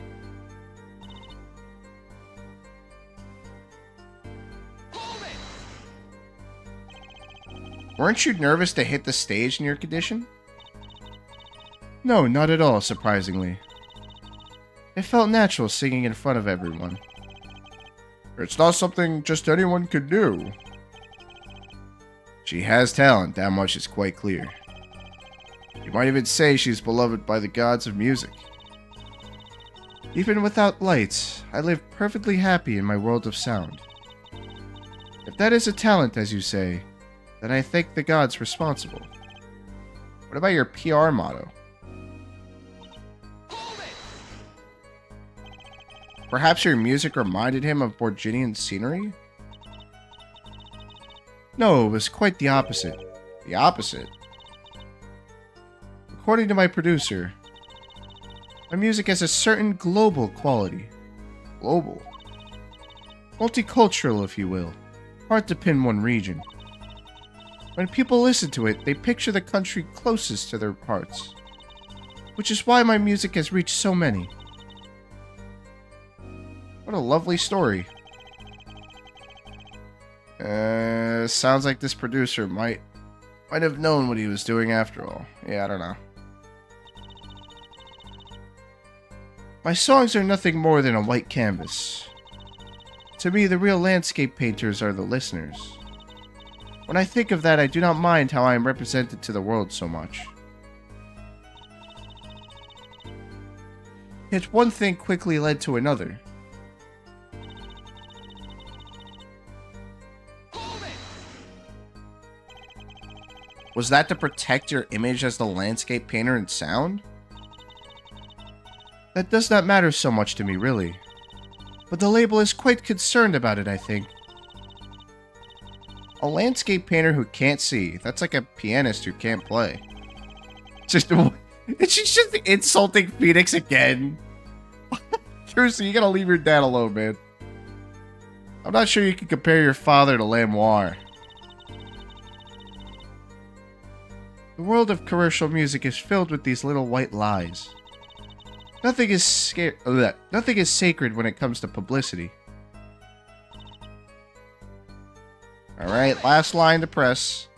Weren't you nervous to hit the stage in your condition? No, not at all, surprisingly. It felt natural singing in front of everyone. It's not something just anyone could do. She has talent, that much is quite clear. You might even say she's beloved by the gods of music. Even without lights, I live perfectly happy in my world of sound. If that is a talent, as you say, then I thank the gods responsible. What about your PR motto? Perhaps your music reminded him of Borginian scenery? No, it was quite the opposite. The opposite? According to my producer, my music has a certain global quality. Global? Multicultural, if you will. Hard to pin one region. When people listen to it, they picture the country closest to their hearts. Which is why my music has reached so many. What a lovely story. Sounds like this producer might have known what he was doing after all. Yeah, I don't know. My songs are nothing more than a white canvas. To me, the real landscape painters are the listeners. When I think of that, I do not mind how I am represented to the world so much. Yet one thing quickly led to another. Was that to protect your image as the landscape painter and sound? That does not matter so much to me, really. But the label is quite concerned about it, I think. A landscape painter who can't see. That's like a pianist who can't play. She's just insulting Phoenix again. Seriously, you gotta leave your dad alone, man. I'm not sure you can compare your father to Lamoire. The world of commercial music is filled with these little white lies. Nothing is sacred when it comes to publicity. Alright, last line to press.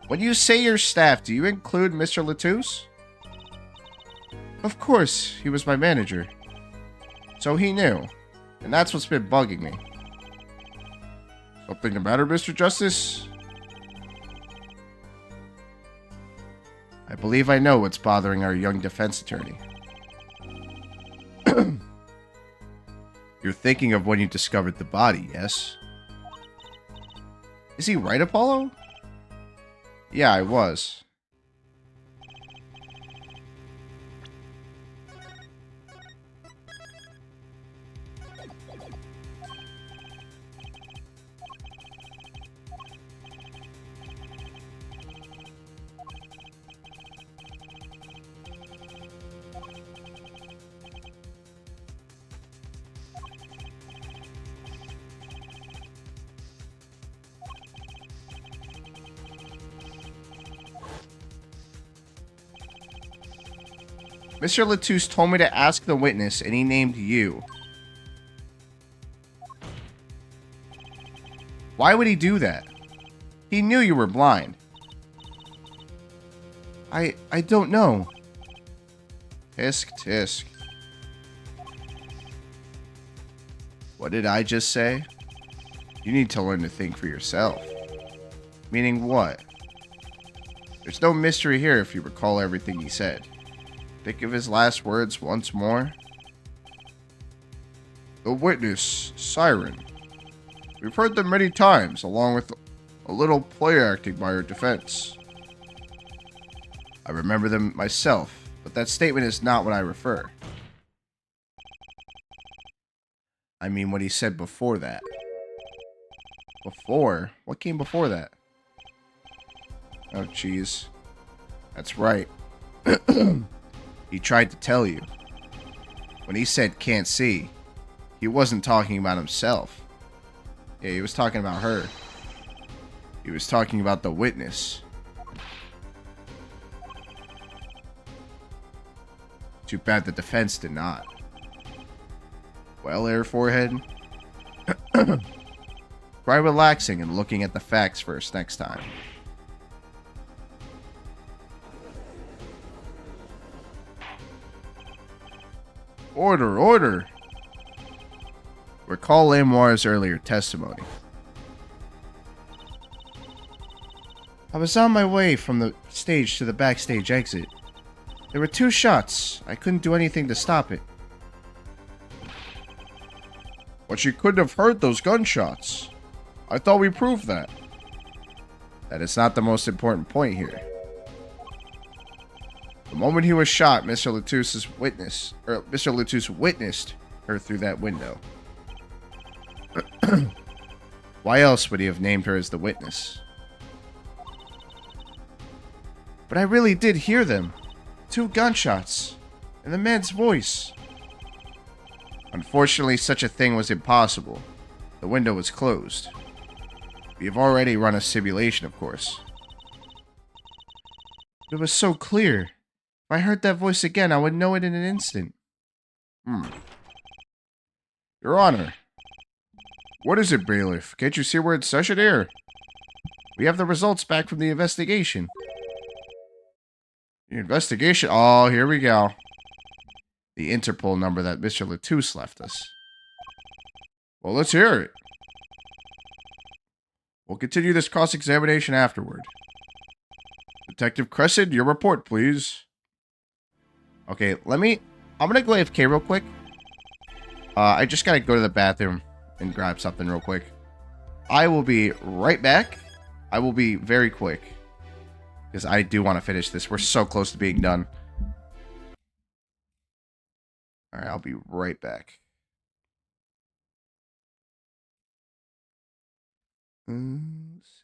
When you say your staff, do you include Mr. Latouche? Of course, he was my manager. So he knew. And that's what's been bugging me. Something the matter, Mr. Justice? I believe I know what's bothering our young defense attorney. You're thinking of when you discovered the body, yes? Is he right, Apollo? Yeah, I was. Mr. Latouche told me to ask the witness, and he named you. Why would he do that? He knew you were blind. I don't know. Tisk, tisk. What did I just say? You need to learn to think for yourself. Meaning what? There's no mystery here if you recall everything he said. Think of his last words once more. The witness, Siren. We've heard them many times, along with a little play acting by her defense. I remember them myself, but that statement is not what I refer. I mean what he said before that. Before? What came before that? Oh, jeez. That's right. He tried to tell you. When he said can't see, he wasn't talking about himself. Yeah, he was talking about her. He was talking about the witness. Too bad the defense did not. Well, Air Forehead. Try relaxing and looking at the facts first next time. Order, order! Recall Lamoire's earlier testimony. I was on my way from the stage to the backstage exit. There were 2 shots. I couldn't do anything to stop it. But you couldn't have heard those gunshots. I thought we proved that. That is not the most important point here. The moment he was shot, Mr. Latouche witnessed her through that window. Why else would he have named her as the witness? But I really did hear them. 2 gunshots. And the man's voice. Unfortunately, such a thing was impossible. The window was closed. We have already run a simulation, of course. It was so clear. If I heard that voice again, I would know it in an instant. Your Honor. What is it, bailiff? Can't you see we're in session here? We have the results back from the investigation. The investigation? Oh, here we go. The Interpol number that Mr. Latouche left us. Well, let's hear it. We'll continue this cross-examination afterward. Detective Crescent, your report, please. Okay, I'm gonna go AFK real quick. I just gotta go to the bathroom and grab something real quick. I will be right back. I will be very quick. Because I do want to finish this. We're so close to being done. Alright, I'll be right back. Let's see.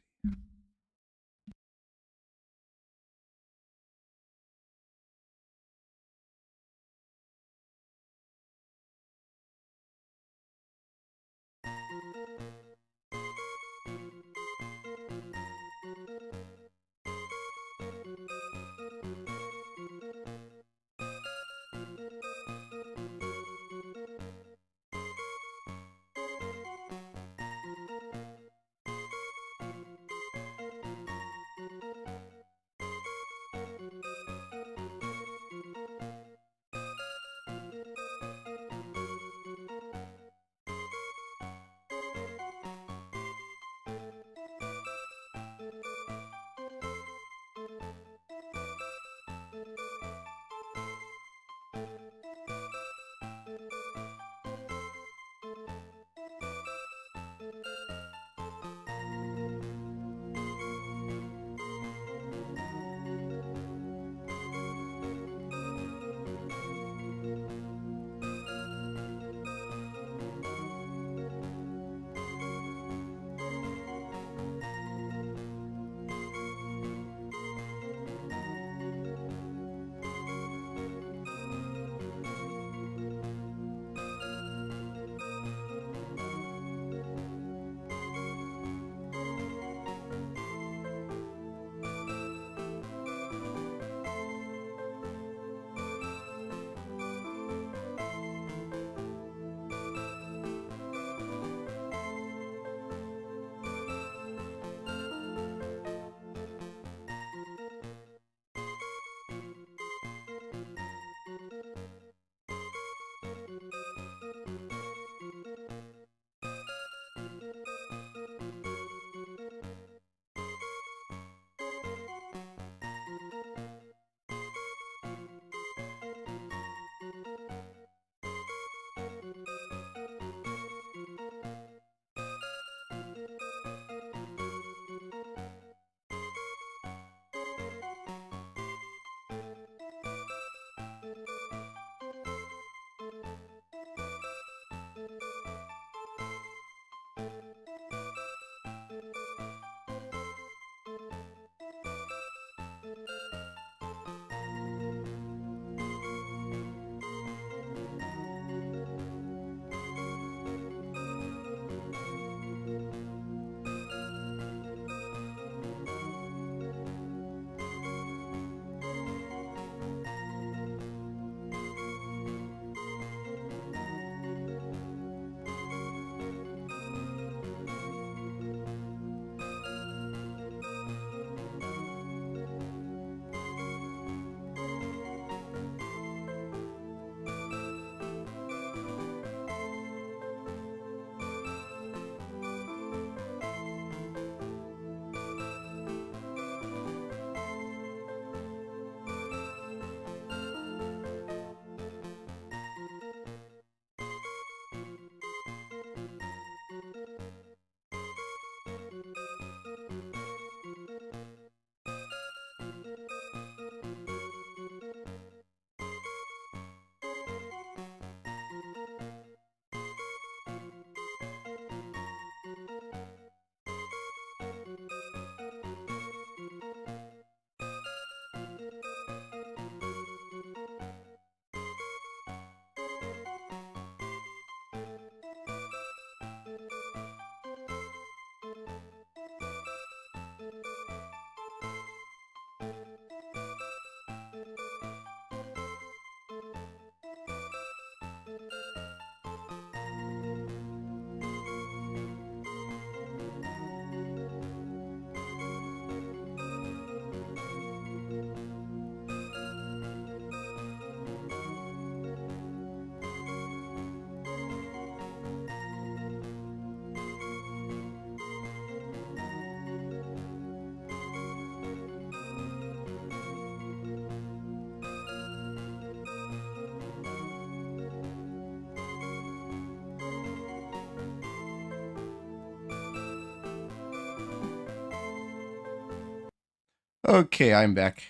Okay, I'm back.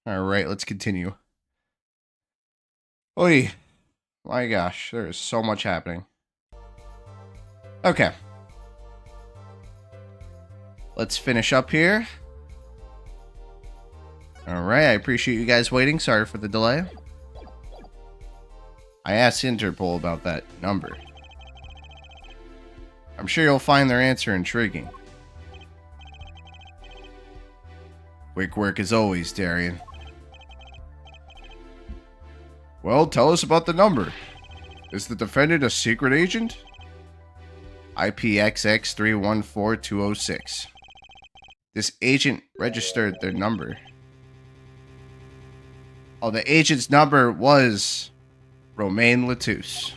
All right, let's continue. Oy, my gosh, there is so much happening. Okay. Let's finish up here. All right, I appreciate you guys waiting. Sorry for the delay. I asked Interpol about that number. I'm sure you'll find their answer intriguing. Quick work as always, Darian. Well, tell us about the number. Is the defendant a secret agent? IPXX314206. This agent registered their number. Oh, the agent's number was Romain Latouche.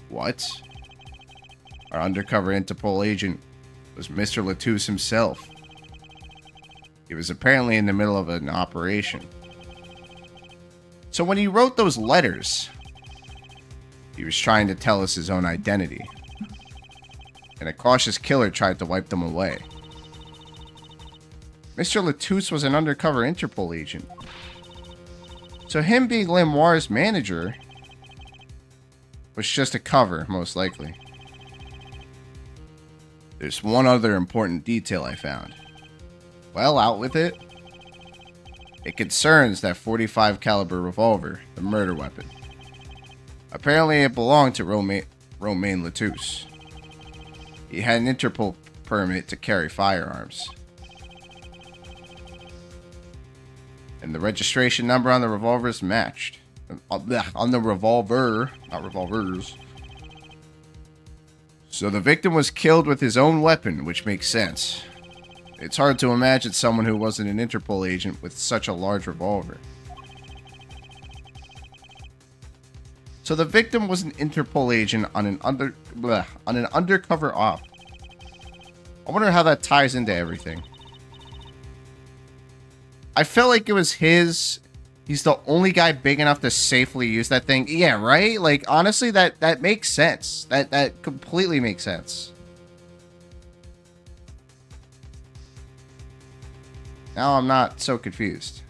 What? Our undercover Interpol agent was Mr. Latouche himself. He was apparently in the middle of an operation. So when he wrote those letters, he was trying to tell us his own identity. And a cautious killer tried to wipe them away. Mr. Latouche was an undercover Interpol agent. So him being Lemoire's manager was just a cover, most likely. There's one other important detail I found. Well, out with it. It concerns that .45 caliber revolver, the murder weapon. Apparently it belonged to Romain Latouche. He had an Interpol permit to carry firearms. And the registration number on the revolvers matched. On the revolver, not revolvers. So the victim was killed with his own weapon, which makes sense. It's hard to imagine someone who wasn't an Interpol agent with such a large revolver. So the victim was an Interpol agent on an undercover op. I wonder how that ties into everything. I felt like it was his. He's the only guy big enough to safely use that thing. Yeah, right? Like, honestly, that makes sense. That completely makes sense. Now I'm not so confused.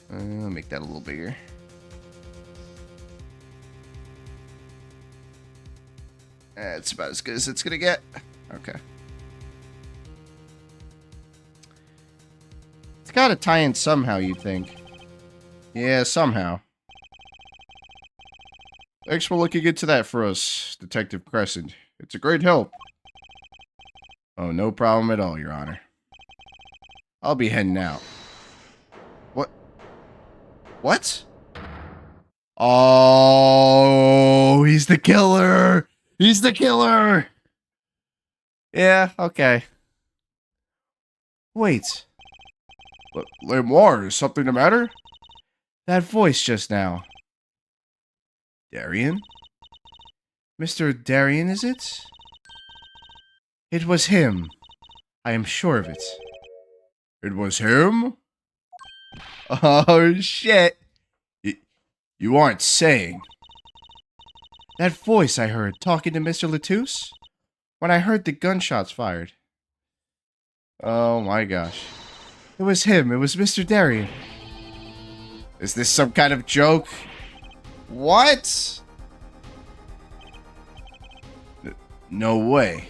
I'll make that a little bigger. It's about as good as it's gonna get. Okay. It's gotta tie in somehow, you'd think. Yeah, somehow. Thanks for looking into that for us, Detective Crescent. It's a great help. Oh, no problem at all, Your Honor. I'll be heading out. What? What? Oh, he's the killer! He's the killer! Yeah, okay. Wait. Lemoire, is something the matter? That voice just now. Darian? Mr. Darian, is it? It was him. I am sure of it. It was him? Oh, shit. You aren't saying. That voice I heard talking to Mr. Latouche? When I heard the gunshots fired. Oh my gosh. It was him. It was Mr. Darian. Is this some kind of joke? What? No way.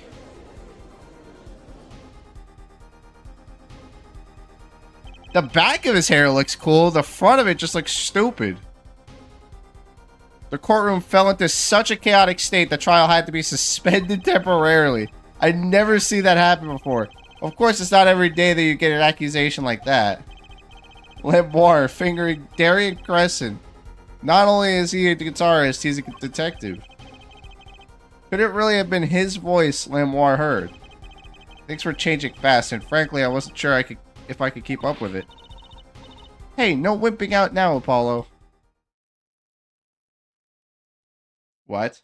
The back of his hair looks cool. The front of it just looks stupid. The courtroom fell into such a chaotic state the trial had to be suspended temporarily. I never see that happen before. Of course, it's not every day that you get an accusation like that. Lemoire fingering Darian Crescent. Not only is he a guitarist, he's a detective. Could it really have been his voice Lemoire heard? Things were changing fast, and frankly, I wasn't sure if I could keep up with it. Hey, no wimping out now, Apollo. What?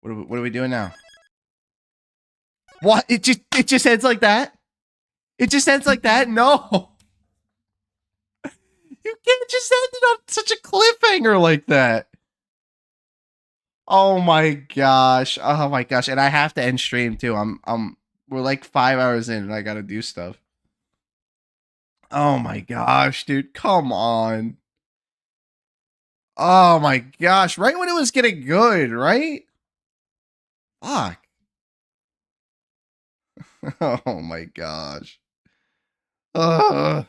What are we doing now? What? It just ends like that? It just ends like that? No. You can't just end it on such a cliffhanger like that. Oh my gosh. Oh my gosh. And I have to end stream too. We're like 5 hours in and I gotta do stuff. Oh my gosh, dude. Come on. Oh my gosh. Right when it was getting good, right? Fuck. Oh my gosh. Uh,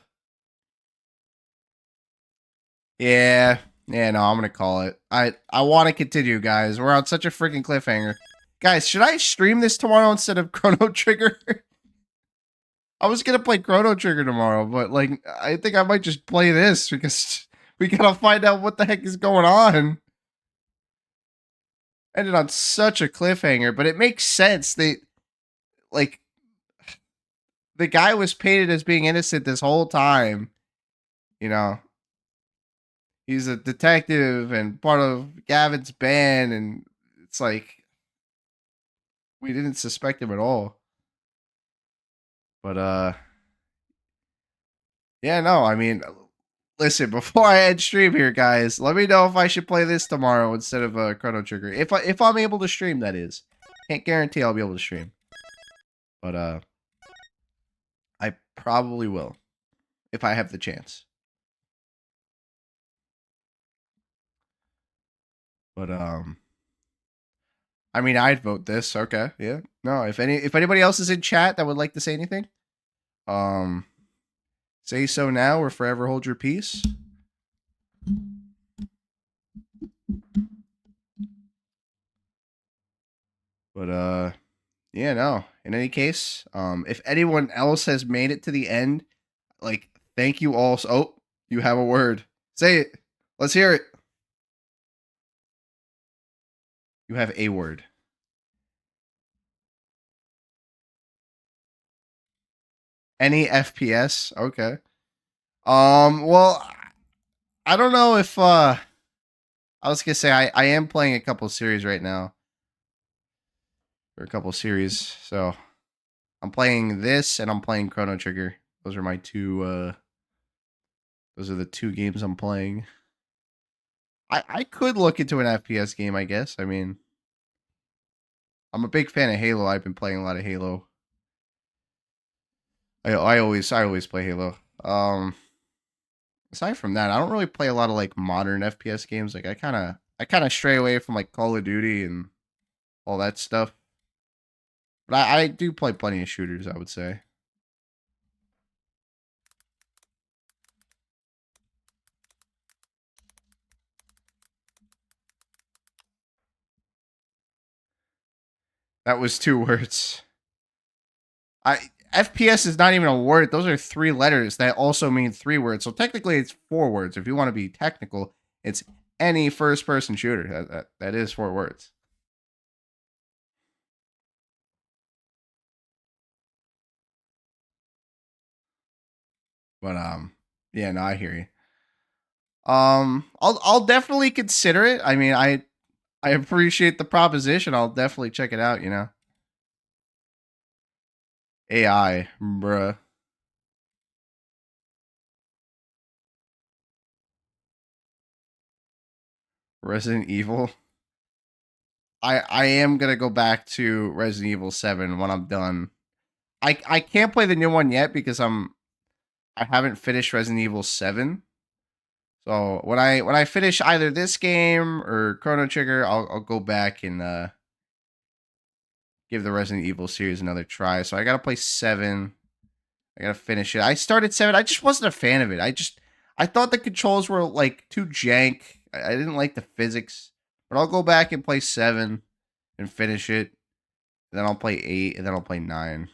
yeah. Yeah, no, I'm gonna call it. I want to continue, guys. We're on such a freaking cliffhanger. Guys, should I stream this tomorrow instead of Chrono Trigger? I was gonna play Chrono Trigger tomorrow, but like I think I might just play this because we gotta find out what the heck is going on. Ended on such a cliffhanger, but it makes sense. They like the guy was painted as being innocent this whole time. You know, he's a detective and part of Gavin's band, and it's like we didn't suspect him at all. But yeah, no, I mean, listen, before I end stream here, guys, let me know if I should play this tomorrow instead of Chrono Trigger. If I'm able to stream, that is. Can't guarantee I'll be able to stream, but I probably will if I have the chance. But I mean, I'd vote this. Okay, yeah. No, if anybody else is in chat that would like to say anything, um, say so now or forever hold your peace. But yeah, no. In any case, if anyone else has made it to the end, like, thank you all. Oh, you have a word. Say it. Let's hear it. You have a word. Any FPS? Okay. Well, I don't know if I was gonna say I am playing a couple series right now. Or a couple series. So I'm playing this and I'm playing Chrono Trigger. Those are my two those are the two games I'm playing. I could look into an FPS game, I guess. I mean, I'm a big fan of Halo. I've been playing a lot of Halo. I always play Halo. Aside from that, I don't really play a lot of like modern FPS games. Like I kind of stray away from like Call of Duty and all that stuff. But I do play plenty of shooters, I would say. That was two words. I FPS is not even a word. Those are three letters that also mean three words. So technically, it's four words. If you want to be technical, it's any first-person shooter. That is four words. But yeah, no, I hear you. I'll definitely consider it. I mean, I appreciate the proposition. I'll definitely check it out. AI, bruh. Resident Evil. I am gonna go back to Resident Evil 7 when I'm done. I can't play the new one yet because I haven't finished Resident Evil 7. So when I finish either this game or Chrono Trigger, I'll go back and give the Resident Evil series another try. So I gotta play 7. I gotta finish it. I started 7. I just wasn't a fan of it. I thought the controls were like too jank. I didn't like the physics. But I'll go back and play 7 and finish it. And then I'll play 8 and then I'll play 9.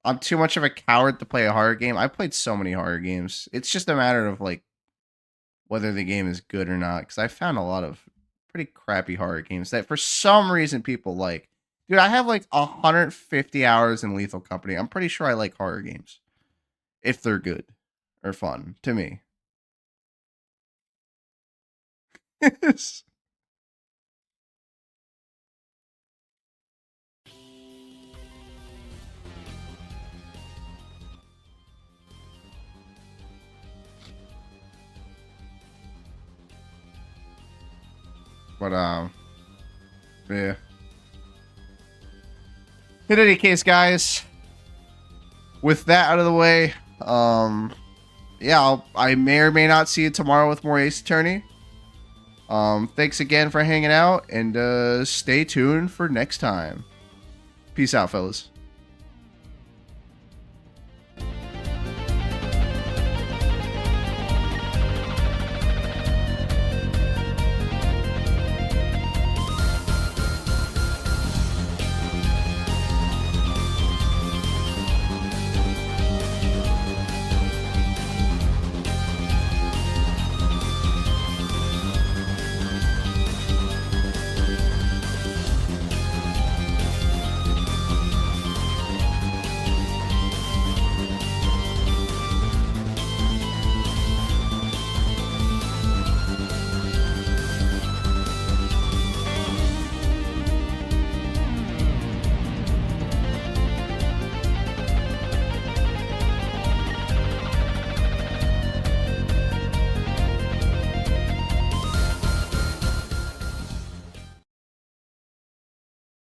I'm too much of a coward to play a horror game. I've played so many horror games. It's just a matter of like whether the game is good or not. Because I found a lot of pretty crappy horror games that for some reason people like. Dude, I have like 150 hours in Lethal Company. I'm pretty sure I like horror games if they're good or fun to me. But yeah. In any case, guys, with that out of the way, yeah, I may or may not see you tomorrow with more Ace Attorney. Thanks again for hanging out, and stay tuned for next time. Peace out, fellas.